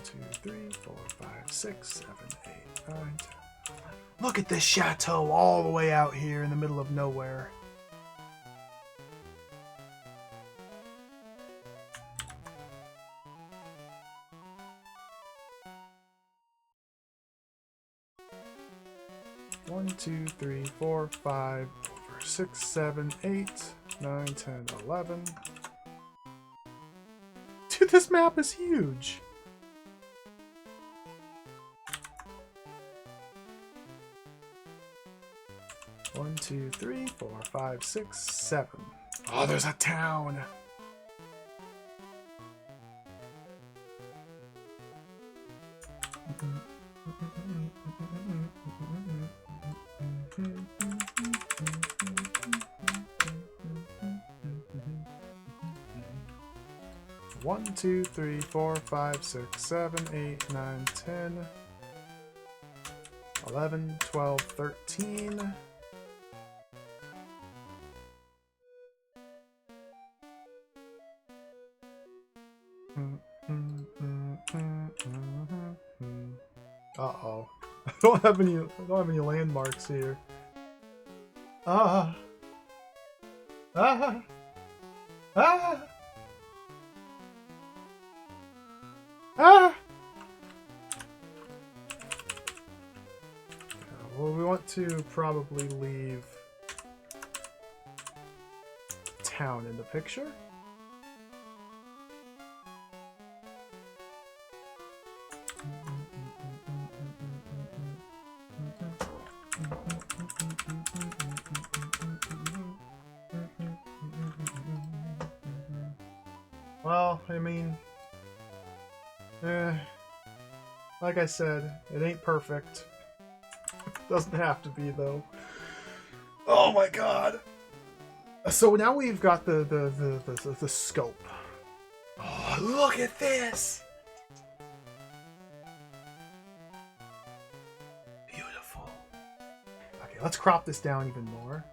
Two, 3, 4, 5, 6, 7, 8, 9, 10. Look at this chateau all the way out here in the middle of nowhere. One, 2, 3, 4, 5, 6, 7, 8, 9, 10, 11. Dude, this map is huge. One, 2, 3, 4, 5, 6, 7. Oh, there's a town. One, 2, 3, 4, 5, 6, 7, 8, 9, 10, 11, 12, 13. Uh-oh. I don't have any landmarks here. Ah. Ah. Ah. Ah. Well, we want to probably leave town in the picture. Well, I mean, like I said, it ain't perfect. Doesn't have to be, though. Oh my god! So now we've got the scope. Oh, look at this! Beautiful. Okay, let's crop this down even more.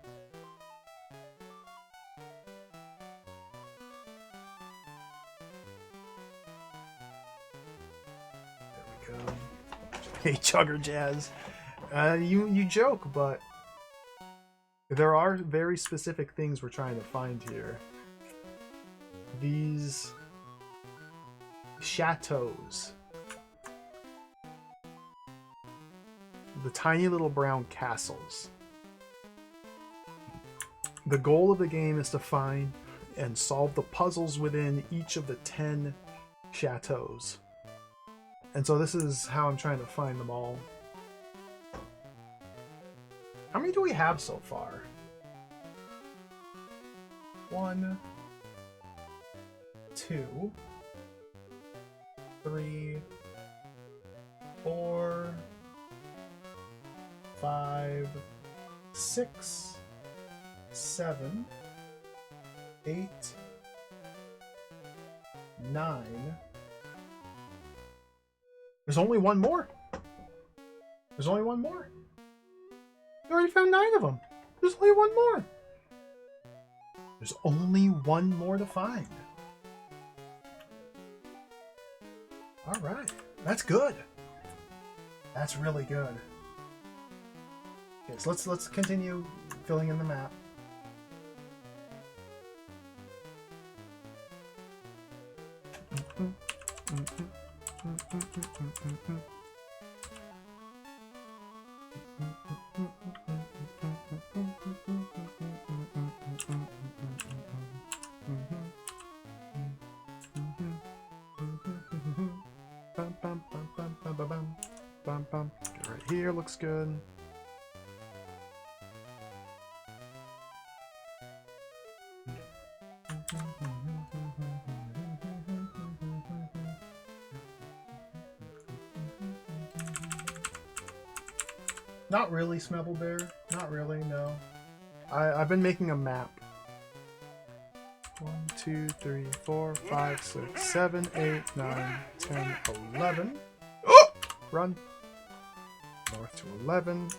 There we go. Hey, Chugger Jazz. You joke, but there are very specific things we're trying to find here. These chateaus. The tiny little brown castles. The goal of the game is to find and solve the puzzles within each of the 10 chateaus. And so this is how I'm trying to find them all. How many do we have so far? 1, 2, 3, 4, 5, 6, 7, 8, 9. There's only one more. There's only one more. We already found 9 of them. There's only one more. There's only one more to find. All right. That's good. That's really good. Okay, so let's continue filling in the map. Right here looks good. Not really, Smebble Bear. Not really, no. I've been making a map. 1, 2, 3, 4, 5, 6, 7, 8, 9, 10, 11. Oh! Run. North to 11.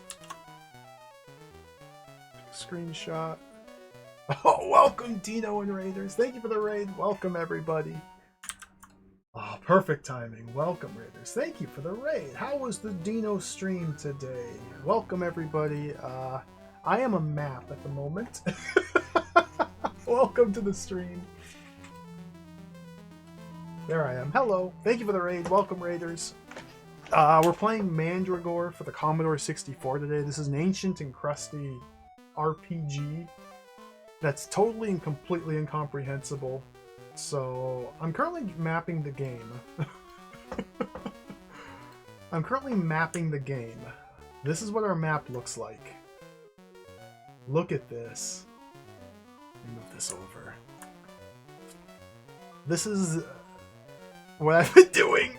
Screenshot. Oh, welcome Dino and Raiders. Thank you for the raid. Welcome everybody. Oh, perfect timing. Welcome Raiders. Thank you for the raid. How was the Dino stream today? Welcome everybody. I am a map at the moment. Welcome to the stream. There I am. Hello. Thank you for the raid. Welcome Raiders. We're playing Mandragore for the Commodore 64 today. This is an ancient and crusty RPG that's totally and completely incomprehensible. So I'm currently mapping the game. I'm currently mapping the game. This is what our map looks like. Look at this. Let me move this over. This is what I've been doing.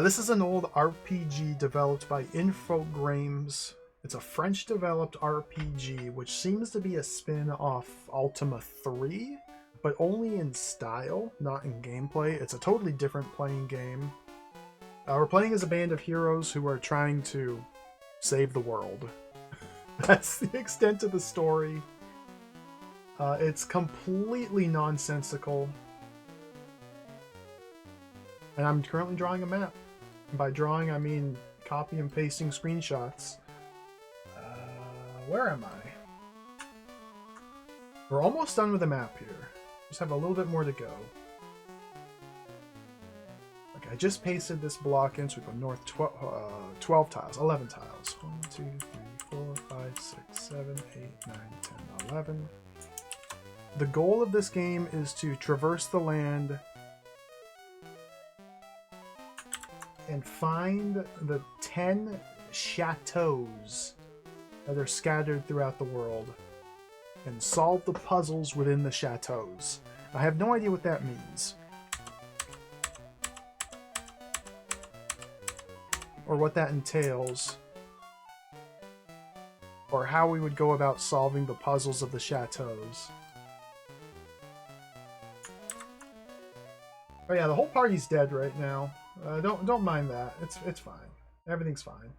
This is an old RPG developed by Infogrames. It's a French-developed RPG, which seems to be a spin-off Ultima 3, but only in style, not in gameplay. It's a totally different playing game. We're playing as a band of heroes who are trying to save the world. That's the extent of the story. It's completely nonsensical. And I'm currently drawing a map. And by drawing, I mean copy and pasting screenshots. Where am I? We're almost done with the map here. Just have a little bit more to go. Okay, I just pasted this block in, so we go north 12 tiles, 11 tiles. 1, 2, 3, 4, 5, 6, 7, 8, 9, 10, 11. The goal of this game is to traverse the land and find the 10 chateaus that are scattered throughout the world and solve the puzzles within the chateaus. I have no idea what that means. Or what that entails. Or how we would go about solving the puzzles of the chateaus. Oh yeah, the whole party's dead right now. Don't mind that. It's fine. Everything's fine.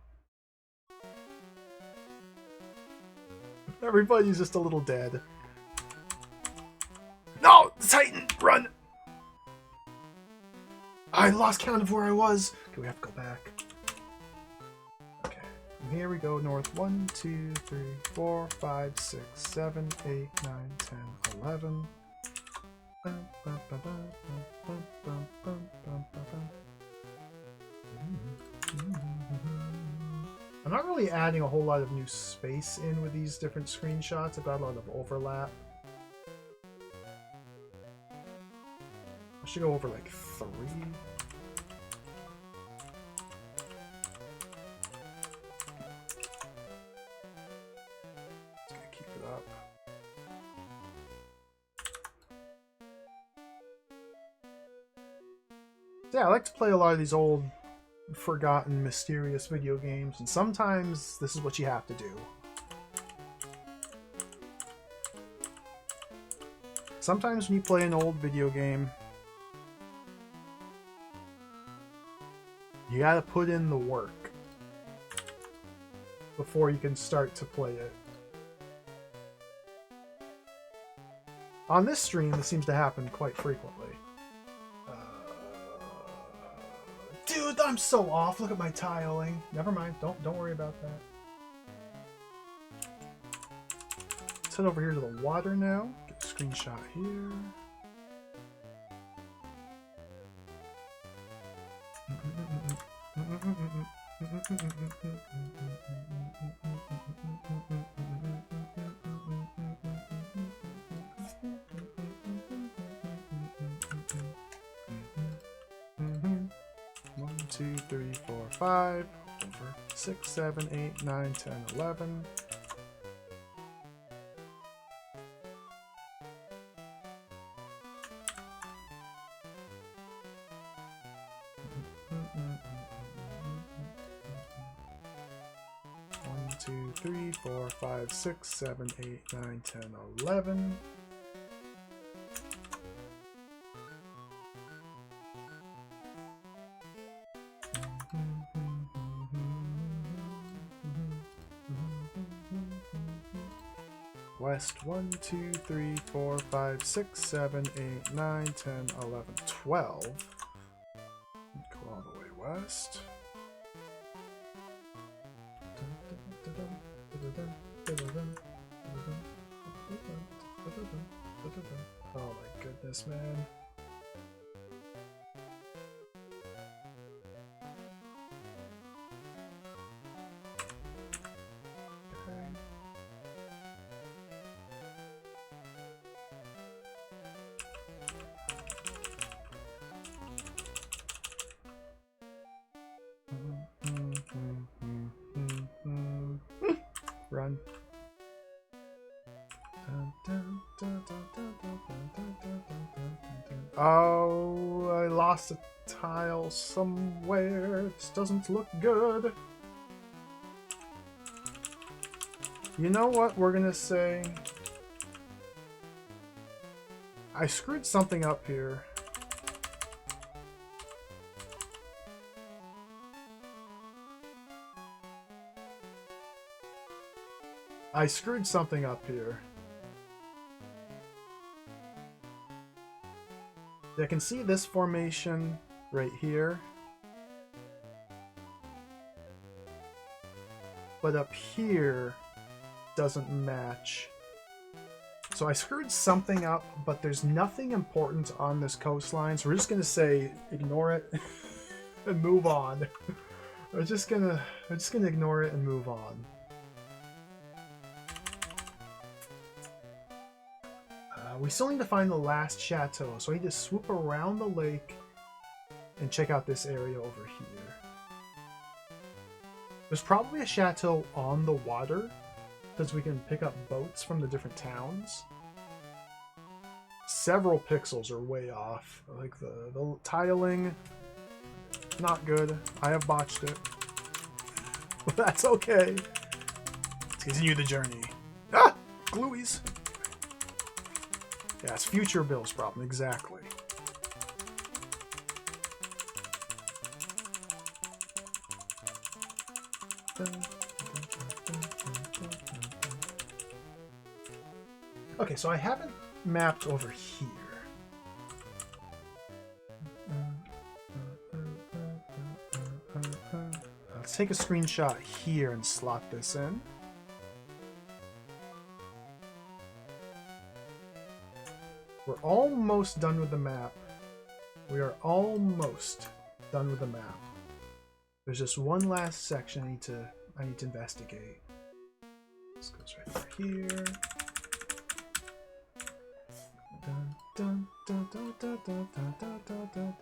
Everybody's just a little dead. No! The Titan! Run! I lost count of where I was. Okay, we have to go back. Okay. And here we go north. 1, 2, 3, 4, 5, 6, 7, 8, 9, 10, 11. I'm not really adding a whole lot of new space in with these different screenshots. I've got a lot of overlap. I should go over like 3. Just gonna keep it up. Yeah, I like to play a lot of these old, forgotten, mysterious video games, and sometimes this is what you have to do. Sometimes when you play an old video game, you gotta put in the work before you can start to play it. On this stream, this seems to happen quite frequently. Dude, I'm so off. Look at my tiling. Never mind. Don't worry about that. Let's head over here to the water now. Get a screenshot here. One, 2, 3, 4, 5, over 6, 7, 8, 9, 10, 11. 2, 3, 4, 5, 6, 7, 8, 9, 10, 11. West 1, 2, 3, 4, 5, 6, 7, 8, 9, 10, 11, 12. Go all the way west. Oh my goodness, man. Run. Oh, I lost a tile somewhere. This doesn't look good. You know what we're gonna say? I screwed something up here. I screwed something up here. I can see this formation right here. But up here doesn't match. So I screwed something up, but there's nothing important on this coastline, so we're just gonna say ignore it and move on. we're just gonna ignore it and move on. We still need to find the last chateau, so I need to swoop around the lake and check out this area over here. There's probably a chateau on the water, because we can pick up boats from the different towns. Several pixels are way off. Like the tiling, not good. I have botched it. But that's okay. Let's continue the journey. Ah! Glueies! Yeah, it's future Bill's problem, exactly. Okay, so I haven't mapped over here. Let's take a screenshot here and slot this in. We're almost done with the map. We are almost done with the map. There's just one last section I need to investigate. This goes right through here. Dun, dun, dun, dun, dun, dun, dun, dun, dun, dun,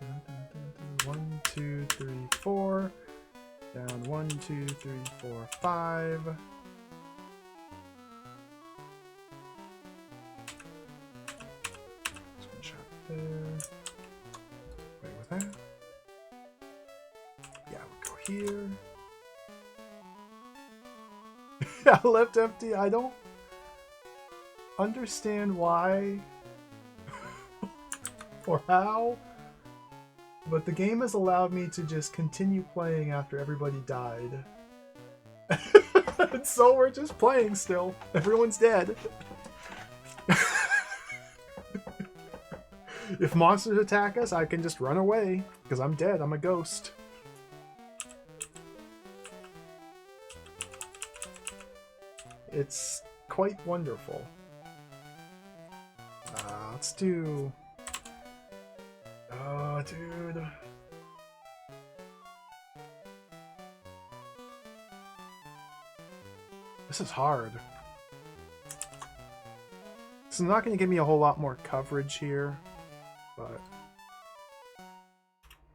dun. 1, 2, 3, 4. Down 1, 2, 3, 4, 5. There. Wait, with that? Yeah, we'll go here. Yeah, left empty. I don't understand why or how, but the game has allowed me to just continue playing after everybody died. And so we're just playing still. Everyone's dead. If monsters attack us, I can just run away, because I'm dead. I'm a ghost. It's quite wonderful. Let's do... Oh, dude. This is hard. This is not going to give me a whole lot more coverage here. But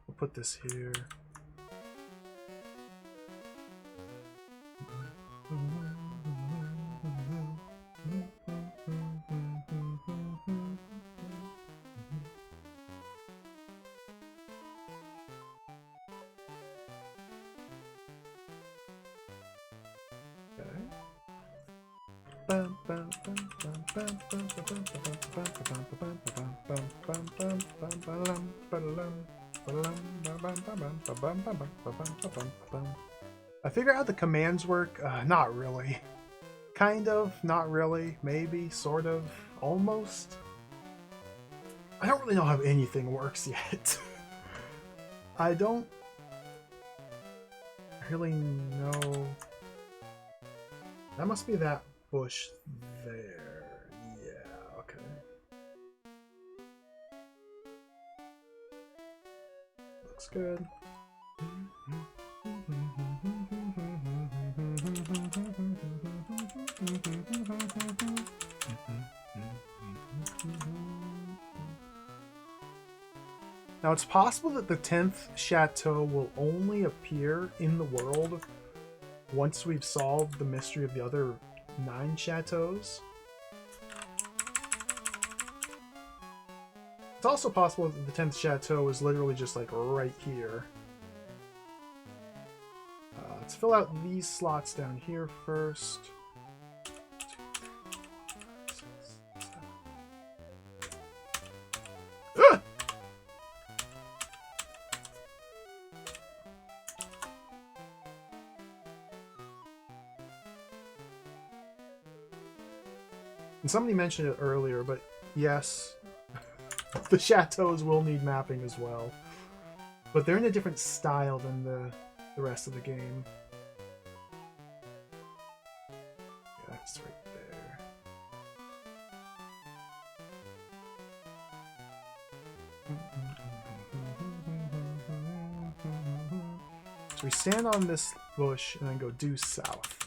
we'll put this here. Okay. I figure out how the commands work. Not really. Kind of, not really, maybe, sort of, almost. I don't really know how anything works yet. I don't really know. That must be that bush there. Yeah, okay. Looks good. Now, it's possible that the 10th chateau will only appear in the world once we've solved the mystery of the other 9 chateaus. It's also possible that the 10th chateau is literally just like right here. Let's fill out these slots down here first. And somebody mentioned it earlier, but yes, the chateaus will need mapping as well. But they're in a different style than the rest of the game. Yeah, it's right there. So we stand on this bush and then go due south.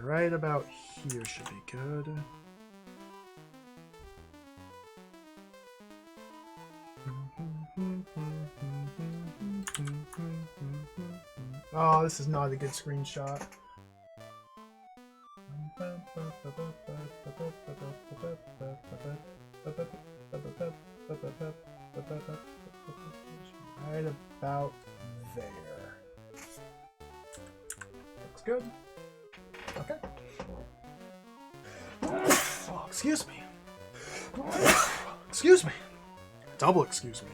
Right about here should be good. Oh, this is not a good screenshot. Right about there. Looks good. Okay. Oh, excuse me. Excuse me. Double excuse me.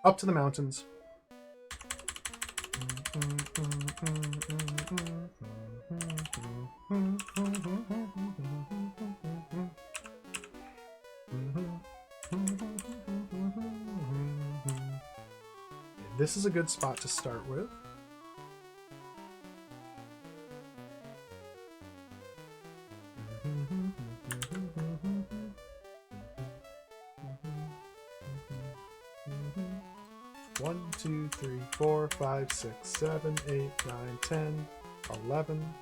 Up to the mountains. This is a good spot to start with. One, 2, 3, 4, 5, 6, 7, 8, 9, 10, 11.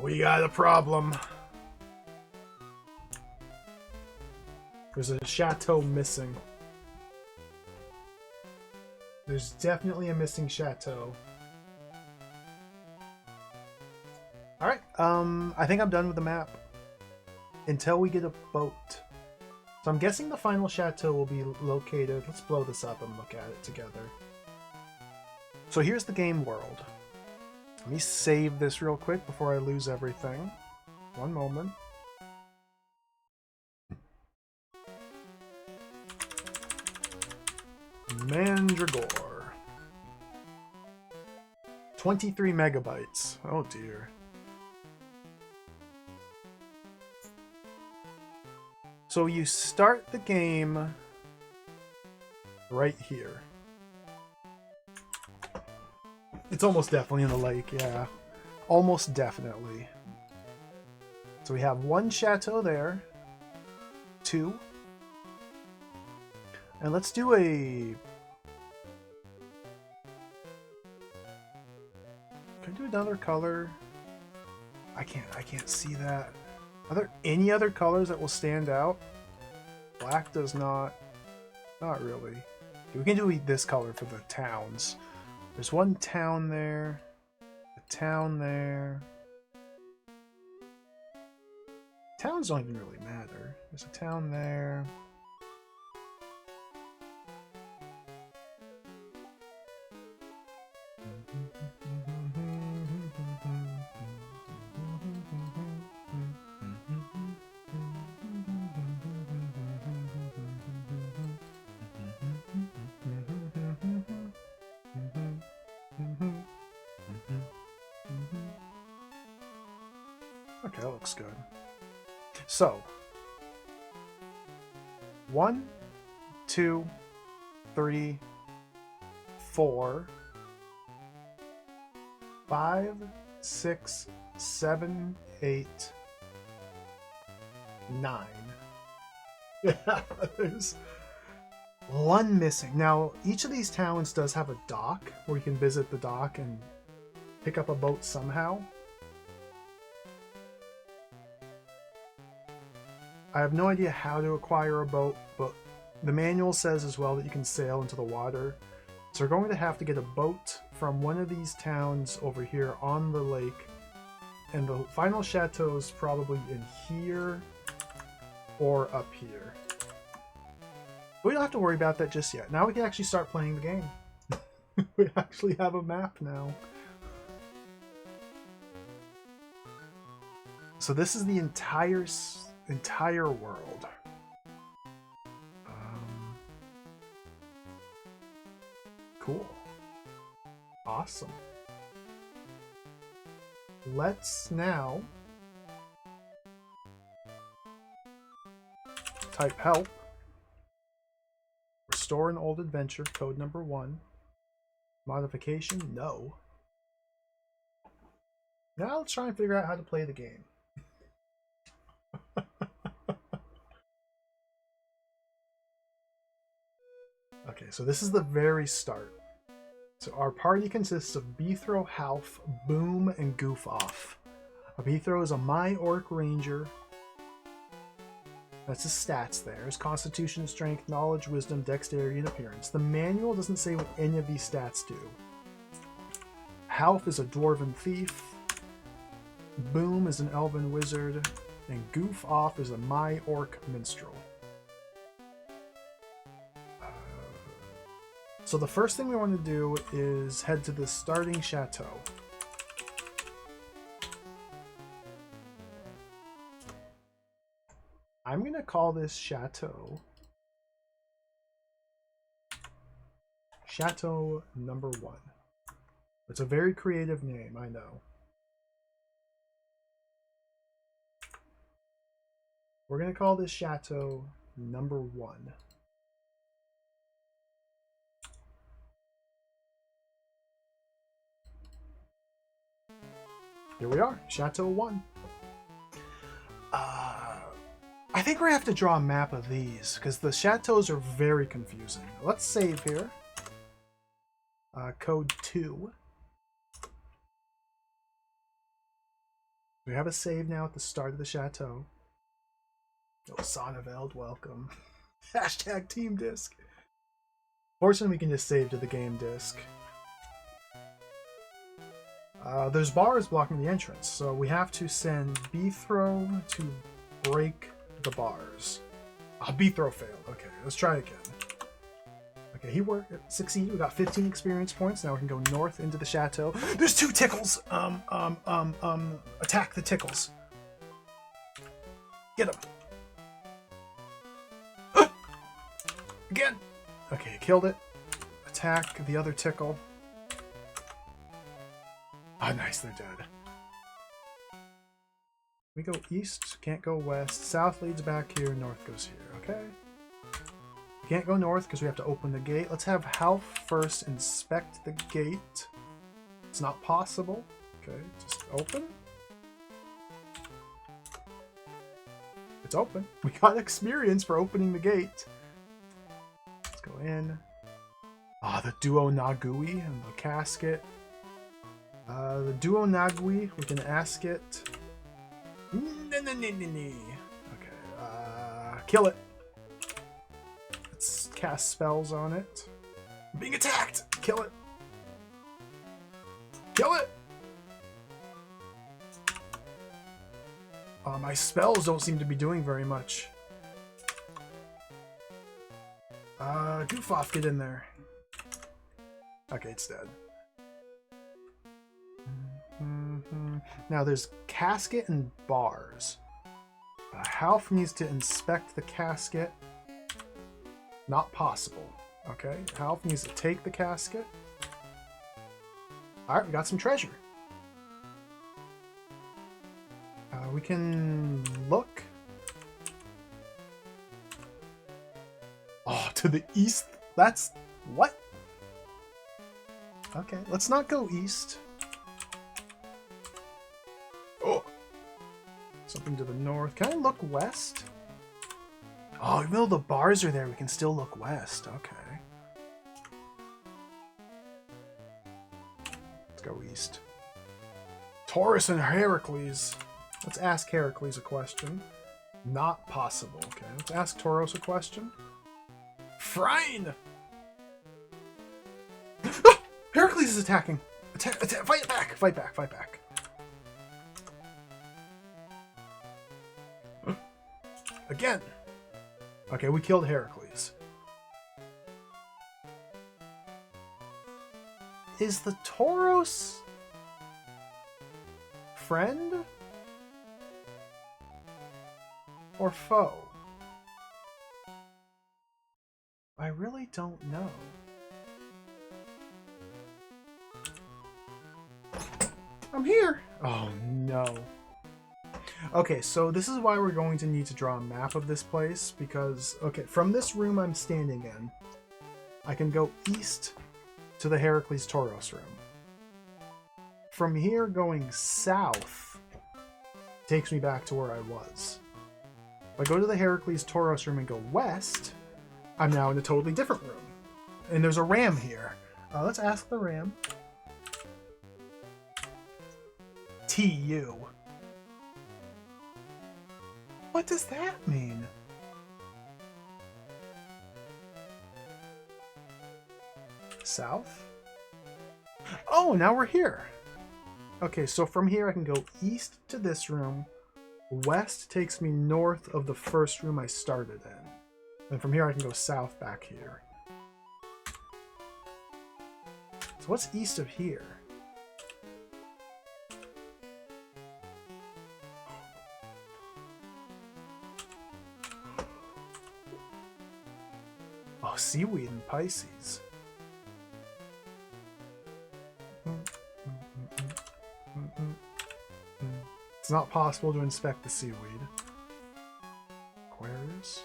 We got a problem. There's a chateau missing. There's definitely a missing chateau. Alright, I think I'm done with the map. Until we get a boat. So I'm guessing the final chateau will be located... Let's blow this up and look at it together. So here's the game world. Let me save this real quick before I lose everything. One moment. Mandragore. 23 megabytes. Oh dear. So you start the game right here. It's almost definitely in the lake, yeah. Almost definitely. So we have 1 chateau there. 2. And let's do a... Can I do another color? I can't see that. Are there any other colors that will stand out? Black does not. Not really. We can do this color for the towns. There's one town there. A town there. Towns don't even really matter. There's a town there. Okay, that looks good. So, 1, 2, 3, 4, 5, 6, 7, 8, 9. Yeah, there's one missing. Now, each of these towns does have a dock where you can visit the dock and pick up a boat somehow. I have no idea how to acquire a boat, but the manual says as well that you can sail into the water. So we're going to have to get a boat from one of these towns over here on the lake. And the final chateau is probably in here or up here. We don't have to worry about that just yet. Now we can actually start playing the game. We actually have a map now. So this is the entire world. Cool. Awesome. Let's now type help. Restore an old adventure, code number 1. Modification, no. Now let's try and figure out how to play the game. Okay, so this is the very start. So our party consists of Beethro, Half, Boom, and Goof Off. Beethro is a My Orc Ranger. That's his stats there. His Constitution, Strength, Knowledge, Wisdom, Dexterity, and Appearance. The manual doesn't say what any of these stats do. Half is a Dwarven Thief. Boom is an Elven Wizard. And Goof Off is a My Orc Minstrel. So the first thing we want to do is head to the starting chateau. I'm going to call this chateau Chateau number 1. It's a very creative name, I know. We're going to call this chateau number 1. Here we are, Chateau 1. I think we're going to have to draw a map of these, because the chateaus are very confusing. Let's save here. Code 2. We have a save now at the start of the chateau. Oh, Sonneveld, welcome. Hashtag Team Disc. Fortunately, we can just save to the game disc. There's bars blocking the entrance, so we have to send Beethro to break the bars. Beethro failed. Okay, let's try again. Okay, he worked. Succeeded. We got 15 experience points. Now we can go north into the chateau. There's 2 tickles. Attack the tickles. Get him. Again. Okay, killed it. Attack the other tickle. Ah, nice, they're dead. We go east, can't go west. South leads back here, north goes here, okay? We can't go north because we have to open the gate. Let's have Half first inspect the gate. It's not possible. Okay, just open. It's open. We got experience for opening the gate. Let's go in. The Duo Nagui and the casket. The Duo Nagui, we can ask it Okay, kill it. Let's cast spells on it. I'm being attacked! Kill it! Kill it! My spells don't seem to be doing very much. Goof off, get in there. Okay, it's dead. Now there's casket and bars. Half needs to inspect the casket. Not possible. Okay, Half needs to take the casket. Alright, we got some treasure. We can look. Oh, to the east? That's... what? Okay, let's not go east. Oh! Something to the north. Can I look west? Oh, even though the bars are there, we can still look west. Okay. Let's go east. Taurus and Heracles. Let's ask Heracles a question. Not possible. Okay, let's ask Tauros a question. Frine! Ah! Heracles is attacking! Fight back! Fight back! Fight back! Again! Okay, we killed Heracles. Is the Tauros... friend? Or foe? I really don't know. I'm here! Oh no. Okay, so this is why we're going to need to draw a map of this place, because, okay, from this room I'm standing in, I can go east to the Heracles Tauros room. From here, going south takes me back to where I was. If I go to the Heracles Tauros room and go west, I'm now in a totally different room. And there's a ram here. Let's ask the ram. TU. What does that mean? South? Oh, now we're here. Okay, so from here I can go east to this room. West takes me north of the first room I started in. And from here I can go south back here. So what's east of here? Oh, seaweed and Pisces. It's not possible to inspect the seaweed. Aquarius.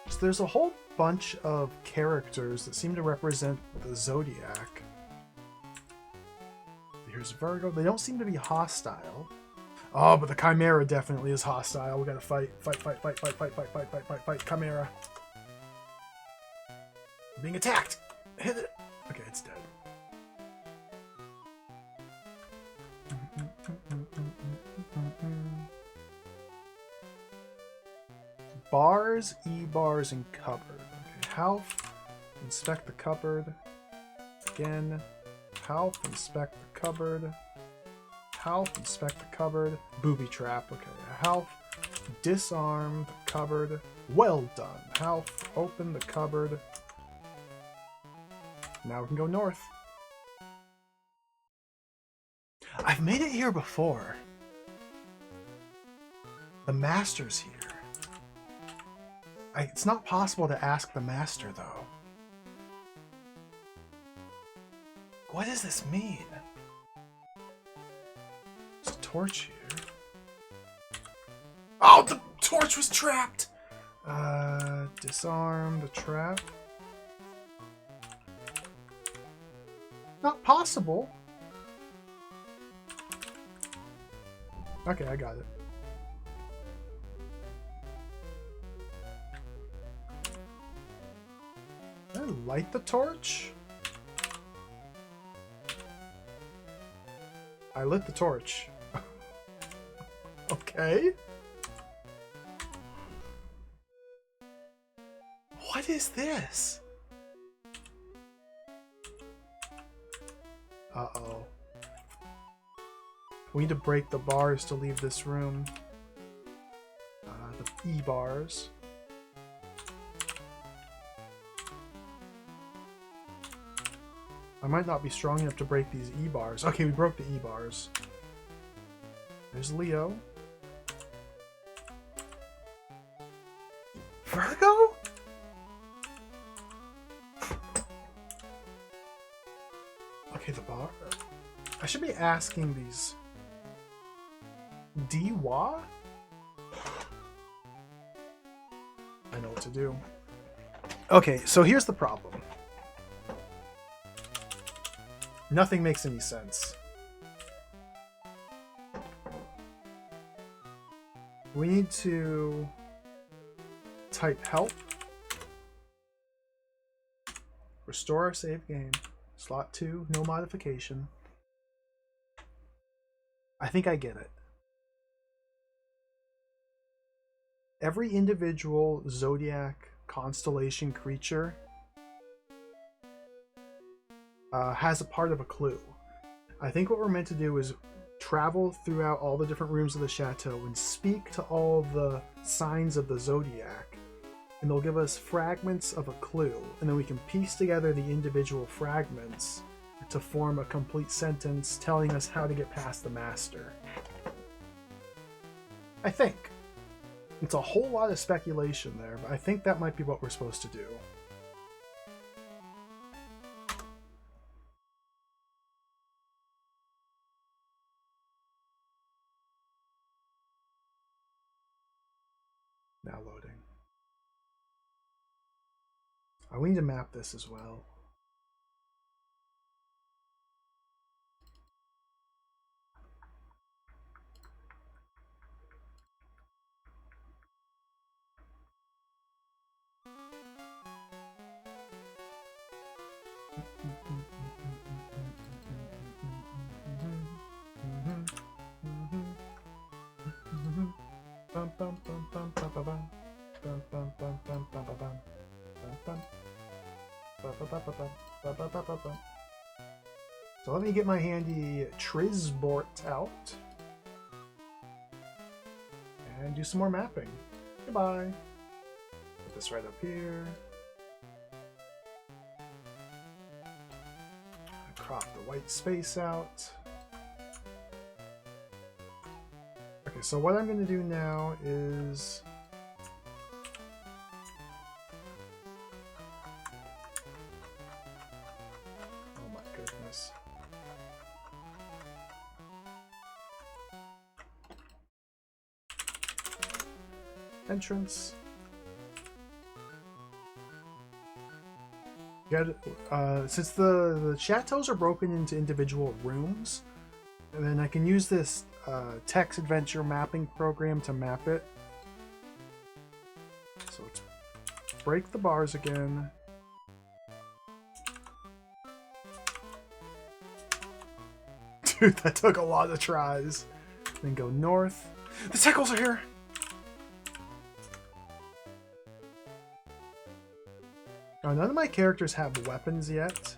So there's a whole bunch of characters that seem to represent the zodiac. Here's Virgo. They don't seem to be hostile. Oh, but the Chimera definitely is hostile. We gotta fight. Fight, fight, fight, fight, fight, fight, fight, fight, fight, fight. Chimera. I'm being attacked! Hit it! Okay, it's dead. Bars, E-bars, and cupboard. Okay, health. Inspect the cupboard. Again. Health, inspect the cupboard. Health, inspect the cupboard. Booby trap. Okay, health. Disarm the cupboard. Well done. Health, open the cupboard. Now we can go north. I've made it here before. The master's here. It's not possible to ask the master, though. What does this mean? There's a torch here. Oh, the torch was trapped! Disarm the trap. Not possible. Okay, I got it. Did I light the torch? I lit the torch. Okay. Okay. What is this? Uh-oh. We need to break the bars to leave this room. The E-bars. I might not be strong enough to break these E-bars. Okay, we broke the E-bars. There's Leo. Virgo? Okay, the bar. I should be asking these. Diwa? I know what to do. Okay, so here's the problem. Nothing makes any sense. We need to type help. Restore our save game. Slot 2, no modification. I think I get it. Every individual zodiac constellation creature has a part of a clue. I think what we're meant to do is travel throughout all the different rooms of the chateau and speak to all of the signs of the zodiac, and they'll give us fragments of a clue, and then we can piece together the individual fragments to form a complete sentence telling us how to get past the master. I think. It's a whole lot of speculation there, but I think that might be what we're supposed to do. Now loading. Oh, we need to map this as well. So let me get my handy Trizbort out and do some more mapping. Goodbye. Put this right up here. Crop the white space out. Okay, so what I'm going to do now is oh my goodness. Entrance. Since the chateaus are broken into individual rooms, and then I can use this text adventure mapping program to map it. So let's break the bars again. Dude, that took a lot of tries. Then go north. The sickles are here! Oh, none of my characters have weapons yet.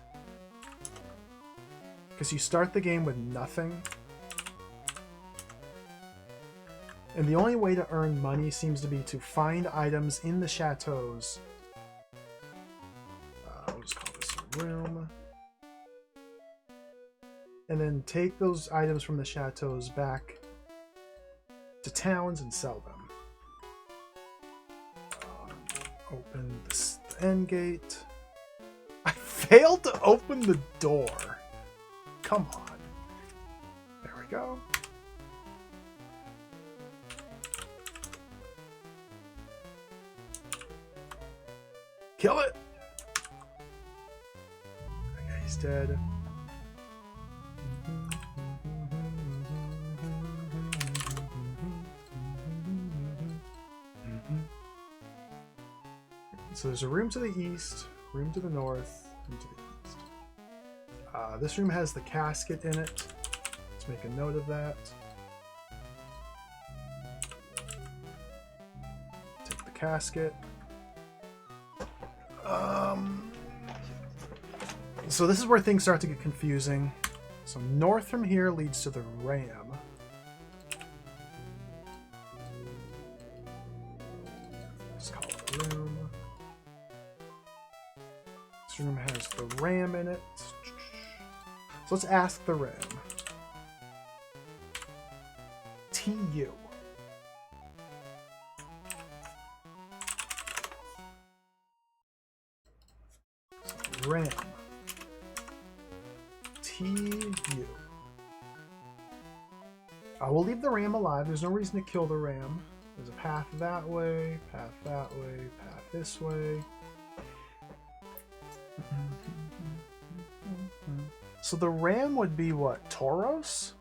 Because you start the game with nothing. And the only way to earn money seems to be to find items in the chateaus. We'll just call this a room. And then take those items from the chateaus back to towns and sell them. Open the end gate. I failed to open the door. Come on. There we go. Kill it! Okay, he's dead. So there's a room to the east, room to the north, room to the east. This room has the casket in it. Let's make a note of that. casket. So this is where things start to get confusing. So north from here leads to the ram. Let's call it a room. This room has the ram in it. So let's ask the ram. TU. So ram. TU. We'll leave the ram alive. There's no reason to kill the ram. There's a path that way, path this way. So the ram would be what? Tauros?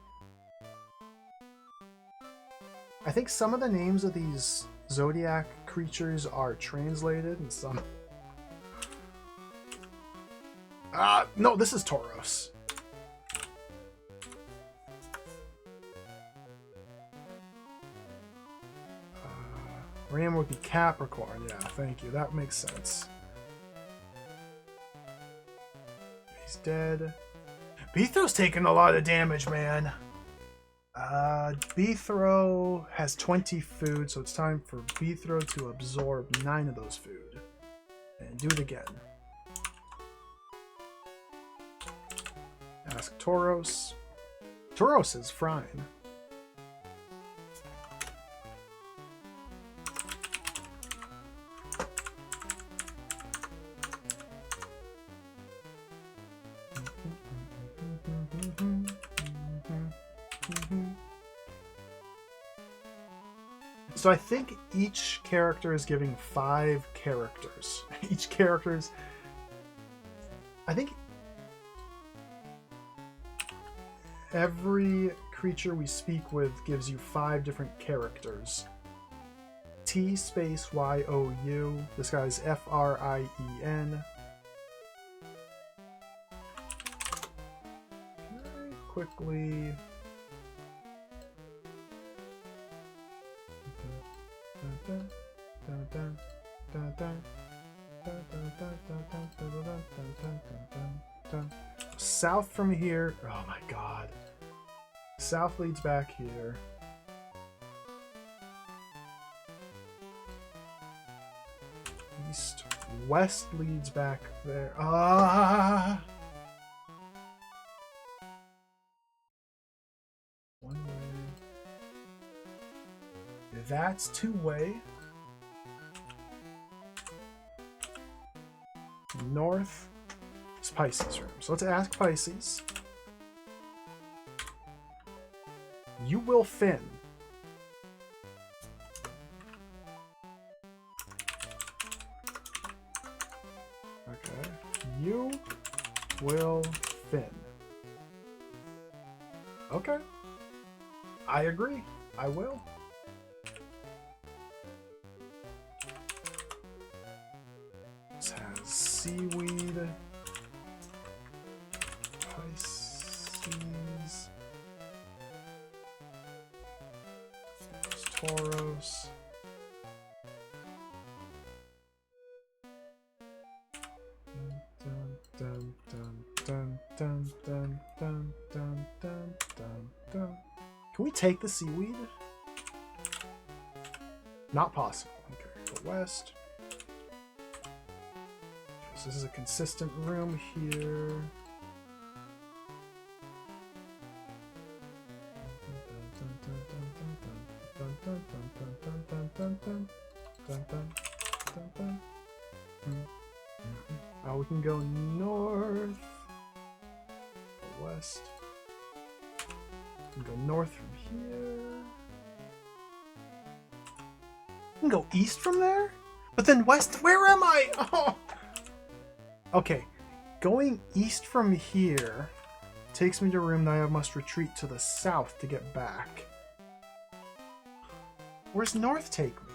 I think some of the names of these zodiac creatures are translated and some... no, this is Tauros. Ram would be Capricorn. Yeah, thank you. That makes sense. He's dead. Beethro's taking a lot of damage, man. Beethro has 20 food, so it's time for Beethro to absorb 9 of those food. And do it again. Ask Tauros. Tauros is fine. So I think each character is giving 5 characters. Each character's... I think every creature we speak with gives you 5 different characters. T space Y-O-U. This guy's F-R-I-E-N. Very quickly... South from here. Oh my god. South leads back here. East. West leads back there. Ah! One way. That's 2-way. North is Pisces room. So let's ask Pisces. You will fin. Okay. You will fin. Okay. I agree. I will. This has seaweed. Pisces. There's Tauros. Dun, dun, dun, dun, dun, dun, dun, dun, dun, dun, dun. Can we take the seaweed? Not possible. Okay, go west. So this is a consistent room here. We can go north, west. We can go north from here. We can go east from there? But then west, where am I? Oh. Okay, going east from here takes me to a room that I must retreat to the south to get back. Where's north take me?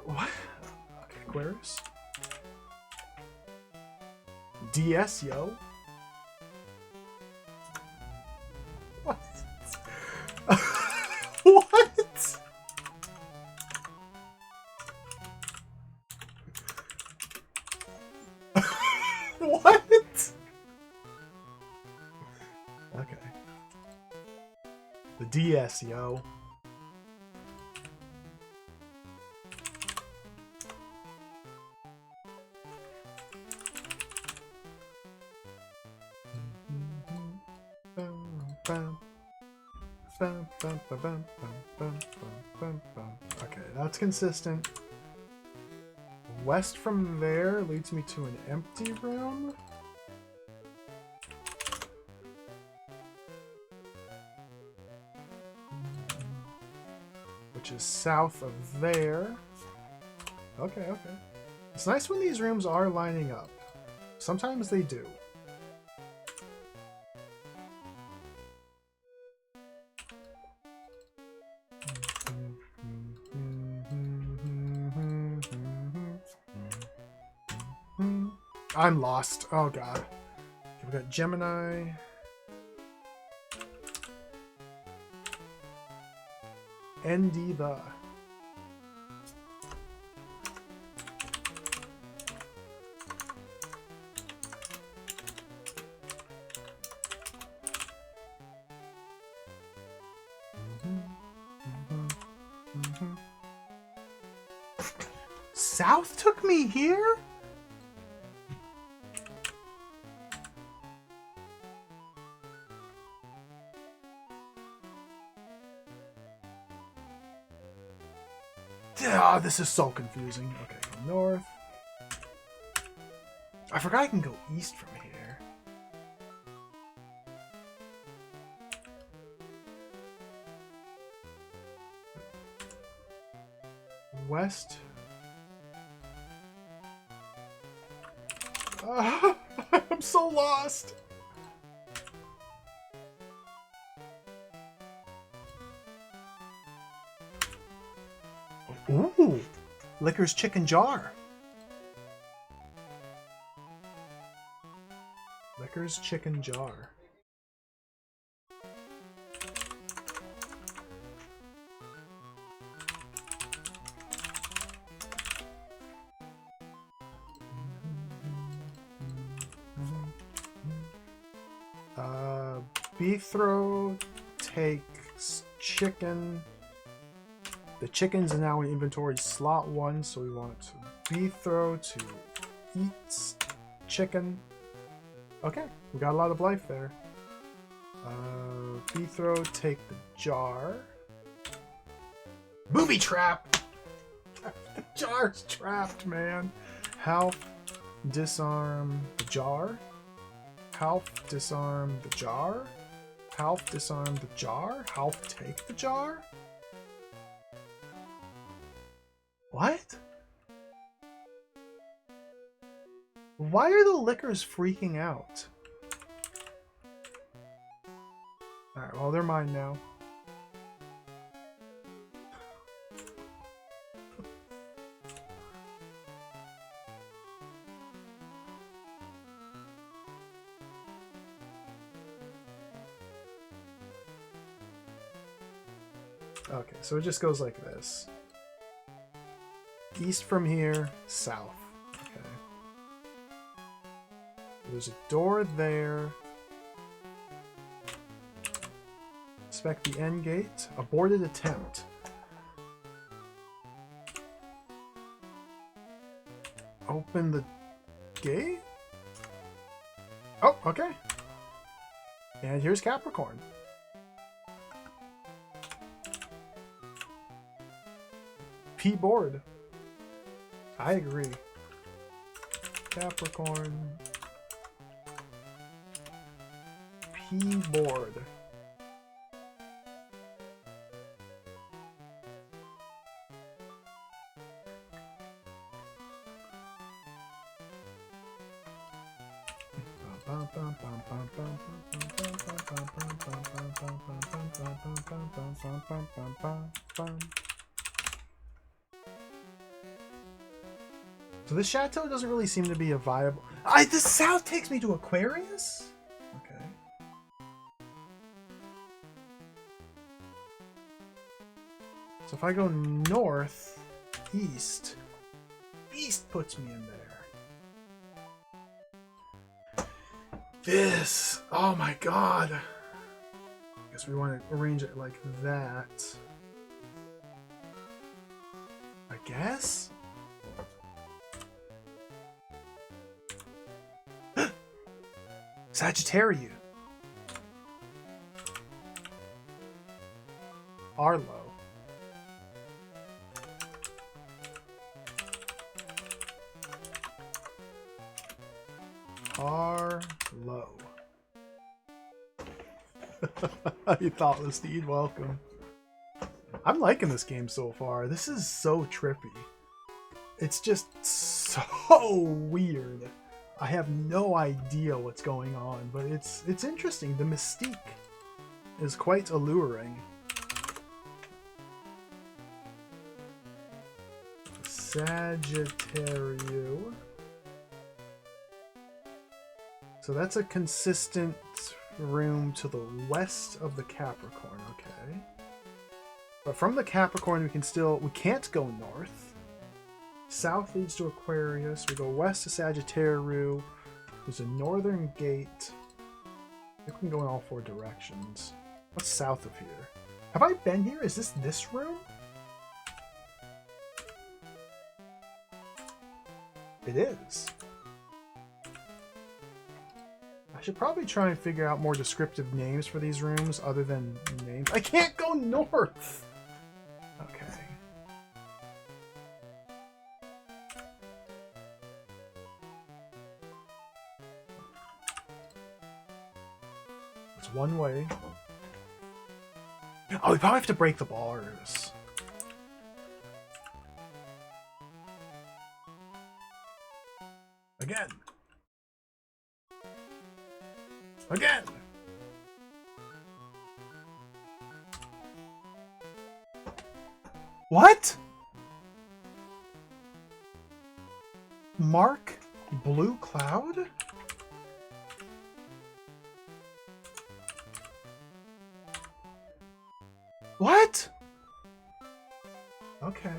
What? Okay, Aquarius. DS, yo. What? What? What? Okay. The DS, yo. Okay, that's consistent. West from there leads me to an empty room. Which is south of there. Okay, okay. It's nice when these rooms are lining up. Sometimes they do. I'm lost. Oh god. Okay, we got Gemini. ND the. South took me here? Ah, this is so confusing. Okay, go north. I forgot I can go east from here. West. I'm so lost. Ooh, Liquor's chicken jar. Liquor's chicken jar. Beef throw takes chicken. The chickens are now in inventory slot 1, so we want beef throw to eat chicken. Okay, we got a lot of life there. Beef throw take the jar. Booby trap! The jar's trapped, man. Half disarm the jar. Half disarm the jar. Half disarm the jar. Half take the jar. What? Why are the Liquors freaking out? Alright, well, they're mine now. Okay, so it just goes like this. East from here, south. Okay. There's a door there. Inspect the end gate. Aborted attempt. Open the gate? Oh, okay. And here's Capricorn. P board. I agree. Capricorn. P board. So this chateau doesn't really seem to be a viable... The south takes me to Aquarius? Okay. So if I go north, east puts me in there. This, oh my god. I guess we want to arrange it like that. I guess? Sagittarius. Arlo. Arlo. You thoughtless steed, welcome. I'm liking this game so far. This is so trippy. It's just so weird. I have no idea what's going on, but it's interesting. The mystique is quite alluring. Sagittarius. So that's a consistent room to the west of the Capricorn, okay. But from the Capricorn we can't go north. South leads to Aquarius. We go west to Sagittarius. There's a northern gate. I think we can go in all four directions. What's south of here? Have I been here? Is this room? It is. I should probably try and figure out more descriptive names for these rooms other than names. I can't go north! Okay. It's one way. Oh, we probably have to break the bars. Again. Again! What? Mark Blue Cloud? What? Okay.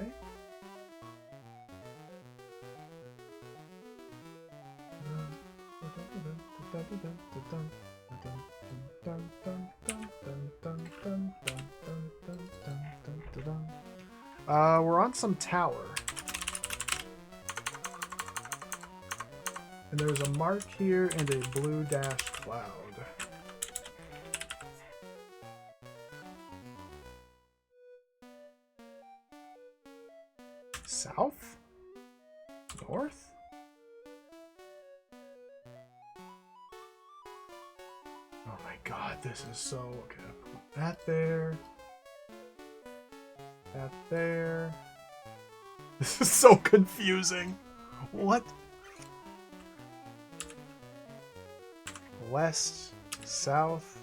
We're on some tower. And there's a mark here and a blue dash cloud. South? North? Oh my god, this is so... Okay, put that there. That there. This is so confusing. What? West, south.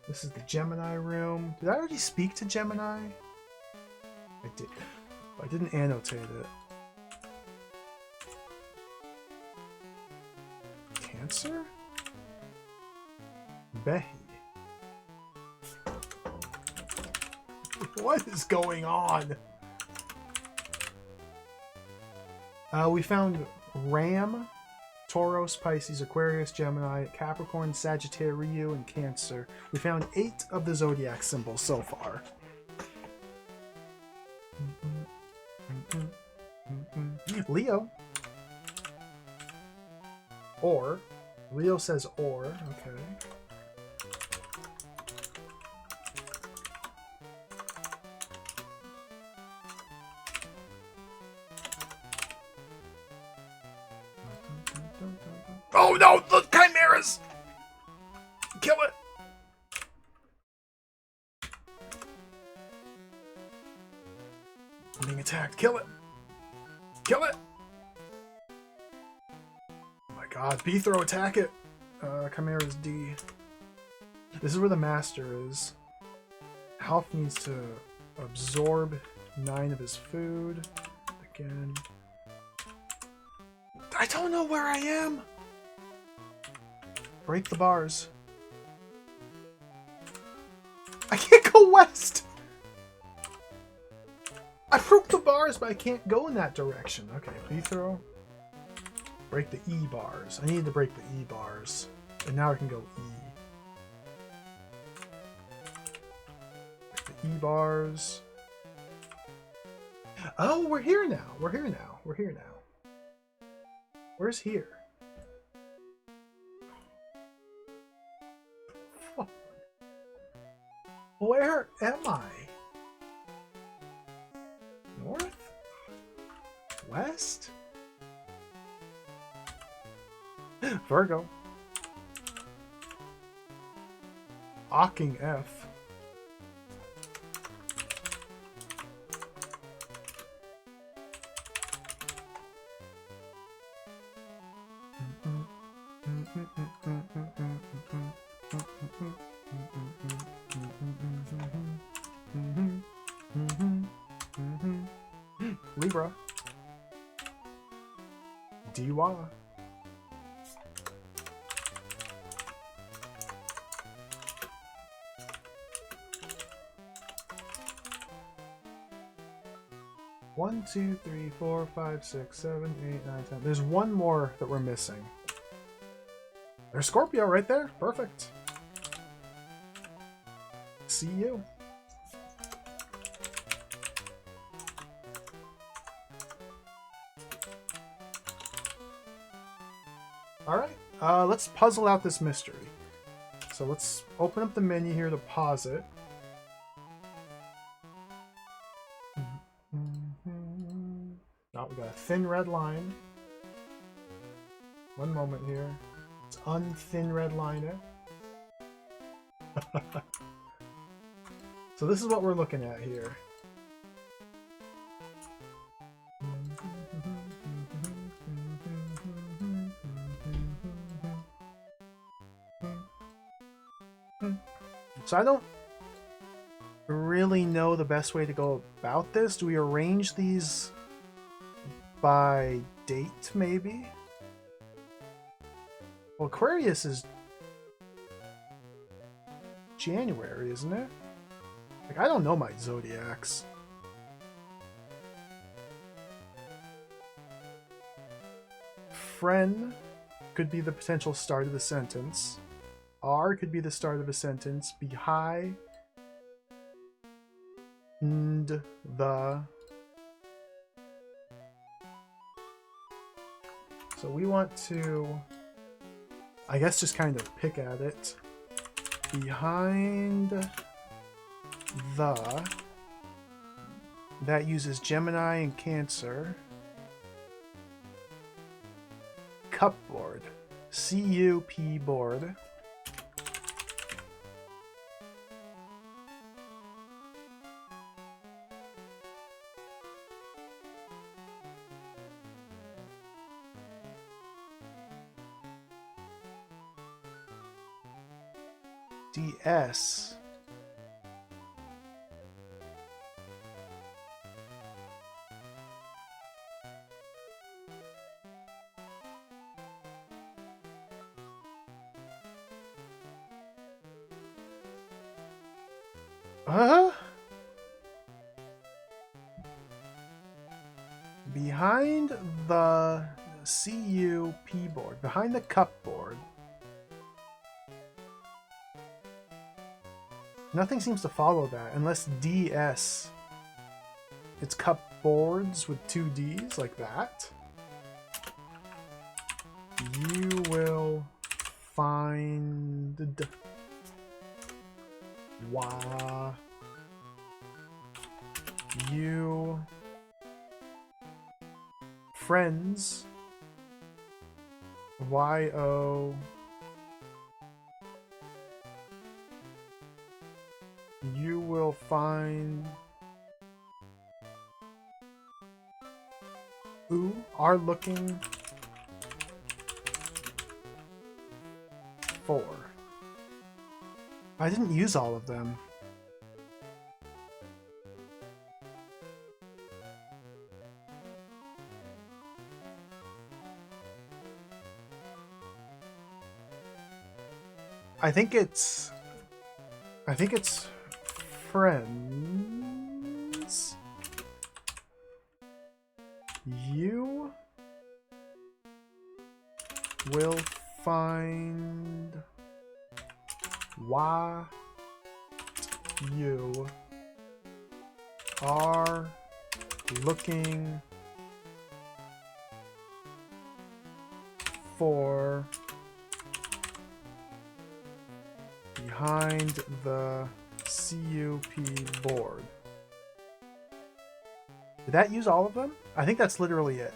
This is the Gemini room. Did I already speak to Gemini? I did. I didn't annotate it. Cancer? Behi. What is going on? We found Ram, Taurus, Pisces, Aquarius, Gemini, Capricorn, Sagittarius, and Cancer. We found 8 of the zodiac symbols so far. Leo. Or. Leo says or. Okay. Oh no! The chimeras! Kill it! I'm being attacked. Kill it! Kill it! Oh my god. B-throw, attack it! Chimera's D. This is where the master is. Half needs to absorb 9 of his food. Again. I don't know where I am. Break the bars. I can't go west. I broke the bars, but I can't go in that direction. Okay, B throw. Break the E bars. I need to break the E bars. And now I can go E. Break the E bars. Oh, we're here now. We're here now. We're here now. Where's here? Where am I? North? West? Virgo. Ocking F. Libra. Diwa. One, 2, 3, 4, 5, 6, 7, 8, 9, 10. There's one more that we're missing. There's Scorpio right there. Perfect. See you. Alright, let's puzzle out this mystery. So let's open up the menu here to pause it. Oh, we got a thin red line. One moment here. Let's unthin red line it. So this is what we're looking at here. So I don't really know the best way to go about this. Do we arrange these by date, maybe? Well, Aquarius is January, isn't it? Like, I don't know my zodiacs. Friend could be the potential start of the sentence. R could be the start of a sentence. Behind the. So we want to, I guess, just kind of pick at it. Behind the. That uses Gemini and Cancer. Cupboard. C-U-P board. DS. Behind the CUP board, behind the cup board. Nothing seems to follow that, unless DS. It's cup boards with two Ds, like that. You will find you friends YO you will find who are looking for. I didn't use all of them. I think it's friends. You will find why you are looking for behind the CUP board. Did that use all of them? I think that's literally it.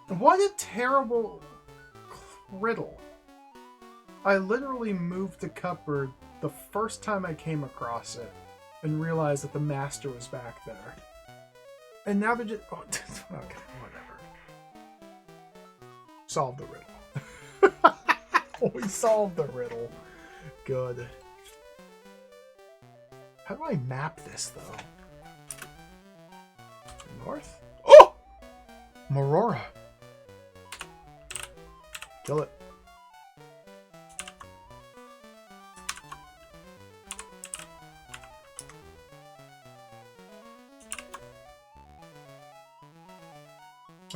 What a terrible riddle. I literally moved the cupboard the first time I came across it and realized that the master was back there. And now they're just... Oh, okay, whatever. Solve the riddle. We solved the riddle. Good. How do I map this, though? North? Oh! Marora. Kill it.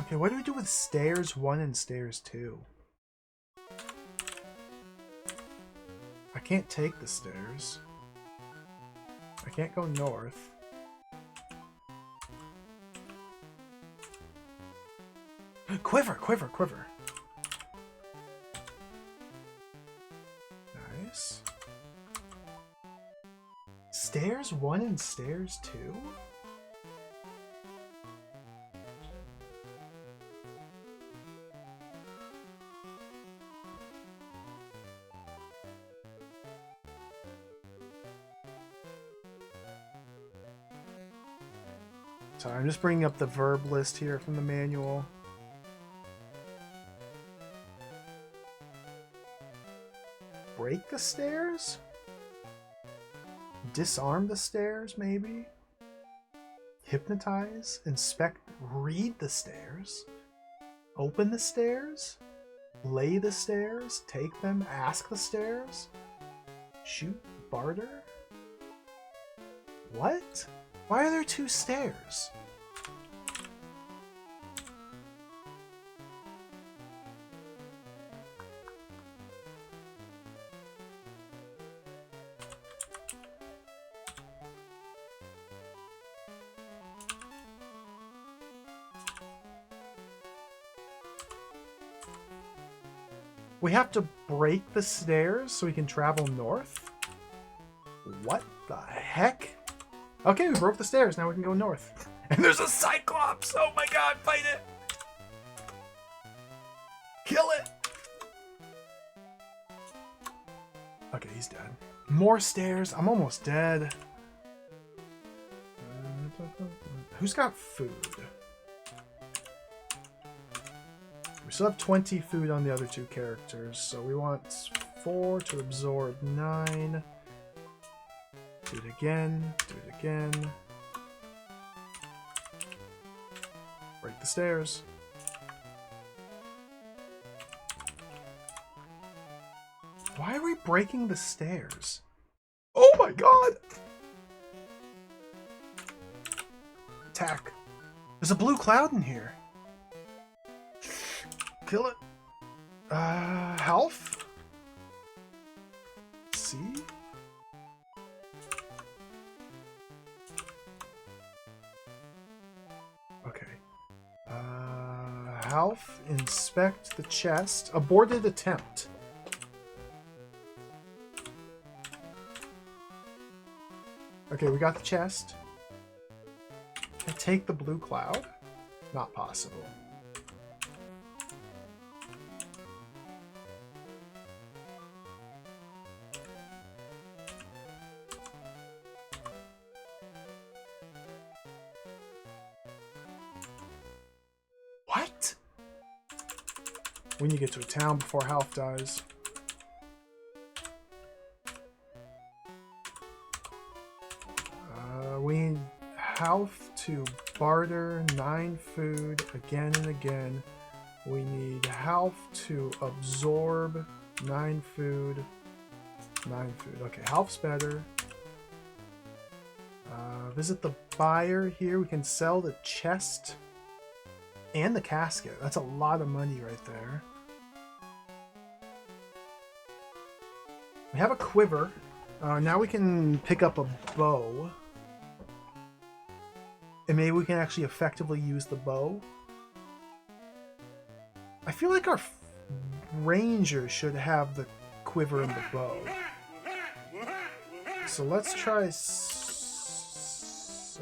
Okay, what do we do with stairs 1 and stairs 2? I can't take the stairs. I can't go north. Quiver, quiver, quiver. Nice. Stairs 1 and stairs 2? Sorry, I'm just bringing up the verb list here from the manual. Break the stairs? Disarm the stairs, maybe? Hypnotize? Inspect? Read the stairs? Open the stairs? Lay the stairs? Take them? Ask the stairs? Shoot? Barter? What? Why are there 2 stairs? We have to break the stairs so we can travel north? What the heck? Okay, we broke the stairs. Now we can go north. And there's a Cyclops! Oh my god, fight it! Kill it! Okay, he's dead. More stairs. I'm almost dead. Who's got food? We still have 20 food on the other 2 characters, so we want 4 to absorb 9. Do it again. Do it again. Break the stairs. Why are we breaking the stairs? Oh my god! Attack. There's a blue cloud in here. Kill it. Health? See? Okay. Health. Inspect the chest. Aborted attempt. Okay, we got the chest. Can I take the blue cloud? Not possible. What? We need to get to a town before Half dies. health to barter 9 food again and again. We need health to absorb 9 food. 9 food. Okay, health's better. Visit the buyer here. We can sell the chest and the casket. That's a lot of money right there. We have a quiver. Now we can pick up a bow. And maybe we can actually effectively use the bow. I feel like our ranger should have the quiver and the bow. So let's try...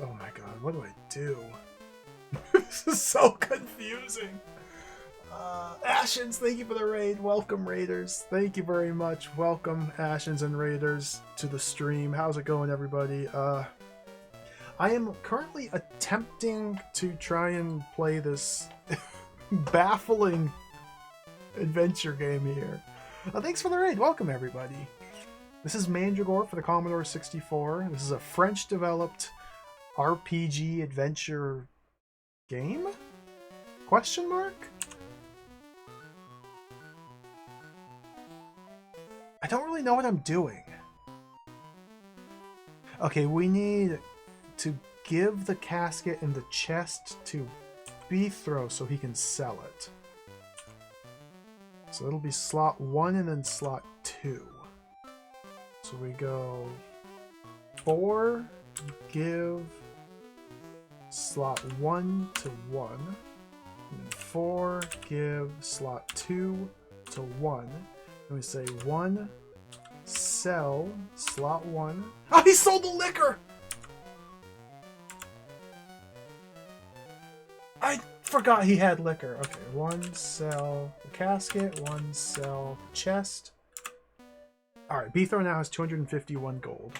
Oh my god, what do I do? This is so confusing. Ashens, thank you for the raid. Welcome, raiders. Thank you very much. Welcome, Ashens and raiders, to the stream. How's it going, everybody? I am currently attempting to try and play this baffling adventure game here. Thanks for the raid. Welcome, everybody. This is Mandragore for the Commodore 64. This is a French-developed RPG adventure game? Question mark? I don't really know what I'm doing. Okay, we need to give the casket and the chest to Bethro so he can sell it. So it'll be slot 1 and then slot 2. So we go 4, give slot 1 to 1, and then 4, give slot 2 to 1, and we say 1, sell slot 1. Oh, he sold the liquor! I forgot he had liquor. Okay, 1 sell the casket, 1 sell the chest. Alright, Bethro now has 251 gold.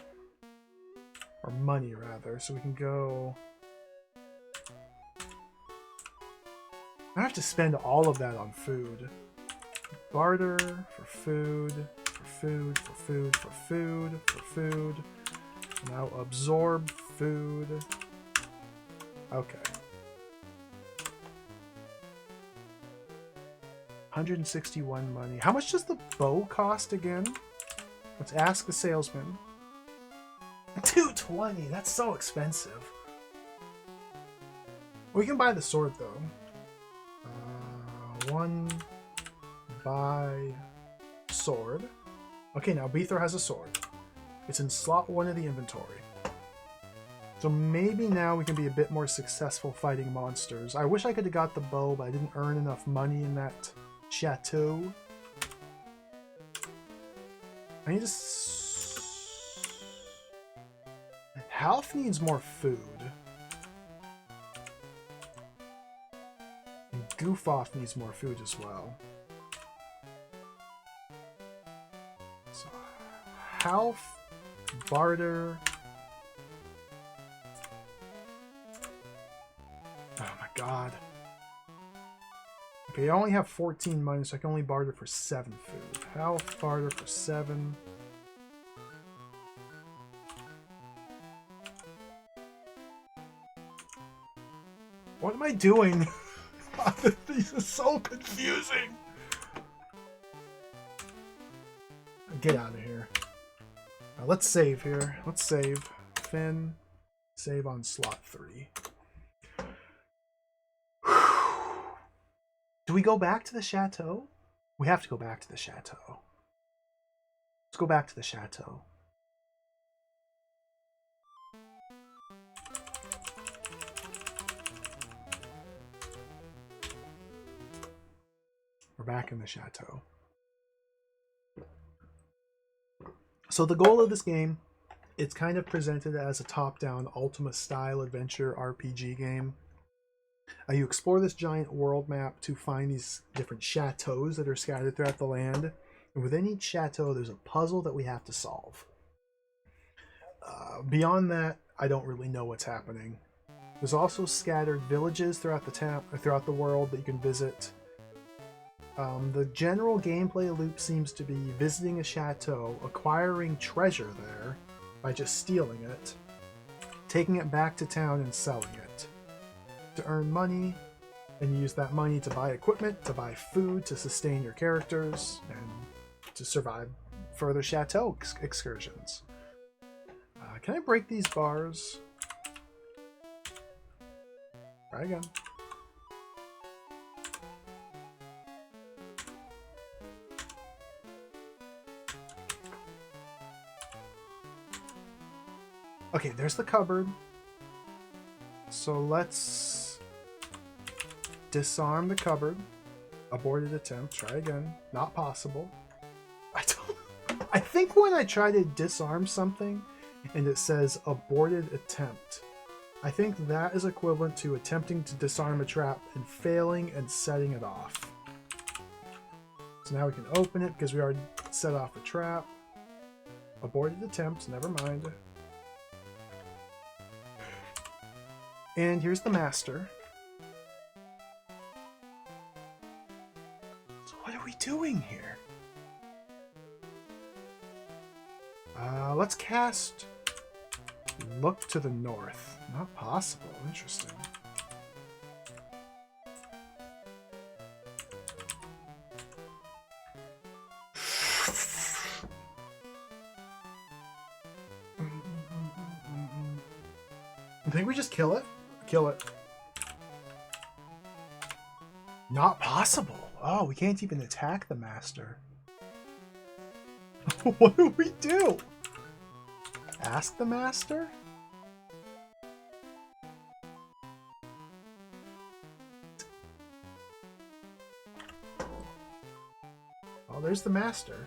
Or money, rather. So we can go... I have to spend all of that on food. Barter for food, for food, for food, for food, for food. Now absorb food. Okay. 161 money. How much does the bow cost again? Let's ask the salesman. 220. That's so expensive. We can buy the sword though. 1 buy sword. Okay, now Bethro has a sword. It's in slot 1 of the inventory. So maybe now we can be a bit more successful fighting monsters. I wish I could have got the bow, but I didn't earn enough money in that chateau. I need to... Half needs more food. And Goof Off needs more food as well. So, health, barter. Oh my god. Okay, I only have 14 money, so I can only barter for 7 food. Health, barter for 7. What am I doing? This is so confusing. Get out of here. Now let's save here. Let's save. Finn. Save on slot 3. Do we go back to the chateau? We have to go back to the chateau. Let's go back to the chateau. We're back in the chateau. So the goal of this game, it's kind of presented as a top-down Ultima-style adventure RPG game. You explore this giant world map to find these different chateaus that are scattered throughout the land. And within each chateau, there's a puzzle that we have to solve. Beyond that, I don't really know what's happening. There's also scattered villages throughout the world that you can visit. The general gameplay loop seems to be visiting a chateau, acquiring treasure there by just stealing it, taking it back to town and selling it to earn money, and use that money to buy equipment, to buy food, to sustain your characters, and to survive further chateau excursions. Can I break these bars? Try again. Okay, there's the cupboard. So let's disarm the cupboard. Aborted attempt. Try again. Not possible. I think when I try to disarm something and it says aborted attempt, I think that is equivalent to attempting to disarm a trap and failing and setting it off. So now we can open it because we already set off a trap. Aborted attempt, never mind. And here's the master. So what are we doing here? Let's cast Look to the North. Not possible. Interesting. I think we just kill it. Kill it. Not possible. Oh, we can't even attack the master. What do we do? Ask the master? Oh, there's the master.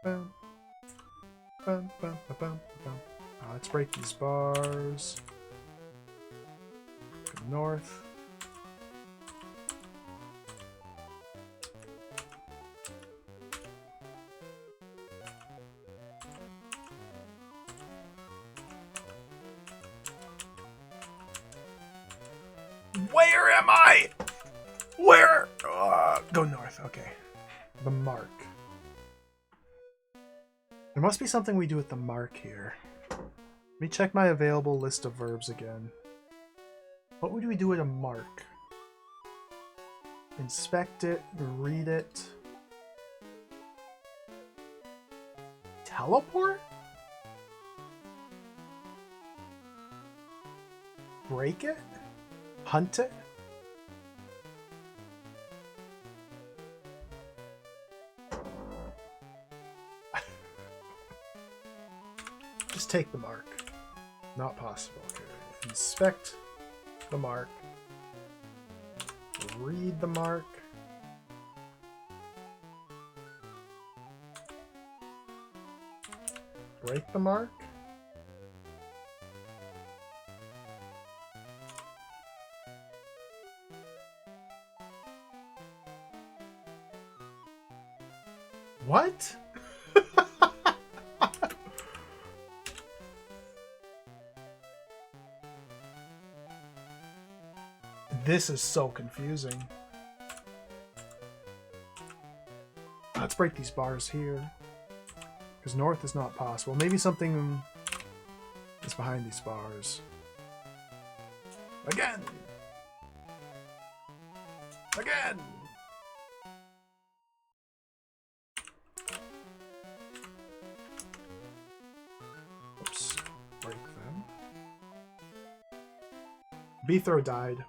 Bum, bum, bum, bum, bum, bum. Let's break these bars. Go north. Where am I? Where? Go north. Okay. The mark. There must be something we do with the mark here. Let me check my available list of verbs again. What would we do with a mark? Inspect it, read it. Teleport? Break it? Hunt it? Just take the mark. Not possible. Okay. Inspect the mark. Read the mark. Break the mark. What? This is so confusing. Let's break these bars here. Because north is not possible. Maybe something is behind these bars. Again! Again! Oops. Break them. Beethro died.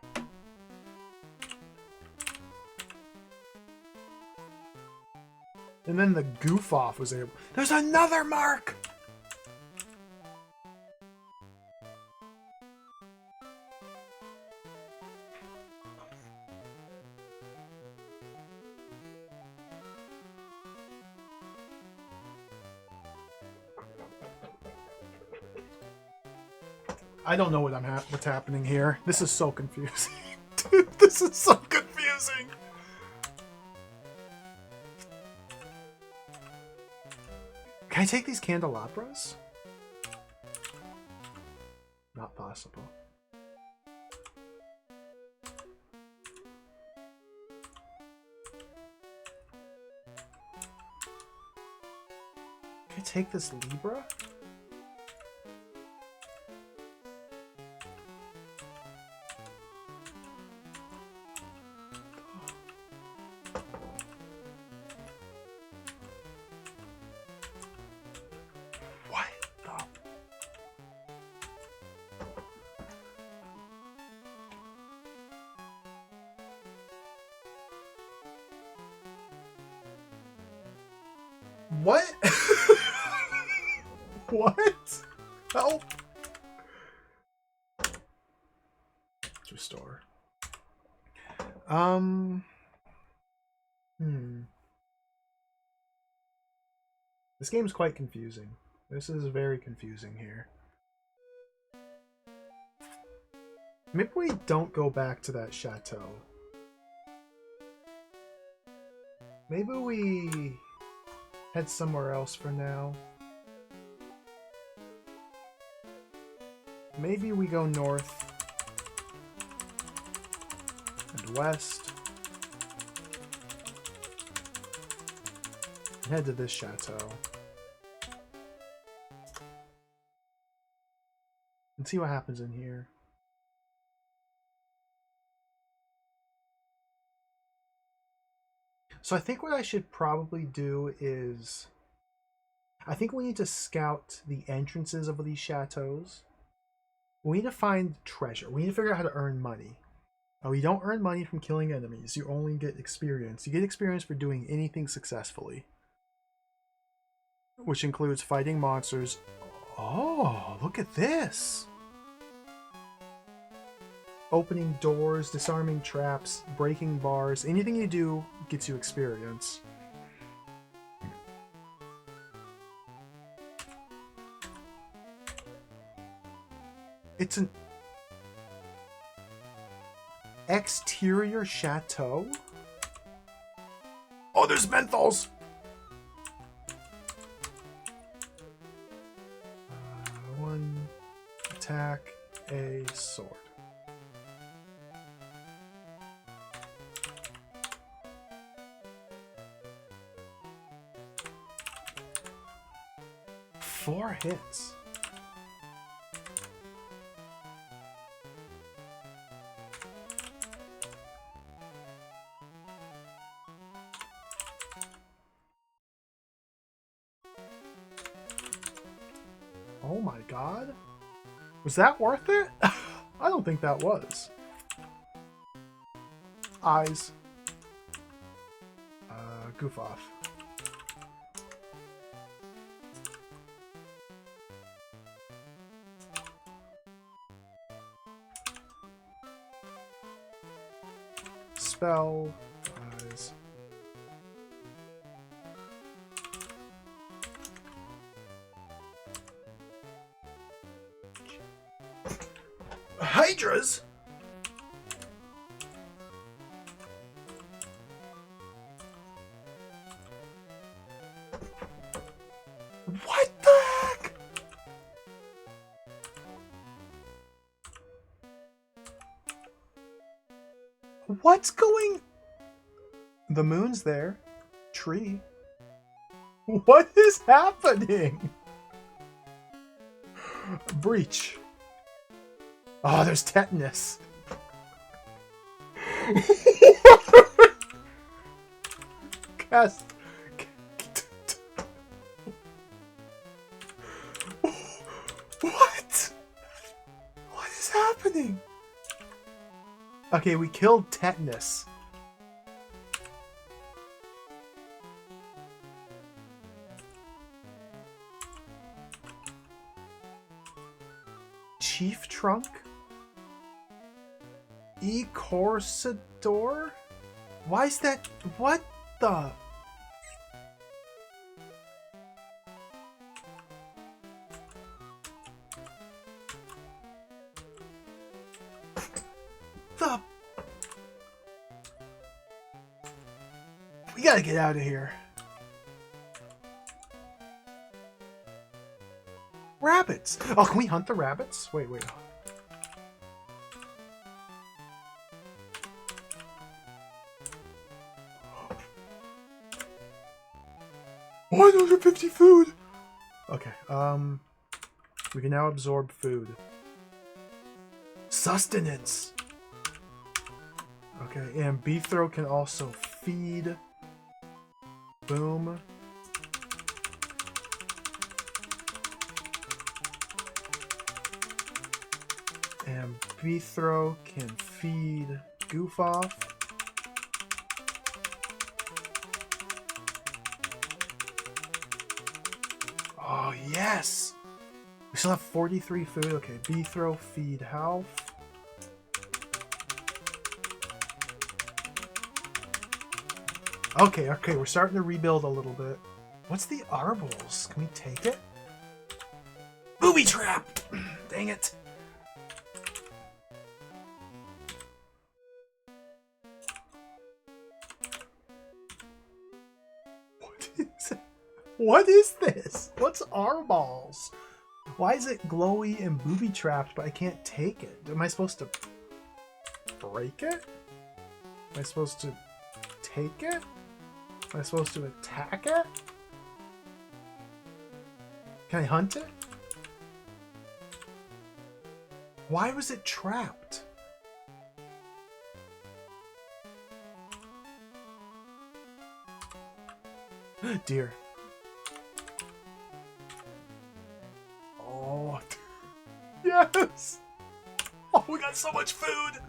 And then the goof off was able. There's another mark! I don't know what's happening here. This is so confusing. Dude, this is so confusing. Can I take these candelabras? Not possible. Can I take this Libra? What the? What? What? Help! Let's restore. This game's quite confusing. This is very confusing here. Maybe we don't go back to that chateau. Maybe we head somewhere else for now. Maybe we go north and west and head to this chateau and see what happens in here. So I think what I should probably do is I think we need to scout the entrances of these chateaus. We need to find treasure. We need to figure out how to earn money. You don't earn money from killing enemies. You only get experience. You get experience for doing anything successfully, which includes fighting monsters. Oh, look at this! Opening doors, disarming traps, breaking bars. Anything you do gets you experience. It's an exterior chateau? Oh, there's menthols! One attack, a sword. Four hits. Oh my god. Was that worth it? I don't think that was. Eyes. Goof off. Spell. Eyes. Hydras? What the heck? What's going... The moon's there. Tree. What is happening? Breach. Oh, there's tetanus. Cast. What? What is happening? Okay, we killed tetanus. Chief Trunk? Corsador? Why is that? What the? We gotta get out of here. Rabbits! Oh, can we hunt the rabbits? Wait. 150 food! Okay, we can now absorb food. Sustenance! Okay, and Beethro can also feed. Boom. And Beethro can feed Goof Off. Oh, yes! We still have 43 food. Okay, Beethro, feed Half. Okay, we're starting to rebuild a little bit. What's the Arbles? Can we take it? Booby trap! Dang it. What is it? What is this? What's Arballs? Why is it glowy and booby trapped, but I can't take it? Am I supposed to break it? Am I supposed to take it? Am I supposed to attack it? Can I hunt it? Why was it trapped? Dear. Oh. Yes! Oh, we got so much food!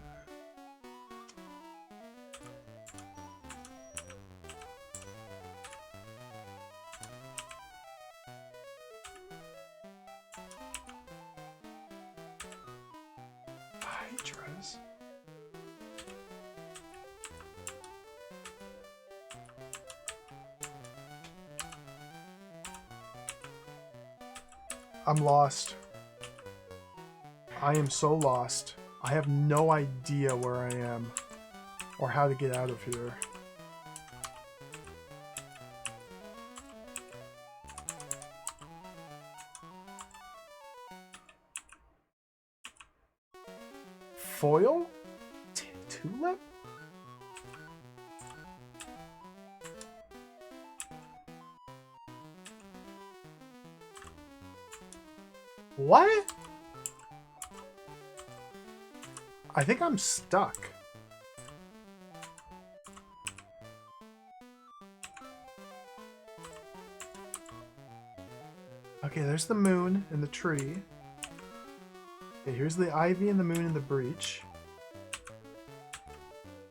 Hydras. I'm lost. I am so lost. I have no idea where I am or how to get out of here. Foil? Tulip? What? I think I'm stuck. Okay, there's the moon and the tree. Okay, here's the ivy and the moon and the breach.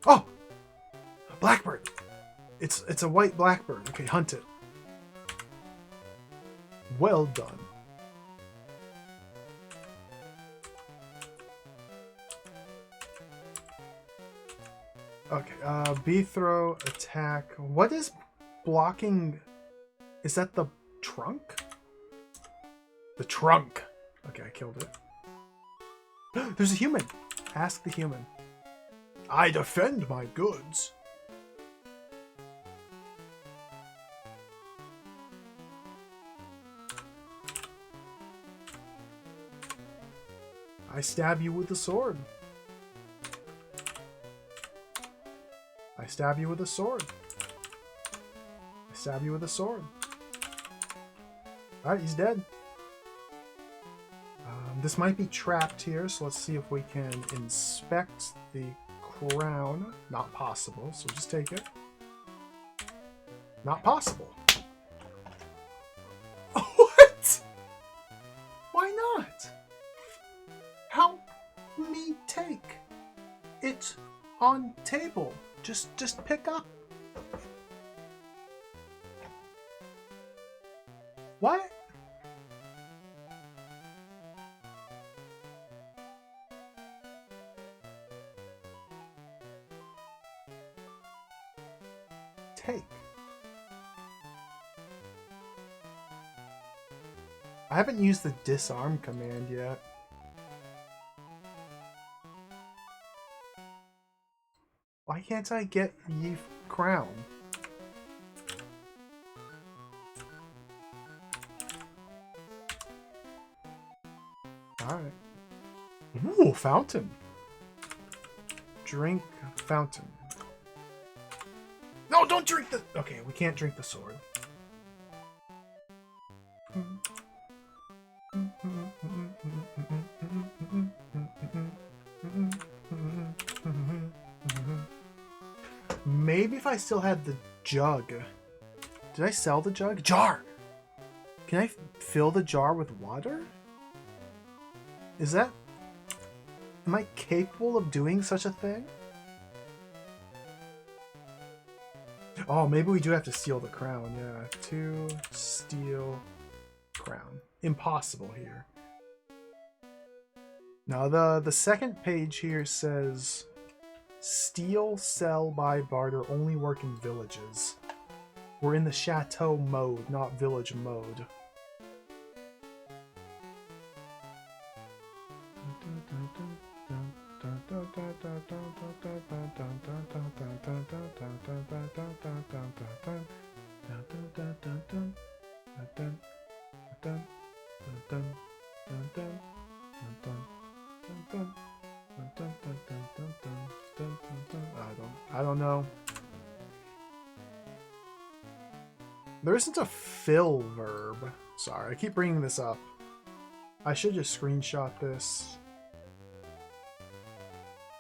Oh! Blackbird! It's a white blackbird. Okay, hunt it. Well done. Okay, Beethrow, attack. What is blocking? Is that the trunk? The trunk! Okay, I killed it. There's a human! Ask the human. I defend my goods. I stab you with a sword. I stab you with a sword. I stab you with a sword. Alright, he's dead. This might be trapped here, so let's see if we can inspect the crown. Not possible, so just take it. Not possible. What? Why not? Help me take it on table. Just pick up. What? Take. I haven't used the disarm command yet. Why can't I get ye crown? Alright. Ooh, fountain. Drink fountain. No, don't drink the... Okay, we can't drink the sword. maybe if I still had the jug. Did I sell the jug? Jar! Can I fill the jar with water? Is that... Am I capable of doing such a thing? Oh, maybe we do have to steal the crown. Yeah, to steal crown. Impossible here. Now, the second page here says... Steal, sell, buy, barter only work in villages. We're in the chateau mode, not village mode. I don't know. There isn't a fill verb. Sorry, I keep bringing this up. I should just screenshot this.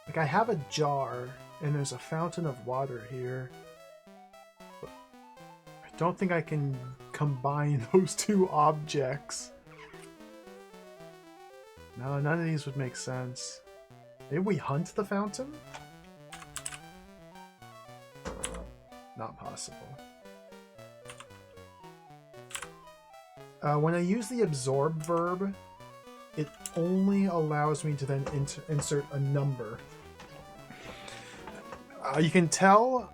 Like, I have a jar, and there's a fountain of water here. But I don't think I can combine those two objects. No, none of these would make sense. Maybe we hunt the fountain? Not possible. When I use the absorb verb, it only allows me to then insert a number. You can tell...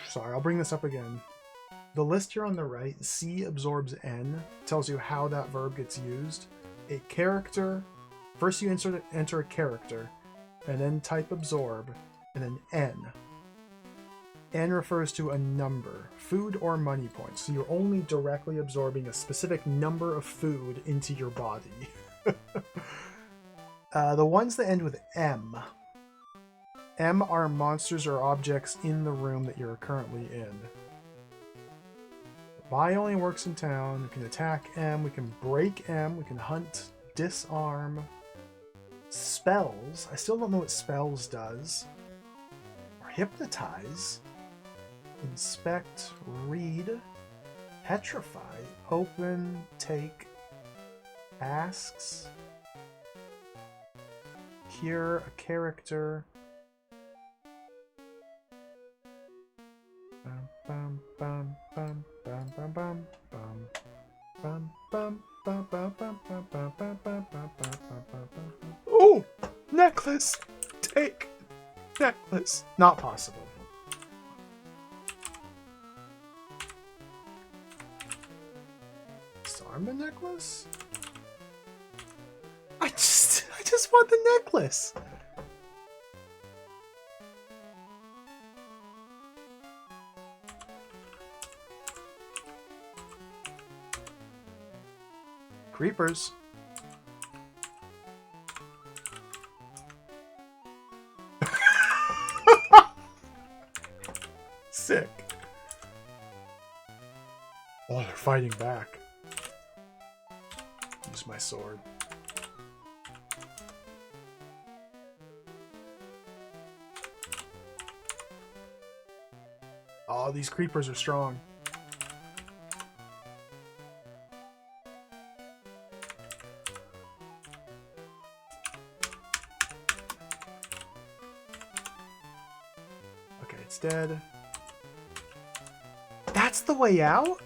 Sorry, I'll bring this up again. The list here on the right, C absorbs N, tells you how that verb gets used. A character, first you enter a character, and then type absorb, and then N. N refers to a number, food or money points, so you're only directly absorbing a specific number of food into your body. The ones that end with M. M are monsters or objects in the room that you're currently in. Buy only works in town. We can attack M, we can break M, we can hunt, disarm. Spells. I still don't know what spells does. Or hypnotize. Inspect, read, petrify, open, take, asks, cure a character. Bum, bum, bum, bum, bum, bum, bum, bum, bum, bum, bum, bum, bum, bum, bum, bum, bum, bum, bum. Oh! Necklace! Take! Necklace! Not possible. Disarm the necklace? I just want the necklace! Creepers. Sick. Oh, they're fighting back. Use my sword. Oh, these creepers are strong. Okay, it's dead. That's the way out?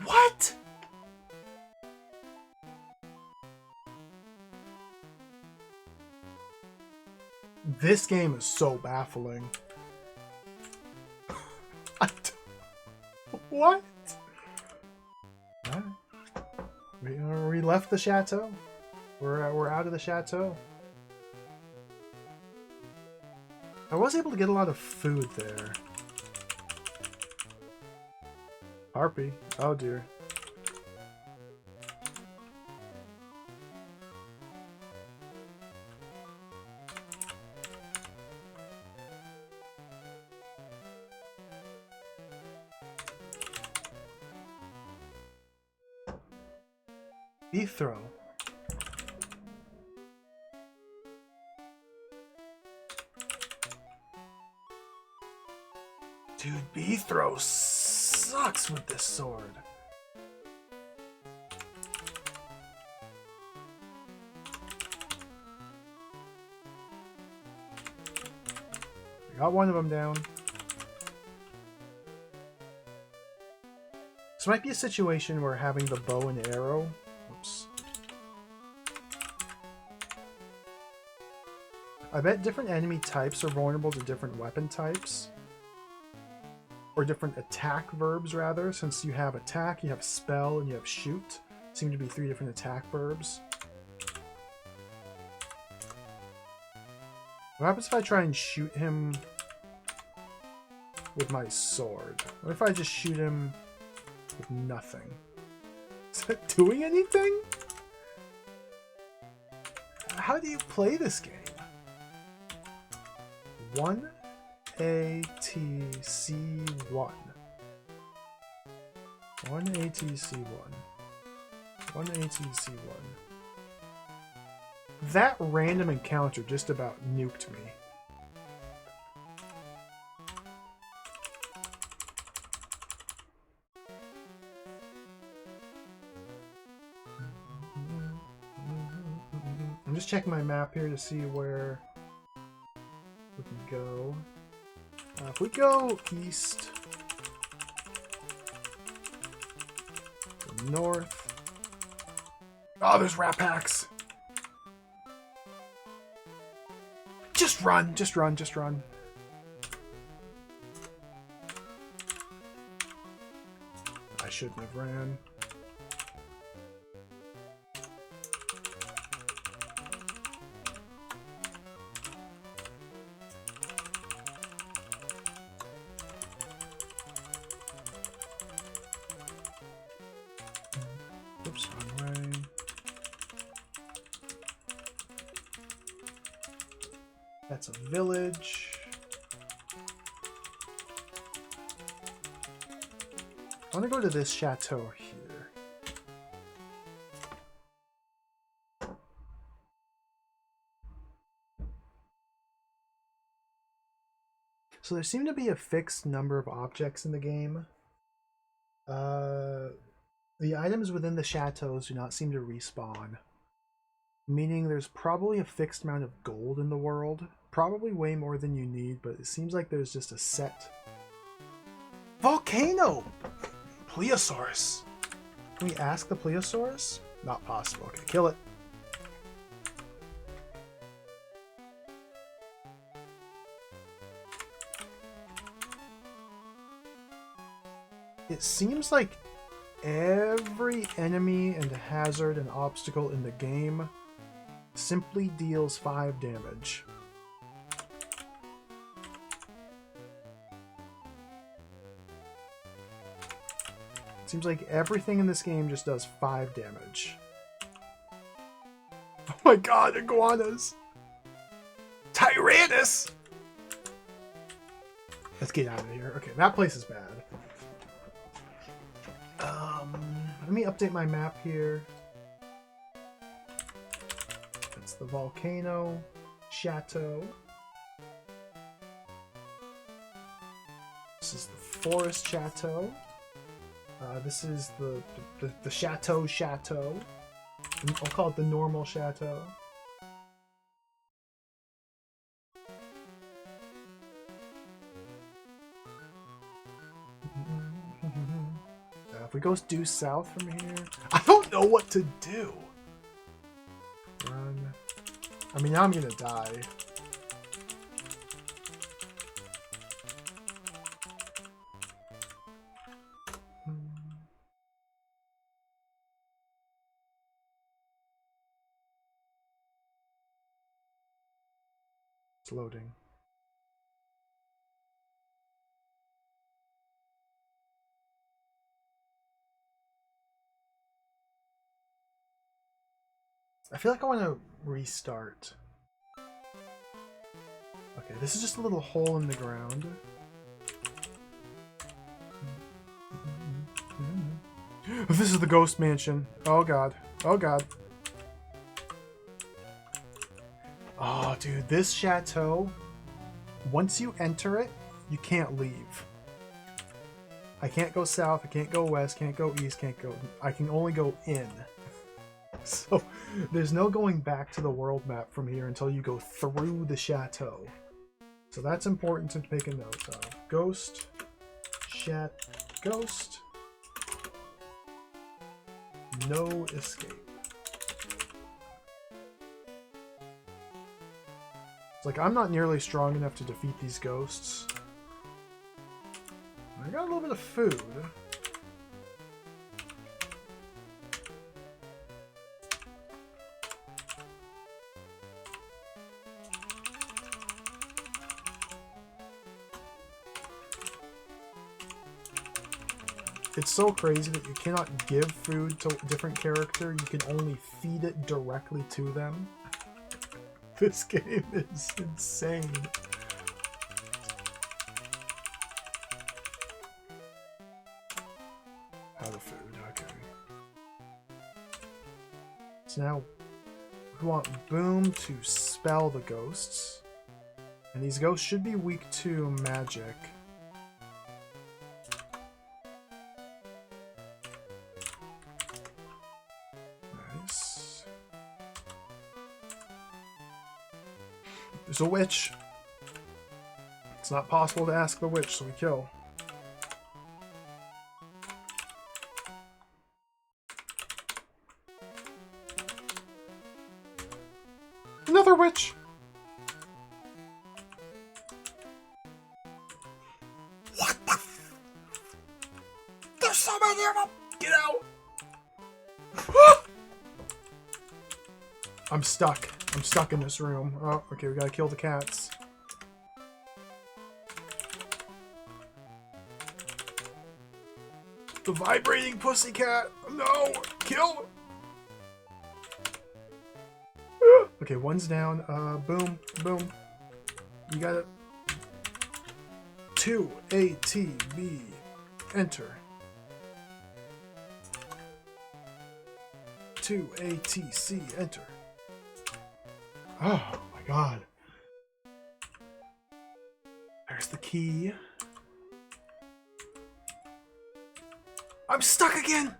What? This game is so baffling. What? We left the chateau. We're out of the chateau. I was able to get a lot of food there. Harpy. Oh dear. Bethro. Dude, Bethro sucks with this sword. I got one of them down. This might be a situation where having the bow and arrow... Oops. I bet different enemy types are vulnerable to different weapon types. Or different attack verbs, rather. Since you have attack, you have spell, and you have shoot. Seem to be 3 different attack verbs. What happens if I try and shoot him with my sword? What if I just shoot him with nothing? Is that doing anything? How do you play this game? 1 ATC1. 1 ATC1. 1 ATC1. That random encounter just about nuked me. I'm just checking my map here to see where we can go. If we go east, north. Oh, there's rat packs. Just run, just run, just run. I shouldn't have ran. Oops, wrong way. That's a village. I want to go to this chateau here. So there seem to be a fixed number of objects in the game. The items within the chateaus do not seem to respawn. Meaning there's probably a fixed amount of gold in the world. Probably way more than you need, but it seems like there's just a set... Volcano! Plesiosaurus. Can we ask the Plesiosaurus? Not possible. Okay, kill it. It seems like every enemy and hazard and obstacle in the game simply deals 5 damage. Seems like everything in this game just does 5 damage. Oh my god, iguanas! Tyrannus! Let's get out of here. Okay, that place is bad. Let me update my map here. That's the volcano chateau. This is the forest chateau. This is the chateau. I'll call it the normal chateau. If we go due south from here, I don't know what to do. Run. I mean, now I'm gonna die. It's loading. I feel like I want to restart. Okay, this is just a little hole in the ground. This is the ghost mansion. Oh god. Oh god. Oh, dude, this chateau, once you enter it, you can't leave. I can't go south, I can't go west, can't go east, can't go... I can only go in. So, there's no going back to the world map from here until you go through the chateau. So that's important to take a note of. Ghost, ghost, no escape. It's like, I'm not nearly strong enough to defeat these ghosts. I got a little bit of food. It's so crazy that you cannot give food to a different character. You can only feed it directly to them. This game is insane. Out of food, okay. So now we want Boom to spell the ghosts. And these ghosts should be weak to magic. Nice. There's a witch. It's not possible to ask the witch, so we kill. Another witch! What the f- There's so many of them! Get out! I'm stuck. I'm stuck in this room. Oh, okay, we gotta kill the cats. The vibrating pussycat! No! Kill! Okay, one's down. Boom, boom. You got it. 2 ATB. Enter. 2 ATC. Enter. Oh my god. There's the key. I'm stuck again!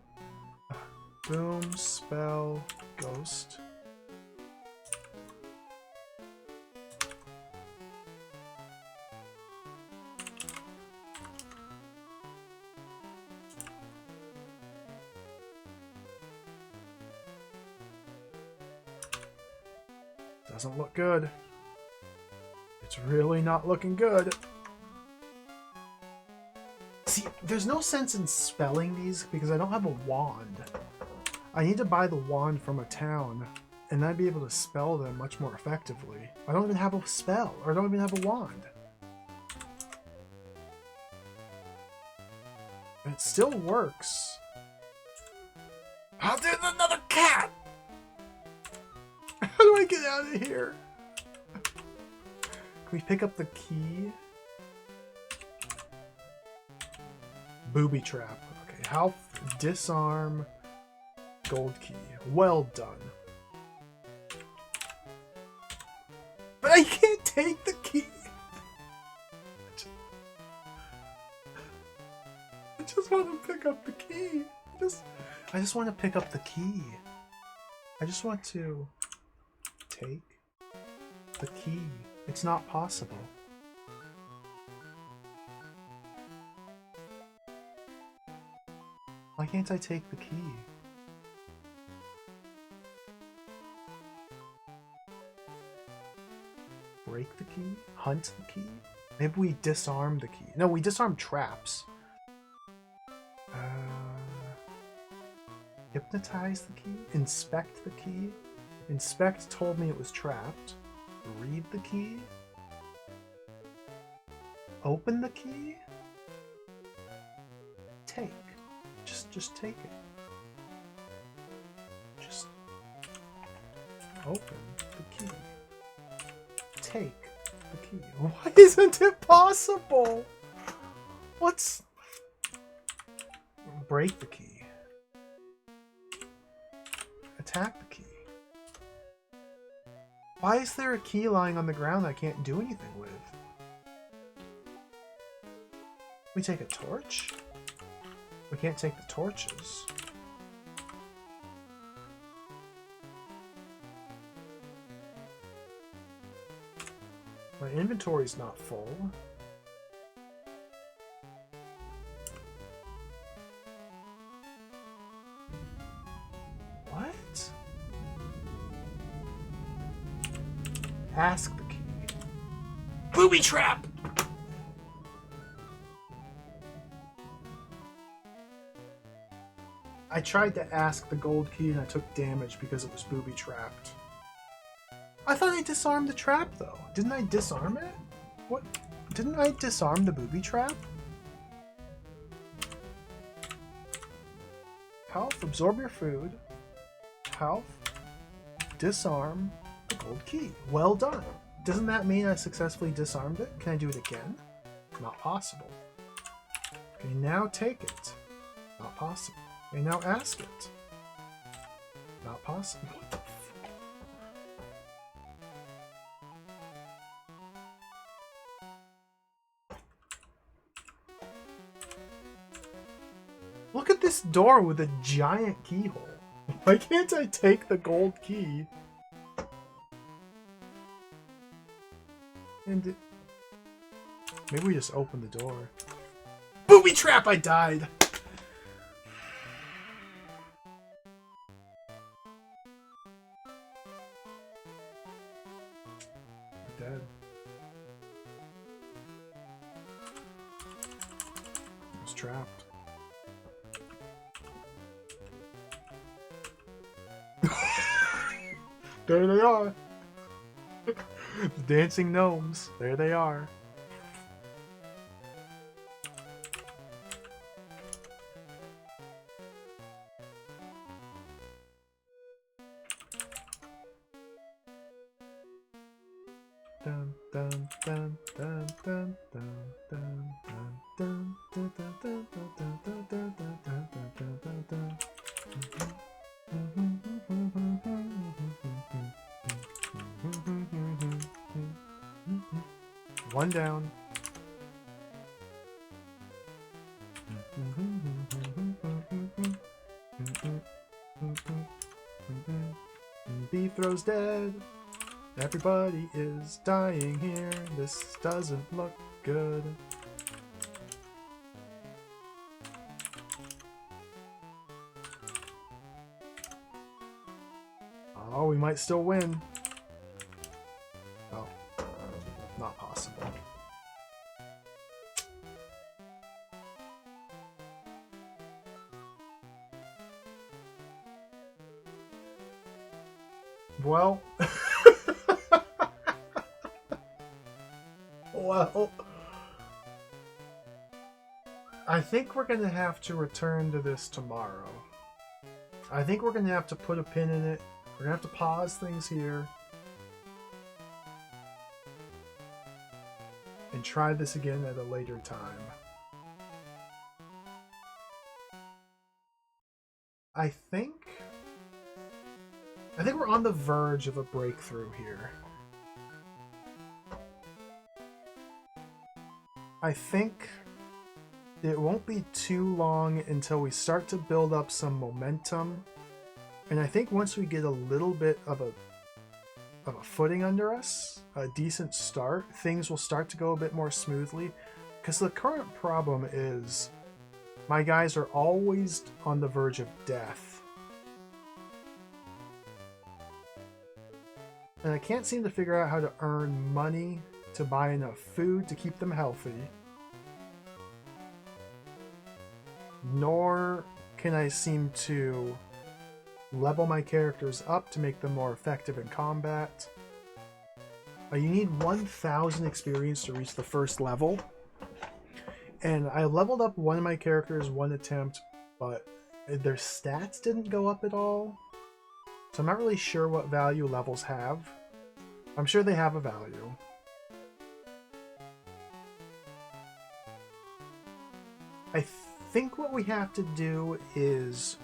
Boom, spell, ghost. Doesn't look good. It's really not looking good. See, there's no sense in spelling these because I don't have a wand. I need to buy the wand from a town and I'd be able to spell them much more effectively. I don't even have a spell, or I don't even have a wand. And it still works. Oh, there's another cat! How do I get out of here? Can we pick up the key? Booby trap. Okay, health, disarm, gold key. Well done. But I can't take the key. I just want to pick up the key. I just want to pick up the key. I just want to take the key. It's not possible. Why can't I take the key? Break the key? Hunt the key? Maybe we disarm the key. No, we disarm traps. Hypnotize the key? Inspect the key? Inspect told me it was trapped. Read the key? Open the key? Take. Just take it. Just open the key. Take the key. Why isn't it possible? What's... Break the key. attack the key. Why is there a key lying on the ground I can't do anything with? We take a torch? We can't take the torches. My inventory's not full. What? Ask the key. Booby trap! I tried to ask the gold key and I took damage because it was booby trapped. I thought I disarmed the trap though. Didn't I disarm it? What? Didn't I disarm the booby trap? Health, absorb your food. Health, disarm the gold key. Well done. Doesn't that mean I successfully disarmed it? Can I do it again? Not possible. Okay, now take it. Not possible. Okay, now ask it. Not possible. What the f- Look at this door with a giant keyhole. Why can't I take the gold key? And maybe we just open the door. Booby trap! I died! I'm dead. I was trapped. There they are! The dancing gnomes. There they are. Dun dun dun dun dun dun dun dun dun dun dun dun dun dun dun dun dun dun. One down. Beefro's dead. Everybody is dying here. This doesn't look good. Oh, we might still win. Oh, not possible. Well, well, I think we're gonna have to return to this tomorrow. I think we're gonna have to put a pin in it. We're gonna have to pause things here and try this again at a later time. I think we're on the verge of a breakthrough here. I think it won't be too long until we start to build up some momentum. And I think once we get a little bit of a footing under us, a decent start, things will start to go a bit more smoothly. Because the current problem is my guys are always on the verge of death. And I can't seem to figure out how to earn money to buy enough food to keep them healthy. Nor can I seem to level my characters up to make them more effective in combat. You need 1,000 experience to reach the first level. And I leveled up one of my characters one attempt, but their stats didn't go up at all. So I'm not really sure what value levels have. I'm sure they have a value. I think what we have to do is,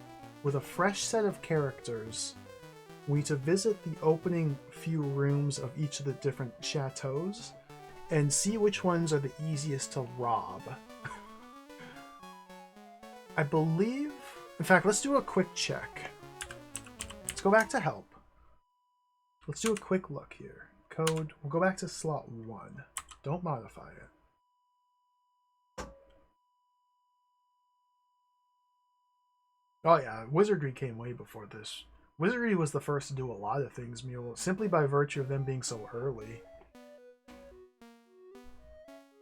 with a fresh set of characters, we need to visit the opening few rooms of each of the different chateaus and see which ones are the easiest to rob. I believe... In fact, let's do a quick check. Let's go back to help. Let's do a quick look here. Code. We'll go back to slot 1. Don't modify it. Oh yeah, Wizardry came way before this. Wizardry was the first to do a lot of things, Mule, simply by virtue of them being so early.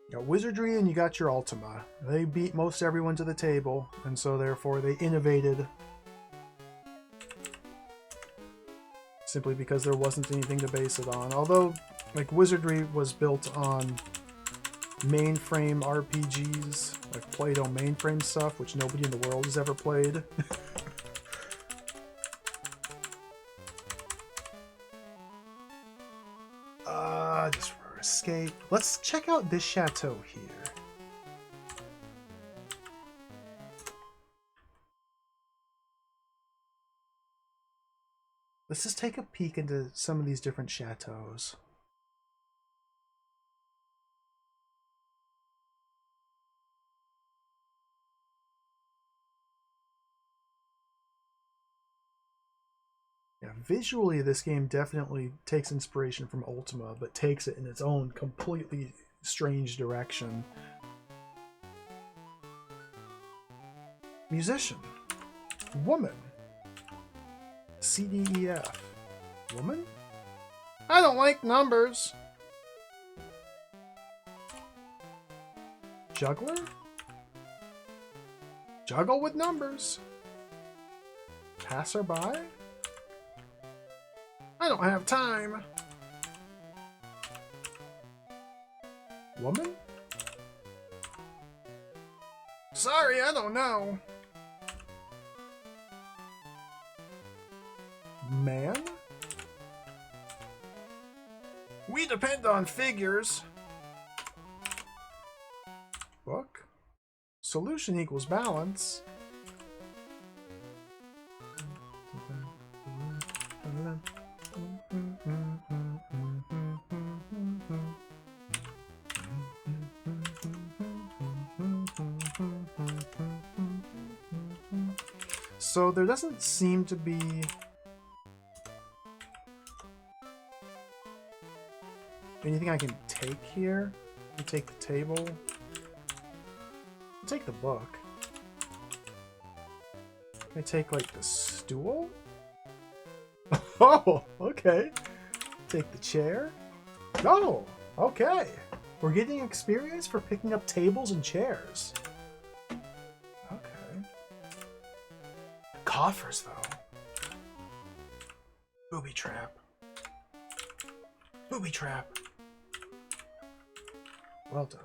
You got Wizardry and you got your Ultima. They beat most everyone to the table, and so therefore they innovated. Simply because there wasn't anything to base it on. Although, like, Wizardry was built on mainframe RPGs, like Play-Doh mainframe stuff, which nobody in the world has ever played. Just for escape. Let's check out this chateau here. Let's just take a peek into some of these different chateaus. Yeah, visually this game definitely takes inspiration from Ultima, but takes it in its own completely strange direction. Musician. Woman. CDEF. Woman? I don't like numbers. Juggler? Juggle with numbers. Passerby? I don't have time. Woman? Sorry, I don't know. Man? We depend on figures. Book? Solution equals balance. So there doesn't seem to be anything I can take here. You take the table. I'll take the book. Can I take, like, the stool? Oh, okay. Take the chair. Oh, okay. We're getting experience for picking up tables and chairs. Okay. Coffers, though. Booby trap. Booby trap. Well done.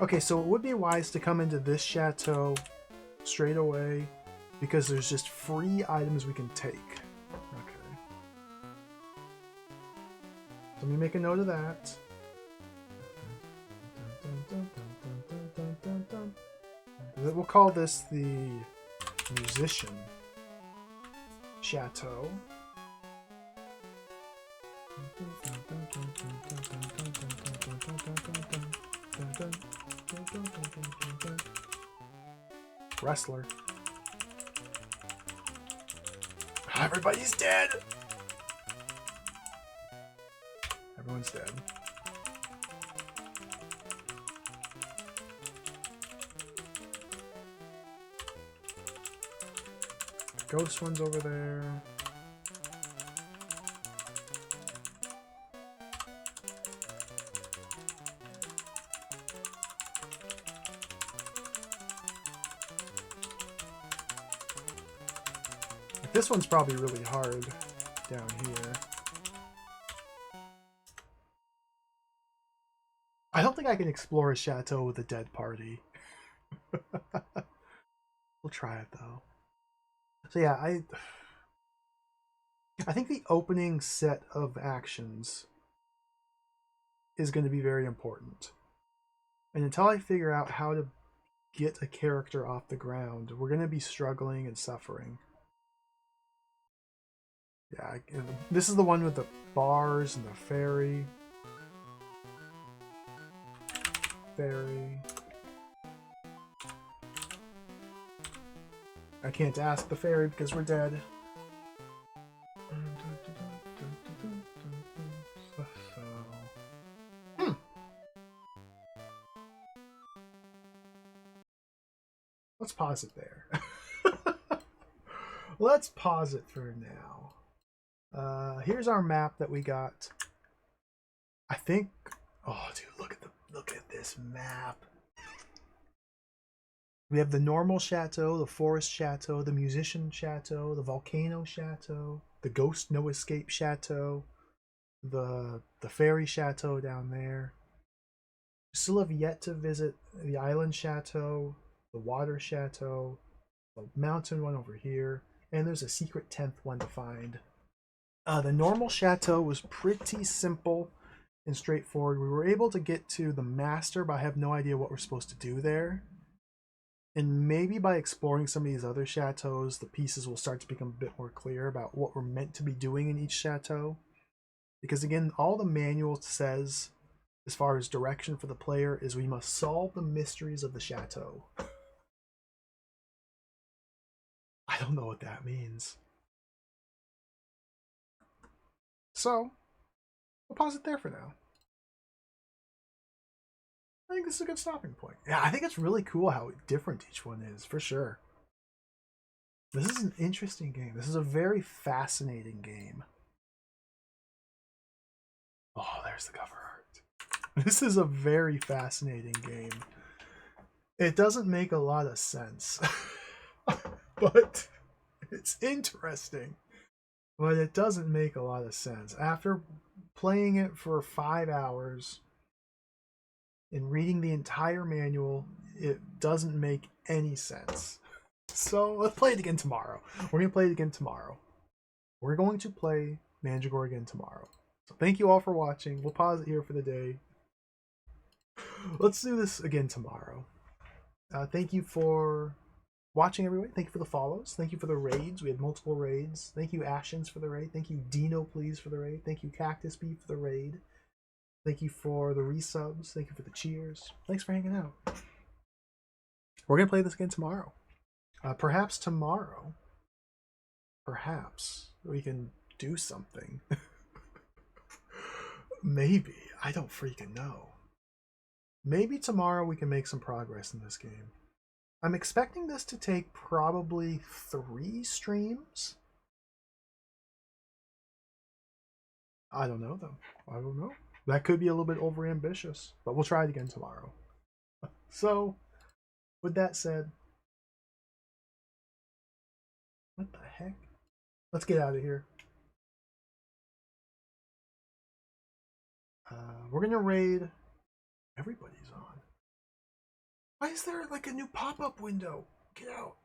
Okay, so it would be wise to come into this chateau straight away because there's just free items we can take. Okay. Let me make a note of that. We'll call this the Musician Chateau. Wrestler. Everybody's dead. Everyone's dead. The ghost one's over there. This one's probably really hard down here. I don't think I can explore a chateau with a dead party. We'll try it though. So yeah, I think the opening set of actions is going to be very important. And until I figure out how to get a character off the ground, we're going to be struggling and suffering. Yeah, this is the one with the bars and the ferry. Ferry. I can't ask the fairy because we're dead. Let's pause it there. Let's pause it for now. Here's our map that we got. I think. Oh, dude, look at this map. We have the normal chateau, the forest chateau, the musician chateau, the volcano chateau, the ghost no escape chateau, the fairy chateau down there. We still have yet to visit the island chateau, the water chateau, the mountain one over here, and there's a secret 10th one to find. The normal chateau was pretty simple and straightforward. We were able to get to the master, but I have no idea what we're supposed to do there. And maybe by exploring some of these other chateaus, the pieces will start to become a bit more clear about what we're meant to be doing in each chateau. Because again, all the manual says, as far as direction for the player, is we must solve the mysteries of the chateau. I don't know what that means. So, we'll pause it there for now. I think this is a good stopping point. Yeah, I think it's really cool how different each one is, for sure. This is an interesting game. This is a very fascinating game. Oh, there's the cover art. This is a very fascinating game. It doesn't make a lot of sense, but it's interesting. But it doesn't make a lot of sense. After playing it for 5 hours and reading the entire manual, it doesn't make any sense. So let's play it again tomorrow. We're going to play it again tomorrow. We're going to play Mandragore again tomorrow. So thank you all for watching. We'll pause it here for the day. Let's do this again tomorrow. Thank you for watching, everyone. Thank you for the follows. Thank you for the raids. We had multiple raids. Thank you, Ashens, for the raid. Thank you, Dino, please, for the raid. Thank you, Cactus Bee, for the raid. Thank you for the resubs. Thank you for the cheers. Thanks for hanging out. We're going to play this again tomorrow. Perhaps tomorrow, perhaps we can do something. Maybe. I don't freaking know. Maybe tomorrow we can make some progress in this game. I'm expecting this to take probably 3 streams. I don't know, though. I don't know. That could be a little bit overambitious, but we'll try it again tomorrow. So, with that said, what the heck? Let's get out of here. We're going to raid. Everybody's on. Why is there like a new pop-up window? Get out.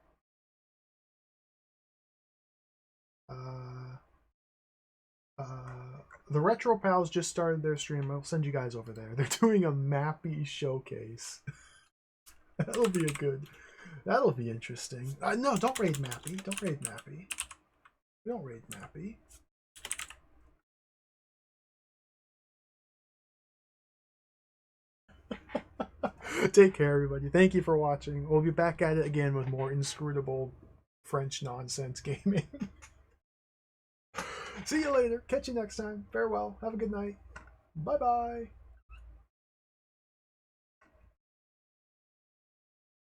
The Retro Pals just started their stream. I'll send you guys over there. They're doing a Mappy showcase. That'll be interesting. No, don't raid Mappy. Don't raid Mappy. Don't raid Mappy. Take care, everybody. Thank you for watching. We'll be back at it again with more inscrutable French nonsense gaming. See you later. Catch you next time. Farewell. Have a good night. Bye-bye.